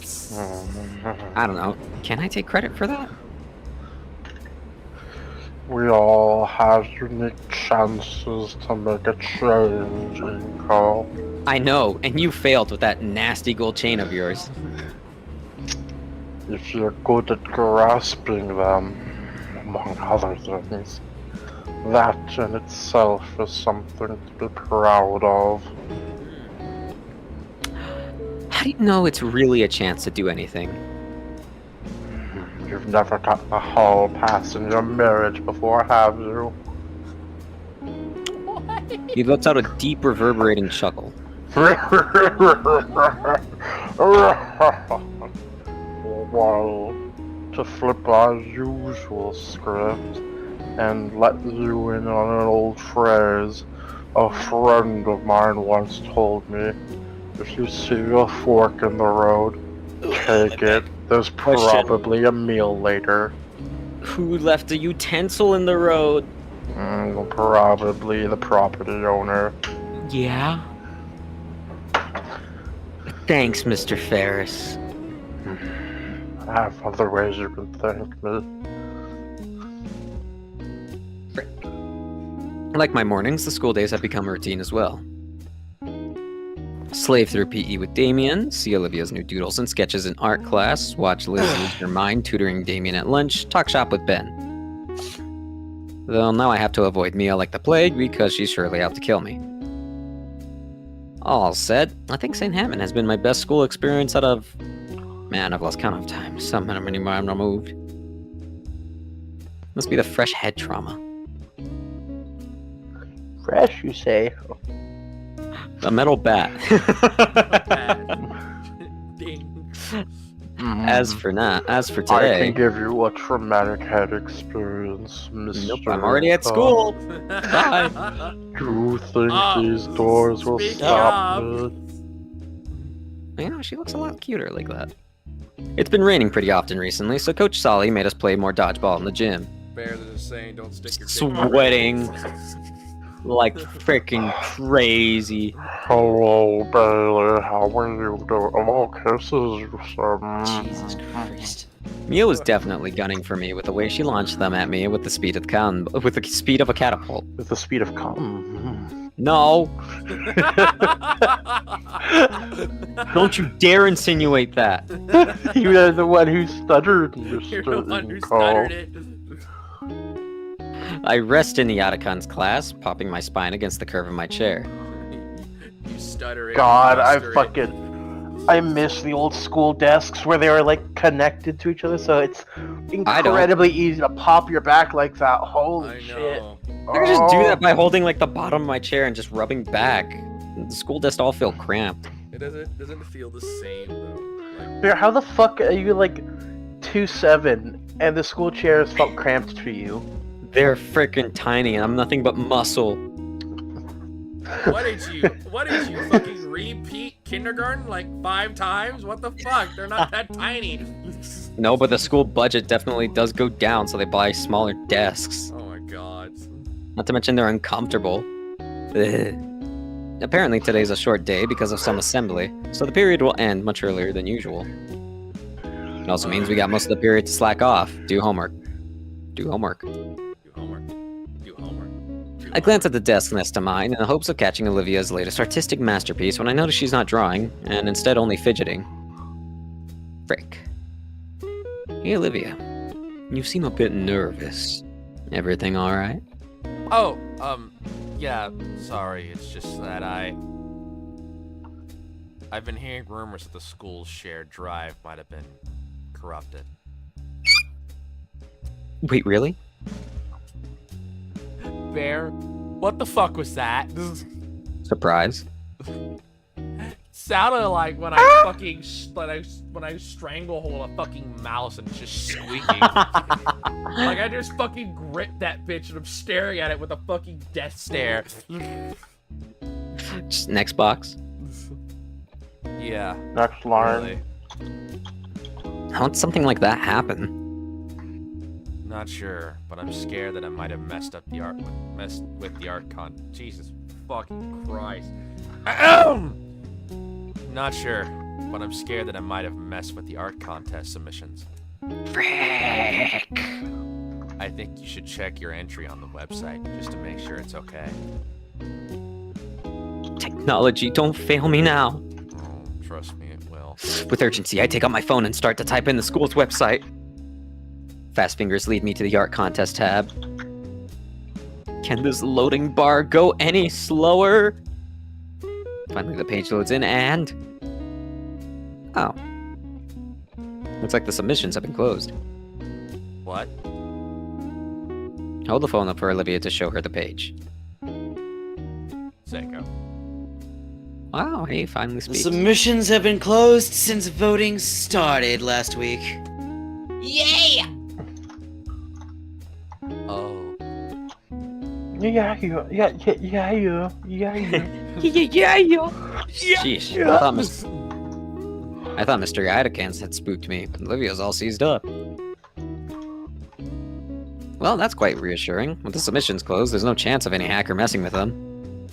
I don't know. Can I take credit for that? We all have unique chances to make a change, Hinkle. I know, and you failed with that nasty gold chain of yours. If you're good at grasping them, among other things, that in itself is something to be proud of. How do you know it's really a chance to do anything? You've never got the hall pass in your marriage before, have you? He lets out a deep, reverberating chuckle. Well, to flip our usual script and let you in on an old phrase, a friend of mine once told me, if you see a fork in the road, take it. There's probably a meal later. Who left a utensil in the road? Probably the property owner. Yeah? Thanks, Mr. Ferris. I have other ways you can thank me. Like my mornings, the school days have become a routine as well. Slave through PE with Damien, see Olivia's new doodles and sketches in art class, watch Liz lose her mind tutoring Damien at lunch, talk shop with Ben. Though now I have to avoid Mia like the plague because she's surely out to kill me. All said, I think St. Hammond has been my best school experience out of... Man, I've lost count of time. So many I'm removed. Must be the fresh head trauma. Fresh, you say? A metal bat. Ding. As for I today... can give you a traumatic head experience, Mr. Nope, I'm already at school. Bye. Do you think these doors will speak stop up. me? You know, she looks a lot cuter like that. It's been raining pretty often recently, so Coach Solly made us play more dodgeball in the gym. Bear that is saying don't stick your Sweating like freaking crazy. Hello, Bailey. How are you doing? Oh, kisses, you said. Jesus Christ. Mia was definitely gunning for me with the way she launched them at me with the speed of a catapult. With the speed of cum. No. Don't you dare insinuate that. You are the one who stuttered, You're the one who Mr. stuttered it. I rest in the Otacon's class, popping my spine against the curve of my chair. You stutter it. God, you muster it. I miss the old school desks where they were like connected to each other, so it's incredibly easy to pop your back like that. Holy I shit. know. I could just do that by holding like the bottom of my chair and just rubbing back. The school desks all feel cramped. It doesn't feel the same though. Like, Yeah, how the fuck are you like 2'7" and the school chairs felt cramped to you? They're freaking tiny and I'm nothing but muscle. what did you fucking repeat kindergarten like 5 times? What the fuck? They're not that tiny. No, but the school budget definitely does go down, so they buy smaller desks. Oh my god. Not to mention they're uncomfortable. Ugh. Apparently today's a short day because of some assembly, so the period will end much earlier than usual. It also means we got most of the period to slack off, do homework. Do homework. Do homework. Do homework. Do I glance at the desk next to mine in the hopes of catching Olivia's latest artistic masterpiece when I notice she's not drawing, and instead only fidgeting. Frick. Hey, Olivia. You seem a bit nervous. Everything alright? Oh, yeah, sorry. It's just that I've been hearing rumors that the school's shared drive might have been corrupted. Wait, really? Bear, what the fuck was that? Surprise. Sounded like when I fucking when I stranglehold a fucking mouse and it's just squeaking. Like I just fucking gripped that bitch and I'm staring at it with a fucking death stare. Just next box. Yeah. Next line. Really. How would something like that happen? Not sure, but I'm scared that I might have messed with the art con. Jesus fucking Christ. Not sure, but I'm scared that I might have messed with the art contest submissions. Frick. I think you should check your entry on the website just to make sure it's okay. Technology, don't fail me now. Oh, trust me, it will. With urgency, I take out my phone and start to type in the school's website. Fast fingers lead me to the art contest tab. Can this loading bar go any slower? Finally, the page loads in and... Oh. Looks like the submissions have been closed. What? Hold the phone up for Olivia to show her the page. Seiko. Wow, he finally The speaks. submissions have been closed since voting started last week. Yeah! Oh. Yeah. Sheesh. I thought Mr. Idacans had spooked me. Olivia's all seized up. Well, that's quite reassuring. With the submissions closed, there's no chance of any hacker messing with them.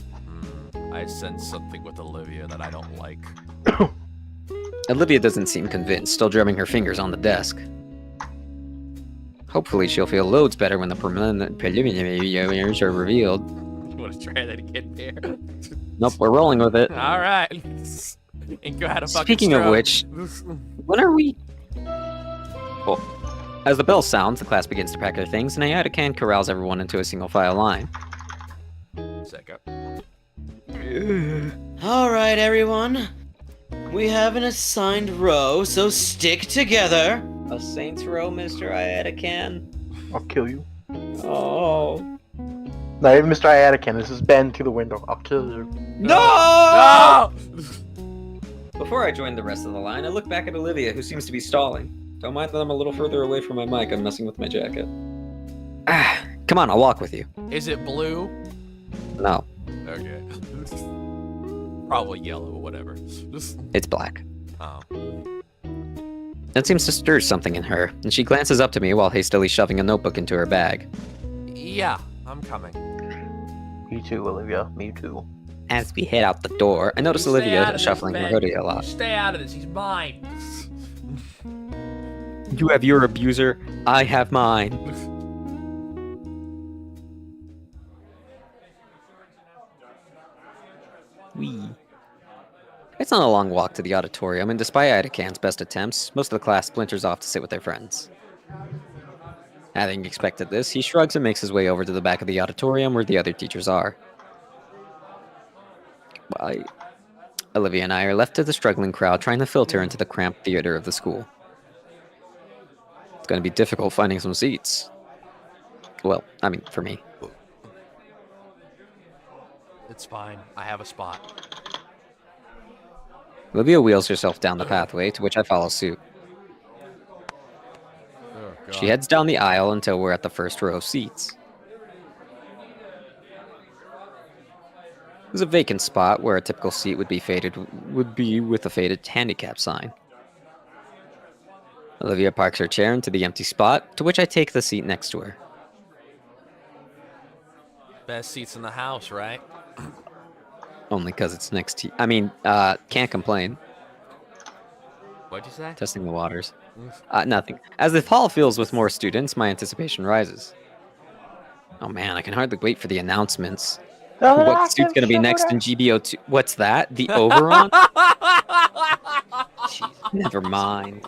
I sense something with Olivia that I don't like. Olivia doesn't seem convinced, still drumming her fingers on the desk. Hopefully she'll feel loads better when the preliminaries are revealed. You want to try that again, Bear? Nope, we're rolling with it. Alright. And go ahead and fucking Speaking of stroke. which, when are we... Oh. As the bell sounds, the class begins to pack their things, and Ayatacan corrals everyone into a single file line. Seiko. Alright, everyone. We have an assigned row, so stick together. A saint's row, Mr. Ayatacan? I'll kill you. Oh. Not even Mr. Iatican, this is Ben to the window. I'll kill you. No! Before I join the rest of the line, I look back at Olivia, who seems to be stalling. Don't mind that I'm a little further away from my mic, I'm messing with my jacket. Ah, come on, I'll walk with you. Is it blue? No, Okay. Probably yellow or whatever. it's black. Oh. That seems to stir something in her, and she glances up to me while hastily shoving a notebook into her bag. Yeah, I'm coming. Me too, Olivia. Me too. As we head out the door, I notice You stay out Olivia of shuffling this, her Ben. hoodie a You lot. stay out of this, he's mine. You have your abuser, I have mine. Wee. It's not a long walk to the auditorium, and despite Idacan's best attempts, most of the class splinters off to sit with their friends. Having expected this, he shrugs and makes his way over to the back of the auditorium where the other teachers are. Goodbye. Olivia and I are left to the struggling crowd trying to filter into the cramped theater of the school. It's going to be difficult finding some seats. Well, I mean, for me. It's fine. I have a spot. Olivia wheels herself down the pathway, to which I follow suit. Oh, God. She heads down the aisle until we're at the first row of seats. There's a vacant spot where a typical seat would be with a faded handicap sign. Olivia parks her chair into the empty spot, to which I take the seat next to her. Best seats in the house, right? Only because it's next to... can't complain. What'd you say? Testing the waters. Nothing. As the hall fills with more students, my anticipation rises. Oh man, I can hardly wait for the announcements. No, What suit's gonna be next in GBO2? What's that? The Overon? Never mind.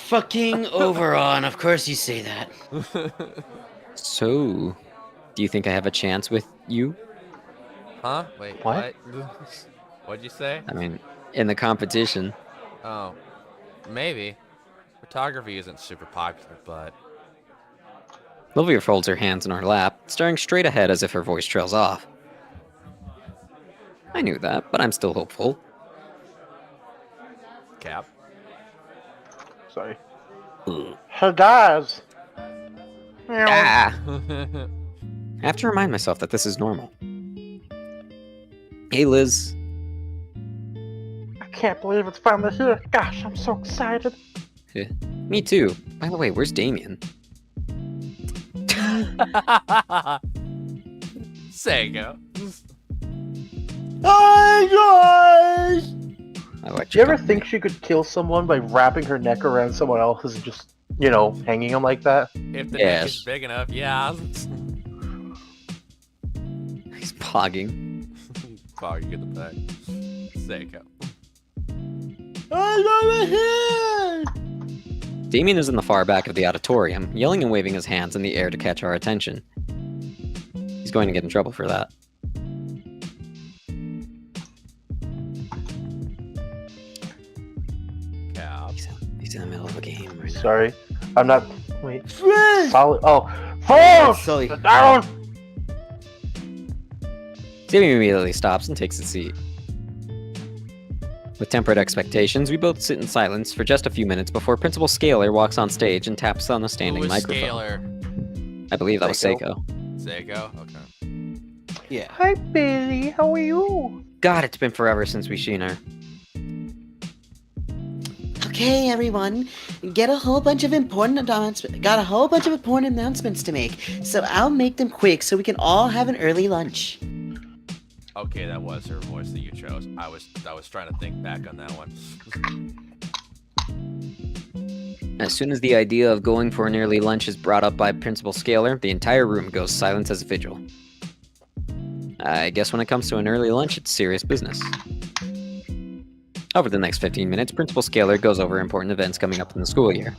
Fucking Overon, of course you say that. So, do you think I have a chance with you? Huh? Wait, What? What'd you say? I mean, in the competition. Oh, maybe. Photography isn't super popular, but Olivia folds her hands in her lap, staring straight ahead as if her voice trails off. I knew that, but I'm still hopeful. Cap. Sorry. Her guys. Ah! I have to remind myself that this is normal. Hey, Liz. I can't believe it's finally here. Gosh, I'm so excited. Me too. By the way, where's Damien? Sego. Hi guys! Do you ever think she could kill someone by wrapping her neck around someone else's and just, you know, hanging them like that? If the neck Yes. is big enough, yeah. He's pogging. Fuck, you get the back. Sego. I'm over here! Damien is in the far back of the auditorium, yelling and waving his hands in the air to catch our attention. He's going to get in trouble for that. Cap. He's in the middle of a game right now. Sorry. I'm not. Wait. Friend! Solid. Oh. False! Sully. Down! Damien immediately stops and takes a seat. With tempered expectations, we both sit in silence for just a few minutes before Principal Scaler walks on stage and taps on the standing Who was microphone. Scaler? I believe that was Seiko. Seiko. Sego? Okay. Yeah. Hi, Billy. How are you? God, it's been forever since we've seen her. Okay, everyone, got a whole bunch of important announcements to make, so I'll make them quick so we can all have an early lunch. Okay, that was her voice that you chose. I was trying to think back on that one. As soon as the idea of going for an early lunch is brought up by Principal Scaler, the entire room goes silent as a vigil. I guess when it comes to an early lunch, it's serious business. Over the next 15 minutes, Principal Scaler goes over important events coming up in the school year.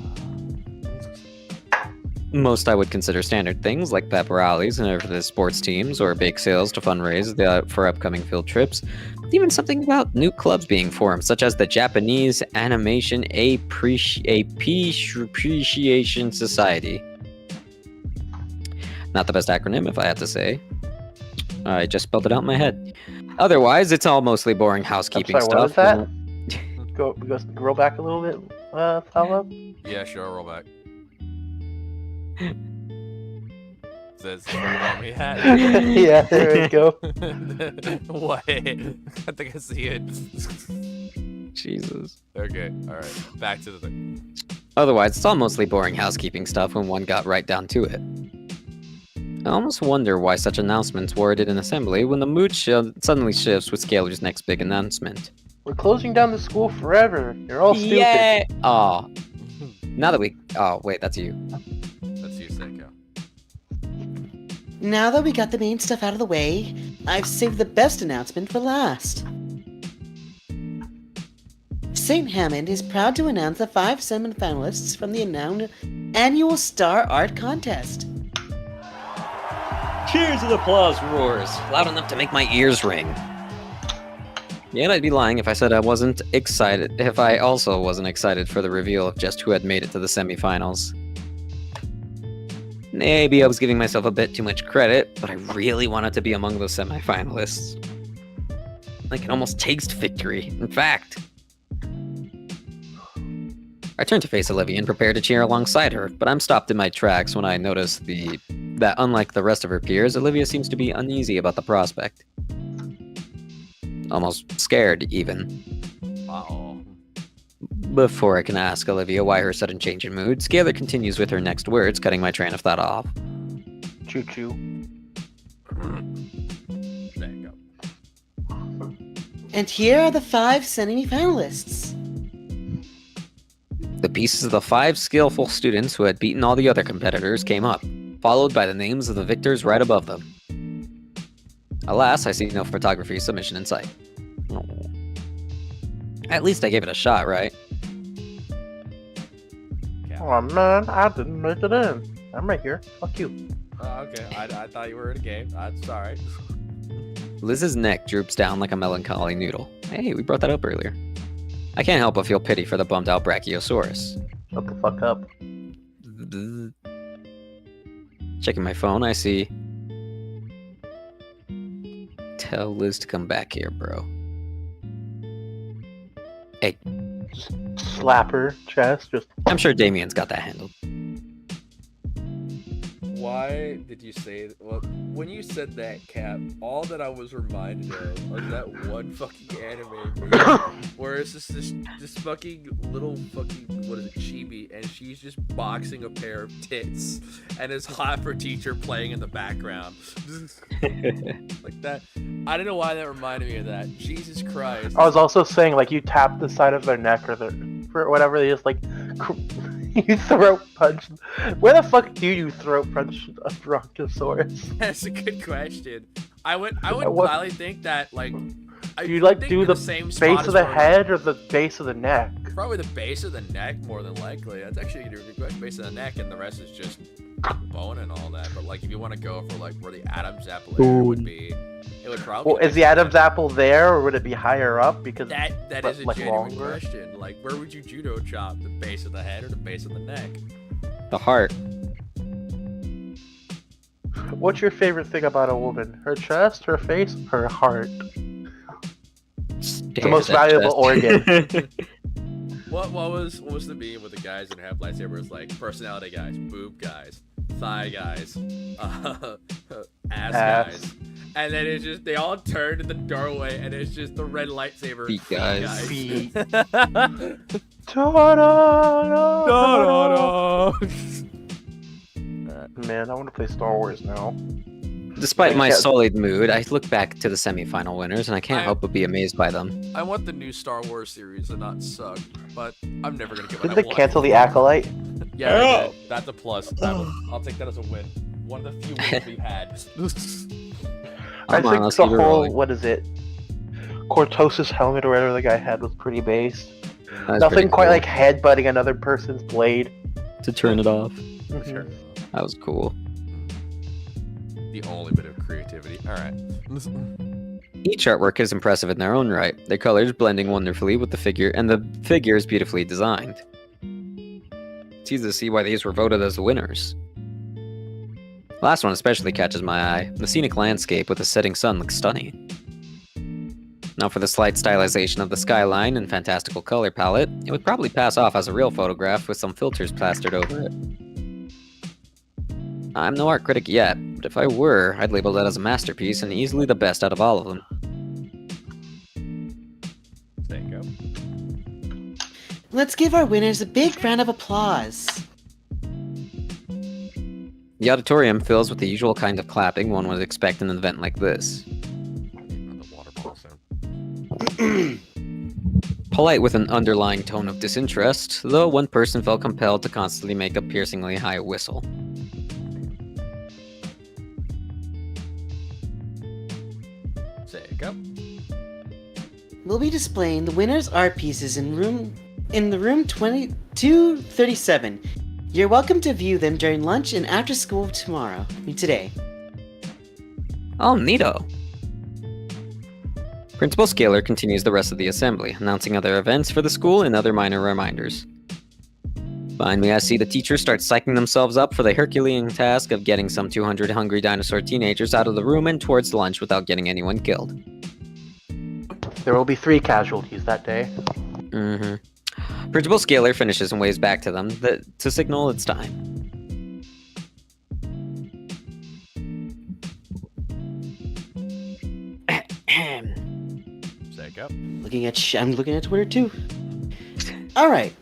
Most I would consider standard things like pep rallies and for the sports teams or bake sales to fundraise for upcoming field trips. Even something about new clubs being formed, such as the Japanese Animation Appreciation Society. Not the best acronym, if I had to say. I just spelled it out in my head. Otherwise, it's all mostly boring housekeeping I'm sorry, stuff. what was that? Go roll back a little bit, Helluva. Yeah, sure, roll back. Says me hat. Yeah, there we go. What? I think I see it. Jesus. Okay, alright. Back to the thing. Otherwise, it's all mostly boring housekeeping stuff when one got right down to it. I almost wonder why such announcements worded in assembly when the mood suddenly shifts with Scaler's next big announcement. We're closing down the school forever. You're all stupid. Yay! Aw. Now that we... Oh, wait, that's you. That's you, Seiko. Now that we got the main stuff out of the way, I've saved the best announcement for last. St. Hammond is proud to announce the 5 semi-finalists from the annual Star Art Contest. Cheers and applause roars, loud enough to make my ears ring. Yet I'd be lying if I said I wasn't excited, if I also wasn't excited for the reveal of just who had made it to the semifinals. Maybe I was giving myself a bit too much credit, but I really wanted to be among those semifinalists. I can almost taste victory, in fact. I turned to face Olivia and prepared to cheer alongside her, but I'm stopped in my tracks when I notice that unlike the rest of her peers, Olivia seems to be uneasy about the prospect. Almost scared, even. Uh-oh. Before I can ask Olivia why her sudden change in mood, Scaler continues with her next words, cutting my train of thought off. Choo-choo. Seiko. And here are the 5 semi-finalists. The pieces of the 5 skillful students who had beaten all the other competitors came up, followed by the names of the victors right above them. Alas, I see no photography submission in sight. Oh. At least I gave it a shot, right? Oh man, I didn't make it in. I'm right here. Fuck you. Okay, I thought you were in a game. That's alright. Liz's neck droops down like a melancholy noodle. Hey, we brought that up earlier. I can't help but feel pity for the bummed out Brachiosaurus. Shut the fuck up. Checking my phone, I see... Tell Liz to come back here, bro. Hey. Just slap her chest, just... I'm sure Damien's got that handled. Why did you say that? Well, when you said that, Cap, all that I was reminded of was that one fucking anime movie where it's just this fucking little fucking, what is it, chibi, and she's just boxing a pair of tits, and his clapper teacher playing in the background. Like that. I don't know why that reminded me of that. Jesus Christ. I was also saying, like, you tap the side of their neck or for whatever, they just, like... You throat punch. Where the fuck do you throat punch a Brontosaurus? That's a good question. I would gladly think that, like, do you like do the base of the head or the base of the neck? Probably the base of the neck, more than likely. That's actually a good question. Base of the neck, and the rest is just bone and all that. But like, if you want to go for like where the Adam's apple area would be, it would probably. Well, is the Adam's apple there, or would it be higher up? Because that is a like genuine longer? question. Like, where would you judo chop? The base of the head or the base of the neck? The heart. What's your favorite thing about a woman? Her chest, her face, her heart? The most valuable organ. What was the meme with the guys that have lightsabers? Like personality guys, boob guys, thigh guys, ass guys, and then it's just they all turn in the doorway, and it's just the red lightsaber Feet guys. Feet. Man, I want to play Star Wars now. Despite my sullied mood, I look back to the semifinal winners, and I can't help but be amazed by them. I want the new Star Wars series to not suck, but I'm never gonna give it. Didn't they cancel the Acolyte? Yeah, they did. That's a plus. I'll take that as a win. One of the few wins we've had. I think the whole, what is it? Cortosis helmet or whatever the guy had was pretty based. Nothing quite like headbutting another person's blade. To turn it off. Sure. That was cool. The only bit of creativity. Alright. Each artwork is impressive in their own right, their colors blending wonderfully with the figure, and the figure is beautifully designed. It's easy to see why these were voted as the winners. Last one especially catches my eye. The scenic landscape with the setting sun looks stunning. Now for the slight stylization of the skyline and fantastical color palette, it would probably pass off as a real photograph with some filters plastered over it. I'm no art critic yet, but if I were, I'd label that as a masterpiece and easily the best out of all of them. There you go. Let's give our winners a big round of applause. The auditorium fills with the usual kind of clapping one would expect in an event like this. Polite with an underlying tone of disinterest, though one person felt compelled to constantly make a piercingly high whistle. There you go. We'll be displaying the winners' art pieces in the room 2237. You're welcome to view them during lunch and after school today. Oh, neato. Principal Scaler continues the rest of the assembly, announcing other events for the school and other minor reminders. Behind me, I see the teachers start psyching themselves up for the Herculean task of getting some 200 hungry dinosaur teenagers out of the room and towards lunch without getting anyone killed. There will be 3 casualties that day. Principal Scaler finishes and waves back to them to signal it's time. There you go. I'm looking at Twitter too. All right,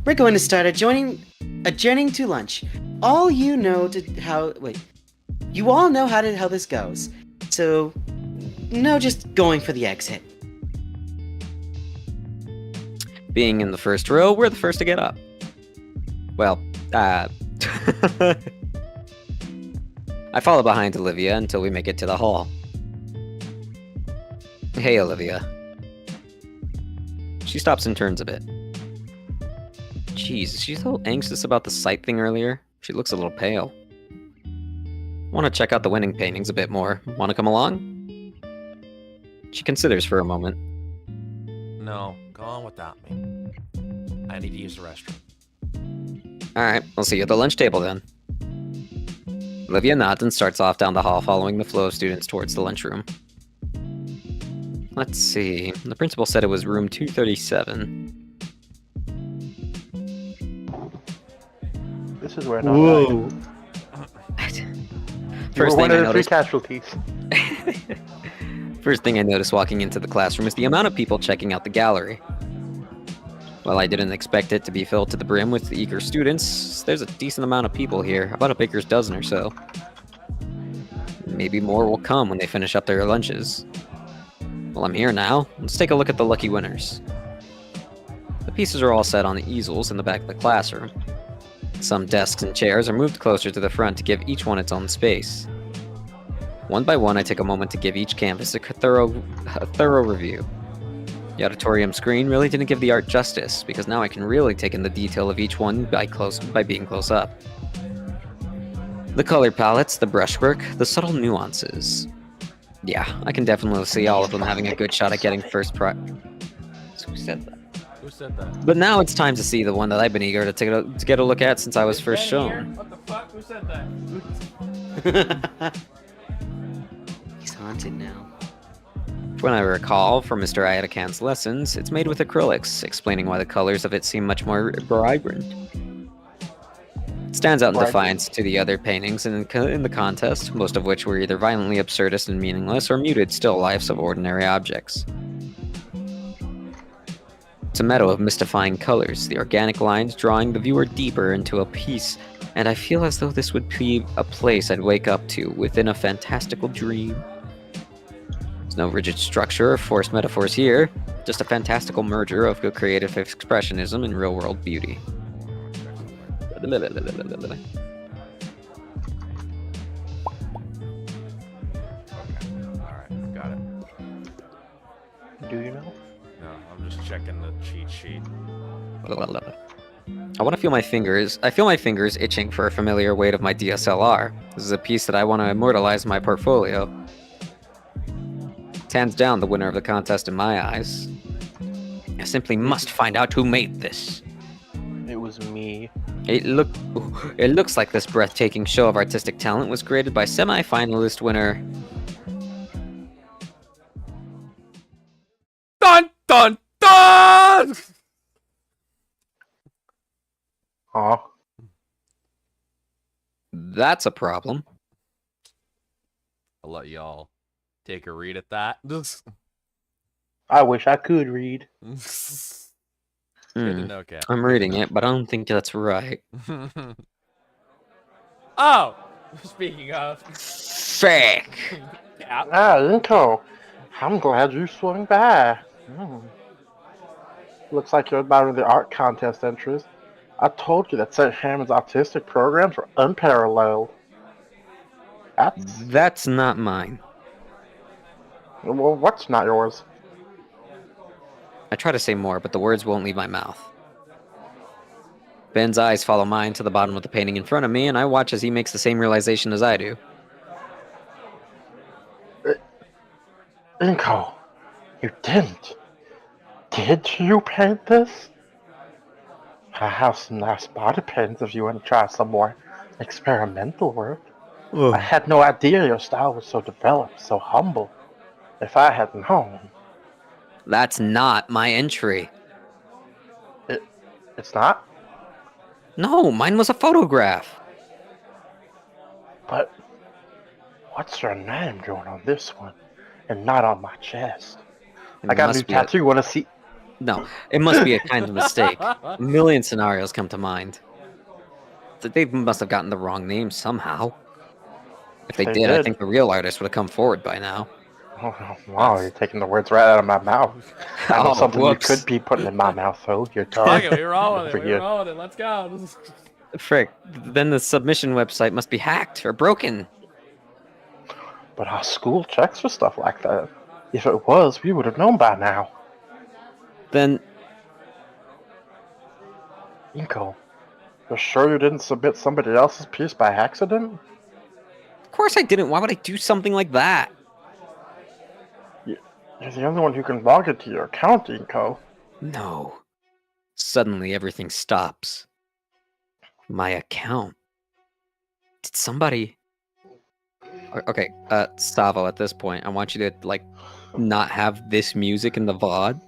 we're going to start adjourning to lunch. You all know how this goes. So, no, just going for the exit. Being in the first row, we're the first to get up. Well, I follow behind Olivia until we make it to the hall. Hey, Olivia. She stops and turns a bit. Jeez, is she so anxious about the sight thing earlier? She looks a little pale. Want to check out the winning paintings a bit more. Want to come along? She considers for a moment. No, go on without me. I need to use the restroom. Alright, I'll see you at the lunch table then. Olivia nods and starts off down the hall, following the flow of students towards the lunchroom. Let's see. The principal said it was room 237. This is where not Whoa. First one thing I of the three noticed. casualties. First thing I noticed walking into the classroom is the amount of people checking out the gallery. While I didn't expect it to be filled to the brim with eager students, there's a decent amount of people here, about a baker's dozen or so. Maybe more will come when they finish up their lunches. Well, I'm here now. Let's take a look at the lucky winners. The pieces are all set on the easels in the back of the classroom. Some desks and chairs are moved closer to the front to give each one its own space. One by one, I take a moment to give each canvas a thorough review. The auditorium screen really didn't give the art justice, because now I can really take in the detail of each one by being close up. The color palettes, the brushwork, the subtle nuances. Yeah, I can definitely see all of them having a good shot at getting first prize. Who said that? Who said that? But now it's time to see the one that I've been eager to get a look at since I was first shown. What the fuck? Who said that? He's haunted now. When I recall from Mr. Ayatakan's lessons, it's made with acrylics, explaining why the colors of it seem much more vibrant. It stands out in defiance to the other paintings in the contest, most of which were either violently absurdist and meaningless or muted still lifes of ordinary objects. It's a meadow of mystifying colors, the organic lines drawing the viewer deeper into a piece, and I feel as though this would be a place I'd wake up to within a fantastical dream. There's no rigid structure or forced metaphors here, just a fantastical merger of creative expressionism and real-world beauty. Alright, got it. Do you know? No, I'm just checking the cheat sheet. I want to feel my fingers. I feel my fingers itching for a familiar weight of my DSLR. This is a piece that I want to immortalize in my portfolio. It's hands down the winner of the contest in my eyes. I simply must find out who made this. It was me. It looks like this breathtaking show of artistic talent was created by semi-finalist winner. Dun dun dun! Aw. That's a problem. I'll let y'all take a read at that. I wish I could read. Good Hmm. to know, Cat. I'm reading it, but I don't think that's right. Oh! Speaking of. Fake! Cap. Ah, Linko. I'm glad you swung by. Looks like you're about the art contest entries. I told you that St. Hammond's artistic programs were unparalleled. That's not mine. Well, what's not yours? I try to say more, but the words won't leave my mouth. Ben's eyes follow mine to the bottom of the painting in front of me, and I watch as he makes the same realization as I do. Linko, you didn't. Did you paint this? I have some nice body paints if you want to try some more experimental work. I had no idea your style was so developed, so humble. If I had known. That's not my entry. It's not? No, mine was a photograph. But what's your name drawn on this one and not on my chest? I got a new tattoo. You want to see? No, it must be a kind of mistake. A million scenarios come to mind. They must have gotten the wrong name somehow. If they did, I think the real artist would have come forward by now. Oh, wow, you're taking the words right out of my mouth. I know Oh, something whoops. you could be putting in my mouth, though. Your Fuck tongue. it, we roll with it. For We you. roll with it. Let's go. Frick. Then the submission website must be hacked or broken. But our school checks for stuff like that. If it was, we would have known by now. Then Inko, you're sure you didn't submit somebody else's piece by accident? of course I didn't. Why would I do something like that? You're the only one who can log it to your account, Inko. No. Suddenly everything stops. My account. Did somebody... Okay, Savo, at this point, I want you to, like, not have this music in the VOD.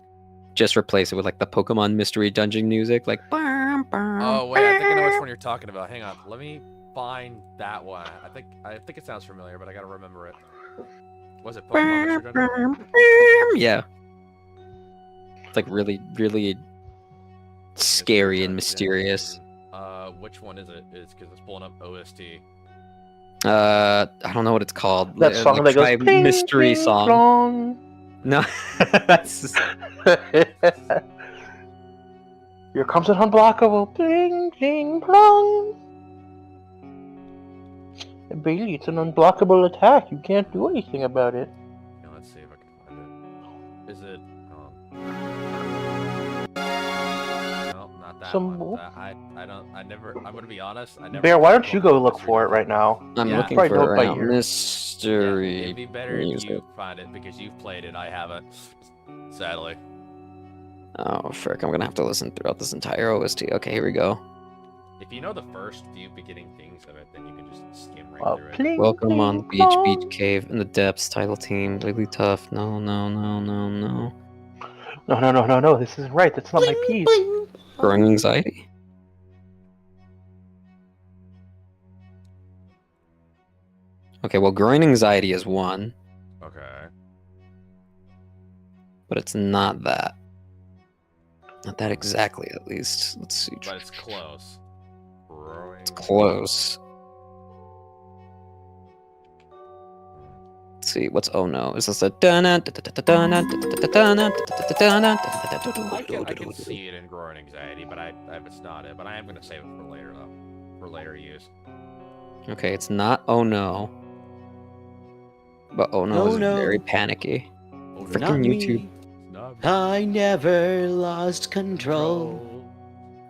Just replace it with, like, the Pokemon Mystery Dungeon music, like... Oh wait, I think I know which one you're talking about. Hang on, let me find that one. I think it sounds familiar, but I gotta remember it. Was it Pokemon Mystery Dungeon? Yeah. It's like really, really scary and mysterious. Which one is it? It's because it's pulling up OST. I don't know what it's called. That song that try goes... Ping, mystery ping, song. plong. No, that's Here comes an unblockable. Bling, bling, plong. Bailey, it's an unblockable attack. You can't do anything about it. Yeah, let's see if I can find it. Is it? No, not that Some one. I don't. I never. I'm gonna be honest. I never. Bear, why don't you go look for it right now? I'm Yeah. looking Probably for know it it by right now. ear. Mystery It'd be better if music. you find it because you've played it. I haven't. Sadly. Oh frick! I'm gonna have to listen throughout this entire OST. Okay, here we go. If you know the first few beginning things of it, then you can just skim right Oh, through it. pling, Welcome on the pling, beach, plong. beach cave in the depths. Title team, really tough. No, no, no, no, no. No. This isn't right. That's not my Bling, piece. bling. Growing anxiety. Okay, well, growing anxiety is one, Okay. but it's not that. Not that exactly, at least. Let's see. But it's close. Growing. It's close. Let's see. What's oh no? Is this a I can see it in growing anxiety, but it's not it. But I am gonna save it for later though, for later use. Okay, it's not oh no. But oh no Oh, is no. very panicky. Oh, Freaking Not YouTube. me. Not I never lost control.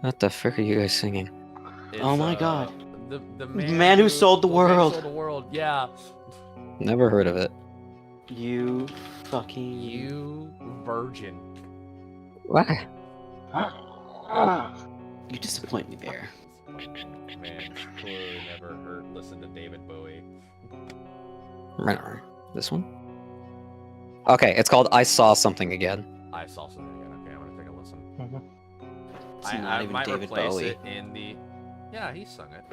What the frick are you guys singing? It's, Oh my God. The man who sold the world. Man who sold the world. Yeah. Never heard of it. You fucking... You virgin. What? You disappoint me, Bear. Man, clearly never listened to David Bowie. This one? Okay, it's called I Saw Something Again. I saw something again. Okay, I'm gonna take a listen. It's I not even might David replace Bowie. it in the. Yeah, he sung it.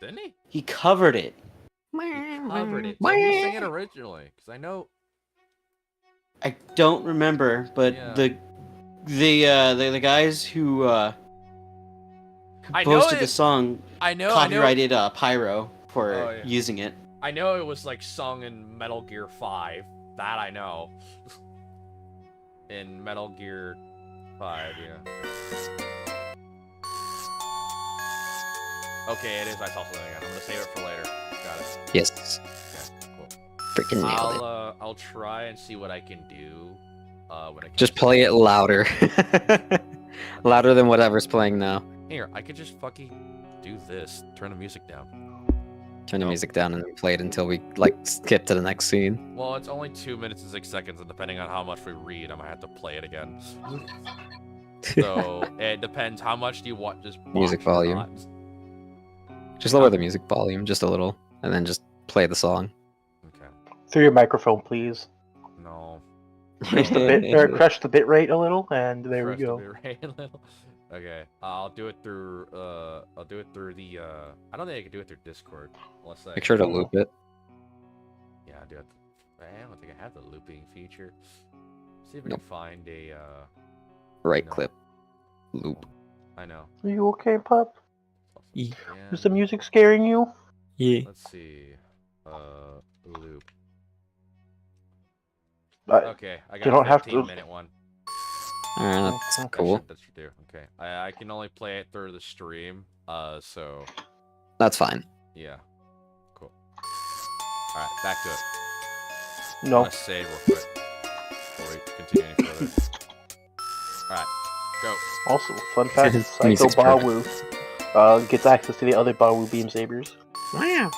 Didn't he? He covered it. Covered it. So who sang it originally? Because I know. I don't remember, but Yeah. the guys who I know posted it- the song I know. copyrighted Pyro for Oh, yeah. using it. I know it was like sung in Metal Gear 5. That I know. In Metal Gear 5, yeah. Okay, it is. I saw something again. I'm gonna save it for later. Got it. Yes. Okay, cool. Freaking nailed it. I'll try and see what I can do. When I can Just play it louder. Louder than whatever's playing now. Here, I could just fucking do this. Turn the music down. Turn the Oh. music down and then play it until we like skip to the next scene. Well, it's only 2 minutes and 6 seconds, and depending on how much we read, I might have to play it again. So it depends how much do you want. Just Music watch or volume. not. Just lower the music volume just a little, and then just play the song. Okay. Through your microphone, please. No. Crush the bit rate a little, and there we Press the go. bitrate a little. Okay. I'll do it through. I'll do it through the. I don't think I can do it through Discord. Unless I. Make sure to loop it. Yeah, I'll do it. I don't think I have the looping feature. See if I Nope. can find a. Right No. clip. Loop. I know. Are you okay, pup? Yeah. Is the music scaring you? Yeah. Let's see. Loop. Okay, I got you don't a have 15-minute one. Alright, that's Okay. cool. That should do. Okay, I can only play it through the stream. So That's fine. yeah, cool. All right, back to it. I'm No. gonna save real quick before we continue any further. All right, go. Also, fun fact: Psycho Music's perfect. Bawu gets access to the other Bawu beam sabers. Wow.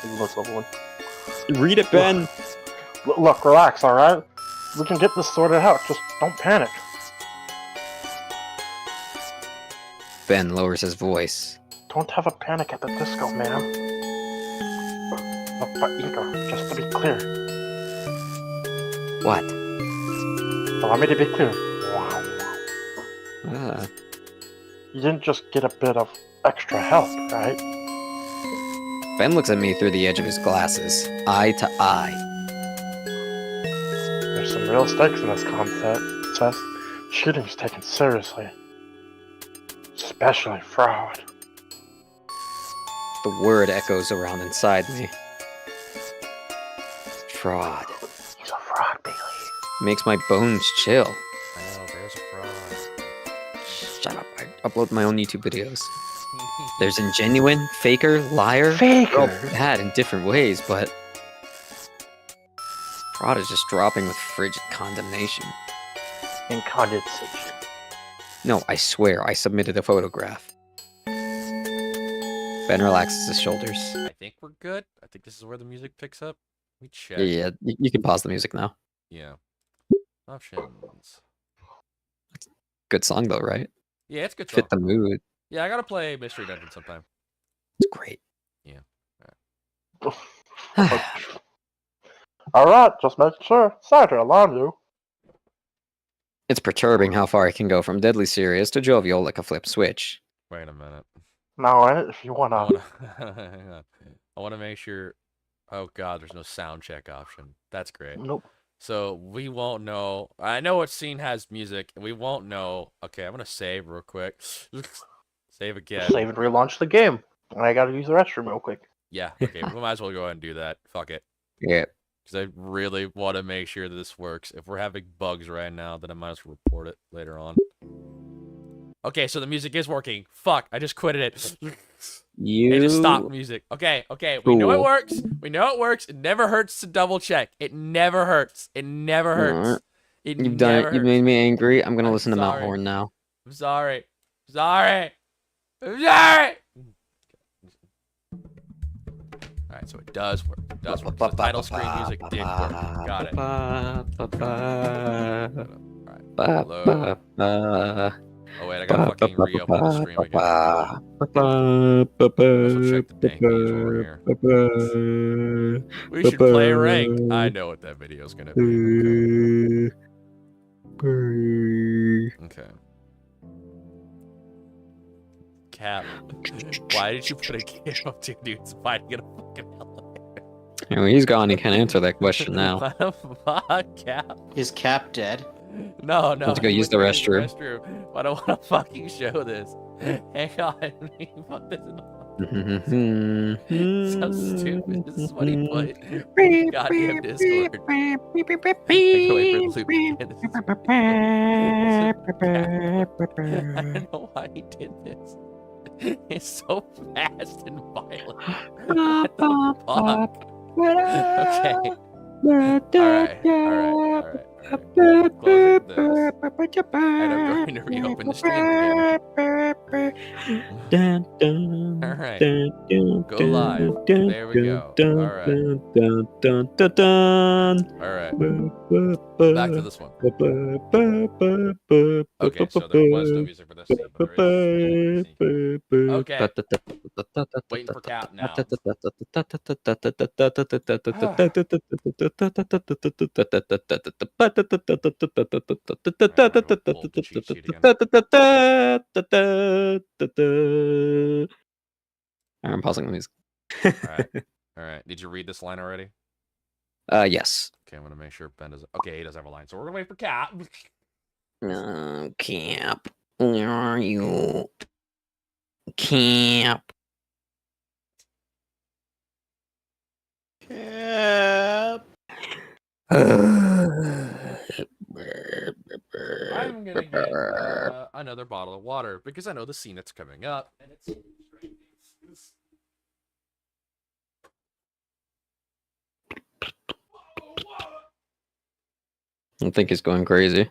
Even though it's level 1. Read it, Ben. Look, relax, all right. We can get this sorted out. Just don't panic. Ben lowers his voice. Don't have a panic at the disco, ma'am. But Igor, just to be clear. What? Allow me to be clear. Wow. You didn't just get a bit of extra help, right? Ben looks at me through the edge of his glasses, eye to eye. There's some real stakes in this contest. Cheating's taken seriously. Especially fraud. The word echoes around inside me. Fraud. He's a fraud, Bailey. Makes my bones chill. I know there's a fraud. Shut up. I upload my own YouTube videos. There's ingenuine, faker, liar. Faker! They're all bad in different ways, but fraud is just dropping with frigid condemnation. And condensation. No, I swear, I submitted a photograph. Ben relaxes his shoulders. I think we're good. I think this is where the music picks up. We check. Yeah, you can pause the music now. Yeah. Options. Good song though, right? Yeah, it's a good. Song. Fit the mood. Yeah, I gotta play Mystery Dungeon sometime. It's great. Yeah. Alright, just making sure. Sorry to alarm you. It's perturbing how far I can go from deadly serious to jovial like a flip switch. Wait a minute. Now, if you wanna... Hang on. I wanna make sure. Oh god, there's no sound check option. That's great. Nope. So we won't know. I know what scene has music, and we won't know. Okay, I'm gonna save real quick. Save again. Save and relaunch the game. And I gotta use the restroom real quick. Yeah. Okay, we might as well go ahead and do that. Fuck it. Yeah. Because I really want to make sure that this works. If we're having bugs right now, then I might as well report it later on. Okay, so the music is working. Fuck, I just quitted it. It just stopped music. Okay, we know it Cool. works. We know it works. It never hurts to double check. It never hurts. It never hurts. It You've done never it. You've hurts. made me angry. I'm gonna I'm listen to sorry. Mount Horn now. I'm sorry. Sorry. I'm sorry. Alright, so it does work. It does work. So the title screen music did work. Got it. Alright. Hello. Oh wait, I gotta fucking reopen the stream again. Let's check the dank views over here. We should play ranked. I know what that video's gonna be. Okay. Cap. Why did you put a kid up to dudes fighting in a fucking elevator? Anyway, he's gone. He can't answer that question now. What the fuck, Cap? Is Cap dead? No. Let's go he use went the to restroom. I don't want to fucking show this. Hang on. Fuck this. So stupid. This is what he put. Goddamn Discord. I can't wait for the loop again. I don't know why he did this. It's so fast and violent. What the fuck? Okay. Alright. Closing this. And I'm going to reopen the stream again. Alright. Go live. There we go. Alright. Back to this one. Okay, so there was no music for this scene, but there is scene. Okay. Waiting for Cap now. I'm pausing the music. Alright. Did you read this line already? Yes. Okay, I'm gonna make sure Ben does. Okay, he does have a line, so we're gonna wait for Cap. No, Cap. Where are you? Cap. Cap. I'm gonna get another bottle of water because I know the scene that's coming up, and it's I think he's going crazy.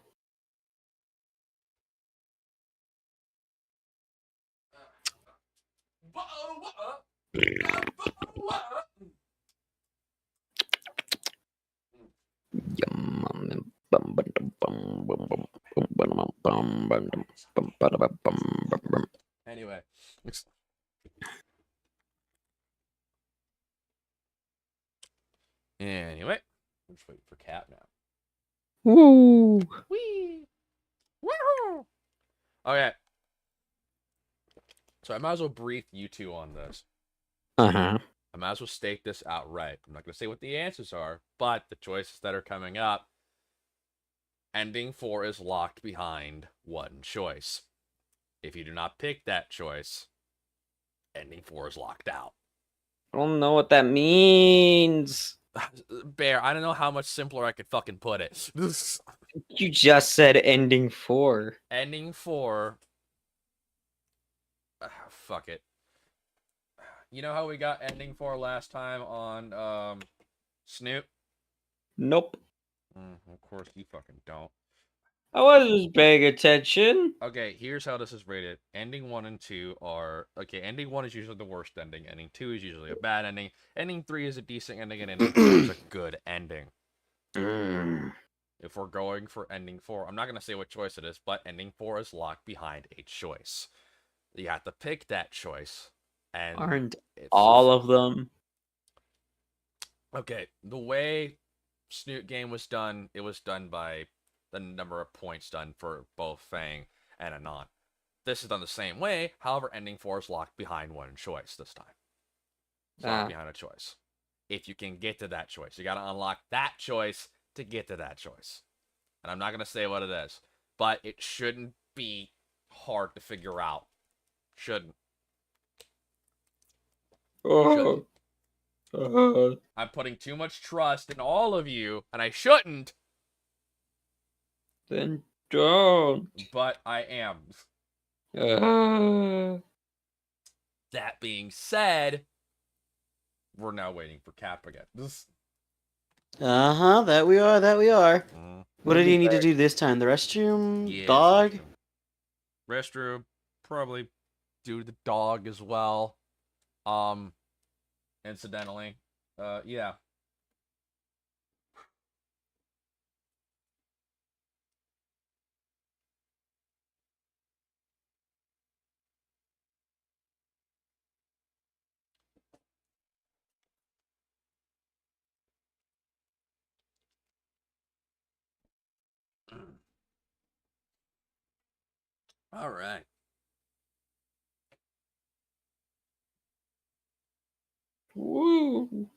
Anyway. Anyway, I'm just waiting for Cap now. Woo! Wee! Woo! Okay. So I might as well brief you two on this. Uh-huh. I might as well state this outright. I'm not going to say what the answers are, but the choices that are coming up, ending 4 is locked behind one choice. If you do not pick that choice, ending 4 is locked out. I don't know what that means. Bear, I don't know how much simpler I could fucking put it. You just said ending 4. Ending 4. Fuck it. You know how we got ending 4 last time on Snoop? Nope. Of course you fucking don't. I wasn't just paying attention. Okay, here's how this is rated. Ending 1 and 2 are... Okay, ending 1 is usually the worst ending. Ending 2 is usually a bad ending. Ending 3 is a decent ending, and ending 4 is a good ending. If we're going for ending 4, I'm not going to say what choice it is, but ending 4 is locked behind a choice. You have to pick that choice. And Aren't all of them? Okay, the way Snoot Game was done, it was done by the number of points done for both Fang and Anon. This is done the same way, however, ending 4 is locked behind one choice this time. It's locked behind a choice. If you can get to that choice, you gotta unlock that choice to get to that choice. And I'm not gonna say what it is, but it shouldn't be hard to figure out. Shouldn't. Shouldn't. I'm putting too much trust in all of you, and I shouldn't. Then don't. But I am. That being said, we're now waiting for Cap again. Uh-huh, that we are, that we are. What did he need to do this time? The restroom? Yeah, Dog? restroom. Probably do the dog as well. Incidentally. Yeah. All right. Woo.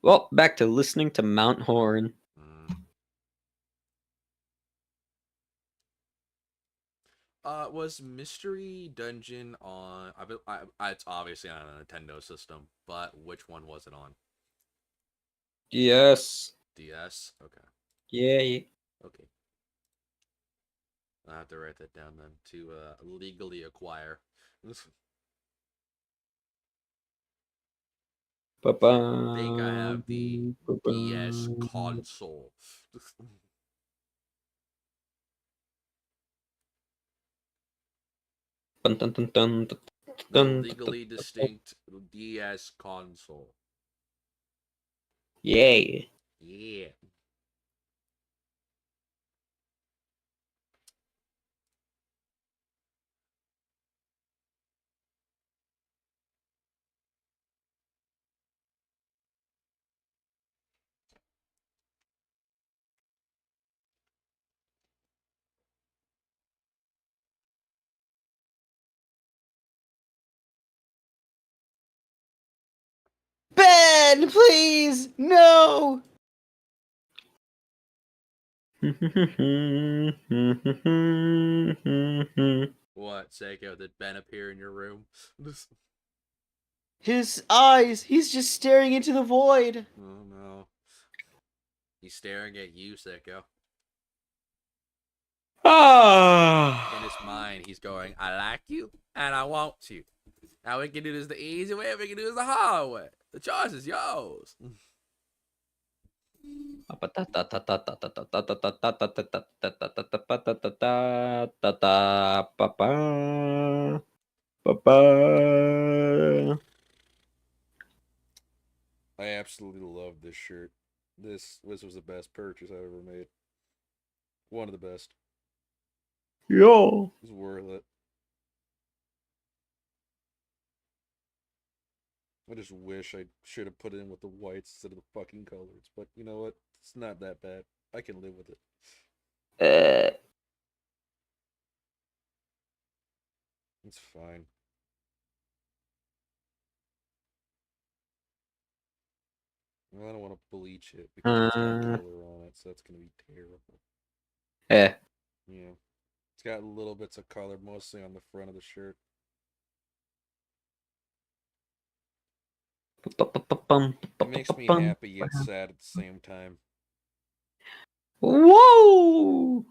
Well, back to listening to Mount Horn. Was Mystery Dungeon on? It's obviously on a Nintendo system, but which one was it on? Yes. DS. Okay. Yeah. Okay. I have to write that down then to legally acquire. I think I have the DS console. The legally distinct DS console. Yay. Yeah. Ben, please! No! What, Seiko? Did Ben appear in your room? His eyes, he's just staring into the void. Oh no. He's staring at you, Sicko. Ah. In his mind, he's going, I like you and I want you. Now we can do this the easy way, we can do this the hard way. The choice is yours. I absolutely love this shirt. This was the best purchase I've ever made. One of the best. Yo. It's worth it. I just wish I should have put it in with the whites instead of the fucking colors. But you know what? It's not that bad. I can live with it. It's fine. Well, I don't want to bleach it because it's got color on it, so that's going to be terrible. Eh. Yeah. It's got little bits of color, mostly on the front of the shirt. It makes me happy yet sad at the same time. Whoa!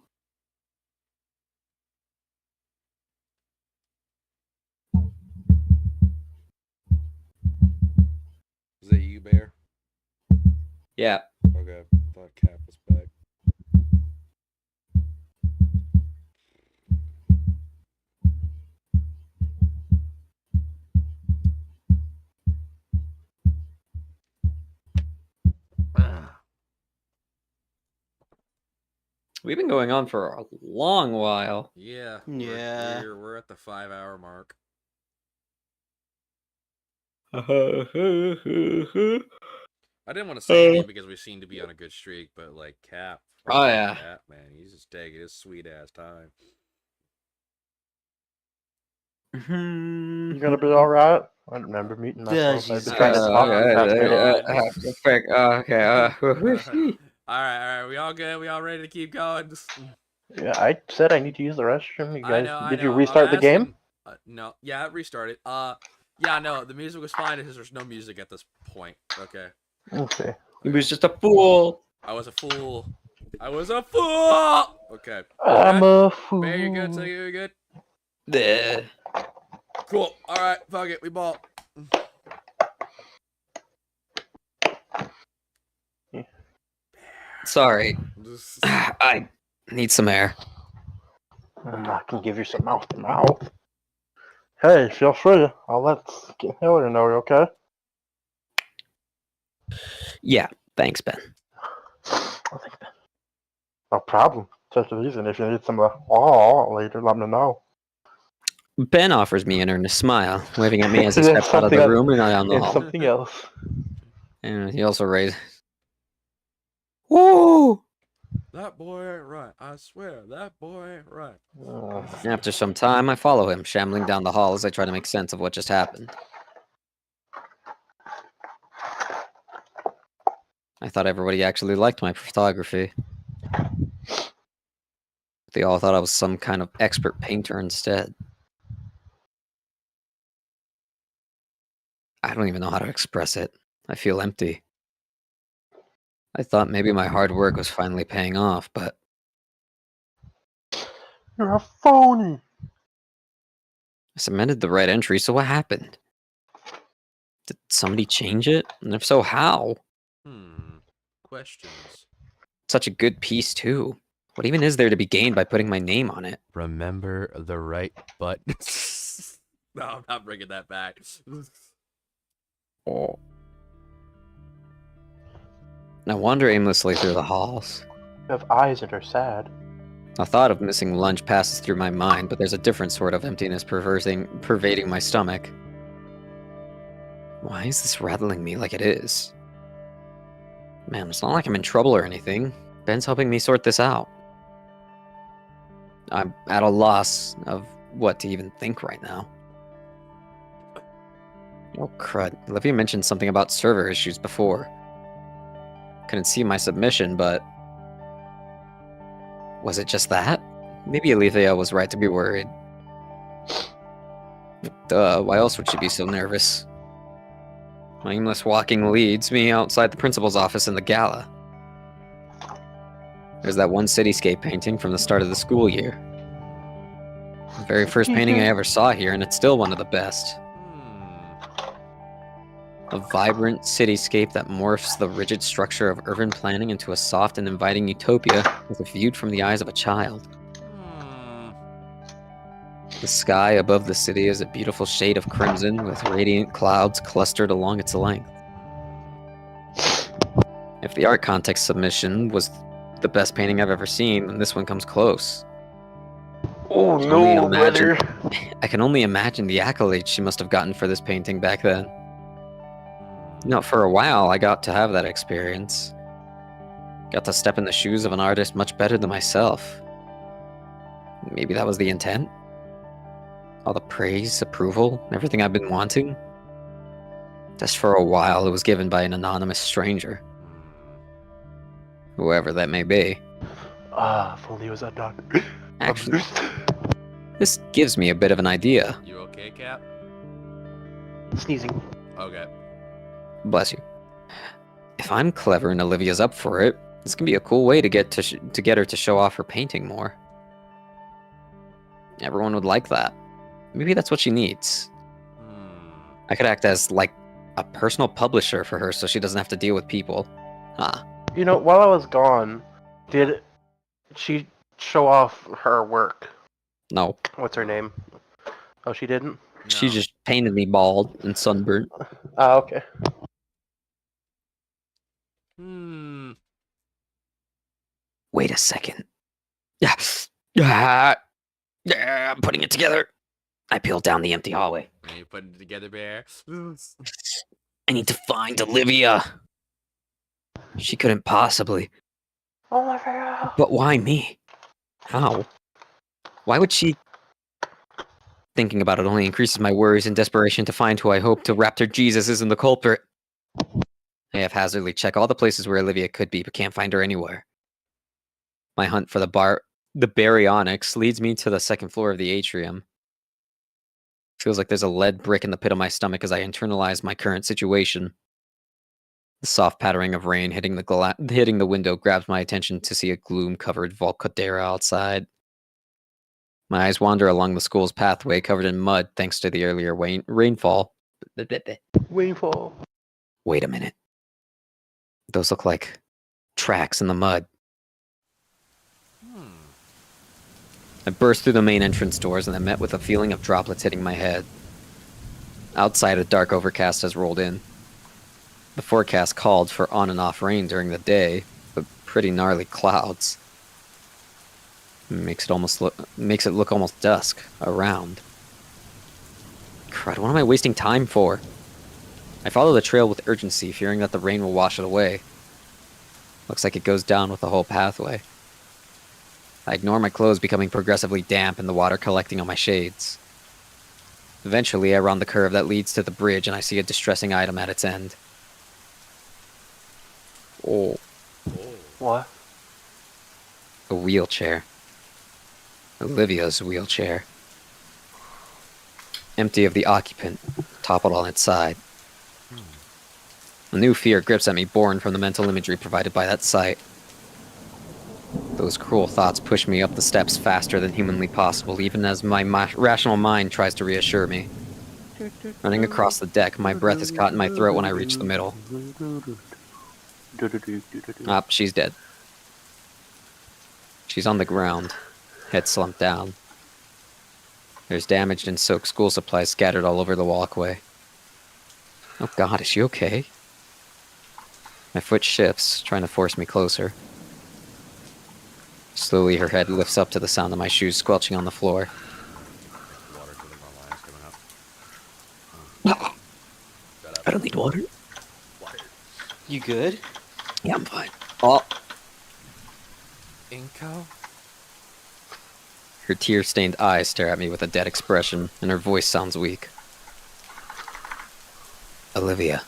Is that you, Bear? Yeah. Okay, I thought Cap was back. We've been going on for a long while. Yeah. Yeah. We're at the 5-hour mark. I didn't want to say anything because we seem to be on a good streak, but like Cap. Oh, yeah. Cap, man, he's just taking his sweet ass time. You gonna be alright? I don't remember meeting myself. I've been Jesus trying to talk Okay. All right. We all good? We all ready to keep going? Yeah, I said I need to use the restroom. You guys, I did know. you restart the game? No. Yeah, it restarted. Yeah, no, the music was fine because there's no music at this point. Okay. Okay. He was just a fool. I was a fool. Okay. I'm a fool. Bear, you good? So you good? Bleh. Cool. All right. Fuck it. We ball. Sorry. I need some air. I can give you some mouth to mouth. Hey, feel free. I'll let Hillary know you're okay. Yeah, thanks, Ben. Oh, thank you. No problem. Just a reason. If you need some later, let me know. Ben offers me an earnest smile, waving at me as he steps out of the room and down the It's hall. something else. And he also raised. Woo! That boy ain't right. I swear, that boy ain't right. After some time, I follow him, shambling down the hall as I try to make sense of what just happened. I thought everybody actually liked my photography. They all thought I was some kind of expert painter instead. I don't even know how to express it. I feel empty. I thought maybe my hard work was finally paying off, but... You're a phony! I submitted the right entry, so what happened? Did somebody change it? And if so, how? Questions. Such a good piece, too. What even is there to be gained by putting my name on it? Remember the right button. No, I'm not bringing that back. Oh. I wander aimlessly through the halls. You have eyes that are sad. A thought of missing lunch passes through my mind, but there's a different sort of emptiness pervading my stomach. Why is this rattling me like it is? Man, it's not like I'm in trouble or anything. Ben's helping me sort this out. I'm at a loss of what to even think right now. Oh, crud. Olivia mentioned something about server issues before. Couldn't see my submission, but... was it just that? Maybe Olivia was right to be worried. Duh, why else would she be so nervous? My aimless walking leads me outside the principal's office in the gala. There's that one cityscape painting from the start of the school year. The very first painting I ever saw here, and it's still one of the best. A vibrant cityscape that morphs the rigid structure of urban planning into a soft and inviting utopia as if viewed from the eyes of a child. The sky above the city is a beautiful shade of crimson with radiant clouds clustered along its length. If the art contest submission was the best painting I've ever seen, then this one comes close. Oh no, brother. I can only imagine the accolades she must have gotten for this painting back then. For a while, I got to have that experience. Got to step in the shoes of an artist much better than myself. Maybe that was the intent? All the praise, approval, everything I've been wanting? Just for a while, it was given by an anonymous stranger. Whoever that may be. If only it was that doctor. Actually, this gives me a bit of an idea. You okay, Cap? Sneezing. Okay. Bless you. If I'm clever and Olivia's up for it, this can be a cool way to get her to show off her painting more. Everyone would like that. Maybe that's what she needs. I could act as, like, a personal publisher for her so she doesn't have to deal with people. You know, while I was gone, did she show off her work? No. What's her name? Oh, she didn't? She just painted me bald and sunburnt. Oh, okay. Wait a second. I'm putting it together. I peeled down the empty hallway. Are you putting it together, Bear? I need to find Olivia. She couldn't possibly. Olivia. But why me? How? Why would she... Thinking about it only increases my worries and desperation to find who I hope to Raptor Jesus isn't the culprit. I haphazardly check all the places where Olivia could be, but can't find her anywhere. My hunt for the baryonyx leads me to the second floor of the atrium. Feels like there's a lead brick in the pit of my stomach as I internalize my current situation. The soft pattering of rain hitting the window grabs my attention to see a gloom-covered Volcadera outside. My eyes wander along the school's pathway covered in mud thanks to the earlier rainfall. Rainfall. Wait a minute. Those look like tracks in the mud. I burst through the main entrance doors and I'm met with a feeling of droplets hitting my head. Outside, a dark overcast has rolled in. The forecast called for on and off rain during the day, but pretty gnarly clouds. Makes it look almost dusk around. Crud, what am I wasting time for? I follow the trail with urgency, fearing that the rain will wash it away. Looks like it goes down with the whole pathway. I ignore my clothes becoming progressively damp and the water collecting on my shades. Eventually, I round the curve that leads to the bridge and I see a distressing item at its end. Oh. What? A wheelchair. Olivia's wheelchair. Empty of the occupant, toppled on its side. A new fear grips at me, born from the mental imagery provided by that sight. Those cruel thoughts push me up the steps faster than humanly possible, even as my rational mind tries to reassure me. Running across the deck, my breath is caught in my throat when I reach the middle. She's dead. She's on the ground, head slumped down. There's damaged and soaked school supplies scattered all over the walkway. Oh God, is she okay? My foot shifts, trying to force me closer. Slowly, her head lifts up to the sound of my shoes squelching on the floor. I don't need water. You good? Yeah, I'm fine. Oh. Inko? Her tear-stained eyes stare at me with a dead expression, and her voice sounds weak. Olivia.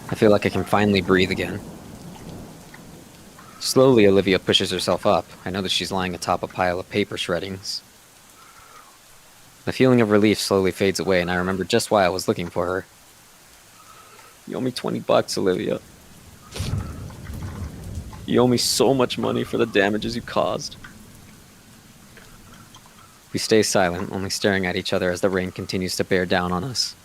I feel like I can finally breathe again. Slowly, Olivia pushes herself up. I know that she's lying atop a pile of paper shreddings. The feeling of relief slowly fades away, and I remember just why I was looking for her. You owe me $20, Olivia. You owe me so much money for the damages you caused. We stay silent, only staring at each other as the rain continues to bear down on us.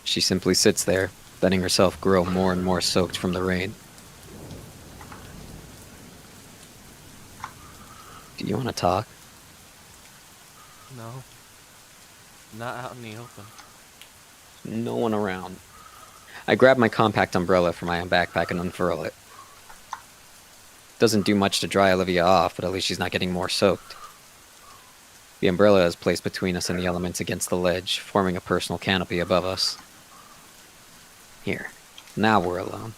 She simply sits there, letting herself grow more and more soaked from the rain. Do you want to talk? No. Not out in the open. No one around. I grab my compact umbrella from my backpack and unfurl it. Doesn't do much to dry Olivia off, but at least she's not getting more soaked. The umbrella is placed between us and the elements against the ledge, forming a personal canopy above us. Here. Now we're alone.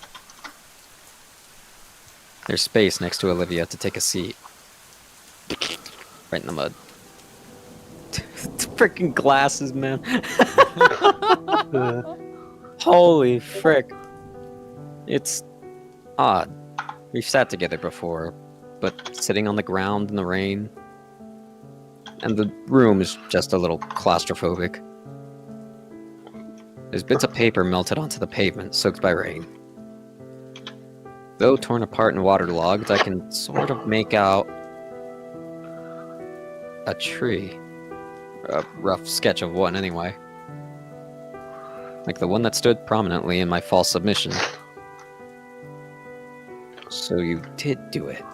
There's space next to Olivia to take a seat. Right in the mud. Freaking glasses, man. Holy frick. It's odd. We've sat together before, but sitting on the ground in the rain. And the room is just a little claustrophobic. There's bits of paper melted onto the pavement, soaked by rain. Though torn apart and waterlogged, I can sort of make out a tree. A rough sketch of one, anyway. Like the one that stood prominently in my false submission. So you did do it.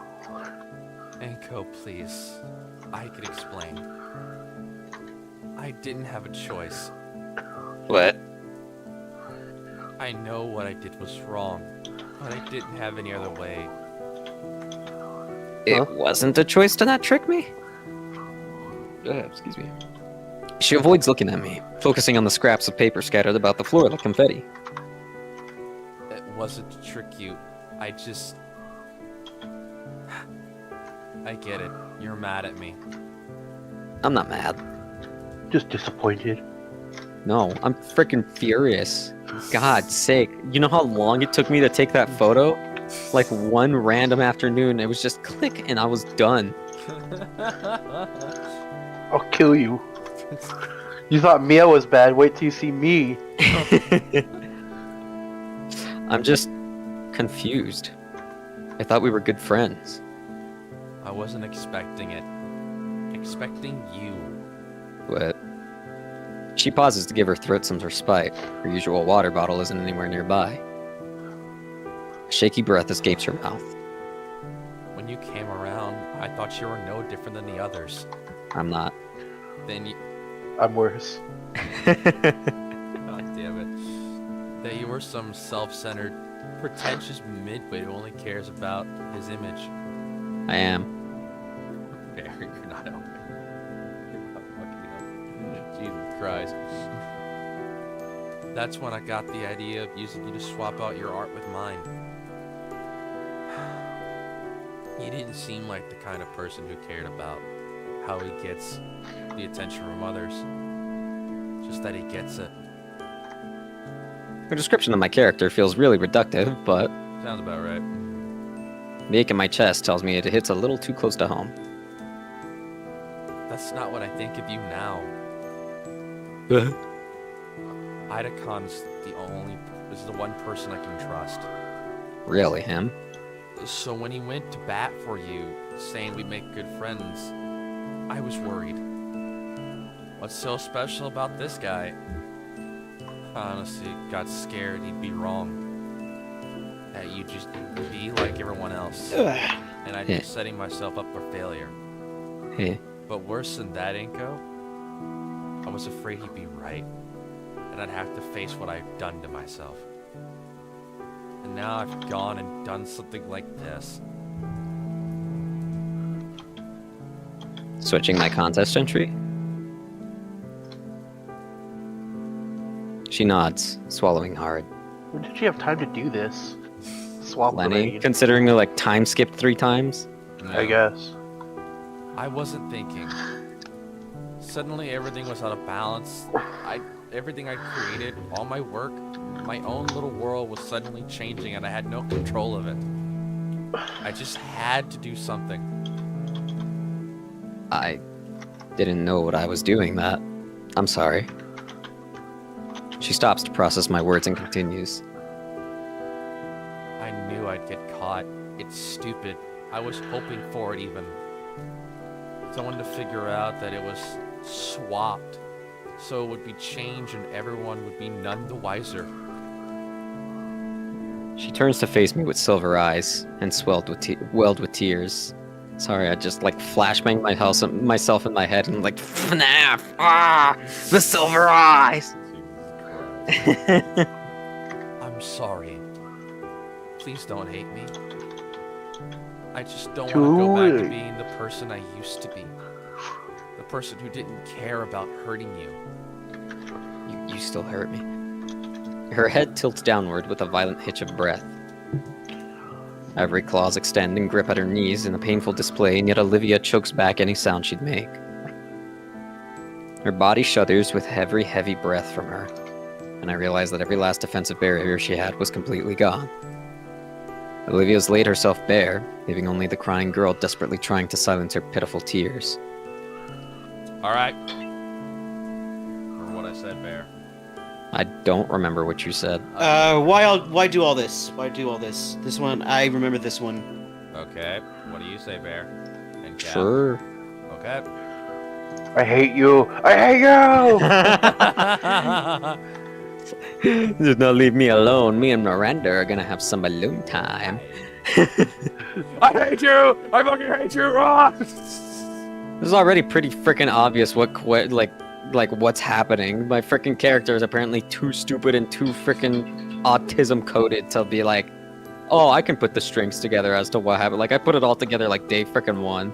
Enko, please. I could explain. I didn't have a choice. What? I know what I did was wrong, but I didn't have any other way. It wasn't a choice to not trick me? Excuse me. She avoids looking at me, focusing on the scraps of paper scattered about the floor like confetti. It wasn't to trick you. I just... I get it. You're mad at me. I'm not mad. Just disappointed. No, I'm freaking furious. God's sake. You know how long it took me to take that photo? Like one random afternoon, it was just click and I was done. I'll kill you. You thought Mia was bad, wait till you see me. I'm just confused. I thought we were good friends. I wasn't expecting it. Expecting you. What? She pauses to give her throat some respite. Her usual water bottle isn't anywhere nearby. A shaky breath escapes her mouth. When you came around, I thought you were no different than the others. I'm not. Then you... I'm worse. God damn it. That you were some self-centered, pretentious midwit who only cares about his image. I am. Okay, you're not helping. You're not fucking helping. Jesus Christ. That's when I got the idea of using you to swap out your art with mine. You didn't seem like the kind of person who cared about how he gets the attention from others. Just that he gets it. Her description of my character feels really reductive, but Sounds about right. the ache in my chest tells me it hits a little too close to home. That's not what I think of you now. Idacon's is the one person I can trust. Really, him? So when he went to bat for you, saying we'd make good friends, I was worried. What's so special about this guy? I honestly got scared he'd be wrong. That you'd just be like everyone else. And I'd be setting myself up for failure. Hey. But worse than that, Inko, I was afraid he'd be right. And I'd have to face what I've done to myself. And now I've gone and done something like this. Switching my contest entry? She nods, swallowing hard. When did you have time to do this? Swap the Lenny, rain, considering the time skipped 3 times? I guess. I wasn't thinking. Suddenly everything was out of balance. Everything I created, all my work, my own little world was suddenly changing and I had no control of it. I just had to do something. I didn't know what I was doing that. I'm sorry. She stops to process my words and continues. I knew I'd get caught. It's stupid. I was hoping for it even. Someone to figure out that it was swapped, so it would be changed and everyone would be none the wiser. She turns to face me with silver eyes and welled with tears. Sorry, I just like flashbanged myself in my head and like FNAF! Ah! The silver eyes! I'm sorry. Please don't hate me. I just don't want to go back to being the person I used to be. The person who didn't care about hurting you. You still hurt me. Her head tilts downward with a violent hitch of breath. Ivory claws extend and grip at her knees in a painful display, and yet Olivia chokes back any sound she'd make. Her body shudders with every heavy breath from her, and I realize that every last defensive barrier she had was completely gone. Olivia's laid herself bare, leaving only the crying girl desperately trying to silence her pitiful tears. Alright. Remember what I said, Bear? I don't remember what you said. Why do all this? Why do all this? This one, I remember this one. Okay. What do you say, Bear? And Cap? Sure. Okay. I hate you! I hate you! Do not leave me alone. Me and Miranda are gonna have some alone time. I hate you! I fucking hate you! Ah! This is already pretty freaking obvious like what's happening. My freaking character is apparently too stupid and too freaking autism coded to be like, oh, I can put the strings together as to what happened. Like I put it all together like day freaking one.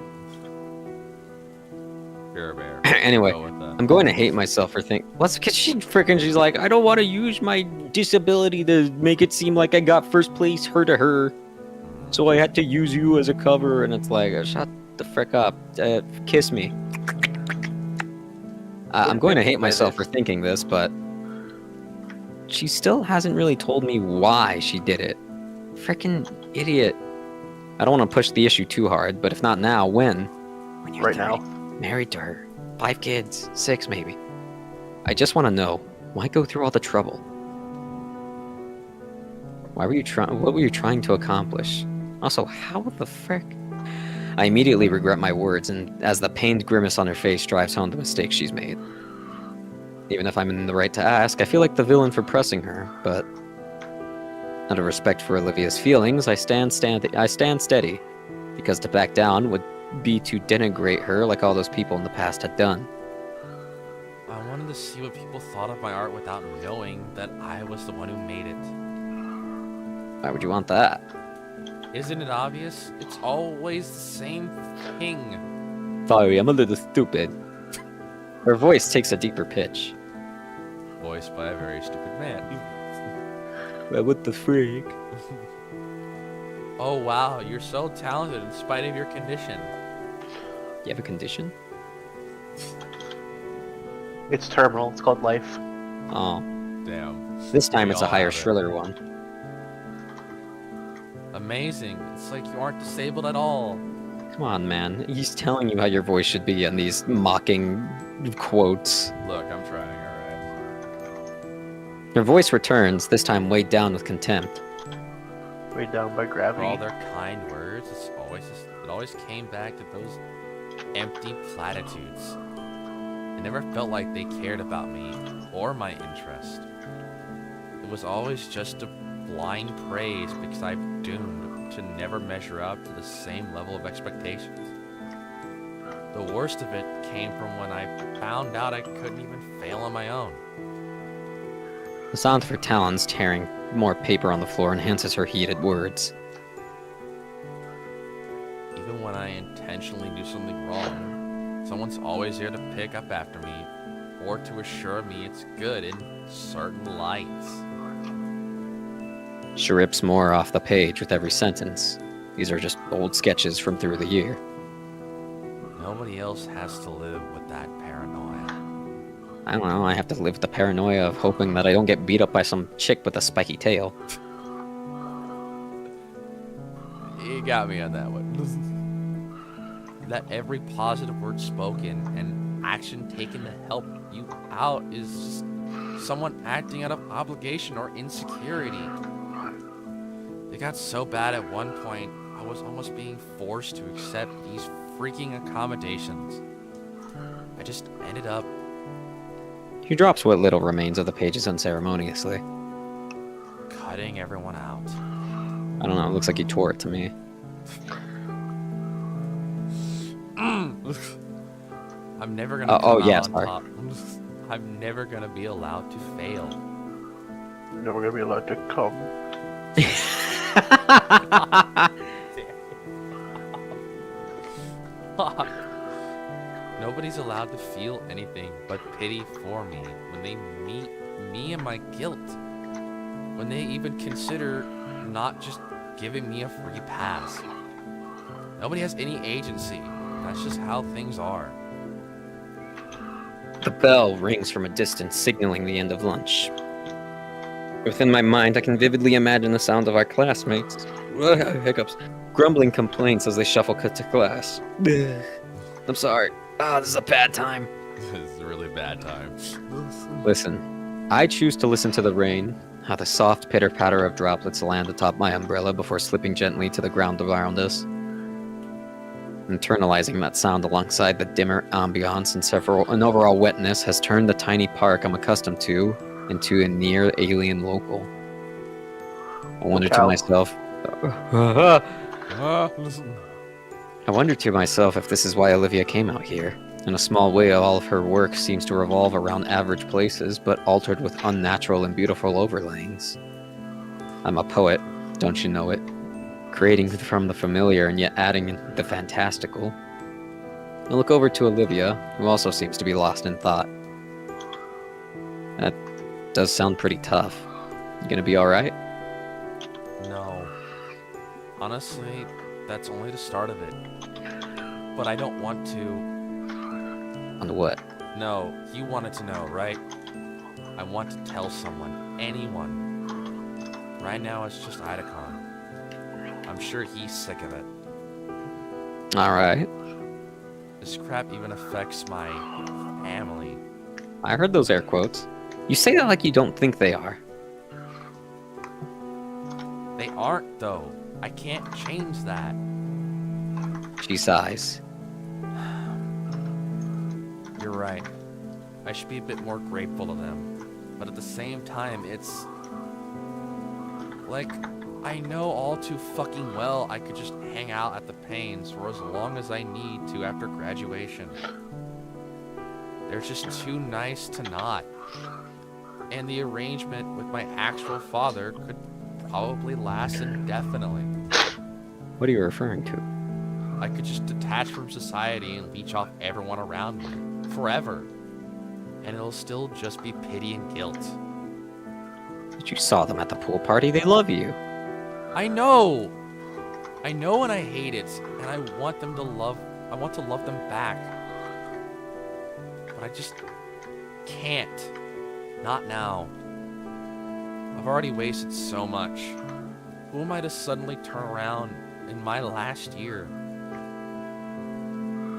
Bear, Bear. Anyway, Go with that. I'm going to hate myself for what's because she's like, I don't want to use my disability to make it seem like I got first place her to her. So I had to use you as a cover, and it's like, shut the frick up. Kiss me. I'm going to hate myself for thinking this, but she still hasn't really told me why she did it. Frickin' idiot. I don't want to push the issue too hard, but if not now, when? When you're Right 30, now. married to her. 5 kids. 6 maybe. I just want to know, why go through all the trouble? What were you trying to accomplish? Also, how the frick? I immediately regret my words, and as the pained grimace on her face drives home the mistake she's made. Even if I'm in the right to ask, I feel like the villain for pressing her, but out of respect for Olivia's feelings, I stand steady, because to back down would be to denigrate her like all those people in the past had done. I wanted to see what people thought of my art without knowing that I was the one who made it. Why would you want that? Isn't it obvious? It's always the same thing. Sorry, I'm a little stupid. Her voice takes a deeper pitch. Voiced by a very stupid man. Well, what the freak? Oh wow, you're so talented in spite of your condition. You have a condition? It's terminal. It's called life. Oh. Damn. This time We it's a all higher, have it. shriller one. Amazing. It's like you aren't disabled at all. Come on, man. He's telling you how your voice should be in these mocking quotes. Look, I'm trying, alright. Her voice returns, this time weighed down with contempt. Weighed down by For gravity. all their kind words, it always came back to those empty platitudes. It never felt like they cared about me or my interest. It was always just a blind praise because I'm doomed to never measure up to the same level of expectations. The worst of it came from when I found out I couldn't even fail on my own. The sound of her talons tearing more paper on the floor enhances her heated words. Even when I intentionally do something wrong, someone's always there to pick up after me or to assure me it's good in certain lights. She rips more off the page with every sentence. These are just old sketches from through the year. Nobody else has to live with that paranoia. I don't know, I have to live with the paranoia of hoping that I don't get beat up by some chick with a spiky tail. You got me on that one. that every positive word spoken and action taken to help you out is just someone acting out of obligation or insecurity. It got so bad at one point, I was almost being forced to accept these freaking accommodations. I just ended up... He drops what little remains of the pages unceremoniously. cutting everyone out. I don't know, it looks like he tore it to me. I'm never gonna come out on top. I'm never gonna be allowed to fail. You're never gonna be allowed to come. Nobody's allowed to feel anything but pity for me when they meet me and my guilt. When they even consider not just giving me a free pass. Nobody has any agency. That's just how things are. The bell rings from a distance, signaling the end of lunch. Within my mind, I can vividly imagine the sound of our classmates, hiccups, grumbling complaints as they shuffle cut to class. I'm sorry. This is a bad time. This is a really bad time. Listen, I choose to listen to the rain, how the soft pitter-patter of droplets land atop my umbrella before slipping gently to the ground around us. Internalizing that sound alongside the dimmer ambiance and overall wetness has turned the tiny park I'm accustomed to into a near alien local. I wonder to myself... I wonder to myself if this is why Olivia came out here. In a small way, all of her work seems to revolve around average places, but altered with unnatural and beautiful overlayings. I'm a poet, don't you know it? Creating from the familiar and yet adding the fantastical. I look over to Olivia, who also seems to be lost in thought. That does sound pretty tough. You gonna be alright? No. Honestly, that's only the start of it. But I don't want to... On what? No, you wanted to know, right? I want to tell someone. Anyone. Right now it's just Idacon. I'm sure he's sick of it. Alright. This crap even affects my family. I heard those air quotes. You say that like you don't think they are. They aren't, though. I can't change that. She sighs. You're right. I should be a bit more grateful to them. But at the same time, it's... like, I know all too fucking well I could just hang out at the Pains for as long as I need to after graduation. They're just too nice to not. And the arrangement with my actual father could probably last indefinitely. What are you referring to? I could just detach from society and leech off everyone around me. Forever. And it'll still just be pity and guilt. But you saw them at the pool party, they love you. I know! I know and I hate it, and I want them to love... I want to love them back. But I just... can't. Not now. I've already wasted so much. Who am I to suddenly turn around in my last year?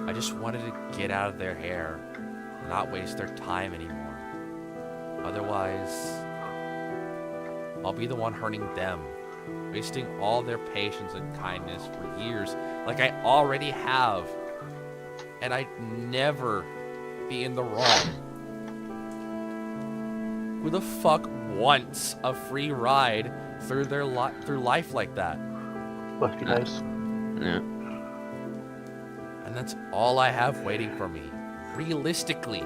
I just wanted to get out of their hair, not waste their time anymore. Otherwise, I'll be the one hurting them, wasting all their patience and kindness for years like I already have. And I'd never be in the wrong. Who the fuck wants a free ride through their through life like that? Must be nice. Yeah. And that's all I have waiting for me. Realistically.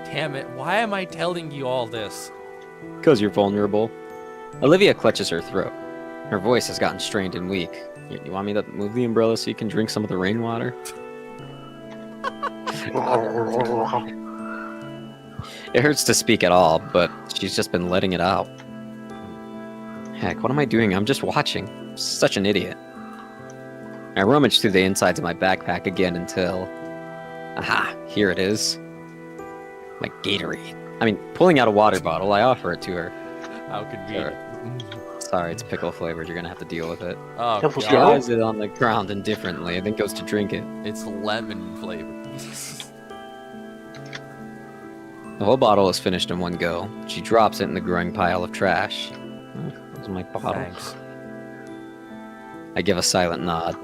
Damn it, why am I telling you all this? Because you're vulnerable. Olivia clutches her throat. Her voice has gotten strained and weak. You want me to move the umbrella so you can drink some of the rainwater? It hurts to speak at all, but she's just been letting it out. Heck, what am I doing? I'm just watching. I'm such an idiot. I rummage through the insides of my backpack again until... Aha, here it is. My Gatorade. I mean, pulling out a water bottle, I offer it to her. How convenient. Sorry, it's pickle flavored. You're gonna have to deal with it. Oh, Careful, She Joe. lies it on the ground indifferently, and then goes to drink it. it's lemon flavored. The whole bottle is finished in one go. She drops it in the growing pile of trash. Oh, that was my bottle. Thanks. I give a silent nod.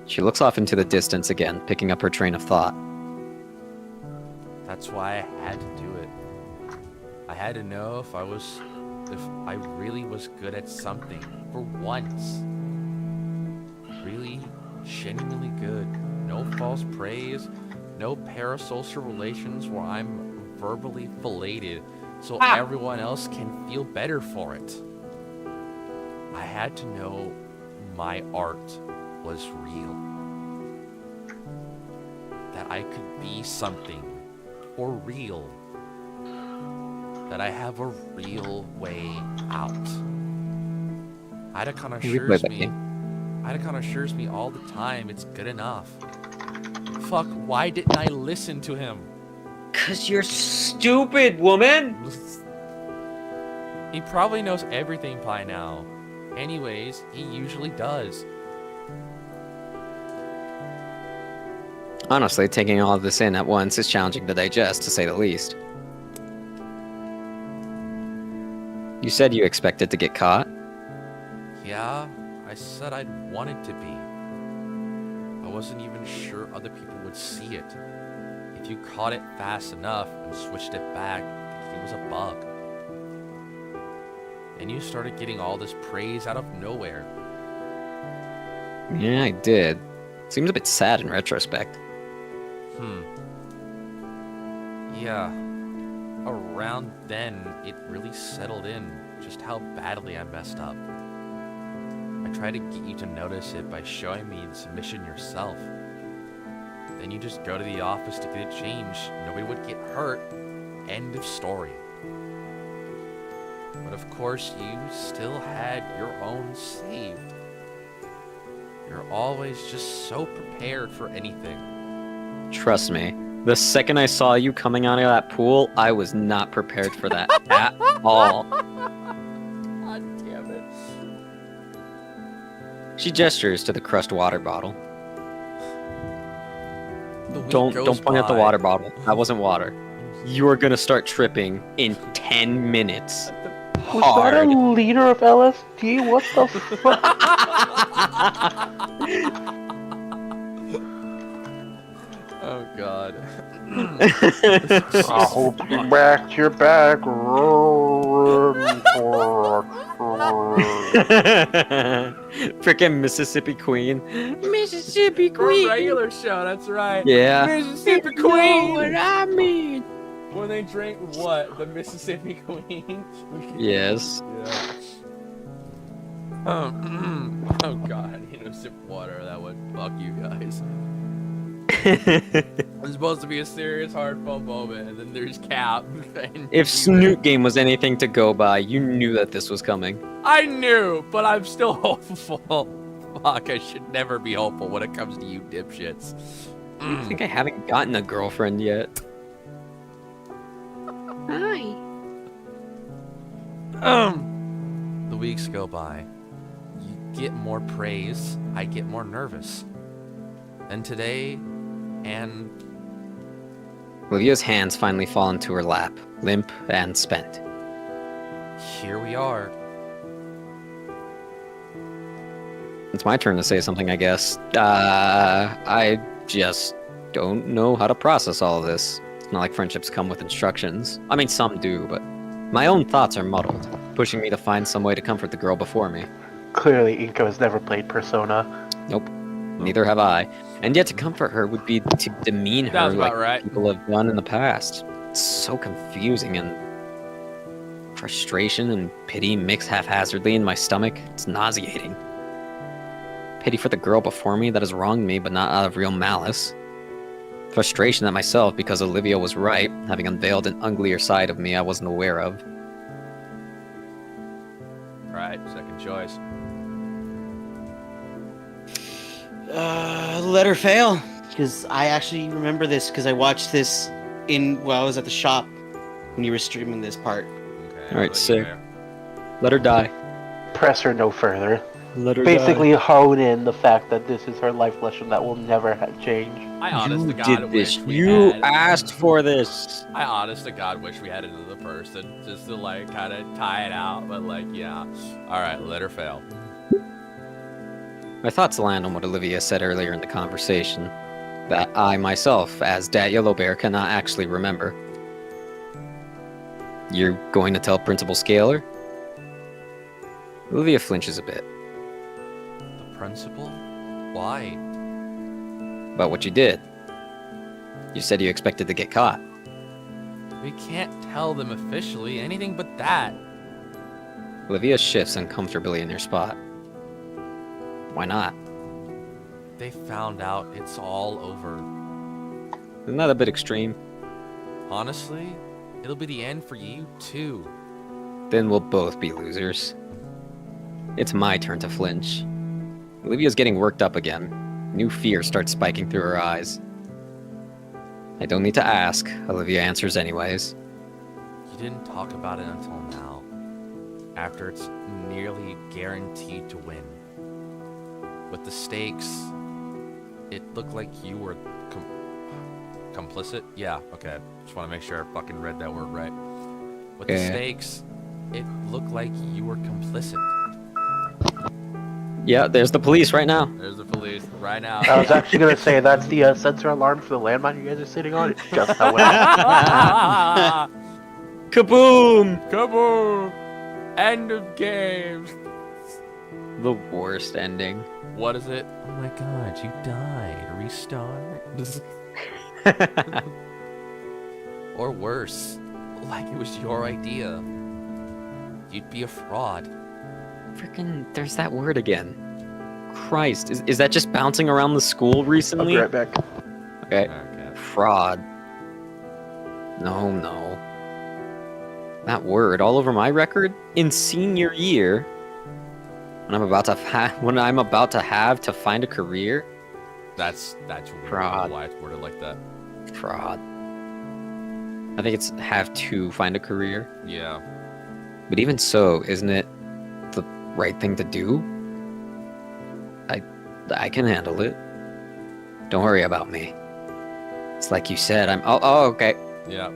She looks off into the distance again, picking up her train of thought. That's why I had to do it. I had to know if I really was good at something for once. Really, genuinely good. No false praise, no parasocial relations where I'm verbally filleted so everyone else can feel better for it. I had to know my art was real. That I could be something for real. That I have a real way out. Ida kind of assures me all the time it's good enough. Fuck, why didn't I listen to him? 'Cause you're stupid, woman! He probably knows everything by now. Anyways, he usually does. Honestly, taking all of this in at once is challenging to digest, to say the least. You said you expected to get caught? Yeah, I said I'd wanted to be. I wasn't even sure other people would see it. If you caught it fast enough and switched it back, he was a bug. And you started getting all this praise out of nowhere. Yeah, I did. Seems a bit sad in retrospect. Yeah. Around then, it really settled in just how badly I messed up. I tried to get you to notice it by showing me the submission yourself. Then you just go to the office to get it changed. Nobody would get hurt. End of story. But of course, you still had your own saved. You're always just so prepared for anything. Trust me, the second I saw you coming out of that pool, I was not prepared for that at all. God damn it. She gestures to the crushed water bottle. The week Don't goes point at the by. water bottle. That wasn't water. You are gonna start tripping in 10 minutes. Was that a Hard. liter of LSD? What the fuck? Oh god. I hope you back your back roaring for Freaking Mississippi Queen. Mississippi From regular show, that's right. Yeah. Mississippi Queen! what I mean. When they drink what? The Mississippi Queen? Yes. Yeah. Oh god, I need to sip water. That would fuck you guys. It's supposed to be a serious, heartfelt moment, and then there's Cap. If Snoot Game was anything to go by, you knew that this was coming. I knew, but I'm still hopeful. Fuck, I should never be hopeful when it comes to you dipshits. I think I haven't gotten a girlfriend yet. Hi. The weeks go by. You get more praise, I get more nervous. And today, and Olivia's hands finally fall into her lap, limp and spent. here we are. It's my turn to say something, I guess. I just don't know how to process all of this. It's not like friendships come with instructions. I mean, some do, but my own thoughts are muddled, pushing me to find some way to comfort the girl before me. Clearly, Inko has never played Persona. Nope, neither have I. And yet to comfort her would be to demean her Sounds like about right. people have done in the past. It's so confusing, and frustration and pity mix haphazardly in my stomach. It's nauseating. Pity for the girl before me that has wronged me, but not out of real malice. Frustration at myself because Olivia was right, having unveiled an uglier side of me I wasn't aware of. Right, second choice. Let her fail. Because I actually remember this because I watched this while I was at the shop when you were streaming this part. Okay, Alright, I'll sick. let Let her die. Press her no further. Let her Basically, hone in the fact that this is her life lesson that will never change. I honest You to God did wish this. we You had. asked for this. I honest to God wish we had another person just to like kind of tie it out, but like yeah. All right, let her fail. My thoughts land on what Olivia said earlier in the conversation, that I myself, as Dat Yellowbear, cannot actually remember. You're going to tell Principal Scaler? Olivia flinches a bit. The principal? Why? About what you did. You said you expected to get caught. We can't tell them officially anything but that. Olivia shifts uncomfortably in her spot. Why not? They found out it's all over. Isn't that a bit extreme? Honestly, it'll be the end for you too. Then we'll both be losers. It's my turn to flinch. Olivia's getting worked up again. New fear starts spiking through her eyes. I don't need to ask. Olivia answers anyways. You didn't talk about it until now, after it's nearly guaranteed to win. With the stakes, it looked like you were complicit? Yeah, okay. Just want to make sure I fucking read that word right. With the stakes, it looked like you were complicit. Yeah, there's the police right now. There's the police right now. I was actually gonna say that's the sensor alarm for the landmine you guys are sitting on. It's just how it Kaboom! Kaboom! End of game. The worst ending. What is it? Oh my god, you died. Restart? Or worse, like it was your idea. You'd be a fraud. Frickin', there's that word again. Christ, is that just bouncing around the school I'll recently? be right back. Okay. Okay. Fraud. No. That word all over my record in senior year. When I'm about to have to find a career. That's weird. Fraud. I don't know why it's worded like that. Fraud. I think it's have to find a career. Yeah. But even so, isn't it the right thing to do? I can handle it. Don't worry about me. It's like you said, I'm... Oh, okay. Yeah.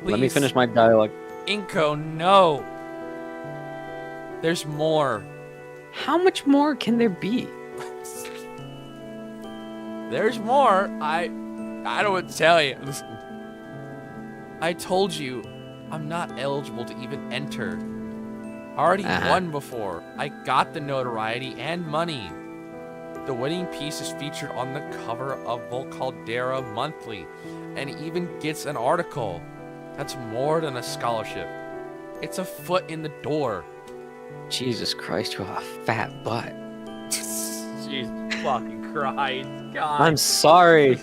Let me Please, finish my dialogue. Inko, no. There's more. How much more can there be? There's more. I don't want to tell you. I told you I'm not eligible to even enter. I already won before. I got the notoriety and money. The winning piece is featured on the cover of Volcaldera Monthly and even gets an article. That's more than a scholarship. It's a foot in the door. Jesus Christ, you have a fat butt. Jesus fucking Christ, God. I'm sorry.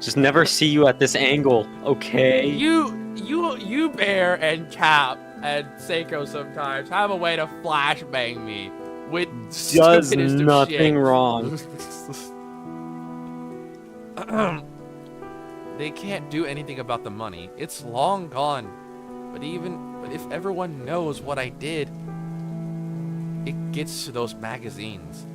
Just never see you at this angle, okay? You Bear and Cap and Seiko sometimes have a way to flashbang me with Does stupidest of nothing shit. wrong. They can't do anything about the money. It's long gone. But if everyone knows what I did, it gets to those magazines.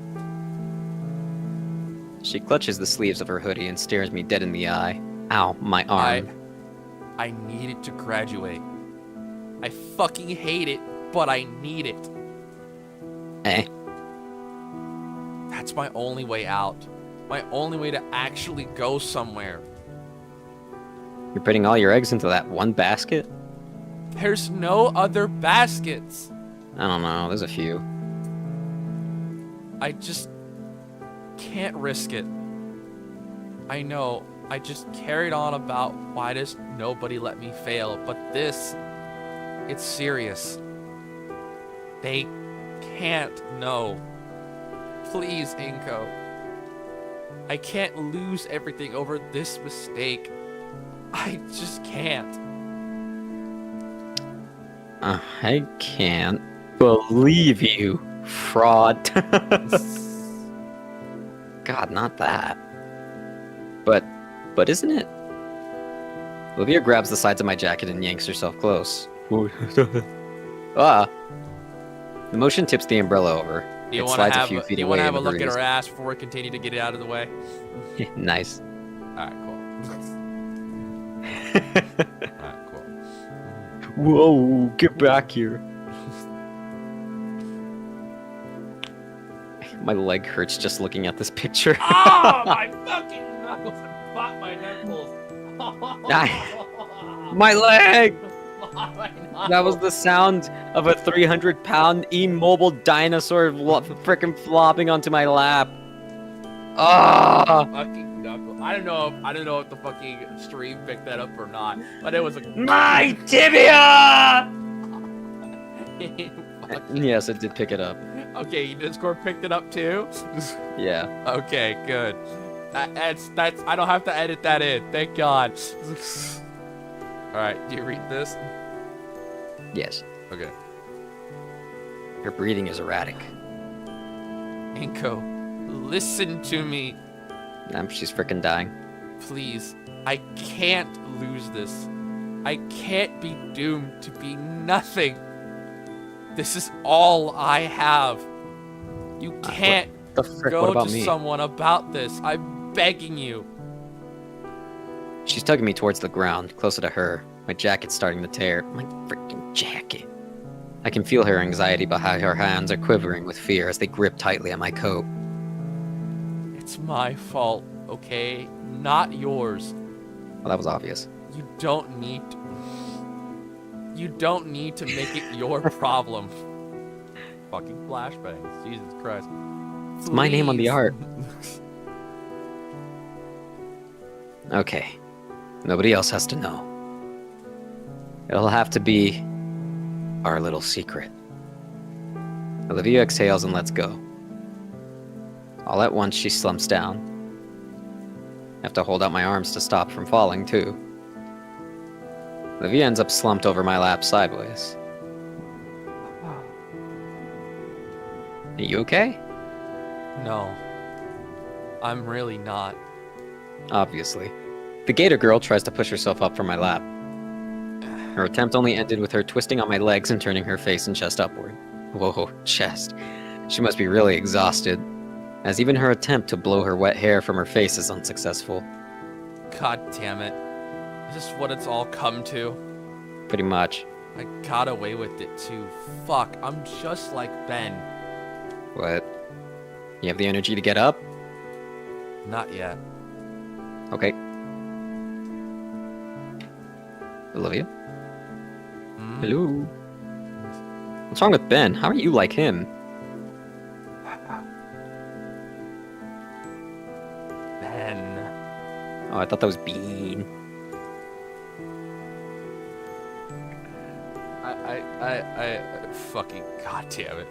She clutches the sleeves of her hoodie and stares me dead in the eye. Ow, my arm. I needed to graduate. I fucking hate it, but I need it. That's my only way out. My only way to actually go somewhere. You're putting all your eggs into that one basket? There's no other baskets. I don't know, there's a few. I just can't risk it. I know, I just carried on about why does nobody let me fail, but this, it's serious. They can't know. Please, Inko. I can't lose everything over this mistake. I just can't. I can't believe you, fraud. God, not that. But isn't it? Olivia grabs the sides of my jacket and yanks herself close. Ah. The motion tips the umbrella over. Do you It want to slides a have few feet do you away want to have in a the look at breeze. her ass before we continue to get it out of the way? Nice. All right, cool. All right, cool. Whoa, get back here. My leg hurts just looking at this picture. Oh, my fucking knuckles and fuck my nipples. My leg! My That was the sound of a 300-pound immobile dinosaur frickin' flopping onto my lap. Ah! fucking knuckle. I don't know if the fucking stream picked that up or not, but it was a My tibia! Fucking- Yes, it did pick it up. Okay, Discord picked it up too. Yeah. Okay, good. That's I don't have to edit that in. Thank God. All right, do you read this? Yes. Okay. Her breathing is erratic. Inko, listen to me, She's frickin' dying. please. I can't lose this. I can't be doomed to be nothing. This is all I have. You can't The frick, go what about to me? someone about this. I'm begging you. She's tugging me towards the ground, closer to her. My jacket's starting to tear. My freaking jacket. I can feel her anxiety behind her hands are quivering with fear as they grip tightly at my coat. It's my fault, okay? Not yours. Well, that was obvious. You don't need to make it your problem. Fucking flashbangs. Jesus Christ. It's my name on the Please. art. Okay. Nobody else has to know. It'll have to be our little secret. Olivia exhales and lets go. All at once, she slumps down. I have to hold out my arms to stop from falling, too. Olivia ends up slumped over my lap sideways. Are you okay? No. I'm really not. Obviously. The gator girl tries to push herself up from my lap. Her attempt only ended with her twisting on my legs and turning her face and chest upward. Whoa, chest. She must be really exhausted, as even her attempt to blow her wet hair from her face is unsuccessful. God damn it. Is this what it's all come to? Pretty much. I got away with it too. Fuck, I'm just like Ben. What? You have the energy to get up? Not yet. Okay. Olivia? Hmm? Hello? What's wrong with Ben? How are you like him? Ben. Oh, I thought that was Bean. I fucking goddamn it.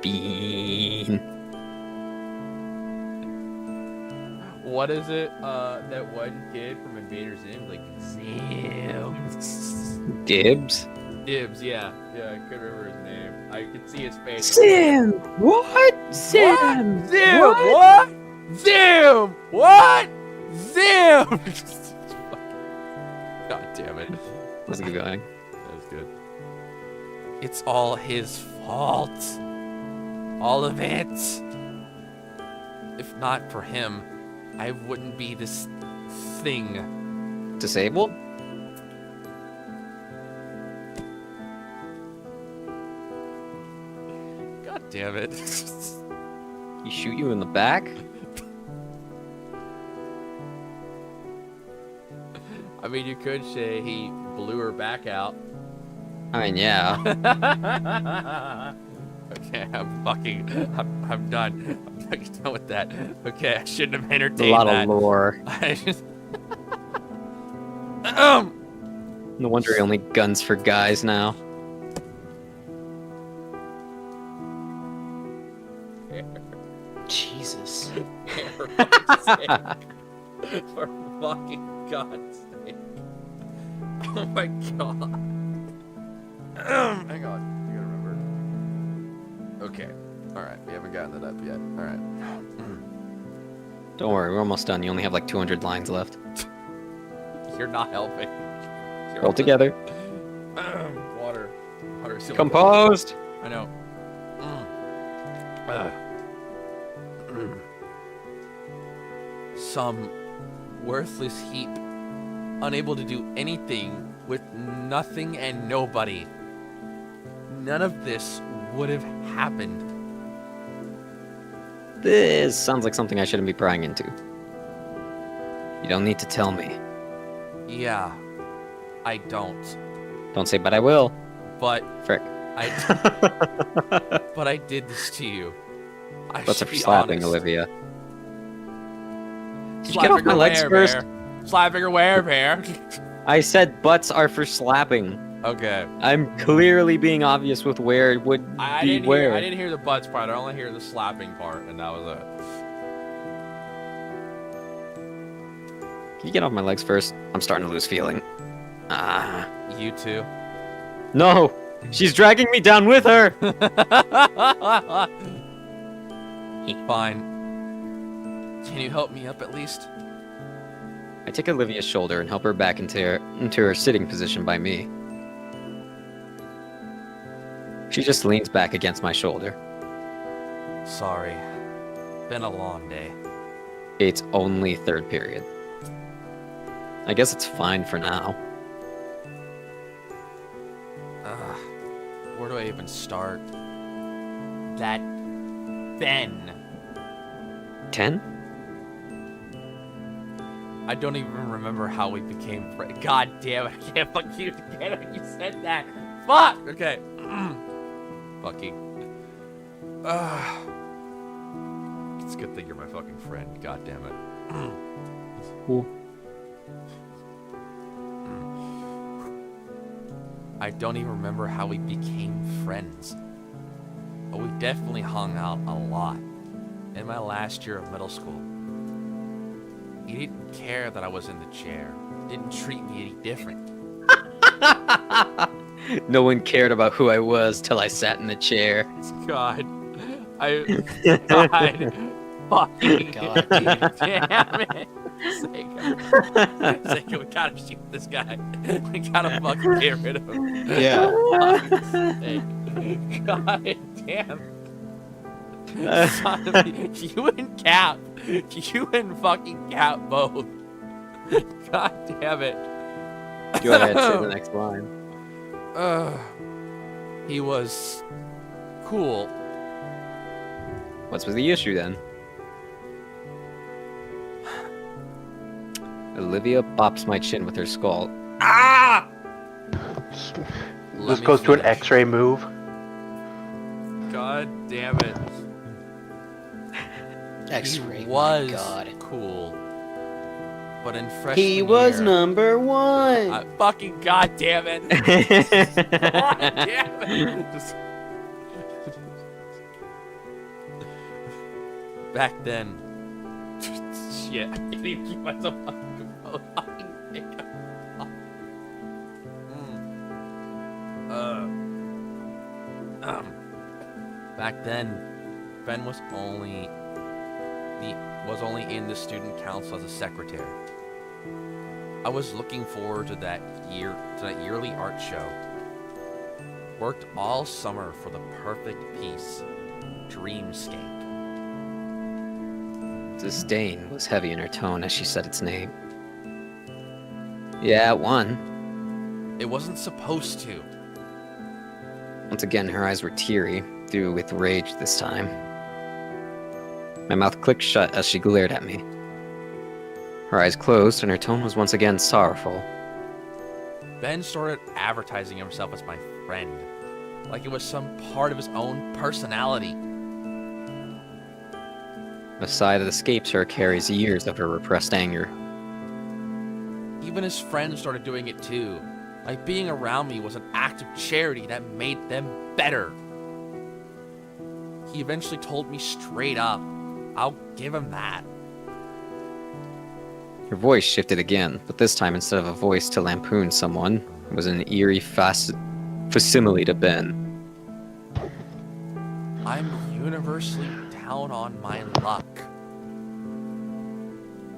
Bean. What is it? That one kid from Invader Zim, like Zim. Dibs? Dibs, yeah. Yeah, I couldn't remember his name. I could see his face. Sim! What? Sim! Zim! What? Zim! What? Zim! God damn it. Let's keep going. That was good. It's all his fault. All of it. If not for him, I wouldn't be this thing. Disabled? God damn it. He shoot you in the back? I mean, you could say he blew her back out. I mean, yeah. Okay, I'm done. I'm fucking done with that. Okay, I shouldn't have A entertained lot that. of lore. I just... No wonder he only guns for guys now. Jesus. For fuck's sake. For fucking God's sake. Oh my god. Hang on. I gotta remember. Okay. Alright, we haven't gotten it up yet. Alright. Don't worry, we're almost done. You only have like 200 lines left. You're not helping. You're Roll together. seriously. Composed. I know. Some worthless heap, unable to do anything with nothing and nobody. None of this would have happened. This sounds like something I shouldn't be prying into. You don't need to tell me. Yeah, I don't. Don't say, but I will. But Frick. but I did this to you. I Butts are should for be slapping, honest. Olivia. Did you get off my legs first? Slapping her where, Bear? I said butts are for slapping. Okay. I'm clearly being obvious with where it would I be where. didn't hear the butts part. I only hear the slapping part, and that was it. Can you get off my legs first? I'm starting to lose feeling. You too. No! She's dragging me down with her! Fine. Can you help me up at least? I take Olivia's shoulder and help her back into her sitting position by me. She just leans back against my shoulder. Sorry. Been a long day. It's only third period. I guess it's fine for now. Where do I even start? That Ben. 10? I don't even remember how we became friends. God damn it, I can't fuck you again when you said that. Fuck! Okay. Fucking. It's a good thing you're my fucking friend. God damn it. Cool. I don't even remember how we became friends. But we definitely hung out a lot. In my last year of middle school. He didn't care that I was in the chair. Didn't treat me any different. No one cared about who I was till I sat in the chair. God. God. Fucking God, dude. Damn it. Seiko, we gotta shoot this guy. We gotta fucking get rid of him. Yeah. God damn. Son of you and Cap. You and fucking Cap both. God damn it. Go ahead, say the next line. He was cool. What's with the issue then? Olivia bops my chin with her skull. Ah! This goes to an X-ray move. God damn it. X-ray. He was God. cool. But in freshman He was year, number one. fucking god damn it. God damn it. Back then. Shit, I can't even keep myself fucking composed. Back then, Ben was only in the student council as a secretary. I was looking forward to that yearly art show. Worked all summer for the perfect piece, Dreamscape. Disdain was heavy in her tone as she said its name. Yeah, it won. It wasn't supposed to. Once again, her eyes were teary, through with rage this time. My mouth clicked shut as she glared at me. Her eyes closed, and her tone was once again sorrowful. Ben started advertising himself as my friend, like it was some part of his own personality. A sigh that escapes her carries years of her repressed anger. Even his friends started doing it too. Like being around me was an act of charity that made them better. He eventually told me straight up. I'll give him that. Her voice shifted again, but this time instead of a voice to lampoon someone, it was an eerie facsimile to Ben. I'm universally down on my luck.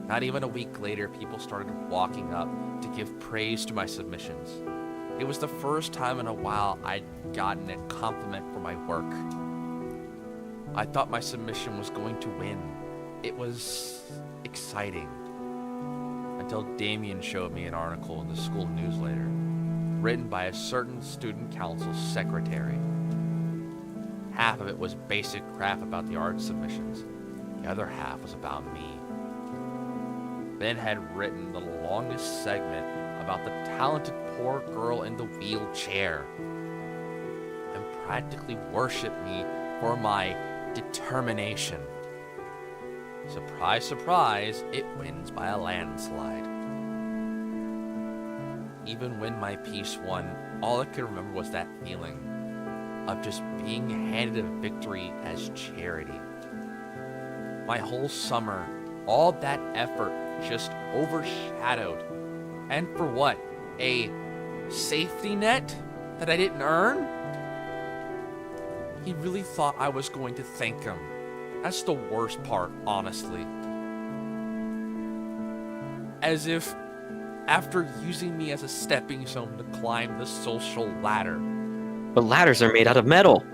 Not even a week later, people started walking up to give praise to my submissions. It was the first time in a while I'd gotten a compliment for my work. I thought my submission was going to win. It was exciting. Until Damien showed me an article in the school newsletter, written by a certain student council secretary. Half of it was basic crap about the art submissions. The other half was about me. Ben had written the longest segment about the talented poor girl in the wheelchair and practically worshipped me for my determination. Surprise, surprise, it wins by a landslide. Even when my piece won, all I could remember was that feeling of just being handed a victory as charity. My whole summer, all that effort just overshadowed. And for what? A safety net that I didn't earn? He really thought I was going to thank him. That's the worst part, honestly. As if, after using me as a stepping stone to climb the social ladder. But ladders are made out of metal.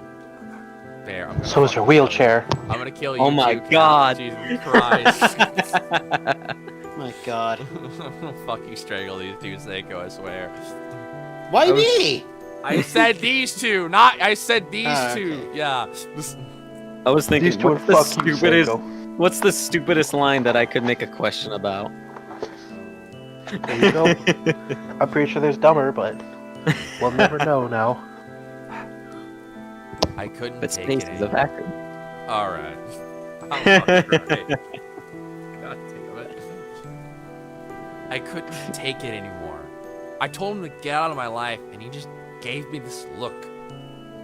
There, So is your wheelchair. I'm gonna kill you. Oh my too, God. Jesus Christ. My God. I'm gonna fucking strangle these two, Seiko, I swear. Why me? I said these two, not I said these two. Okay. Yeah. I was thinking, These two would fuck you, Seiko. what's the stupidest line that I could make a question about? There you go. I'm pretty sure there's dumber, but we'll never know now. I couldn't But take space it is a anymore. vacuum. Alright. I'm fucking right. God damn it. I couldn't take it anymore. I told him to get out of my life, and he just gave me this look.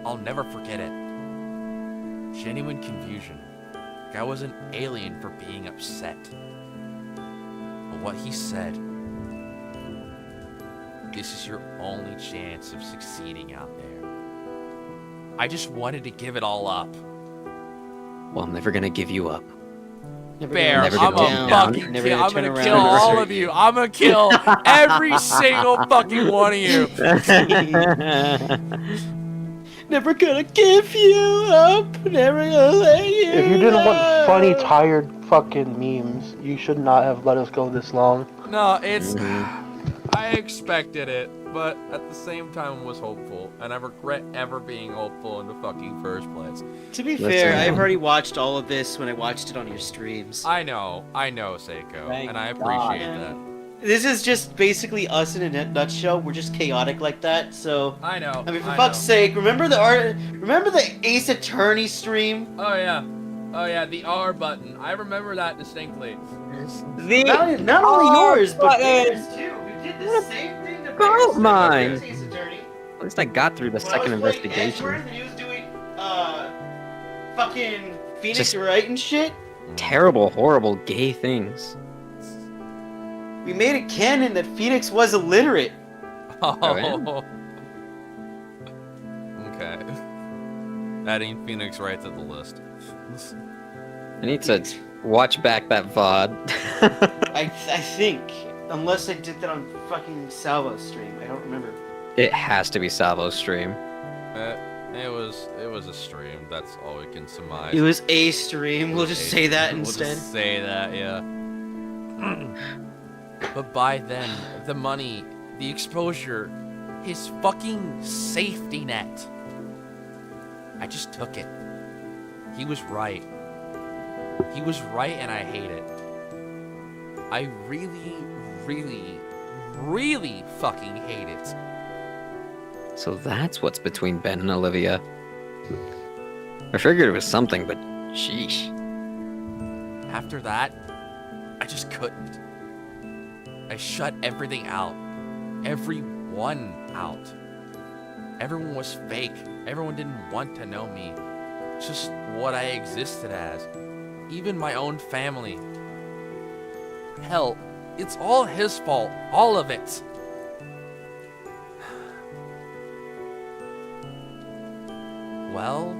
I'll never forget it. Genuine confusion. Like I was an alien for being upset. But what he said, this is your only chance of succeeding out there. I just wanted to give it all up. Well, I'm never gonna give you up. Bear, Never I'm gonna a turn fucking Never kill. gonna I'm turn gonna around kill and all hurt of you. I'm gonna kill every single fucking one of you. Never gonna give you up. Never gonna let you If you didn't want down. funny, tired fucking memes, you should not have let us go this long. No, it's. I expected it, but at the same time was hopeful, and I regret ever being hopeful in the fucking first place. To be Listen. fair, I've already watched all of this when I watched it on your streams. I know, Seiko, Thank and I God. appreciate that. This is just basically us in a nutshell. We're just chaotic like that. So I know. I mean, for I fuck's know. sake, remember the Ace Attorney stream? Oh yeah, the R button. I remember that distinctly. Not only yours, but button. theirs too. We did the same thing to About Bear's mine. Ace Attorney. At least I got through the When I second was playing investigation. Edgeworth and he was doing fucking Phoenix Just- Wright and shit. Terrible, horrible, gay things. We made it canon that Phoenix was illiterate. Oh. yeah? Okay. Adding Phoenix right to the list. I need to watch back that VOD. I think, unless I did that on fucking Salvo's stream, I don't remember. It has to be Savo's stream. It was a stream. That's all we can surmise. It was a stream. We'll just say that We'll instead. just say that, yeah. But by then, the money, the exposure, his fucking safety net. I just took it. He was right. He was right, and I hate it. I really, really, really fucking hate it. So that's what's between Ben and Olivia. I figured it was something, but sheesh. After that, I just couldn't. I shut everything out. Everyone out. Everyone was fake. Everyone didn't want to know me. Just what I existed as. Even my own family. Hell, it's all his fault. All of it. Well,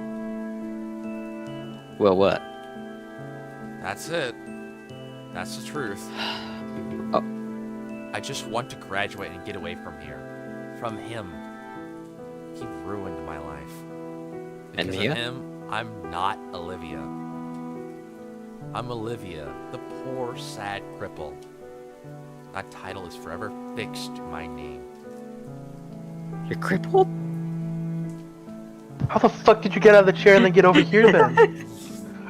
Well, what? that's it. That's the truth. Oh. I just want to graduate and get away from here. from him. He ruined my life. And Because Mia? of him, I'm not Olivia. I'm Olivia, the poor, sad cripple. That title is forever fixed to my name. You're crippled? How the fuck did you get out of the chair and then get over here then?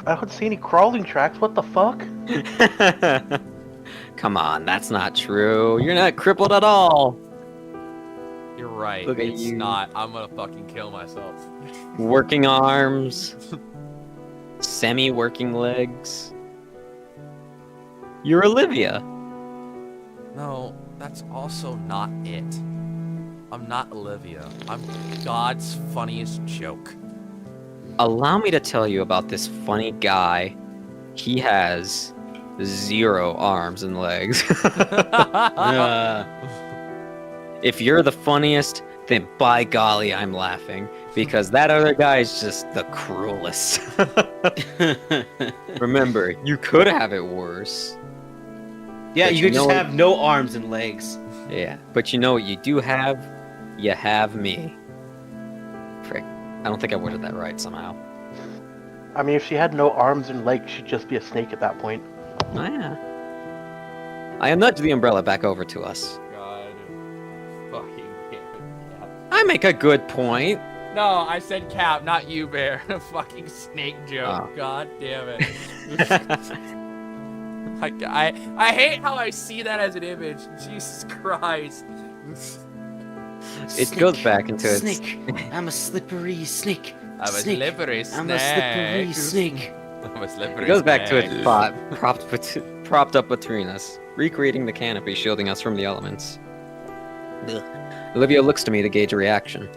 I don't see any crawling tracks. What the fuck? Come on, that's not true. You're not crippled at all. You're right. Look at it's you. not. I'm gonna fucking kill myself. Working arms, semi-working legs. You're Olivia. No, that's also not it. I'm not Olivia. I'm God's funniest joke. Allow me to tell you about this funny guy. He has 0 arms and legs. If you're the funniest, then by golly, I'm laughing. Because that other guy is just the cruelest. Remember, you could have it worse. Yeah, But you you could just know- have no arms and legs. Yeah, but you know what you do have? You have me. Frick. I don't think I worded that right somehow. I mean, if she had no arms and legs, she'd just be a snake at that point. Oh, yeah. I nudged the umbrella back over to us. God fucking damn it, Cap. I make a good point. No, I said Cap, not you, Bear. Fucking snake joke. Oh. God damn it. I hate how I see that as an image. Jesus Christ. It goes back into its... Snake. I'm a slippery snake. I'm a Snake. slippery snake. I'm a slippery snake. I'm a slippery It goes back to snake. its spot, propped up between us, recreating the canopy shielding us from the elements. Ugh. Olivia looks to me to gauge a reaction.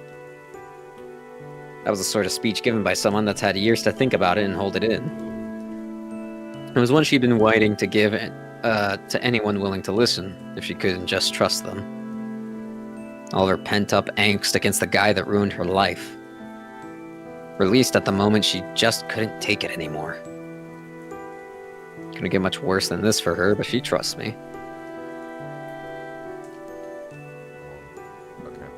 That was the sort of speech given by someone that's had years to think about it and hold it in. It was one she'd been waiting to give to anyone willing to listen, if she couldn't just trust them. All of her pent-up angst against the guy that ruined her life. Released at the moment she just couldn't take it anymore. Couldn't get much worse than this for her, but she trusts me. Okay.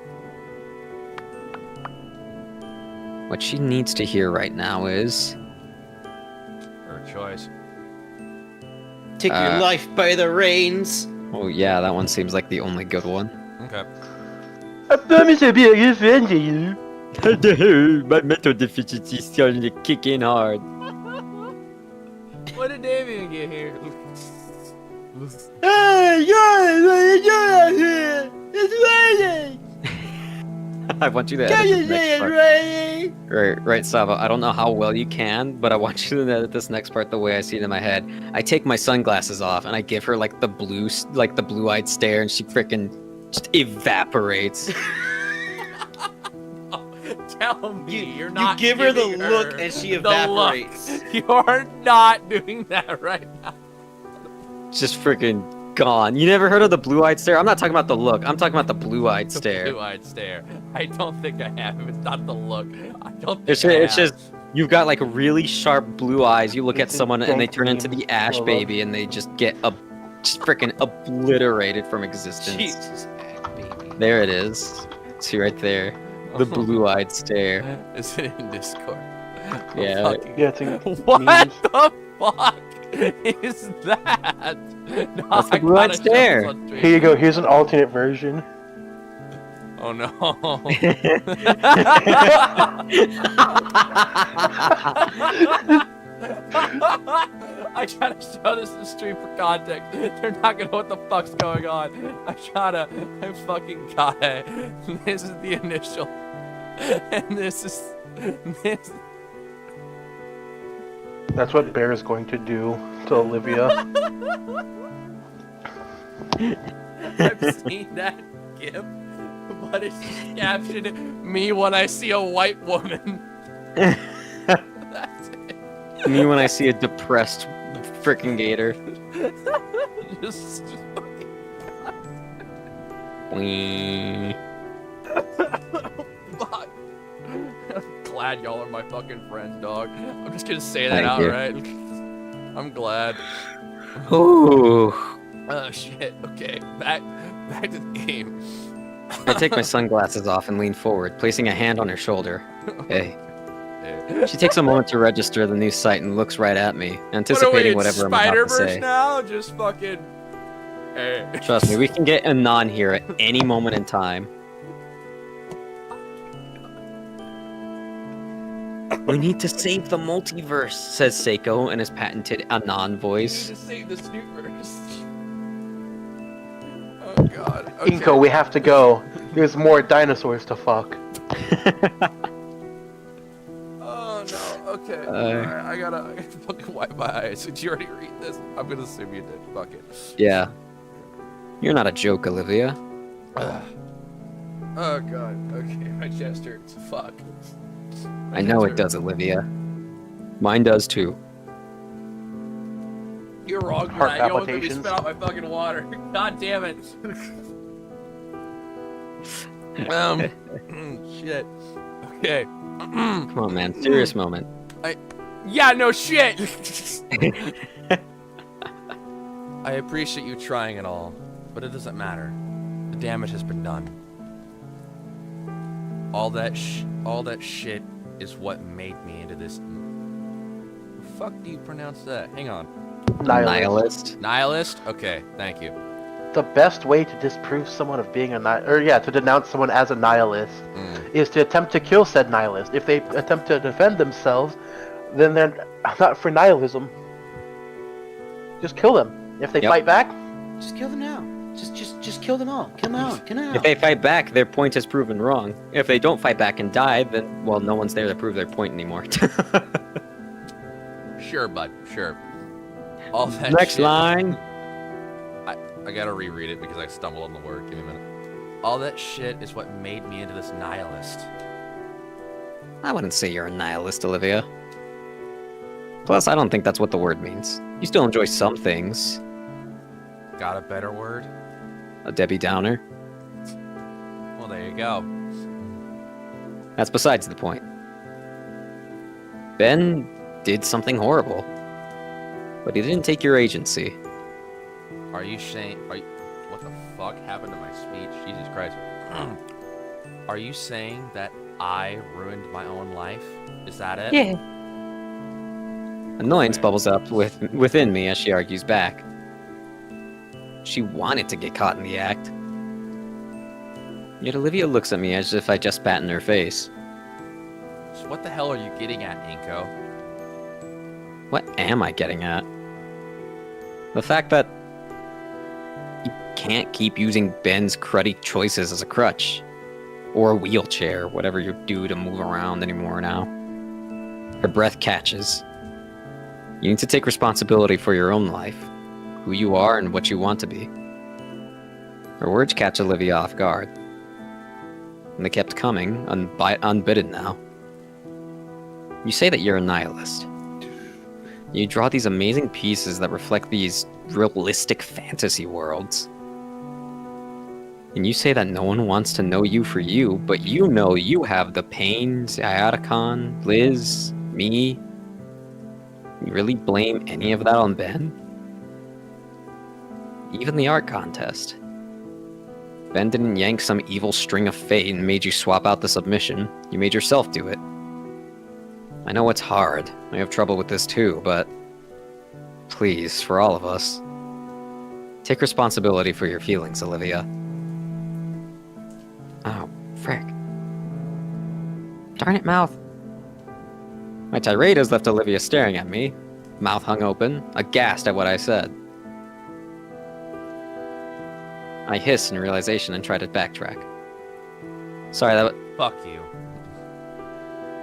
What she needs to hear right now is... Her choice. Take your life by the reins. Oh yeah, that one seems like the only good one. Okay. I promise to be a good friend to you. My mental deficiency starting to kick in hard. What did Damien get here? Hey, guys, what are you doing out here? It's raining! I want you to Can edit you this say next it's part. raining? Right, Sava. I don't know how well you can, but I want you to edit this next part the way I see it in my head. I take my sunglasses off and I give her like the blue-eyed stare, and she freaking just evaporates. Tell me you're not. You give her the giving look and she the look. evaporates. You're not doing that right now. Just freaking gone. You never heard of the blue-eyed stare? I'm not talking about the look. I'm talking about the blue-eyed stare. Blue-eyed stare. I don't think I have. It's not the look. I don't think It's I just, have. you've got like really sharp blue eyes. You look at someone and they Thank turn you, into the Ash Helluva. Baby, and they just get just freaking obliterated from existence. Jesus, baby. There it is. See right there, the blue-eyed stare. Is it in Discord? Yeah. Fucking- Yeah, it's in What memes. the fuck is that? No, That's the I blue-eyed gotta show stare. this on stream. Here you go. Here's an alternate version. Oh no. I gotta show this in stream for context. They're not gonna know what the fuck's going on. I fucking gotta. This is the initial. And this is. This. That's what Bear is going to do to Olivia. I've seen that gif, but it's just captioned me when I see a white woman. That's it. Me when I see a depressed freaking gator. Just fucking. Wee. Fuck. I'm glad y'all are my fucking friends, dog. I'm just gonna say that Thank you. outright. I'm glad. Ooh. Oh shit. Okay, back to the game. I take my sunglasses off and lean forward, placing a hand on her shoulder. Hey. She takes a moment to register the new sight and looks right at me, anticipating whatever I'm about to say. now? Just fucking... Hey. Trust me, we can get Anon here at any moment in time. We need to save the multiverse, says Seiko in his patented Anon voice. We need to save the Snootverse. Oh god. Okay. Inko, we have to go. There's more dinosaurs to fuck. Oh no, okay. Alright, I gotta fucking wipe my eyes. Did you already read this? I'm gonna assume you did. Fuck it. Yeah. You're not a joke, Olivia. Oh god, okay, my chest hurts. Fuck. I know it does, Olivia. Mine does too. You're wrong, Heart Brad. You almost made me palpitations. spit out my fucking water. God damn it. Shit. Okay. Come on, man. Serious moment. Yeah, no shit. I appreciate you trying and all, but it doesn't matter. The damage has been done. All that shit is what made me into this. The fuck do you pronounce that? Hang on. Nihilist. Nihilist? Okay, thank you. The best way to disprove someone of being to denounce someone as a nihilist is to attempt to kill said nihilist. If they attempt to defend themselves, then they're not for nihilism. Just kill them. If they fight back, Just kill them now. Just kill them all. Kill them all. Kill them all. If they fight back, their point is proven wrong. If they don't fight back and die, then, well, no one's there to prove their point anymore. Sure, bud. Sure. All that Next shit. line. I gotta reread it because I stumbled on the word. Give me a minute. All that shit is what made me into this nihilist. I wouldn't say you're a nihilist, Olivia. Plus, I don't think that's what the word means. You still enjoy some things. Got a better word? A Debbie Downer. Well, there you go. That's besides the point. Ben did something horrible. But he didn't take your agency. Are you saying... What the fuck happened to my speech? Jesus Christ. Are you saying that I ruined my own life? Is that it? Yeah. Annoyance bubbles up within me as she argues back. She wanted to get caught in the act. Yet Olivia looks at me as if I just spat in her face. So what the hell are you getting at, Inko? What am I getting at? The fact that you can't keep using Ben's cruddy choices as a crutch. Or a wheelchair, whatever you do to move around anymore now. Her breath catches. You need to take responsibility for your own life. Who you are and what you want to be. Her words catch Olivia off guard. And they kept coming, unbidden now. You say that you're a nihilist. You draw these amazing pieces that reflect these realistic fantasy worlds. And you say that no one wants to know you for you, but you know you have the pain, Iotacon, Liz, me. You really blame any of that on Ben? Even the art contest. Ben didn't yank some evil string of fate and made you swap out the submission. You made yourself do it. I know it's hard. I have trouble with this too, but please, for all of us, take responsibility for your feelings, Olivia. Oh, frick. Darn it, mouth. My tirade has left Olivia staring at me, mouth hung open, aghast at what I said. I hiss in realization and try to backtrack. Sorry, that was... Fuck you.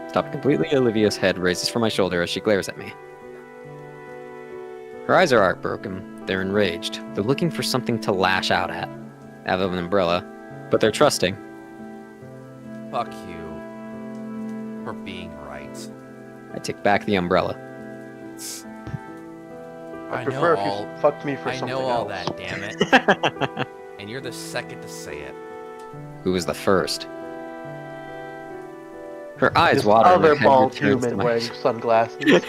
Stopped completely. Olivia's head raises from my shoulder as she glares at me. Her eyes are heartbroken. They're enraged. They're looking for something to lash out at. I have an umbrella, but they're trusting. Fuck you. For being right. I take back the umbrella. I prefer if you fucked me for I something know all else. that, damn it. And you're the second to say it. Who was the first? Her eyes This water. other and her head bald returns to human my... wearing sunglasses.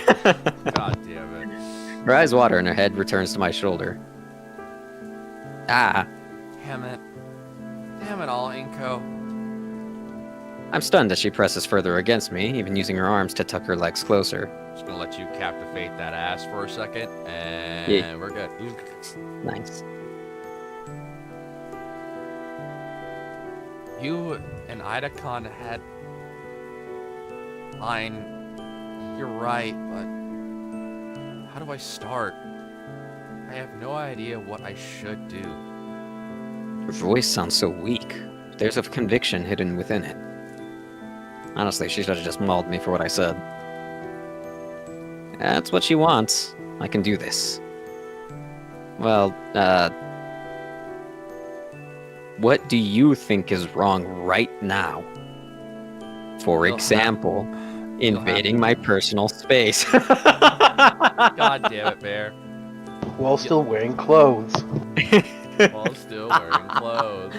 God damn it. Her eyes water and her head returns to my shoulder. Ah. Damn it. Damn it all, Inko. I'm stunned as she presses further against me, even using her arms to tuck her legs closer. Just gonna let you captivate that ass for a second, and Yeah. we're good. Nice. You and Idacon had... Fine. You're right, but... How do I start? I have no idea what I should do. Her voice sounds so weak. There's a conviction hidden within it. Honestly, she should have just mauled me for what I said. That's what she wants. I can do this. Well, what do you think is wrong right now? For example, invading my personal space. God damn it, Bear. While still wearing clothes. While still wearing clothes.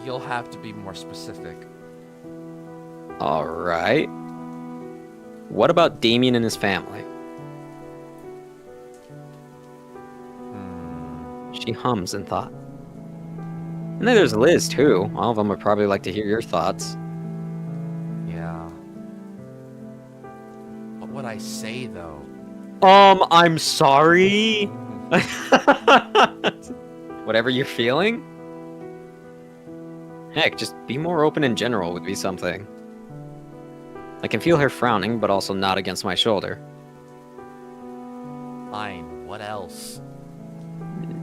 You'll have to be more specific. Alright. What about Damien and his family? She hums in thought. And then there's Liz, too. All of them would probably like to hear your thoughts. Yeah. What would I say, though? I'm sorry? Whatever you're feeling? Heck, just be more open in general would be something. I can feel her frowning, but also nod against my shoulder. Fine. What else?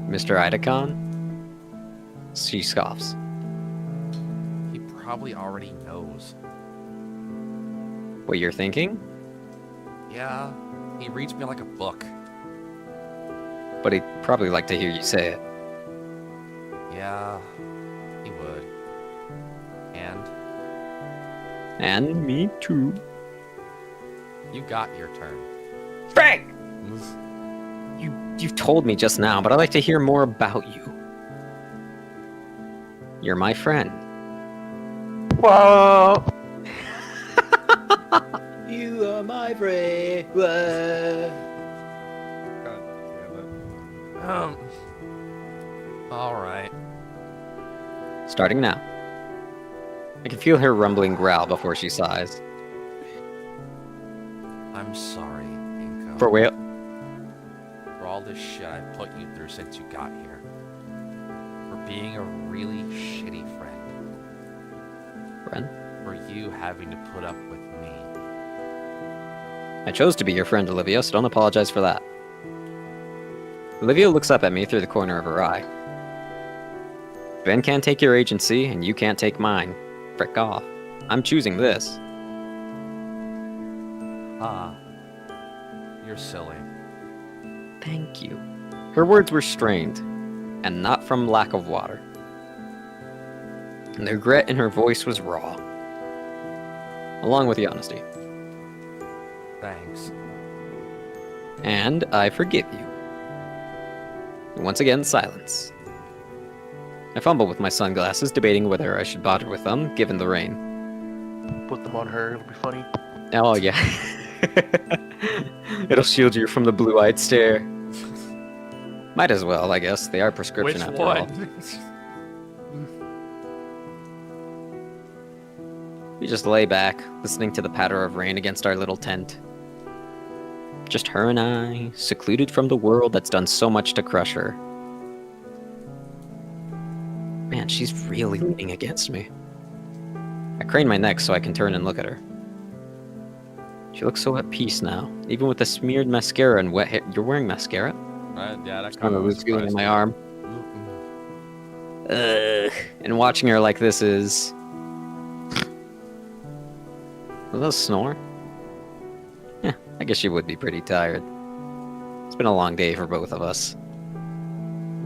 Mr. Idacon? She scoffs. He probably already knows. What you're thinking? Yeah. He reads me like a book. But he'd probably like to hear you say it. Yeah. He would. And me too. You got your turn. Frank! You've told me just now, but I'd like to hear more about you. You're my friend. Whoa! You are my friend. Whoa. Alright. Starting now. I can feel her rumbling growl before she sighs. I'm sorry, Inko. For what? For all this shit I've put you through since you got here. For being a really shitty friend. Friend? For you having to put up with me. I chose to be your friend, Olivia, so don't apologize for that. Olivia looks up at me through the corner of her eye. Ben can't take your agency, and you can't take mine. Frick off. I'm choosing this. Ah. You're silly. Thank you. Her words were strained, and not from lack of water. And the regret in her voice was raw, along with the honesty. Thanks. And I forgive you. Once again, silence. I fumble with my sunglasses, debating whether I should bother with them, given the rain. Put them on her, it'll be funny. Oh, yeah. It'll shield you from the blue-eyed stare. Might as well, I guess. They are prescription Which after one? all. We just lay back, listening to the patter of rain against our little tent. Just her and I, secluded from the world that's done so much to crush her. Man, she's really leaning against me. I crane my neck so I can turn and look at her. She looks so at peace now, even with the smeared mascara and wet hair. You're wearing mascara? Yeah, that I'm kind a of loose feeling in my arm. Ugh. And watching her like this is... Was that a snore? Yeah, I guess she would be pretty tired. It's been a long day for both of us.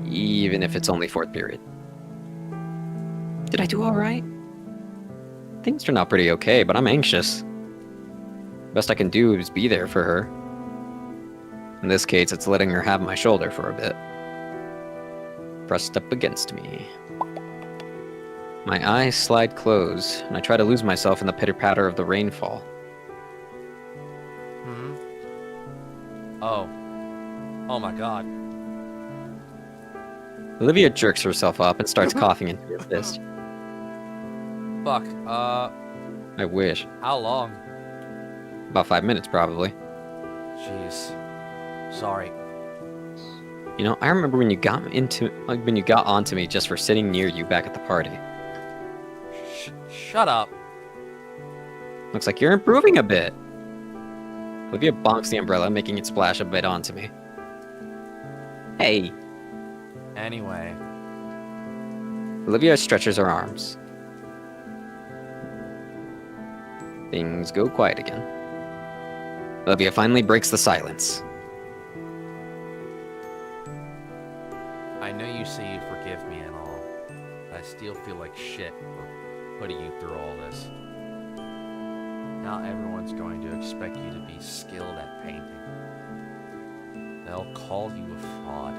Even if it's only 4th period. Did I do alright? Things turned out pretty okay, but I'm anxious. Best I can do is be there for her. In this case, it's letting her have my shoulder for a bit. Pressed up against me. My eyes slide closed, and I try to lose myself in the pitter-patter of the rainfall. Hmm? Oh. Oh my god. Olivia jerks herself up and starts coughing into her fist. Fuck. I wish. How long? About 5 minutes, probably. Jeez. Sorry. You know, I remember when you got onto me just for sitting near you back at the party. Shut up. Looks like you're improving a bit. Olivia bonks the umbrella, making it splash a bit onto me. Hey. Anyway. Olivia stretches her arms. Things go quiet again. Olivia finally breaks the silence. I know you say you forgive me and all, but I still feel like shit for putting you through all this. Now everyone's going to expect you to be skilled at painting. They'll call you a fraud.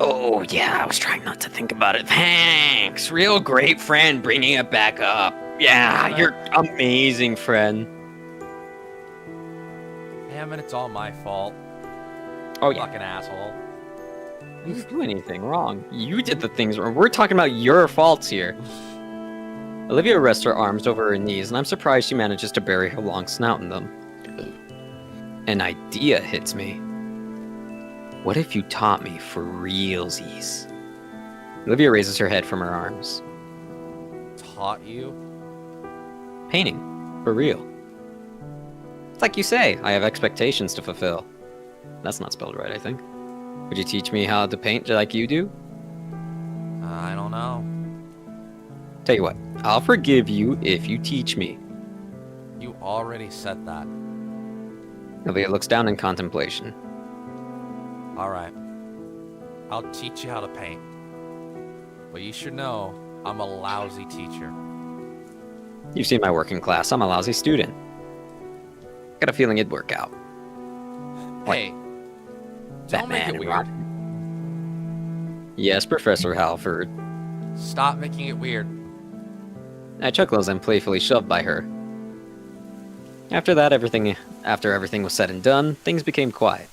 Oh, yeah, I was trying not to think about it. Thanks. Real great friend bringing it back up. Yeah, you're amazing, friend. Damn it, it's all my fault. Oh, yeah. Fucking asshole. You didn't do anything wrong. You did the things wrong. We're talking about your faults here. Olivia rests her arms over her knees, and I'm surprised she manages to bury her long snout in them. An idea hits me. What if you taught me for realsies? Olivia raises her head from her arms. Taught you? Painting. For real. It's like you say, I have expectations to fulfill. That's not spelled right, I think. Would you teach me how to paint like you do? I don't know. Tell you what, I'll forgive you if you teach me. You already said that. Olivia looks down in contemplation. Alright. I'll teach you how to paint. But you should know, I'm a lousy teacher. You've seen my work in class. I'm a lousy student. Got a feeling it'd work out. Hey, don't make it weird. Yes, Professor Halford. Stop making it weird. I chuckle as I'm playfully shoved by her. After everything was said and done, things became quiet.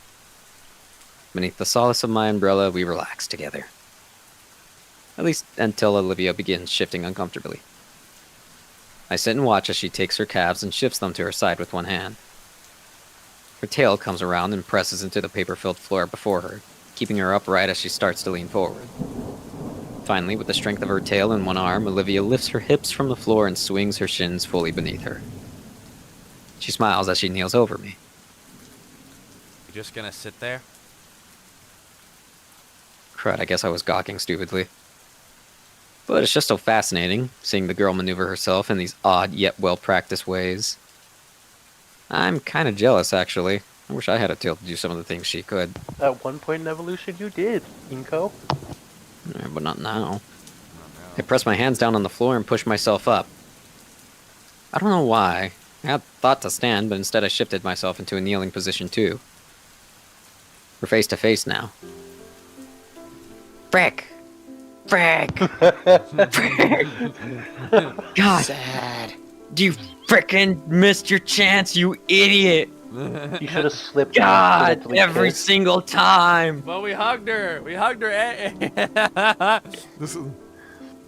Beneath the solace of my umbrella, we relaxed together. At least until Olivia begins shifting uncomfortably. I sit and watch as she takes her calves and shifts them to her side with one hand. Her tail comes around and presses into the paper-filled floor before her, keeping her upright as she starts to lean forward. Finally, with the strength of her tail in one arm, Olivia lifts her hips from the floor and swings her shins fully beneath her. She smiles as she kneels over me. You just gonna sit there? Crud, I guess I was gawking stupidly. But it's just so fascinating, seeing the girl maneuver herself in these odd yet well-practiced ways. I'm kind of jealous, actually. I wish I had a tail to do some of the things she could. At one point in evolution, you did, Inko. But not now. I press my hands down on the floor and push myself up. I don't know why. I had thought to stand, but instead I shifted myself into a kneeling position too. We're face to face now. Frick! Frick! Frick! God! Sad. You frickin' missed your chance, you idiot! You should have slipped. God! Every single time! Well, we hugged her. We hugged her.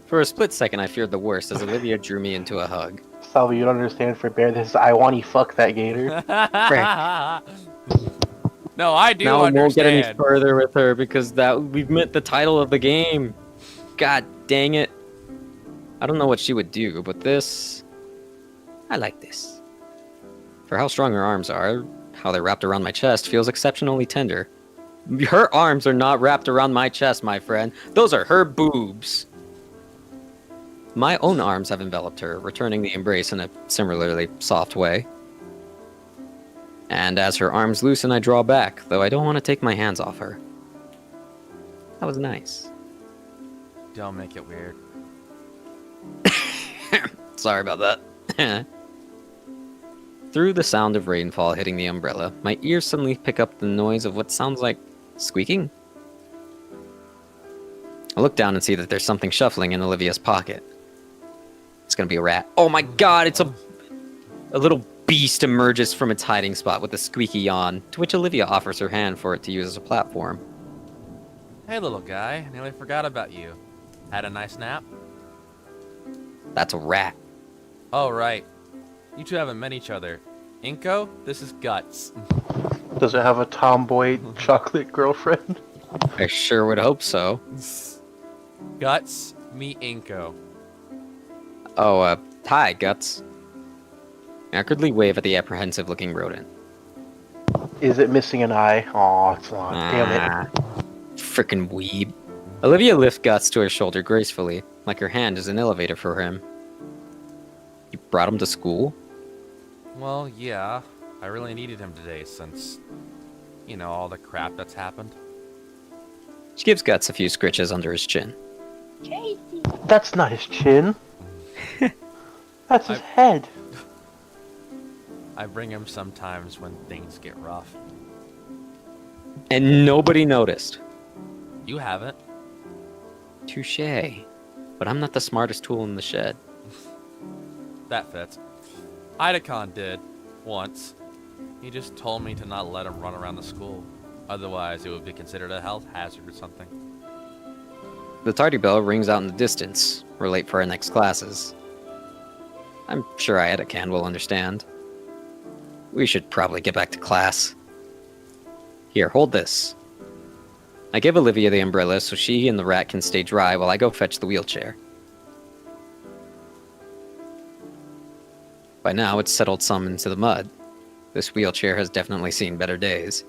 For a split second, I feared the worst as Olivia drew me into a hug. Salvi, you don't understand. For Bear, this is I wani fuck that gator. No, I do now understand. we won't get any further with her because we've met the title of the game. God dang it. I don't know what she would do, but this... I like this. For how strong her arms are, how they're wrapped around my chest feels exceptionally tender. Her arms are not wrapped around my chest, my friend. Those are her boobs. My own arms have enveloped her, returning the embrace in a similarly soft way. And as her arms loosen, I draw back, though I don't want to take my hands off her. That was nice. Don't make it weird. Sorry about that. Through the sound of rainfall hitting the umbrella, my ears suddenly pick up the noise of what sounds like squeaking. I look down and see that there's something shuffling in Olivia's pocket. It's gonna be a rat. Oh my god, it's a little beast emerges from its hiding spot with a squeaky yawn, to which Olivia offers her hand for it to use as a platform. Hey, little guy. Nearly forgot about you. Had a nice nap? That's a rat. Oh, right. You two haven't met each other. Inko, this is Guts. Does it have a tomboy chocolate girlfriend? I sure would hope so. Guts, meet Inko. Oh, hi, Guts. I awkwardly wave at the apprehensive-looking rodent. Is it missing an eye? Aw, it's not. Damn it. Frickin' weeb. Olivia lifts Guts to her shoulder gracefully, like her hand is an elevator for him. You brought him to school? Well, yeah. I really needed him today since, you know, all the crap that's happened. She gives Guts a few scritches under his chin. That's not his chin. That's his head. I bring him sometimes when things get rough. And nobody noticed. You haven't. Touché. But I'm not the smartest tool in the shed. That fits. Idacon did. Once. He just told me to not let him run around the school. Otherwise, it would be considered a health hazard or something. The tardy bell rings out in the distance. We're late for our next classes. I'm sure Idacon will understand. We should probably get back to class. Here, hold this. I give Olivia the umbrella so she and the rat can stay dry while I go fetch the wheelchair. By now, it's settled some into the mud. This wheelchair has definitely seen better days.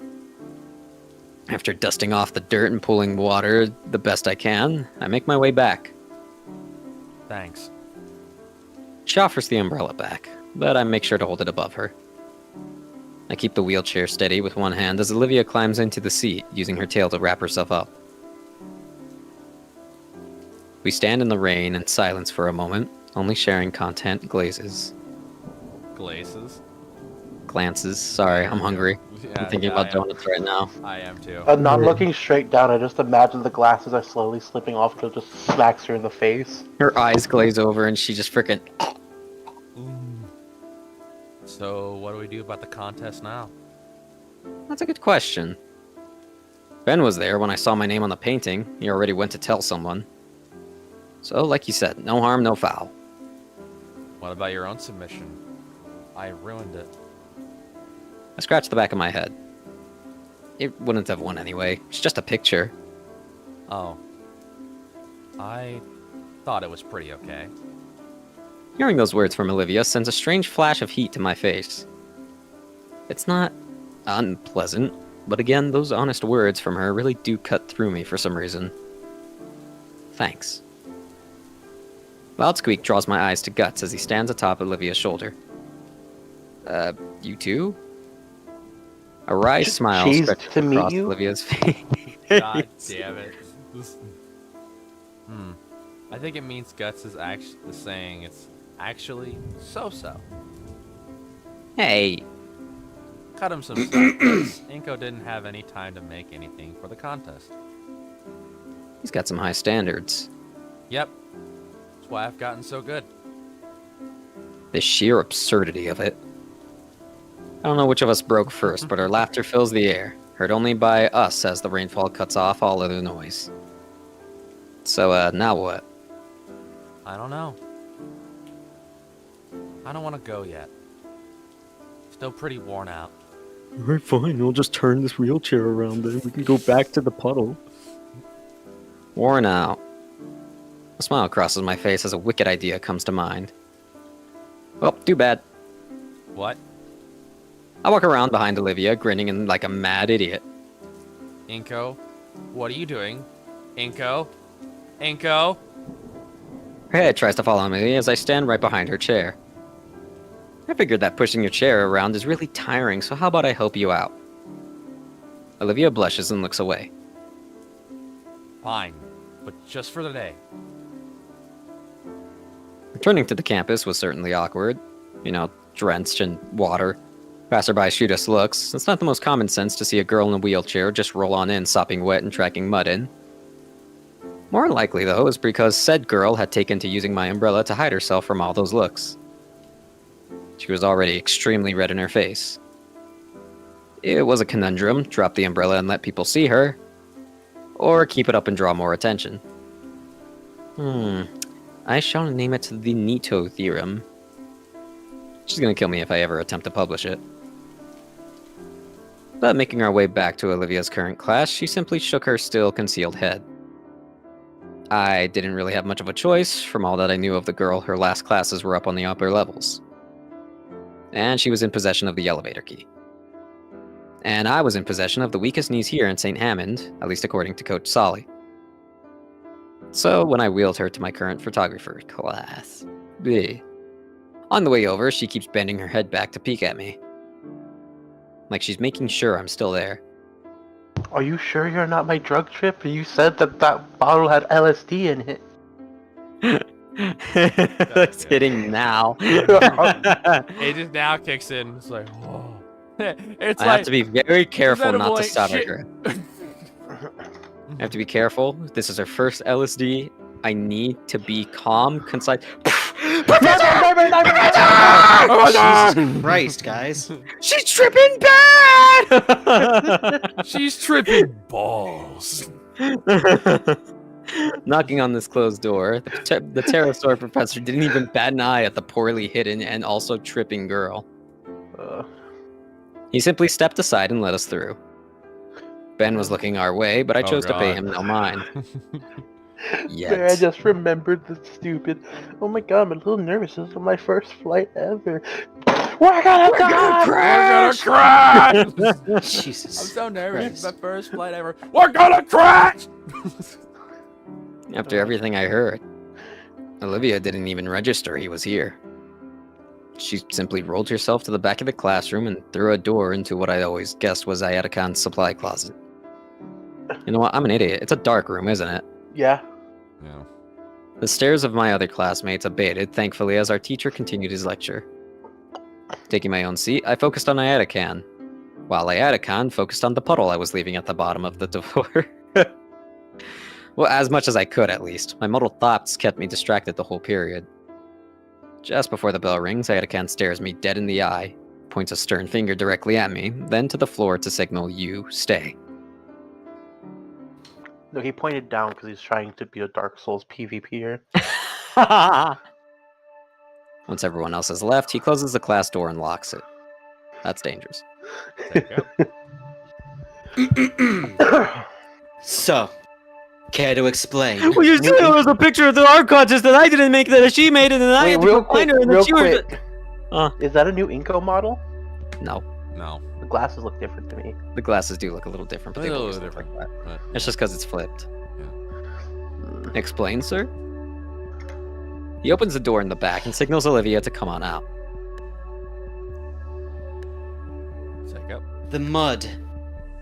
After dusting off the dirt and pulling water the best I can, I make my way back. Thanks. She offers the umbrella back, but I make sure to hold it above her. I keep the wheelchair steady with one hand as Olivia climbs into the seat, using her tail to wrap herself up. We stand in the rain and silence for a moment, only sharing content glazes. Glazes? Glances. Sorry, I'm hungry. Yeah, I'm thinking about donuts right now. I am too. Not looking straight down, I just imagine the glasses are slowly slipping off till it just smacks her in the face. Her eyes glaze over and she just frickin'... So, what do we do about the contest now? That's a good question. Ben was there when I saw my name on the painting. He already went to tell someone. So, like you said, no harm, no foul. What about your own submission? I ruined it. I scratched the back of my head. It wouldn't have won anyway. It's just a picture. Oh. I thought it was pretty okay. Hearing those words from Olivia sends a strange flash of heat to my face. It's not unpleasant, but again, those honest words from her really do cut through me for some reason. Thanks. Loudsqueak draws my eyes to Guts as he stands atop Olivia's shoulder. You too? A wry smile Cheese stretches to meet across you? Olivia's face. God damn it. I think it means Guts is actually saying it's actually so-so. Hey, Cut him some slack, Guts. Inko didn't have any time to make anything for the contest. he's got some high standards. Yep. That's why I've gotten so good. The sheer absurdity of it. I don't know which of us broke first, but our laughter fills the air, heard only by us as the rainfall cuts off all other noise. So, now what? I don't know. I don't want to go yet. Still pretty worn out. Alright, fine. We'll just turn this wheelchair around then. We can go back to the puddle. Worn out. A smile crosses my face as a wicked idea comes to mind. Well, too bad. What? I walk around behind Olivia, grinning like a mad idiot. Inko? What are you doing? Inko? Inko? Her head tries to follow me as I stand right behind her chair. I figured that pushing your chair around is really tiring, so how about I help you out? Olivia blushes and looks away. Fine. But just for the day. Returning to the campus was certainly awkward. You know, drenched in water. Passerby shoot us looks. It's not the most common sense to see a girl in a wheelchair just roll on in sopping wet and tracking mud in. More likely, though, is because said girl had taken to using my umbrella to hide herself from all those looks. She was already extremely red in her face. It was a conundrum, drop the umbrella and let people see her, or keep it up and draw more attention. I shall name it the Nito Theorem. She's gonna kill me if I ever attempt to publish it. But making our way back to Olivia's current class, she simply shook her still concealed head. I didn't really have much of a choice. From all that I knew of the girl, her last classes were up on the upper levels. And she was in possession of the elevator key. And I was in possession of the weakest knees here in St. Hammond, at least according to Coach Solly. So when I wheeled her to my current photographer class, on the way over, she keeps bending her head back to peek at me. Like she's making sure I'm still there. Are you sure you're not my drug trip? You said that bottle had LSD in it. It's hitting now. It just now kicks in. It's like, whoa. It's I like, have to be very careful not to like, stutter shit. her. I have to be careful. This is her first LSD. I need to be calm, concise. Jesus Christ, guys. She's tripping bad! She's tripping balls. Knocking on this closed door, the pterosaur professor didn't even bat an eye at the poorly hidden and also tripping girl. He simply stepped aside and let us through. Ben was looking our way, but I chose to pay him no mind. I just remembered the stupid. Oh my god, I'm a little nervous. This is my first flight ever. We're gonna crash! Jesus. I'm so nervous. It's my first flight ever. We're gonna crash! After everything I heard, Olivia didn't even register he was here. She simply rolled herself to the back of the classroom and threw a door into what I always guessed was Ayatakan's supply closet. You know what? I'm an idiot. It's a dark room, isn't it? Yeah. Yeah. The stares of my other classmates abated, thankfully, as our teacher continued his lecture. Taking my own seat, I focused on Ayatakan, while Ayatakan focused on the puddle I was leaving at the bottom of the door. Well, as much as I could, at least. My muddled thoughts kept me distracted the whole period. Just before the bell rings, Ayatakan stares me dead in the eye, points a stern finger directly at me, then to the floor to signal, "You stay." No, he pointed down because he's trying to be a Dark Souls PvPer. Once everyone else has left, he closes the class door and locks it. That's dangerous. So, care to explain? Well, you said there was a picture of the art contest that I didn't make that she made it, and I had to real go quick, find her, and real then she was. quick. Is that a new Inco model? No, No. The glasses look different to me. the glasses do look a little different, but they They're a always little look different. like that. But, It's just because it's flipped. yeah. Explain, sir? He opens the door in the back and signals Olivia to come on out. Check up. The mud.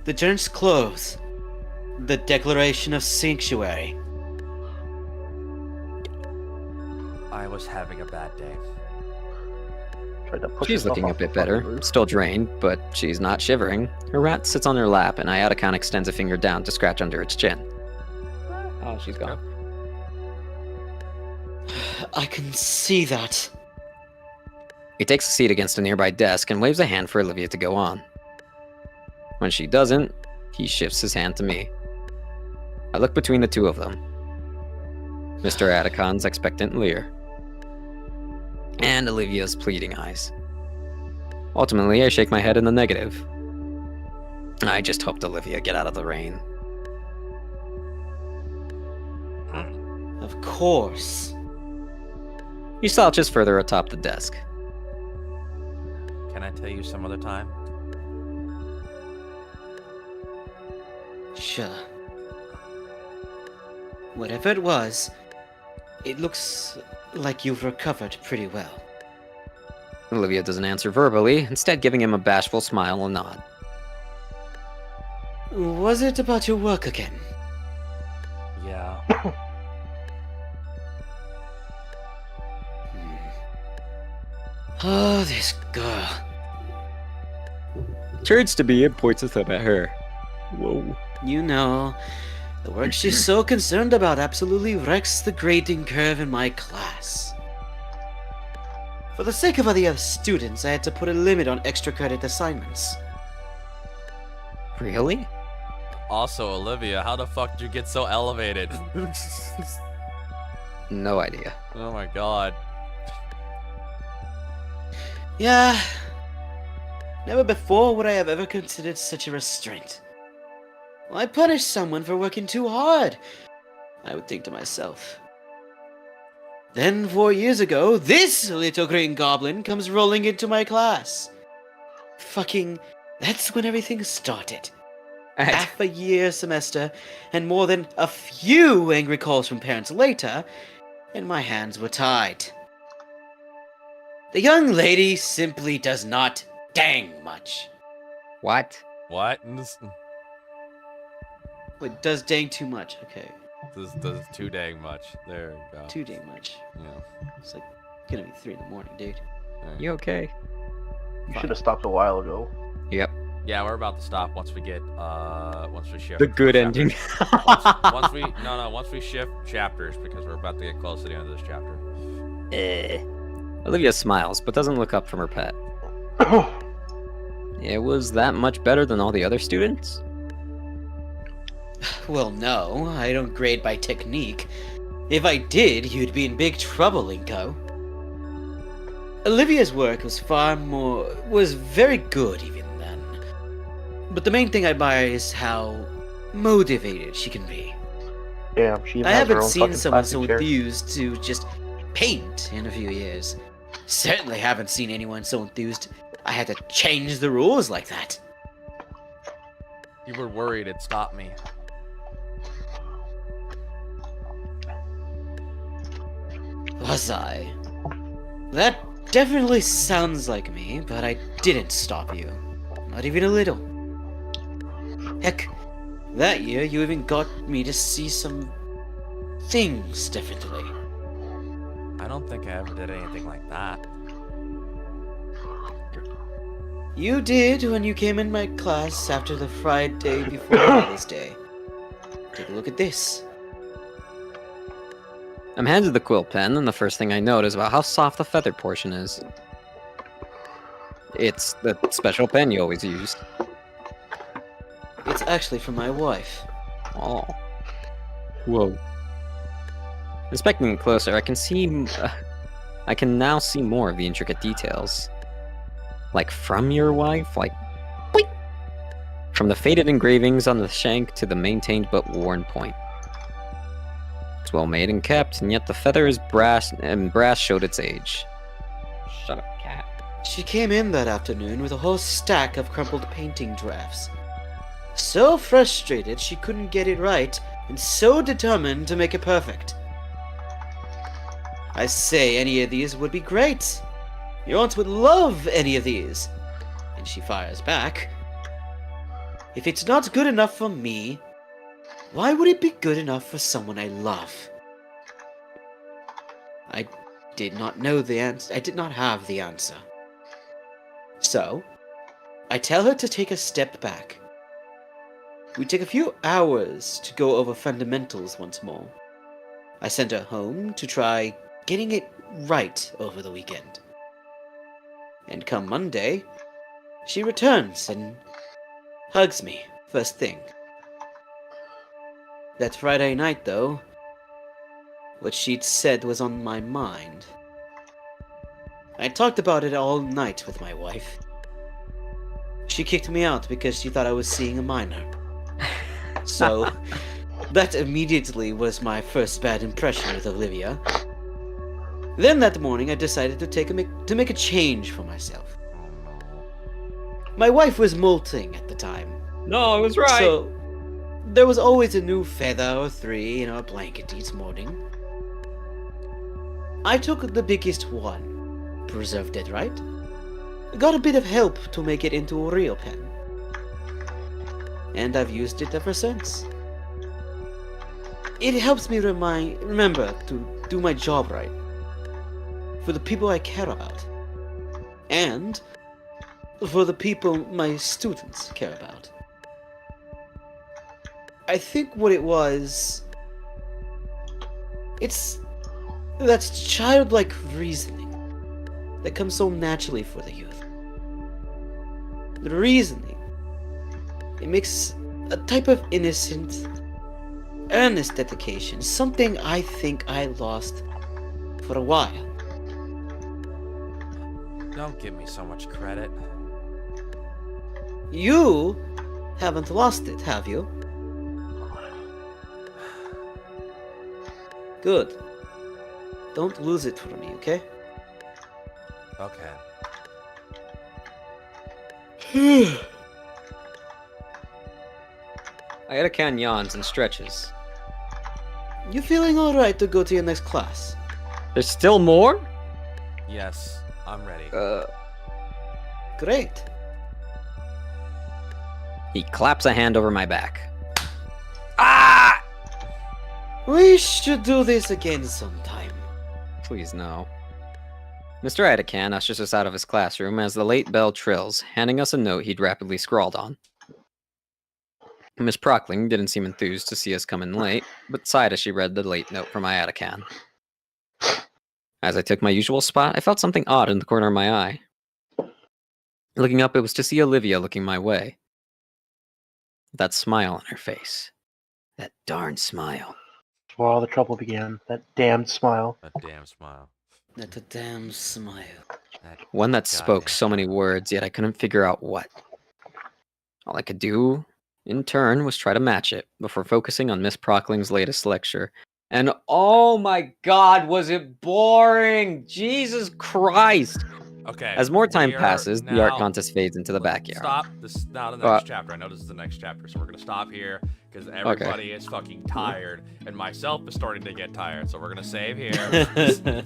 The drenched clothes. The declaration of sanctuary. I was having a bad day. Tried to push She's herself looking a off bit the fucking better, roof. still drained, but she's not shivering. Her rat sits on her lap, and Ayatakan extends a finger down to scratch under its chin. Oh, she's gone. I can see that. He takes a seat against a nearby desk and waves a hand for Olivia to go on. When she doesn't, he shifts his hand to me. I look between the two of them. Mr. Ayatakan's expectant leer. And Olivia's pleading eyes. Ultimately, I shake my head in the negative. I just hoped Olivia get out of the rain. Of course. He slouches further atop the desk. Can I tell you some other time? Sure. Whatever it was, it looks like you've recovered pretty well. Olivia doesn't answer verbally, instead giving him a bashful smile and nod. Was it about your work again? Yeah. Oh, this girl. Turns to me and points a thumb at her. Whoa. You know, the work she's so concerned about absolutely wrecks the grading curve in my class. For the sake of all the other students, I had to put a limit on extra credit assignments. Really? Also, Olivia, how the fuck did you get so elevated? No idea. Oh my god. Yeah. Never before would I have ever considered such a restraint. Why punish someone for working too hard? I would think to myself. Then 4 years ago, this little green goblin comes rolling into my class. Fucking, that's when everything started. Half a year semester, and more than a few angry calls from parents later, and my hands were tied. The young lady simply does not dang much. What? What? Wait, does dang too much? Okay. This does too dang much. There we go. Too dang much. Yeah. It's like gonna be 3 in the morning, dude. Alright. You okay? You should have stopped a while ago. Yep. Yeah, we're about to stop once we get once we shift The good chapter. ending. once we shift chapters because we're about to get close to the end of this chapter. Olivia smiles, but doesn't look up from her pet. It was that much better than all the other students? Well, no, I don't grade by technique. If I did, you'd be in big trouble, Inko. Olivia's work was very good even then. But the main thing I admire is how motivated she can be. Damn, she even I has her haven't own seen fucking someone plastic so chair. enthused to just paint in a few years. Certainly haven't seen anyone so enthused I had to change the rules like that. You were worried it'd stop me. Was I? That definitely sounds like me, but I didn't stop you. Not even a little. Heck, that year you even got me to see some things differently. I don't think I ever did anything like that. You did when you came in my class after the Friday before Mother's Day. Take a look at this. I'm handed the quill pen, and the first thing I note is about how soft the feather portion is. It's the special pen you always used. It's actually from my wife. Oh. Whoa. Inspecting it closer, I can now see more of the intricate details. Like from your wife? Like, boing! From the faded engravings on the shank to the maintained but worn point. It's well made and kept, and yet the feather is brass, and brass showed its age. Shut up, cat. She came in that afternoon with a whole stack of crumpled painting drafts. So frustrated she couldn't get it right, and so determined to make it perfect. I say any of these would be great. Your aunt would love any of these. And she fires back. If it's not good enough for me, why would it be good enough for someone I love? I did not know the answer. I did not have the answer. So, I tell her to take a step back. We take a few hours to go over fundamentals once more. I send her home to try getting it right over the weekend. And come Monday, she returns and hugs me first thing. That Friday night, though, what she'd said was on my mind. I talked about it all night with my wife. She kicked me out because she thought I was seeing a minor. So, that immediately was my first bad impression with Olivia. Then that morning I decided to make a change for myself. My wife was molting at the time. No, I was right! So, there was always a new feather or 3 in our blanket each morning. I took the biggest one, preserved it right, got a bit of help to make it into a real pen. And I've used it ever since. It helps me remember to do my job right. For the people I care about. And for the people my students care about. I think what it was... It's that childlike reasoning that comes so naturally for the youth. The reasoning. It makes a type of innocent, earnest dedication. Something I think I lost for a while. Don't give me so much credit. You haven't lost it, have you? Good. Don't lose it for me, okay? Okay. Ayakan yawns and stretches. You feeling alright to go to your next class? There's still more? Yes, I'm ready. Great. He claps a hand over my back. Ah! We should do this again sometime. Please no. Mr. Ayakan ushers us out of his classroom as the late bell trills, handing us a note he'd rapidly scrawled on. Miss Prockling didn't seem enthused to see us come in late, but sighed as she read the late note from Ayakan. As I took my usual spot, I felt something odd in the corner of my eye. Looking up, it was to see Olivia looking my way. That smile on her face. That darn smile. That's where all the trouble began. That damned smile. A damn smile. That's a damn smile. One that spoke so many words, yet I couldn't figure out what. All I could do, in turn, was try to match it, before focusing on Miss Prockling's latest lecture. And oh my god, was it boring! Jesus Christ! Okay. As more time we are passes, the art now- contest fades into the backyard. Stop. This is now the next chapter. I know this is the next chapter, so we're gonna stop here because everybody is fucking tired, and myself is starting to get tired. So we're gonna save here.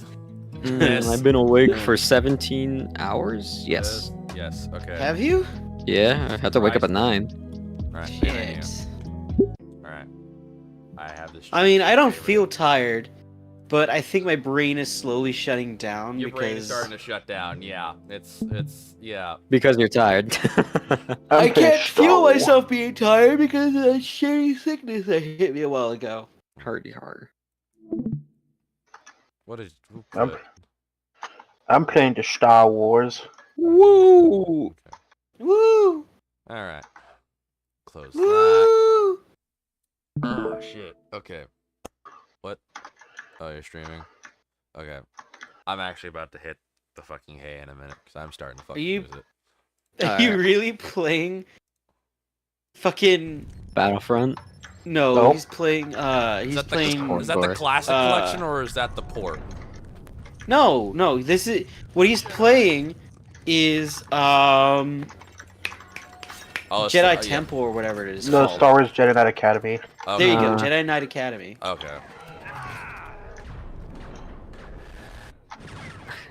Yes. I've been awake for 17 hours? Yes. Yes. Okay. Have you? Yeah, I had to wake up at 9. All right. Shit. All right. I have this. I mean, I don't feel tired, but I think my brain is slowly shutting down Your because brain is starting to shut down. Yeah. It's yeah. Because you're tired. I can't feel myself being tired because of that shitty sickness that hit me a while ago. Hardy hard. What is? Who I'm- put- I'm playing the Star Wars. Woo! Woo! All right. Close that. Woo! Oh shit. Okay. What? Oh, you're streaming. Okay. I'm actually about to hit the fucking hay in a minute because I'm starting to fucking you- lose it. Are you really playing fucking Battlefront? No, Nope. he's playing he's Is playing that the classic uh, collection or is that the port? No, this is what he's playing is Oh, it's Jedi yeah. Temple or whatever it is No, called. Star Wars Jedi Knight Academy. Okay. There you go, Uh, Jedi Knight Academy. Okay.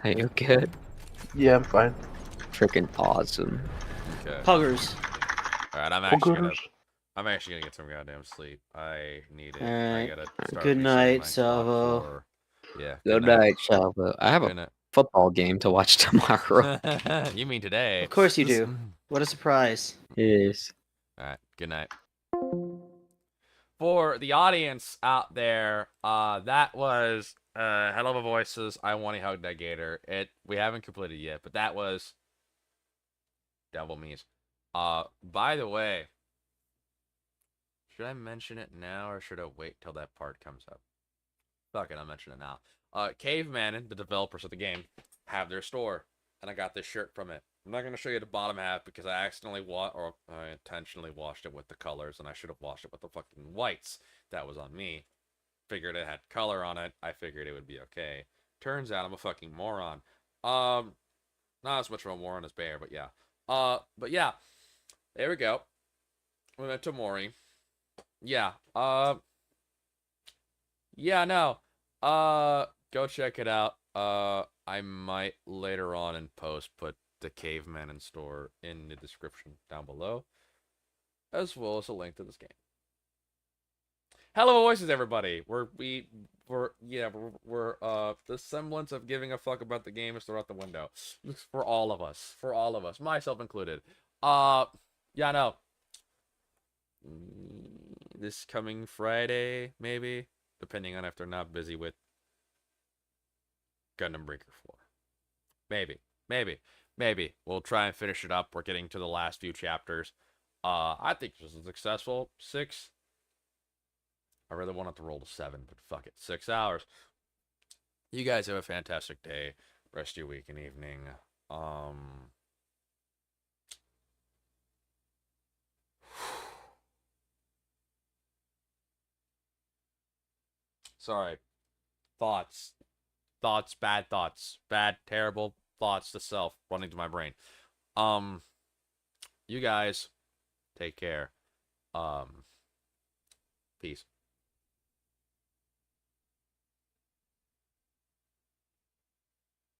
Are you good? Yeah, I'm fine. Freaking awesome. Okay. Puggers. All right. I'm actually gonna get some goddamn sleep. I need it. I Alright. gotta start Good resetting night, my clock Salvo. for- Yeah. Good night, Salvo. I have Good a night. football game to watch tomorrow. You mean today? Of course you do. What a surprise. Yes. All right. Good night. For the audience out there, that was Helluva Voices. I want to hug that gator. We haven't completed yet, but that was Devil Me's. By the way, should I mention it now or should I wait till that part comes up? Fuck it, I'll mention it now. Caveman, the developers of the game, have their store, and I got this shirt from it. I'm not gonna show you the bottom half because I accidentally I intentionally washed it with the colors, and I should have washed it with the fucking whites. That was on me. Figured it had color on it. I figured it would be okay. Turns out I'm a fucking moron. Not as much of a moron as Bear, but yeah. But yeah, there we go. We went to Mori. Yeah. Yeah, no. Go check it out. I might later on in post put the Caveman in store in the description down below, as well as a link to this game. Hello, voices, everybody. We're the semblance of giving a fuck about the game is thrown out the window. For all of us, myself included. Yeah, no. This coming Friday, maybe, depending on if they're not busy with Gundam Breaker 4. Maybe. We'll try and finish it up. We're getting to the last few chapters. I think this is successful. 6. I really wanted to roll to 7, but fuck it. 6 hours. You guys have a fantastic day. Rest of your week and evening. Sorry. Thoughts. Bad thoughts. Bad, terrible thoughts to self running to my brain. You guys take care. Peace.